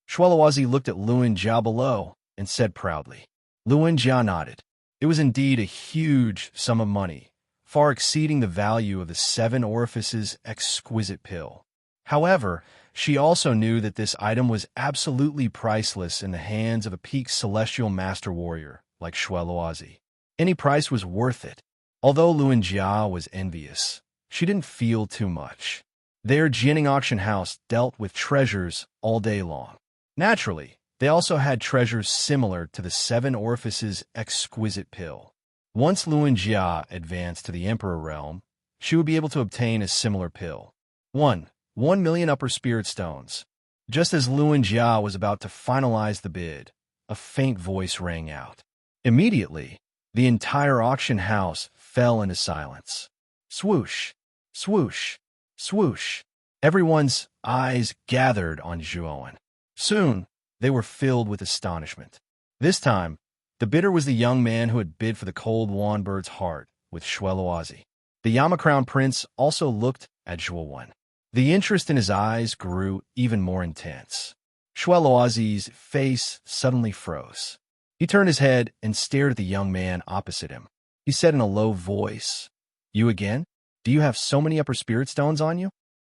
Shweloazi looked at Luinjia below and said proudly. Luinjia nodded. It was indeed a huge sum of money, far exceeding the value of the 7 Orifices exquisite pill. However, she also knew that this item was absolutely priceless in the hands of a peak celestial master warrior like Shweloazi. Any price was worth it. Although Luinjia was envious, she didn't feel too much. Their Jianing auction house dealt with treasures all day long. Naturally, they also had treasures similar to the 7 Orifices exquisite pill. Once Luinjia advanced to the Emperor realm, she would be able to obtain a similar pill. 1 million upper spirit stones. Just as Luinjia was about to finalize the bid, a faint voice rang out. Immediately, the entire auction house fell into silence. Swoosh, swoosh, swoosh. Everyone's eyes gathered on Zhuowen. Soon, they were filled with astonishment. This time, the bidder was the young man who had bid for the cold wandbird's heart with Shweloazi. The Yama-crowned prince also looked at Zhuowen. The interest in his eyes grew even more intense. Shweloazi's face suddenly froze. He turned his head and stared at the young man opposite him. He said in a low voice, "You again? Do you have so many upper spirit stones on you?"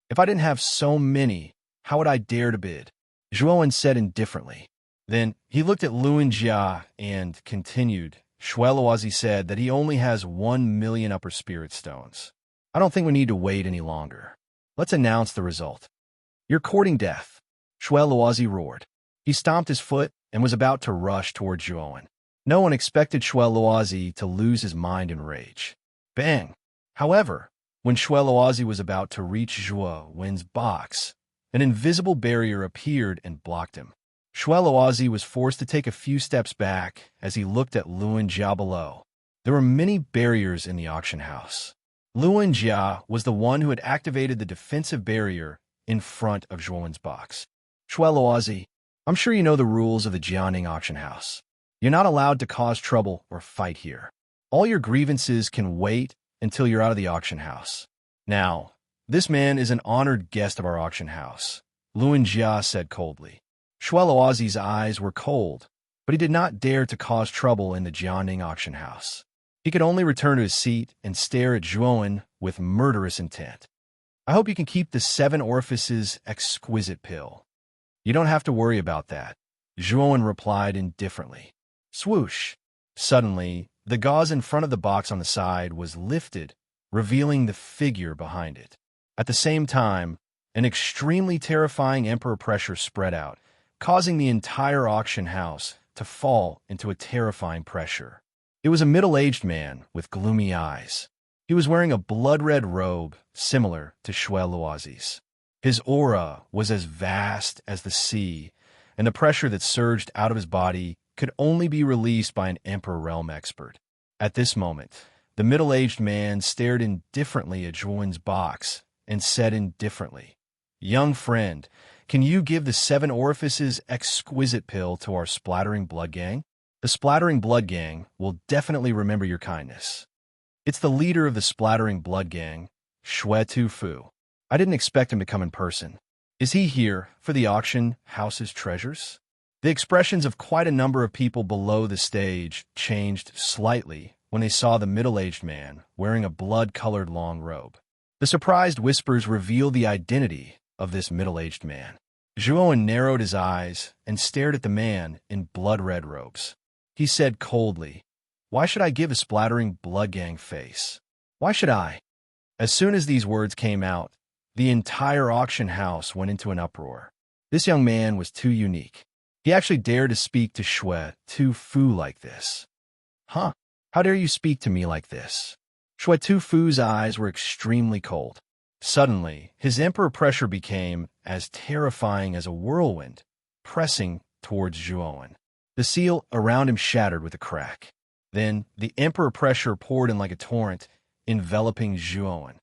"If I didn't have so many, how would I dare to bid?" Zhuowen said indifferently. Then he looked at Luan Jia and continued. Shweloazi said that he only has 1,000,000 upper spirit stones. I don't think we need to wait any longer. Let's announce the result. "You're courting death," Shweloazi roared. He stomped his foot and was about to rush toward Zhuowen. No one expected Shweloazi to lose his mind in rage. Bang! However, when Shweloazi was about to reach Zhuowen's box, an invisible barrier appeared and blocked him. Shweloazi was forced to take a few steps back as he looked at Luan Jia below. There were many barriers in the auction house. Luan Jia was the one who had activated the defensive barrier in front of Zhuowen's box. "Shweloazi, I'm sure you know the rules of the Jianing auction house. You're not allowed to cause trouble or fight here. All your grievances can wait until you're out of the auction house. Now, this man is an honored guest of our auction house," Luan Jia said coldly. Shweloazi's eyes were cold, but he did not dare to cause trouble in the Jianing auction house. He could only return to his seat and stare at Zhuowen with murderous intent. "I hope you can keep the 7 orifices exquisite pill." "You don't have to worry about that," Zhuowen replied indifferently. Swoosh! Suddenly, the gauze in front of the box on the side was lifted, revealing the figure behind it. At the same time, an extremely terrifying emperor pressure spread out, causing the entire auction house to fall into a terrifying pressure. It was a middle-aged man with gloomy eyes. He was wearing a blood-red robe similar to Shweloazi's. His aura was as vast as the sea, and the pressure that surged out of his body could only be released by an Emperor Realm expert. At this moment, the middle-aged man stared indifferently at Zhuowen's box and said indifferently, "Young friend, can you give the 7 orifices exquisite pill to our splattering blood gang? The splattering blood gang will definitely remember your kindness." It's the leader of the splattering blood gang, Xue Tufu. I didn't expect him to come in person. Is he here for the auction house's treasures? The expressions of quite a number of people below the stage changed slightly when they saw the middle-aged man wearing a blood-colored long robe. The surprised whispers revealed the identity of this middle-aged man. Zhuowen narrowed his eyes and stared at the man in blood-red robes. He said coldly, "Why should I give a splattering blood gang face? Why should I?" As soon as these words came out, the entire auction house went into an uproar. This young man was too unique. He actually dared to speak to Xue Tufu like this. "Huh? How dare you speak to me like this?" Xue Tufu's eyes were extremely cold. Suddenly, his emperor pressure became as terrifying as a whirlwind, pressing towards Zhuowen. The seal around him shattered with a crack. Then, the emperor pressure poured in like a torrent, enveloping Zhuowen.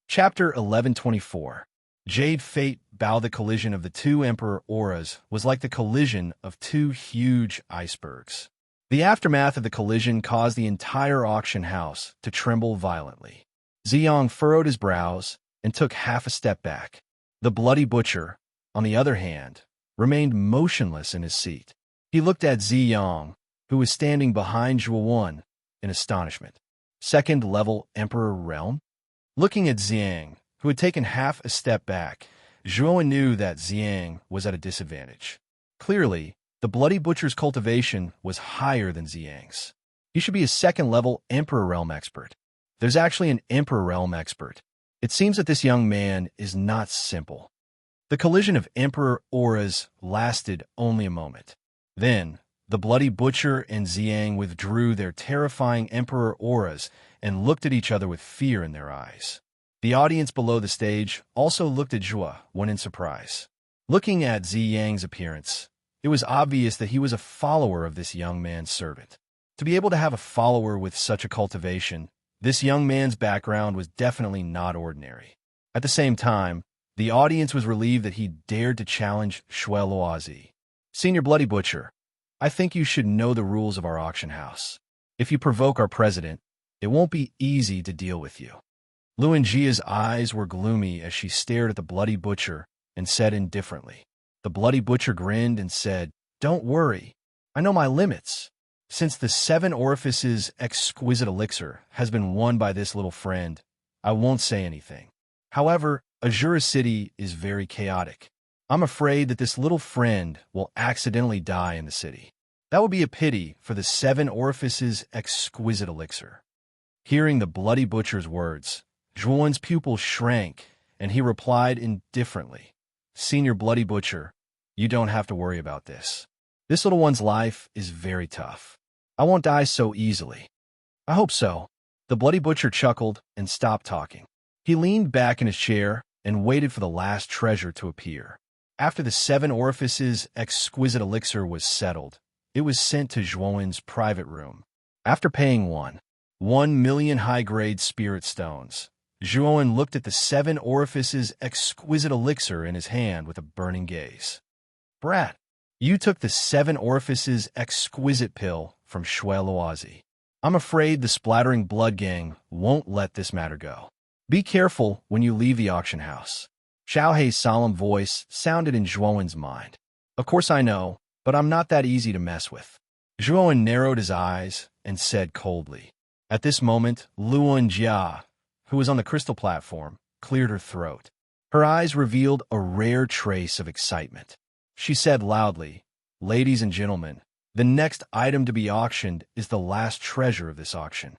Chapter 1124. Jade Fate Bow. The collision of the 2 emperor auras was like the collision of 2 huge icebergs. The aftermath of the collision caused the entire auction house to tremble violently. Ziyang furrowed his brows and took half a step back. The bloody butcher, on the other hand, remained motionless in his seat. He looked at Ziyang, who was standing behind Zhuowen, in astonishment. 2nd level Emperor Realm? Looking at Ziyang, who had taken half a step back, Zhuowen knew that Ziyang was at a disadvantage. Clearly, the Bloody Butcher's cultivation was higher than Ziyang's. He should be a 2nd level Emperor Realm expert. There's actually an Emperor Realm expert. It seems that this young man is not simple. The collision of Emperor auras lasted only a moment. Then, the Bloody Butcher and Ziyang withdrew their terrifying Emperor auras and looked at each other with fear in their eyes. The audience below the stage also looked at Zhuowen in surprise. Looking at Ziyang's appearance, it was obvious that he was a follower of this young man's servant. To be able to have a follower with such a cultivation, this young man's background was definitely not ordinary. At the same time, the audience was relieved that he dared to challenge Shweloazi. Senior Bloody Butcher, I think you should know the rules of our auction house. If you provoke our president, it won't be easy to deal with you. Luanjia's eyes were gloomy as she stared at the Bloody Butcher and said indifferently. The Bloody Butcher grinned and said, "Don't worry, I know my limits. Since the 7 Orifices exquisite elixir has been won by this little friend, I won't say anything. However, Azura City is very chaotic. I'm afraid that this little friend will accidentally die in the city. That would be a pity for the 7 Orifices exquisite elixir." Hearing the Bloody Butcher's words, Zhuan's pupil shrank, and he replied indifferently, "Senior Bloody Butcher, you don't have to worry about this. This little one's life is very tough. I won't die so easily." "I hope so." The Bloody Butcher chuckled and stopped talking. He leaned back in his chair and waited for the last treasure to appear. After the 7 Orifices exquisite elixir was settled, it was sent to Zhuan's private room. After paying 1 million high-grade spirit stones, Zhuan looked at the 7 Orifices exquisite elixir in his hand with a burning gaze. "Brat, you took the 7 Orifices exquisite pill from Shweloazi. I'm afraid the splattering blood gang won't let this matter go. Be careful when you leave the auction house." Xiaohei's solemn voice sounded in Zhuan's mind. "Of course I know, but I'm not that easy to mess with." Zhuan narrowed his eyes and said coldly. At this moment, Luanjia, who was on the crystal platform, cleared her throat. Her eyes revealed a rare trace of excitement. She said loudly, "Ladies and gentlemen, the next item to be auctioned is the last treasure of this auction.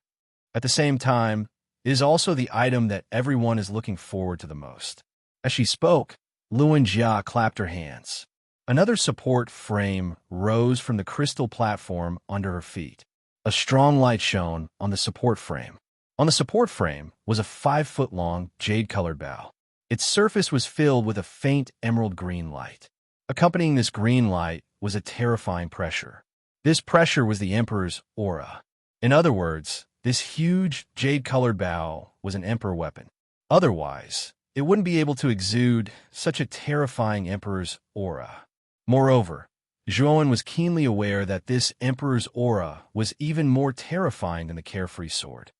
At the same time, it is also the item that everyone is looking forward to the most." As she spoke, Luanjia clapped her hands. Another support frame rose from the crystal platform under her feet. A strong light shone on the support frame. On the support frame was a 5-foot-long, jade-colored bow. Its surface was filled with a faint emerald green light. Accompanying this green light was a terrifying pressure. This pressure was the Emperor's aura. In other words, this huge, jade-colored bow was an Emperor weapon. Otherwise, it wouldn't be able to exude such a terrifying Emperor's aura. Moreover, Zhuan was keenly aware that this Emperor's aura was even more terrifying than the Carefree Sword.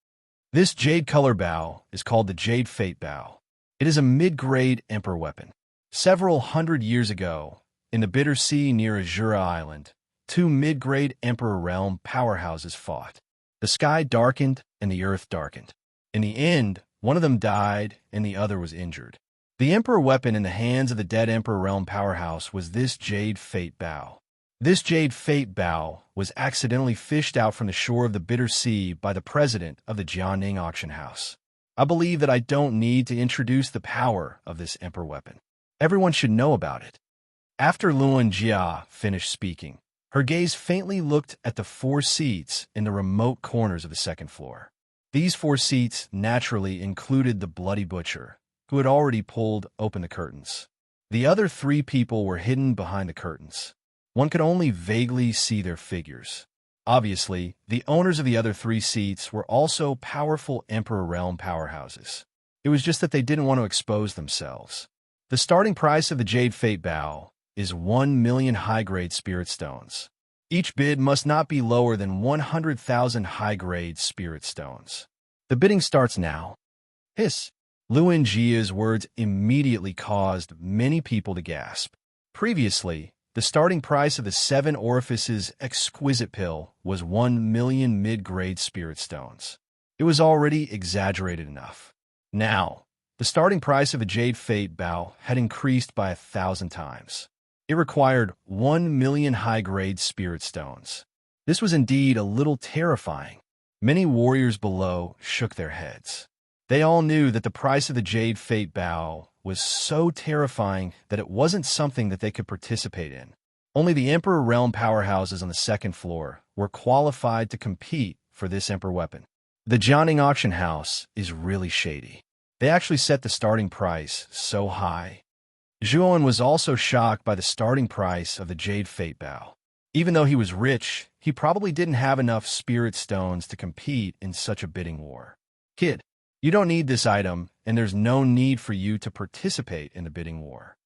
This jade-color bow is called the Jade Fate Bow. It is a mid-grade Emperor weapon. Several hundred years ago, in the Bitter Sea near Azura Island, 2 mid-grade Emperor Realm powerhouses fought. The sky darkened and the earth darkened. In the end, one of them died and the other was injured. The Emperor weapon in the hands of the dead Emperor Realm powerhouse was this Jade Fate Bow. This Jade Fate Bow was accidentally fished out from the shore of the Bitter Sea by the president of the Jianing auction house. I believe that I don't need to introduce the power of this Emperor weapon. Everyone should know about it. After Luanjia finished speaking, her gaze faintly looked at the 4 seats in the remote corners of the second floor. These 4 seats naturally included the Bloody Butcher, who had already pulled open the curtains. The other 3 people were hidden behind the curtains. One could only vaguely see their figures. Obviously, the owners of the other 3 seats were also powerful Emperor Realm powerhouses. It was just that they didn't want to expose themselves. The starting price of the Jade Fate Bow is 1 million high-grade spirit stones. Each bid must not be lower than 100,000 high-grade spirit stones. The bidding starts now. Hiss. Luanjia's words immediately caused many people to gasp. Previously, the starting price of the 7 Orifices exquisite pill was 1 million mid-grade spirit stones. It was already exaggerated enough. Now, the starting price of a Jade Fate Bow had increased by 1,000 times. It required 1 million high-grade spirit stones. This was indeed a little terrifying. Many warriors below shook their heads. They all knew that the price of the Jade Fate Bow was so terrifying that it wasn't something that they could participate in. Only the Emperor Realm powerhouses on the second floor were qualified to compete for this Emperor weapon. The Jianing auction house is really shady. They actually set the starting price so high. Zhuan was also shocked by the starting price of the Jade Fate Bow. Even though he was rich, he probably didn't have enough spirit stones to compete in such a bidding war. Kid, you don't need this item, and there's no need for you to participate in the bidding war.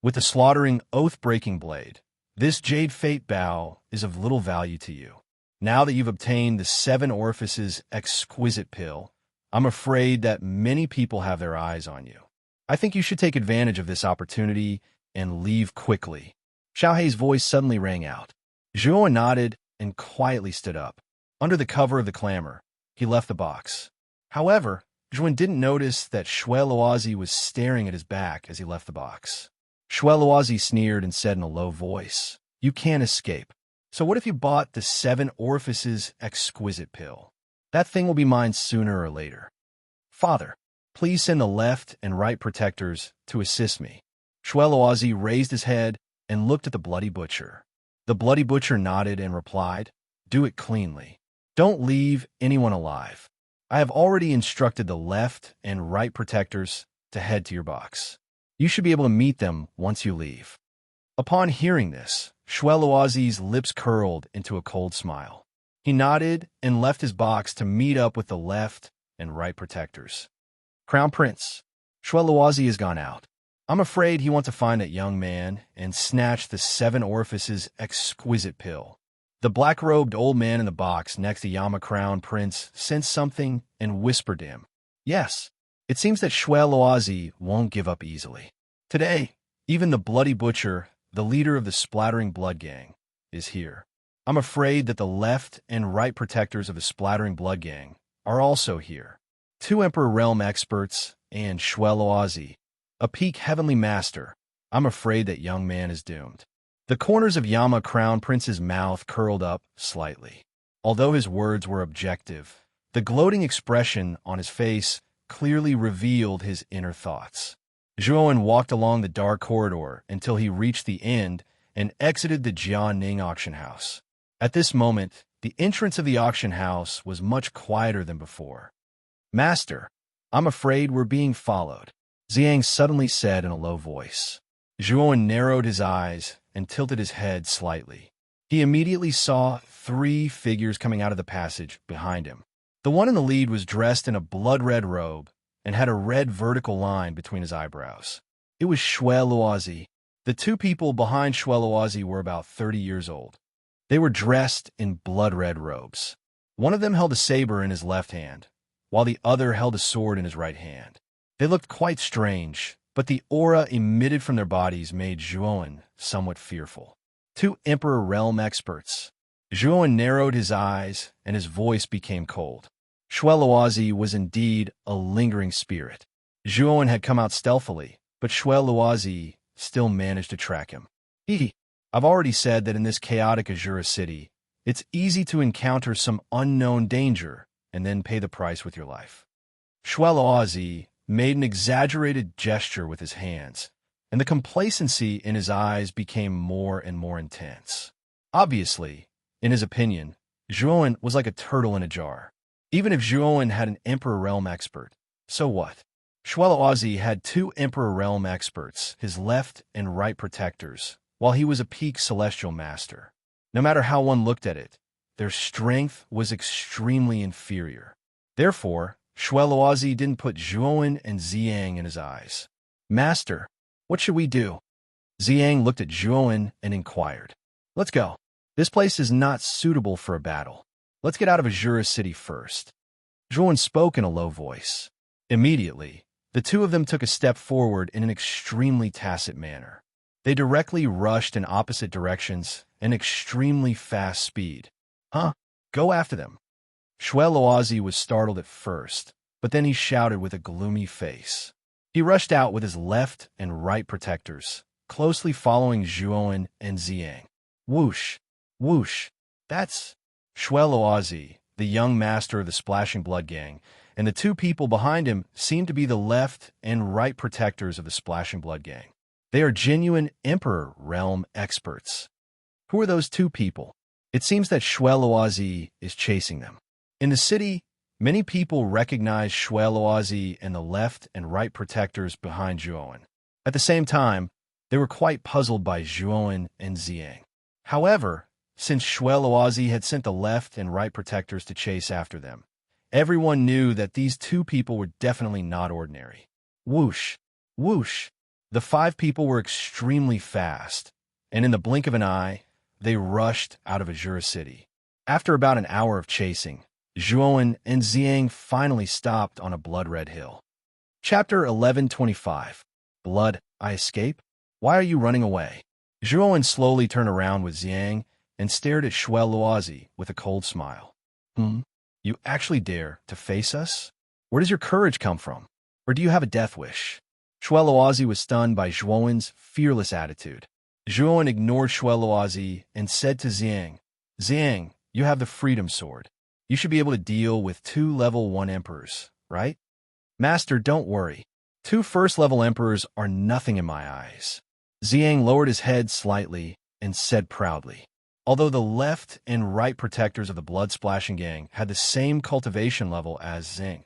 With the slaughtering, oath-breaking blade, this Jade Fate bow is of little value to you. Now that you've obtained the 7 Orifices exquisite pill, I'm afraid that many people have their eyes on you. I think you should take advantage of this opportunity and leave quickly. Xiaohei's voice suddenly rang out. Zhuo nodded and quietly stood up. Under the cover of the clamor, he left the box. However, Zhuo didn't notice that Shui Luozi was staring at his back as he left the box. Shui Luozi sneered and said in a low voice, "You can't escape. So what if you bought the 7 Orifices exquisite pill? That thing will be mine sooner or later. Father, please send the left and right protectors to assist me." Shui Luozi raised his head and looked at the Bloody Butcher. The Bloody Butcher nodded and replied, "Do it cleanly. Don't leave anyone alive. I have already instructed the left and right protectors to head to your box. You should be able to meet them once you leave." Upon hearing this, Shui Luozi's lips curled into a cold smile. He nodded and left his box to meet up with the left and right protectors. "Crown Prince, Shui Luozi has gone out. I'm afraid he wants to find that young man and snatch the 7 Orifices exquisite pill." The black-robed old man in the box next to Yama Crown Prince sensed something and whispered to him, "Yes, it seems that Shui Luozi won't give up easily. Today, even the Bloody Butcher, the leader of the Splattering Blood Gang, is here. I'm afraid that the left and right protectors of the Splattering Blood Gang are also here. 2 Emperor Realm experts and Shui Luozi, a peak heavenly master. I'm afraid that young man is doomed." The corners of Yama Crown Prince's mouth curled up slightly. Although his words were objective, the gloating expression on his face clearly revealed his inner thoughts. Zhuo walked along the dark corridor until he reached the end and exited the Jianning auction house. At this moment, the entrance of the auction house was much quieter than before. "Master, I'm afraid we're being followed," Ziyang suddenly said in a low voice. Zhuo narrowed his eyes and tilted his head slightly. He immediately saw 3 figures coming out of the passage behind him. The one in the lead was dressed in a blood-red robe and had a red vertical line between his eyebrows. It was Shui Luozi. The 2 people behind Shui Luozi were about 30 years old. They were dressed in blood-red robes. One of them held a saber in his left hand, while the other held a sword in his right hand. They looked quite strange, but the aura emitted from their bodies made Zhuo somewhat fearful. 2 Emperor Realm experts. Zhuo narrowed his eyes, and his voice became cold. Shui Luozi was indeed a lingering spirit. Zhuo had come out stealthily, but Shui Luozi still managed to track him. I've already said that in this chaotic Azura city, it's easy to encounter some unknown danger and then pay the price with your life. Shui Luozi made an exaggerated gesture with his hands, and the complacency in his eyes became more and more intense. Obviously, in his opinion, Zhuo was like a turtle in a jar. Even if Zhuo had an Emperor Realm expert, so what? Shui Luozi had 2 Emperor Realm experts, his left and right protectors, while he was a peak celestial master. No matter how one looked at it, their strength was extremely inferior. Therefore, Shui Luozi didn't put Zhuo and Ziyang in his eyes. "Master, what should we do?" Ziyang looked at Zhuo and inquired. "Let's go. This place is not suitable for a battle. Let's get out of Azura City first." Zhuo spoke in a low voice. Immediately, the 2 of them took a step forward in an extremely tacit manner. They directly rushed in opposite directions in extremely fast speed. "Huh? Go after them." Shui Luozi was startled at first, but then he shouted with a gloomy face. He rushed out with his left and right protectors, closely following Zhuo and Ziyang. Whoosh! Whoosh! That's Shui Luozi, the young master of the Splashing Blood Gang, and the 2 people behind him seemed to be the left and right protectors of the Splashing Blood Gang. They are genuine Emperor Realm experts. Who are those 2 people? It seems that Shui Luozi is chasing them. In the city, many people recognized Shui Luozi and the left and right protectors behind Zhuo. At the same time, they were quite puzzled by Zhuo and Ziyang. However, since Shwe had sent the left and right protectors to chase after them. Everyone knew that these two people were definitely not ordinary. Whoosh! Whoosh! The 5 people were extremely fast, and in the blink of an eye, they rushed out of Azure City. After about an hour of chasing, Zhuowen and Xiang finally stopped on a blood-red hill. Chapter 1125. Blood, I escape? Why are you running away? Zhuowen slowly turned around with Xiang and stared at Shwe with a cold smile. You actually dare to face us? Where does your courage come from? Or do you have a death wish? Shwe was stunned by Zhuowen's fearless attitude. Zhuowen ignored Shwe and said to Xiang, Xiang, you have the Freedom Sword. You should be able to deal with 2 level 1 emperors, right? Master, don't worry. 2 first-level emperors are nothing in my eyes. Xiang lowered his head slightly and said proudly. Although the left and right protectors of the blood-splashing gang had the same cultivation level as Xing,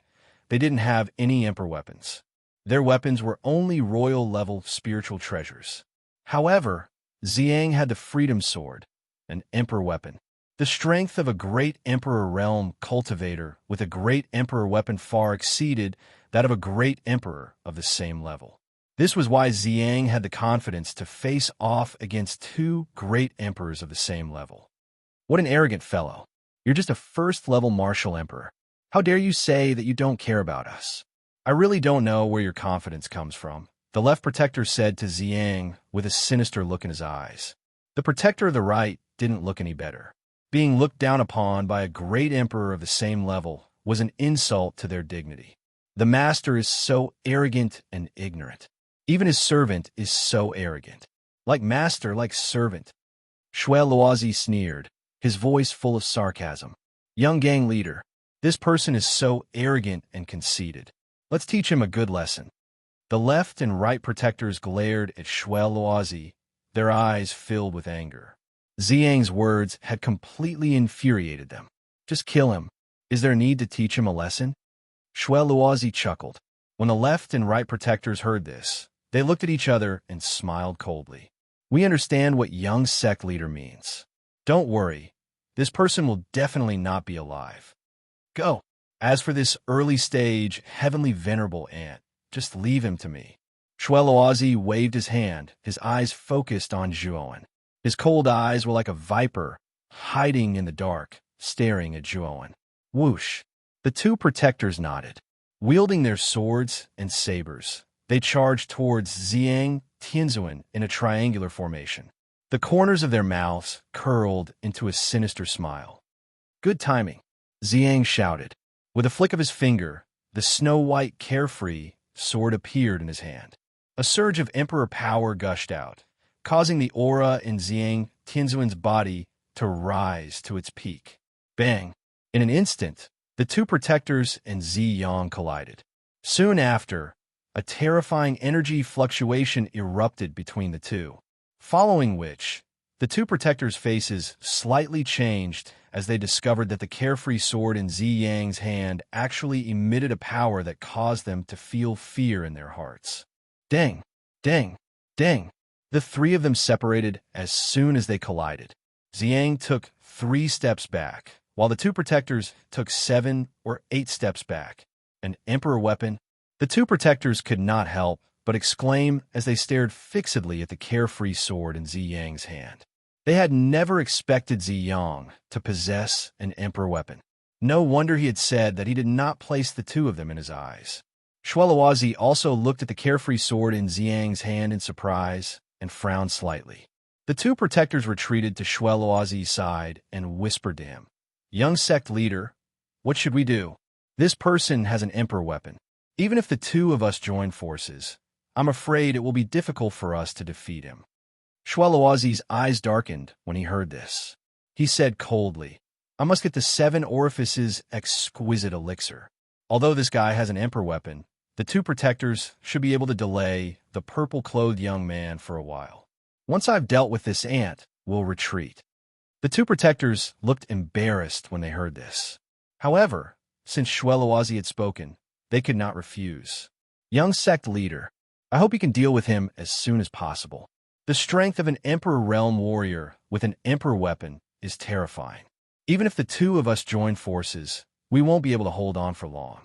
they didn't have any emperor weapons. Their weapons were only royal-level spiritual treasures. However, Xiang had the Freedom Sword, an emperor weapon. The strength of a great emperor realm cultivator with a great emperor weapon far exceeded that of a great emperor of the same level. This was why Xiang had the confidence to face off against 2 great emperors of the same level. What an arrogant fellow. You're just a first-level martial emperor. How dare you say that you don't care about us? I really don't know where your confidence comes from, the left protector said to Xiang with a sinister look in his eyes. The protector of the right didn't look any better. Being looked down upon by a great emperor of the same level was an insult to their dignity. The master is so arrogant and ignorant. Even his servant is so arrogant. Like master, like servant. Shwe sneered, his voice full of sarcasm. Young gang leader, this person is so arrogant and conceited. Let's teach him a good lesson. The left and right protectors glared at Shwe, their eyes filled with anger. Xiang's words had completely infuriated them. Just kill him. Is there need to teach him a lesson? Shwe chuckled. When the left and right protectors heard this, they looked at each other and smiled coldly. We understand what young sect leader means. Don't worry, this person will definitely not be alive. Go. As for this early-stage, heavenly venerable ant, just leave him to me. Shwe waved his hand, his eyes focused on Zhuowen. His cold eyes were like a viper, hiding in the dark, staring at Zhuowen. Whoosh! The 2 protectors nodded. Wielding their swords and sabers, they charged towards Xiang Tianzuan in a triangular formation. The corners of their mouths curled into a sinister smile. Good timing, Xiang shouted. With a flick of his finger, the snow-white carefree sword appeared in his hand. A surge of emperor power gushed out, causing the aura in Xiang Tianzuan's body to rise to its peak. Bang! In an instant, the 2 protectors and Ziyang collided. Soon after, a terrifying energy fluctuation erupted between the 2, following which, the 2 protectors' faces slightly changed as they discovered that the carefree sword in Ziyang's hand actually emitted a power that caused them to feel fear in their hearts. Dang! Dang! Dang! The 3 of them separated as soon as they collided. Xiang took 3 steps back, while the 2 protectors took 7 or 8 steps back. An emperor weapon? The 2 protectors could not help but exclaim as they stared fixedly at the carefree sword in Ziyang's hand. They had never expected Ziyang to possess an emperor weapon. No wonder he had said that he did not place the 2 of them in his eyes. Shwe also looked at the carefree sword in Ziyang's hand in surprise and frowned slightly. The 2 protectors retreated to Shwe side and whispered to him, Young sect leader, what should we do? This person has an emperor weapon. Even if the 2 of us join forces, I'm afraid it will be difficult for us to defeat him. Shwe eyes darkened when he heard this. He said coldly, I must get the 7 orifices exquisite elixir. Although this guy has an emperor weapon, the 2 protectors should be able to delay the purple-clothed young man for a while. Once I've dealt with this ant, we'll retreat. The 2 protectors looked embarrassed when they heard this. However, since Shwe had spoken, they could not refuse. Young sect leader, I hope you can deal with him as soon as possible. The strength of an Emperor Realm warrior with an Emperor weapon is terrifying. Even if the two of us join forces, we won't be able to hold on for long."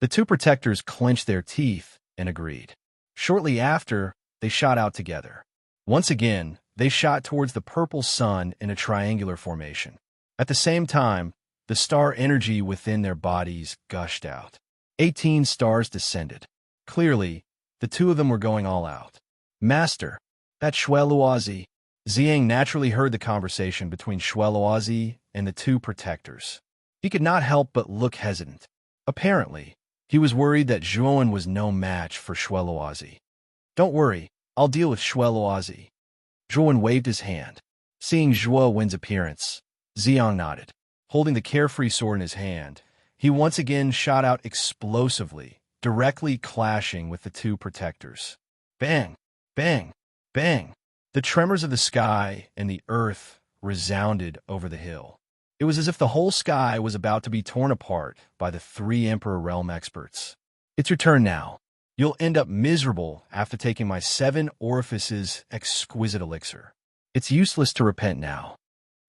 The two protectors clenched their teeth and agreed. Shortly after, they shot out together. Once again, they shot towards the purple sun in a triangular formation. At the same time, the star energy within their bodies gushed out. 18 stars descended. Clearly, the two of them were going all out. "Master, that Shweluazi." Ziyang naturally heard the conversation between Shweluazi and the two protectors. He could not help but look hesitant. Apparently, he was worried that Zhuowen was no match for Shweluazi. "Don't worry, I'll deal with Shweluazi." Zhuowen waved his hand. Seeing Zhuowen's appearance, Ziyang nodded. Holding the carefree sword in his hand, he once again shot out explosively, directly clashing with the two protectors. Bang! Bang! Bang! The tremors of the sky and the earth resounded over the hill. It was as if the whole sky was about to be torn apart by the three Emperor Realm experts. "It's your turn now. You'll end up miserable after taking my 7 orifices exquisite elixir. It's useless to repent now."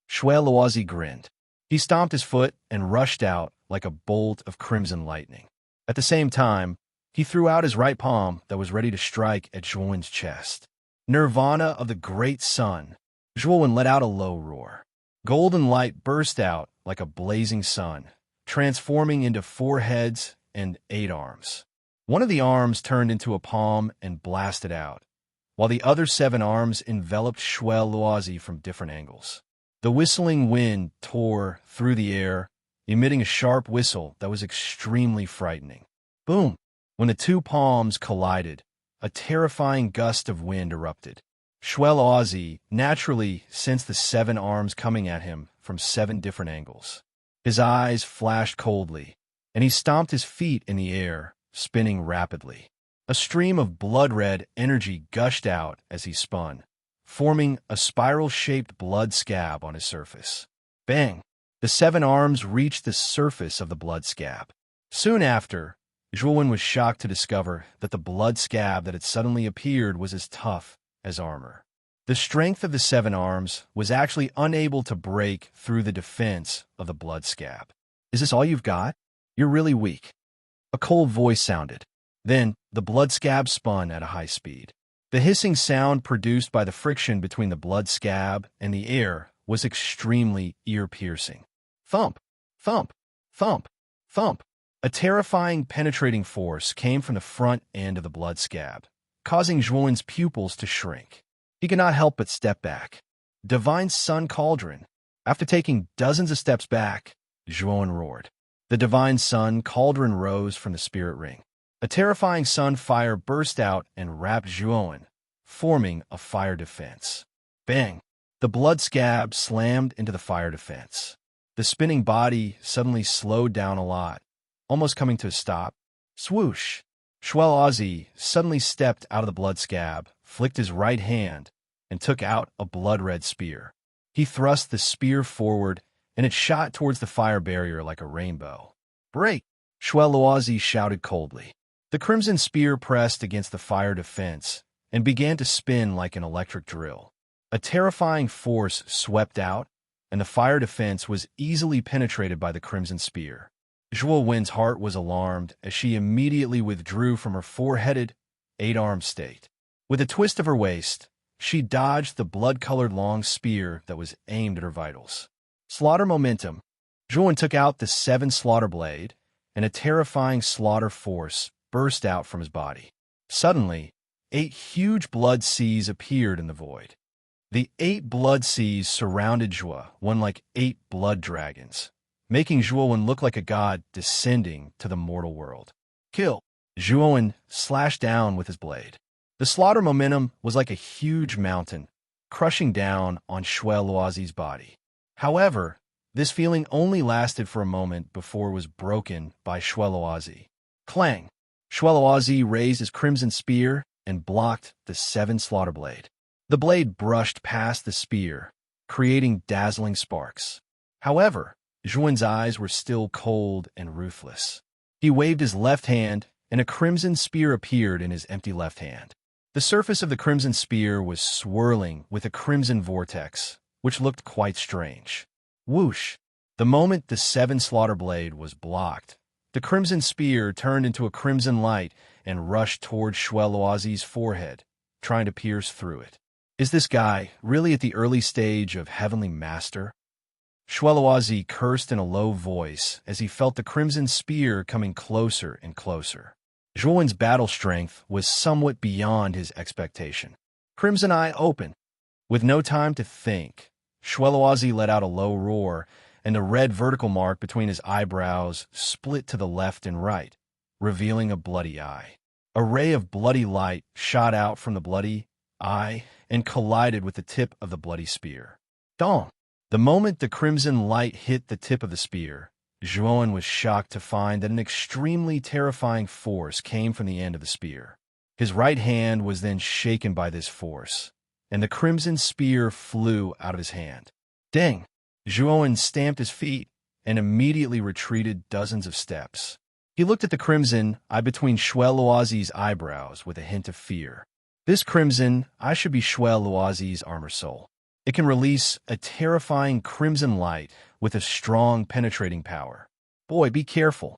Shweluazi grinned. He stomped his foot and rushed out like a bolt of crimson lightning. At the same time, he threw out his right palm that was ready to strike at Zhuowen's chest. Nirvana of the great sun. Zhuowen let out a low roar. Golden light burst out like a blazing sun, transforming into 4 heads and 8 arms. One of the arms turned into a palm and blasted out, while the other 7 arms enveloped Shweluazi from different angles. The whistling wind tore through the air, emitting a sharp whistle that was extremely frightening. Boom! When the two palms collided, a terrifying gust of wind erupted. Shweluazi naturally sensed the 7 arms coming at him from 7 different angles. His eyes flashed coldly, and he stomped his feet in the air, spinning rapidly. A stream of blood-red energy gushed out as he spun, forming a spiral-shaped blood scab on his surface. Bang! The 7 arms reached the surface of the blood scab. Soon after, Zhuowen was shocked to discover that the blood scab that had suddenly appeared was as tough as armor. The strength of the 7 arms was actually unable to break through the defense of the blood scab. "Is this all you've got? You're really weak." A cold voice sounded. Then, the blood scab spun at a high speed. The hissing sound produced by the friction between the blood scab and the air was extremely ear-piercing. Thump! Thump! Thump! Thump! A terrifying, penetrating force came from the front end of the blood scab, causing Zhuowen's pupils to shrink. He could not help but step back. Divine Sun Cauldron. After taking dozens of steps back, Zhuowen roared. The Divine Sun Cauldron rose from the spirit ring. A terrifying sun fire burst out and wrapped Zhuowen, forming a fire defense. Bang! The blood scab slammed into the fire defense. The spinning body suddenly slowed down a lot, almost coming to a stop. Swoosh! Shweluazi suddenly stepped out of the blood scab, flicked his right hand, and took out a blood-red spear. He thrust the spear forward, and it shot towards the fire barrier like a rainbow. "Break!" Shweluazi shouted coldly. The crimson spear pressed against the fire defense and began to spin like an electric drill. A terrifying force swept out, and the fire defense was easily penetrated by the crimson spear. Zhuowen's heart was alarmed as she immediately withdrew from her 4-headed, 8-armed state. With a twist of her waist, she dodged the blood-colored long spear that was aimed at her vitals. Slaughter momentum. Zhuowen took out the 7 slaughter blade, and a terrifying slaughter force burst out from his body. Suddenly, 8 huge blood seas appeared in the void. The 8 blood seas surrounded Zhuowen like 8 blood dragons, making Zhuowen look like a god descending to the mortal world. Kill! Zhuowen slashed down with his blade. The slaughter momentum was like a huge mountain, crushing down on Shweluazi's body. However, this feeling only lasted for a moment before it was broken by Shweluazi. Clang! Shweluazi raised his crimson spear and blocked the 7 slaughter blade. The blade brushed past the spear, creating dazzling sparks. However, Zhuowen's eyes were still cold and ruthless. He waved his left hand, and a crimson spear appeared in his empty left hand. The surface of the crimson spear was swirling with a crimson vortex, which looked quite strange. Whoosh! The moment the 7 slaughter blade was blocked, the crimson spear turned into a crimson light and rushed toward Shweloazi's forehead, trying to pierce through it. Is this guy really at the early stage of Heavenly Master? Shweloazi cursed in a low voice as he felt the crimson spear coming closer and closer. Zhuowen's battle strength was somewhat beyond his expectation. Crimson Eye open. With no time to think, Shweloazi let out a low roar, and the red vertical mark between his eyebrows split to the left and right, revealing a bloody eye. A ray of bloody light shot out from the bloody eye and collided with the tip of the bloody spear. Dong! The moment the crimson light hit the tip of the spear, Zhuowen was shocked to find that an extremely terrifying force came from the end of the spear. His right hand was then shaken by this force, and the crimson spear flew out of his hand. Dang! Zhuowen stamped his feet and immediately retreated dozens of steps. He looked at the crimson eye between Shweloazi's eyebrows with a hint of fear. This crimson eye should be Shweloazi's armor soul. It can release a terrifying crimson light with a strong penetrating power. Boy, be careful.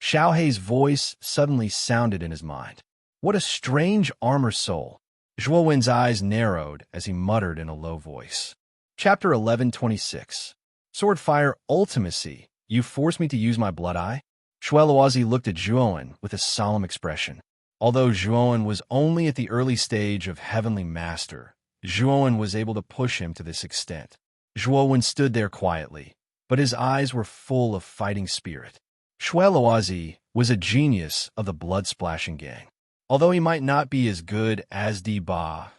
Xiaohei's voice suddenly sounded in his mind. What a strange armor soul. Zhuowen's eyes narrowed as he muttered in a low voice. Chapter 11:26. Swordfire Ultimacy. You forced me to use my blood eye? Shweloazi looked at Zhuowen with a solemn expression. Although Zhuowen was only at the early stage of Heavenly Master, Zhuowen was able to push him to this extent. Zhuowen stood there quietly, but his eyes were full of fighting spirit. Shweloazi was a genius of the blood-splashing gang. Although he might not be as good as Di Ba,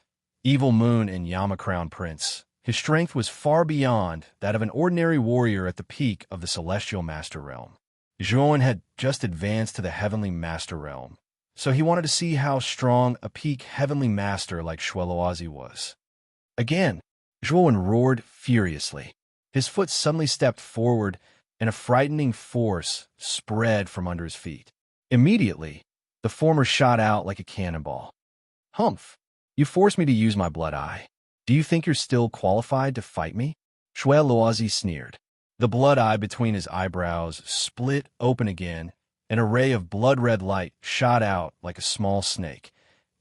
Evil Moon, and Yama Crown Prince, his strength was far beyond that of an ordinary warrior at the peak of the Celestial Master Realm. Zhuowen had just advanced to the Heavenly Master Realm, so he wanted to see how strong a peak Heavenly Master like Shweloazi was. Again, Zhuowen roared furiously. His foot suddenly stepped forward, and a frightening force spread from under his feet. Immediately, the former shot out like a cannonball. Humph! You forced me to use my blood eye. Do you think you're still qualified to fight me? Shweloazi sneered. The blood eye between his eyebrows split open again, and a ray of blood-red light shot out like a small snake,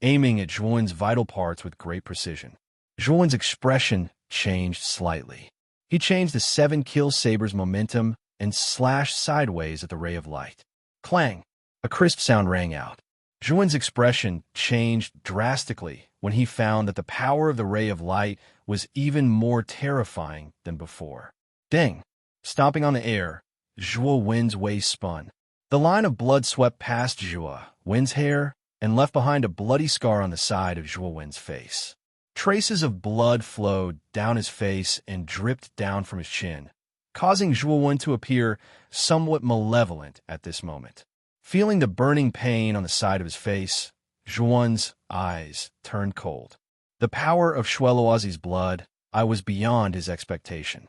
aiming at Zhuowen's vital parts with great precision. Zhuowen's expression changed slightly. He changed the 7 kill saber's momentum and slashed sideways at the ray of light. Clang! A crisp sound rang out. Zhuowen's expression changed drastically when he found that the power of the ray of light was even more terrifying than before. Ding! Stomping on the air, Zhuo Wen's waist spun. The line of blood swept past Zhuo Wen's hair and left behind a bloody scar on the side of Zhuo Wen's face. Traces of blood flowed down his face and dripped down from his chin, causing Zhuo Wen to appear somewhat malevolent at this moment. Feeling the burning pain on the side of his face, Zhuo Wen's eyes turned cold. The power of Shweloazi's blood was beyond his expectation.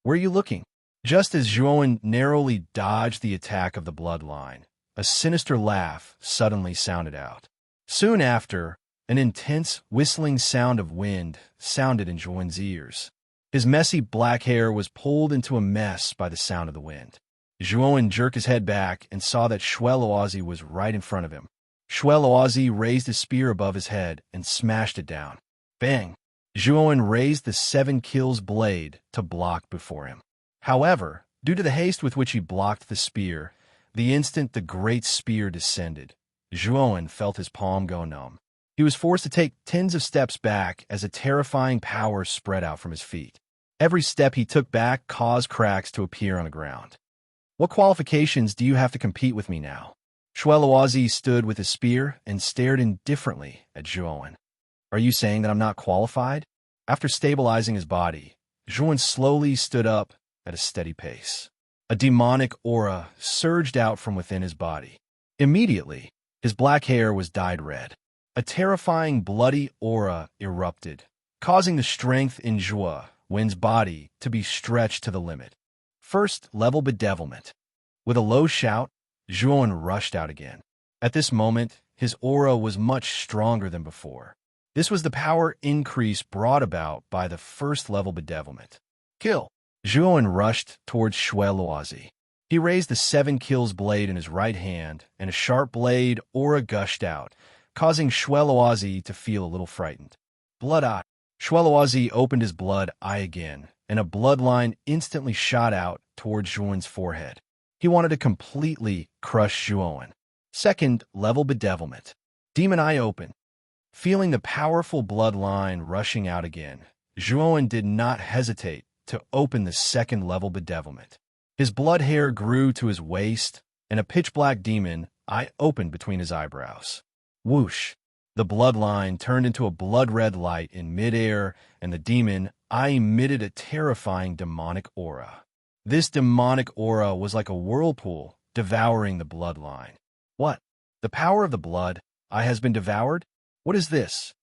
Where are you looking? Just as Zhuo narrowly dodged the attack of the bloodline, a sinister laugh suddenly sounded out. Soon after, an intense, whistling sound of wind sounded in Zhuowen's ears. His messy black hair was pulled into a mess by the sound of the wind. Zhuo jerked his head back and saw that Shweloazi was right in front of him. Shweloazi raised his spear above his head and smashed it down. Bang! Zhuo raised the 7 kills blade to block before him. However, due to the haste with which he blocked the spear, the instant the great spear descended, Zhuo felt his palm go numb. He was forced to take tens of steps back as a terrifying power spread out from his feet. Every step he took back caused cracks to appear on the ground. What qualifications do you have to compete with me now? Shweloazi stood with his spear and stared indifferently at Zhuo. Are you saying that I'm not qualified? After stabilizing his body, Zhuo slowly stood up at a steady pace. A demonic aura surged out from within his body. Immediately, his black hair was dyed red. A terrifying bloody aura erupted, causing the strength in Zhuo Wen's body to be stretched to the limit. First level bedevilment. With a low shout, Zhuo rushed out again. At this moment, his aura was much stronger than before. This was the power increase brought about by the first level bedevilment. Kill. Zhuowen rushed towards Shui Luozi. He raised the 7 kills blade in his right hand, and a sharp blade aura gushed out, causing Shui Luozi to feel a little frightened. Blood eye. Shui Luozi opened his blood eye again, and a bloodline instantly shot out towards Zhuowen's forehead. He wanted to completely crush Zhuowen. Second level bedevilment. Demon eye open. Feeling the powerful bloodline rushing out again, Zhuowen did not hesitate to open the second level bedevilment. His blood hair grew to his waist, and a pitch-black demon eye opened between his eyebrows. Whoosh! The bloodline turned into a blood-red light in midair, and the demon eye emitted a terrifying demonic aura. This demonic aura was like a whirlpool, devouring the bloodline. What? The power of the blood eye has been devoured? What is this?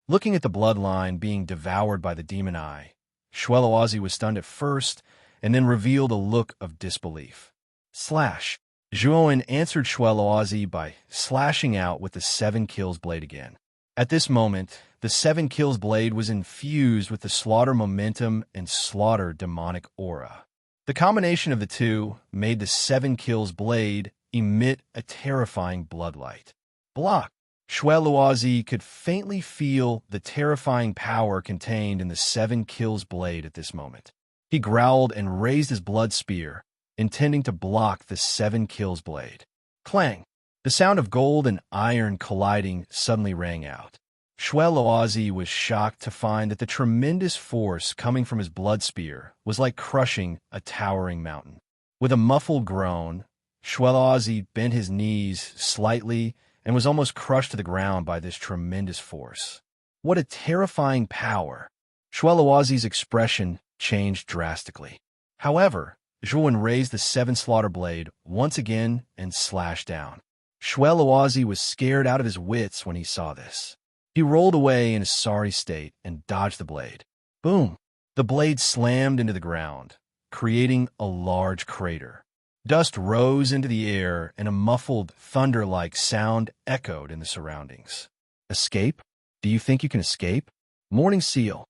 Looking at the bloodline being devoured by the demon eye, Shui Luozi was stunned at first, and then revealed a look of disbelief. Slash. Zhuowen answered Shui Luozi by slashing out with the 7 kills blade again. At this moment, the 7 kills blade was infused with the slaughter momentum and slaughter demonic aura. The combination of the two made the 7 kills blade emit a terrifying bloodlight. Block. Shui Luozi could faintly feel the terrifying power contained in the 7 kills blade at this moment. He growled and raised his blood spear, intending to block the 7 kills blade. Clang! The sound of gold and iron colliding suddenly rang out. Shui Luozi was shocked to find that the tremendous force coming from his blood spear was like crushing a towering mountain. With a muffled groan, Shui Luozi bent his knees slightly and was almost crushed to the ground by this tremendous force. What a terrifying power! Shui Luozi's expression changed drastically. However, Zhuowen raised the 7 slaughter blade once again and slashed down. Shui Luozi was scared out of his wits when he saw this. He rolled away in a sorry state and dodged the blade. Boom! The blade slammed into the ground, creating a large crater. Dust rose into the air, and a muffled, thunder-like sound echoed in the surroundings. Escape? Do you think you can escape? Morning Seal.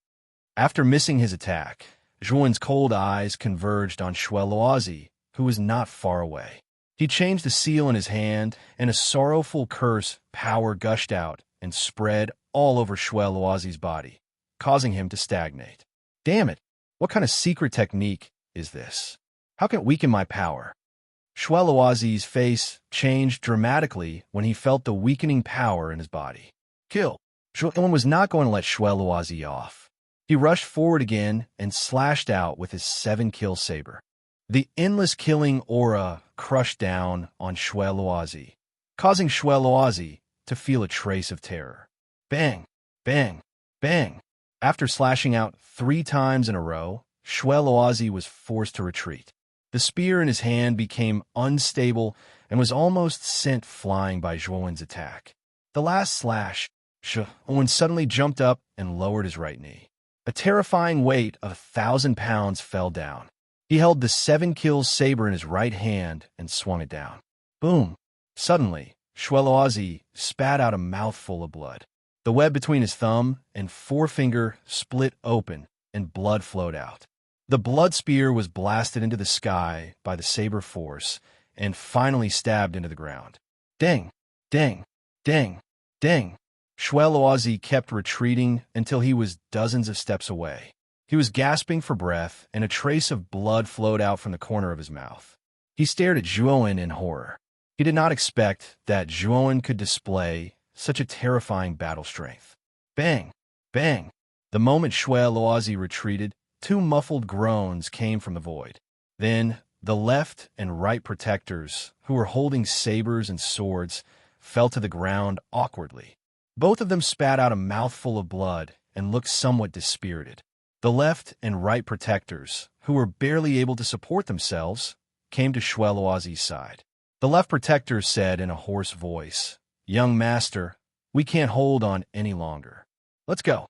After missing his attack, Zhuowen's cold eyes converged on Shui Luozi, who was not far away. He changed the seal in his hand, and a sorrowful curse power gushed out and spread all over Shui Luozi's body, causing him to stagnate. Damn it! What kind of secret technique is this? How can it weaken my power? Shui Luozi's face changed dramatically when he felt the weakening power in his body. Kill! Zhuowen was not going to let Shui Luozi off. He rushed forward again and slashed out with his 7-kill saber. The endless killing aura crushed down on Shui Luozi, causing Shui Luozi to feel a trace of terror. Bang! Bang! Bang! After slashing out 3 times in a row, Shui Luozi was forced to retreat. The spear in his hand became unstable and was almost sent flying by Zhuowen's attack. The last slash, Zhuowen suddenly jumped up and lowered his right knee. A terrifying weight of 1,000 pounds fell down. He held the 7 kills saber in his right hand and swung it down. Boom! Suddenly, Shui Luozi spat out a mouthful of blood. The web between his thumb and forefinger split open, and blood flowed out. The blood spear was blasted into the sky by the saber force and finally stabbed into the ground. Ding! Ding! Ding! Ding! Shui Luozi kept retreating until he was dozens of steps away. He was gasping for breath, and a trace of blood flowed out from the corner of his mouth. He stared at Zhuowen in horror. He did not expect that Zhuowen could display such a terrifying battle strength. Bang! Bang! The moment Shui Luozi retreated, 2 muffled groans came from the void. Then, the left and right protectors, who were holding sabers and swords, fell to the ground awkwardly. Both of them spat out a mouthful of blood and looked somewhat dispirited. The left and right protectors, who were barely able to support themselves, came to Shui Luozi's side. The left protector said in a hoarse voice, "Young master, we can't hold on any longer. Let's go."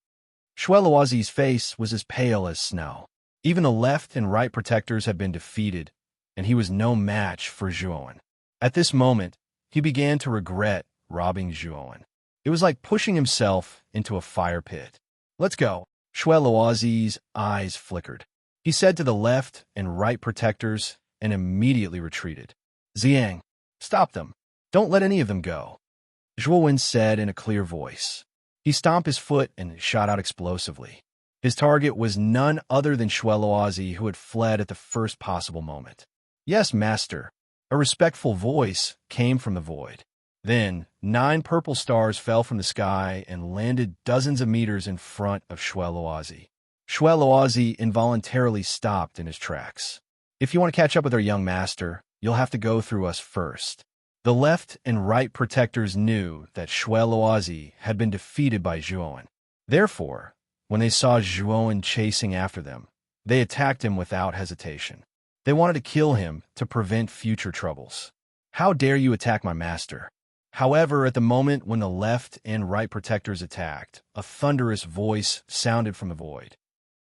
Shui Luozi's face was as pale as snow. Even the left and right protectors had been defeated, and he was no match for Zhuowen. At this moment, he began to regret robbing Zhuowen. It was like pushing himself into a fire pit. Let's go. Shueloazi's eyes flickered. He said to the left and right protectors and immediately retreated. Xiang, stop them. Don't let any of them go, Zhuowen said in a clear voice. He stomped his foot and shot out explosively. His target was none other than Shueloazi, who had fled at the first possible moment. Yes, master. A respectful voice came from the void. Then, 9 purple stars fell from the sky and landed dozens of meters in front of Shueloazi. Shueloazi involuntarily stopped in his tracks. If you want to catch up with our young master, you'll have to go through us first. The left and right protectors knew that Shueloazi had been defeated by Zhuowen. Therefore, when they saw Zhuowen chasing after them, they attacked him without hesitation. They wanted to kill him to prevent future troubles. How dare you attack my master? However, at the moment when the left and right protectors attacked, a thunderous voice sounded from the void.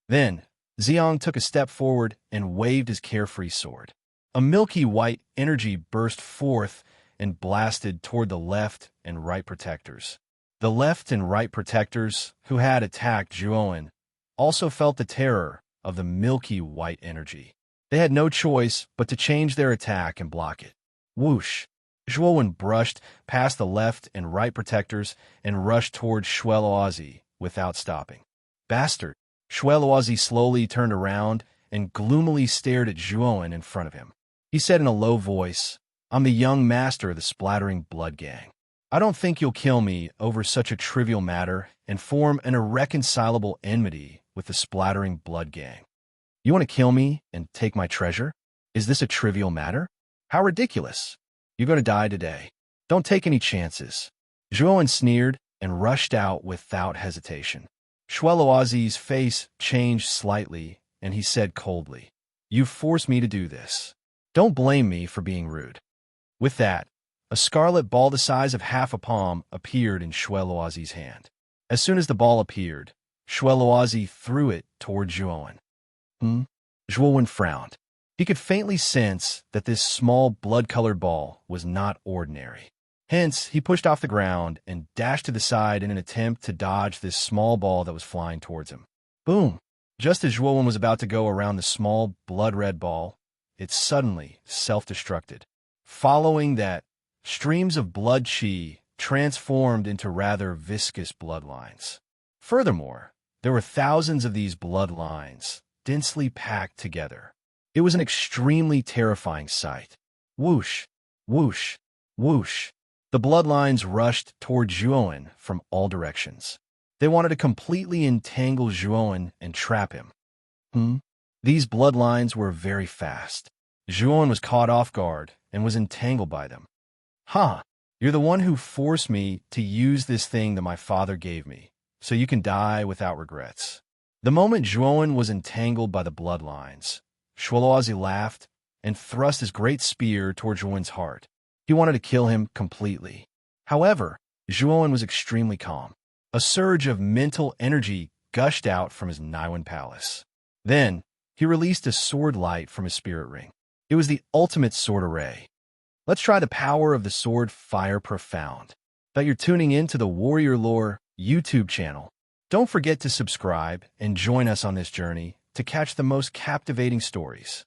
Then, Xiang took a step forward and waved his carefree sword. A milky white energy burst forth and blasted toward the left and right protectors. The left and right protectors, who had attacked Zhuowen, also felt the terror of the milky white energy. They had no choice but to change their attack and block it. Whoosh! Zhuowen brushed past the left and right protectors and rushed toward Shueloazi without stopping. Bastard! Shueloazi slowly turned around and gloomily stared at Zhuowen in front of him. He said in a low voice, I'm the young master of the Splattering Blood Gang. I don't think you'll kill me over such a trivial matter and form an irreconcilable enmity with the Splattering Blood Gang. You want to kill me and take my treasure? Is this a trivial matter? How ridiculous! You're going to die today. Don't take any chances. Zhuowen sneered and rushed out without hesitation. Shueloazi's face changed slightly, and he said coldly, You forced me to do this. Don't blame me for being rude. With that, a scarlet ball the size of half a palm appeared in Shueloazi's hand. As soon as the ball appeared, Shueloazi threw it toward Zhuowen. Zhuowen frowned. He could faintly sense that this small blood-colored ball was not ordinary. Hence, he pushed off the ground and dashed to the side in an attempt to dodge this small ball that was flying towards him. Boom! Just as Zhuowen was about to go around the small blood-red ball, it suddenly self-destructed. Following that, streams of blood qi transformed into rather viscous bloodlines. Furthermore, there were thousands of these bloodlines, densely packed together. It was an extremely terrifying sight. Whoosh! Whoosh! Whoosh! The bloodlines rushed toward Zhuowen from all directions. They wanted to completely entangle Zhuowen and trap him. These bloodlines were very fast. Zhuowen was caught off guard and was entangled by them. You're the one who forced me to use this thing that my father gave me, so you can die without regrets. The moment Zhuowen was entangled by the bloodlines, Shueloazi laughed and thrust his great spear toward Zhuowen's heart. He wanted to kill him completely. However, Zhuowen was extremely calm. A surge of mental energy gushed out from his Naiwen palace. Then, he released a sword light from his spirit ring. It was the ultimate sword array. Let's try the power of the sword Fire Profound. Bet you're tuning in to the Warrior Lore YouTube channel. Don't forget to subscribe and join us on this journey to catch the most captivating stories.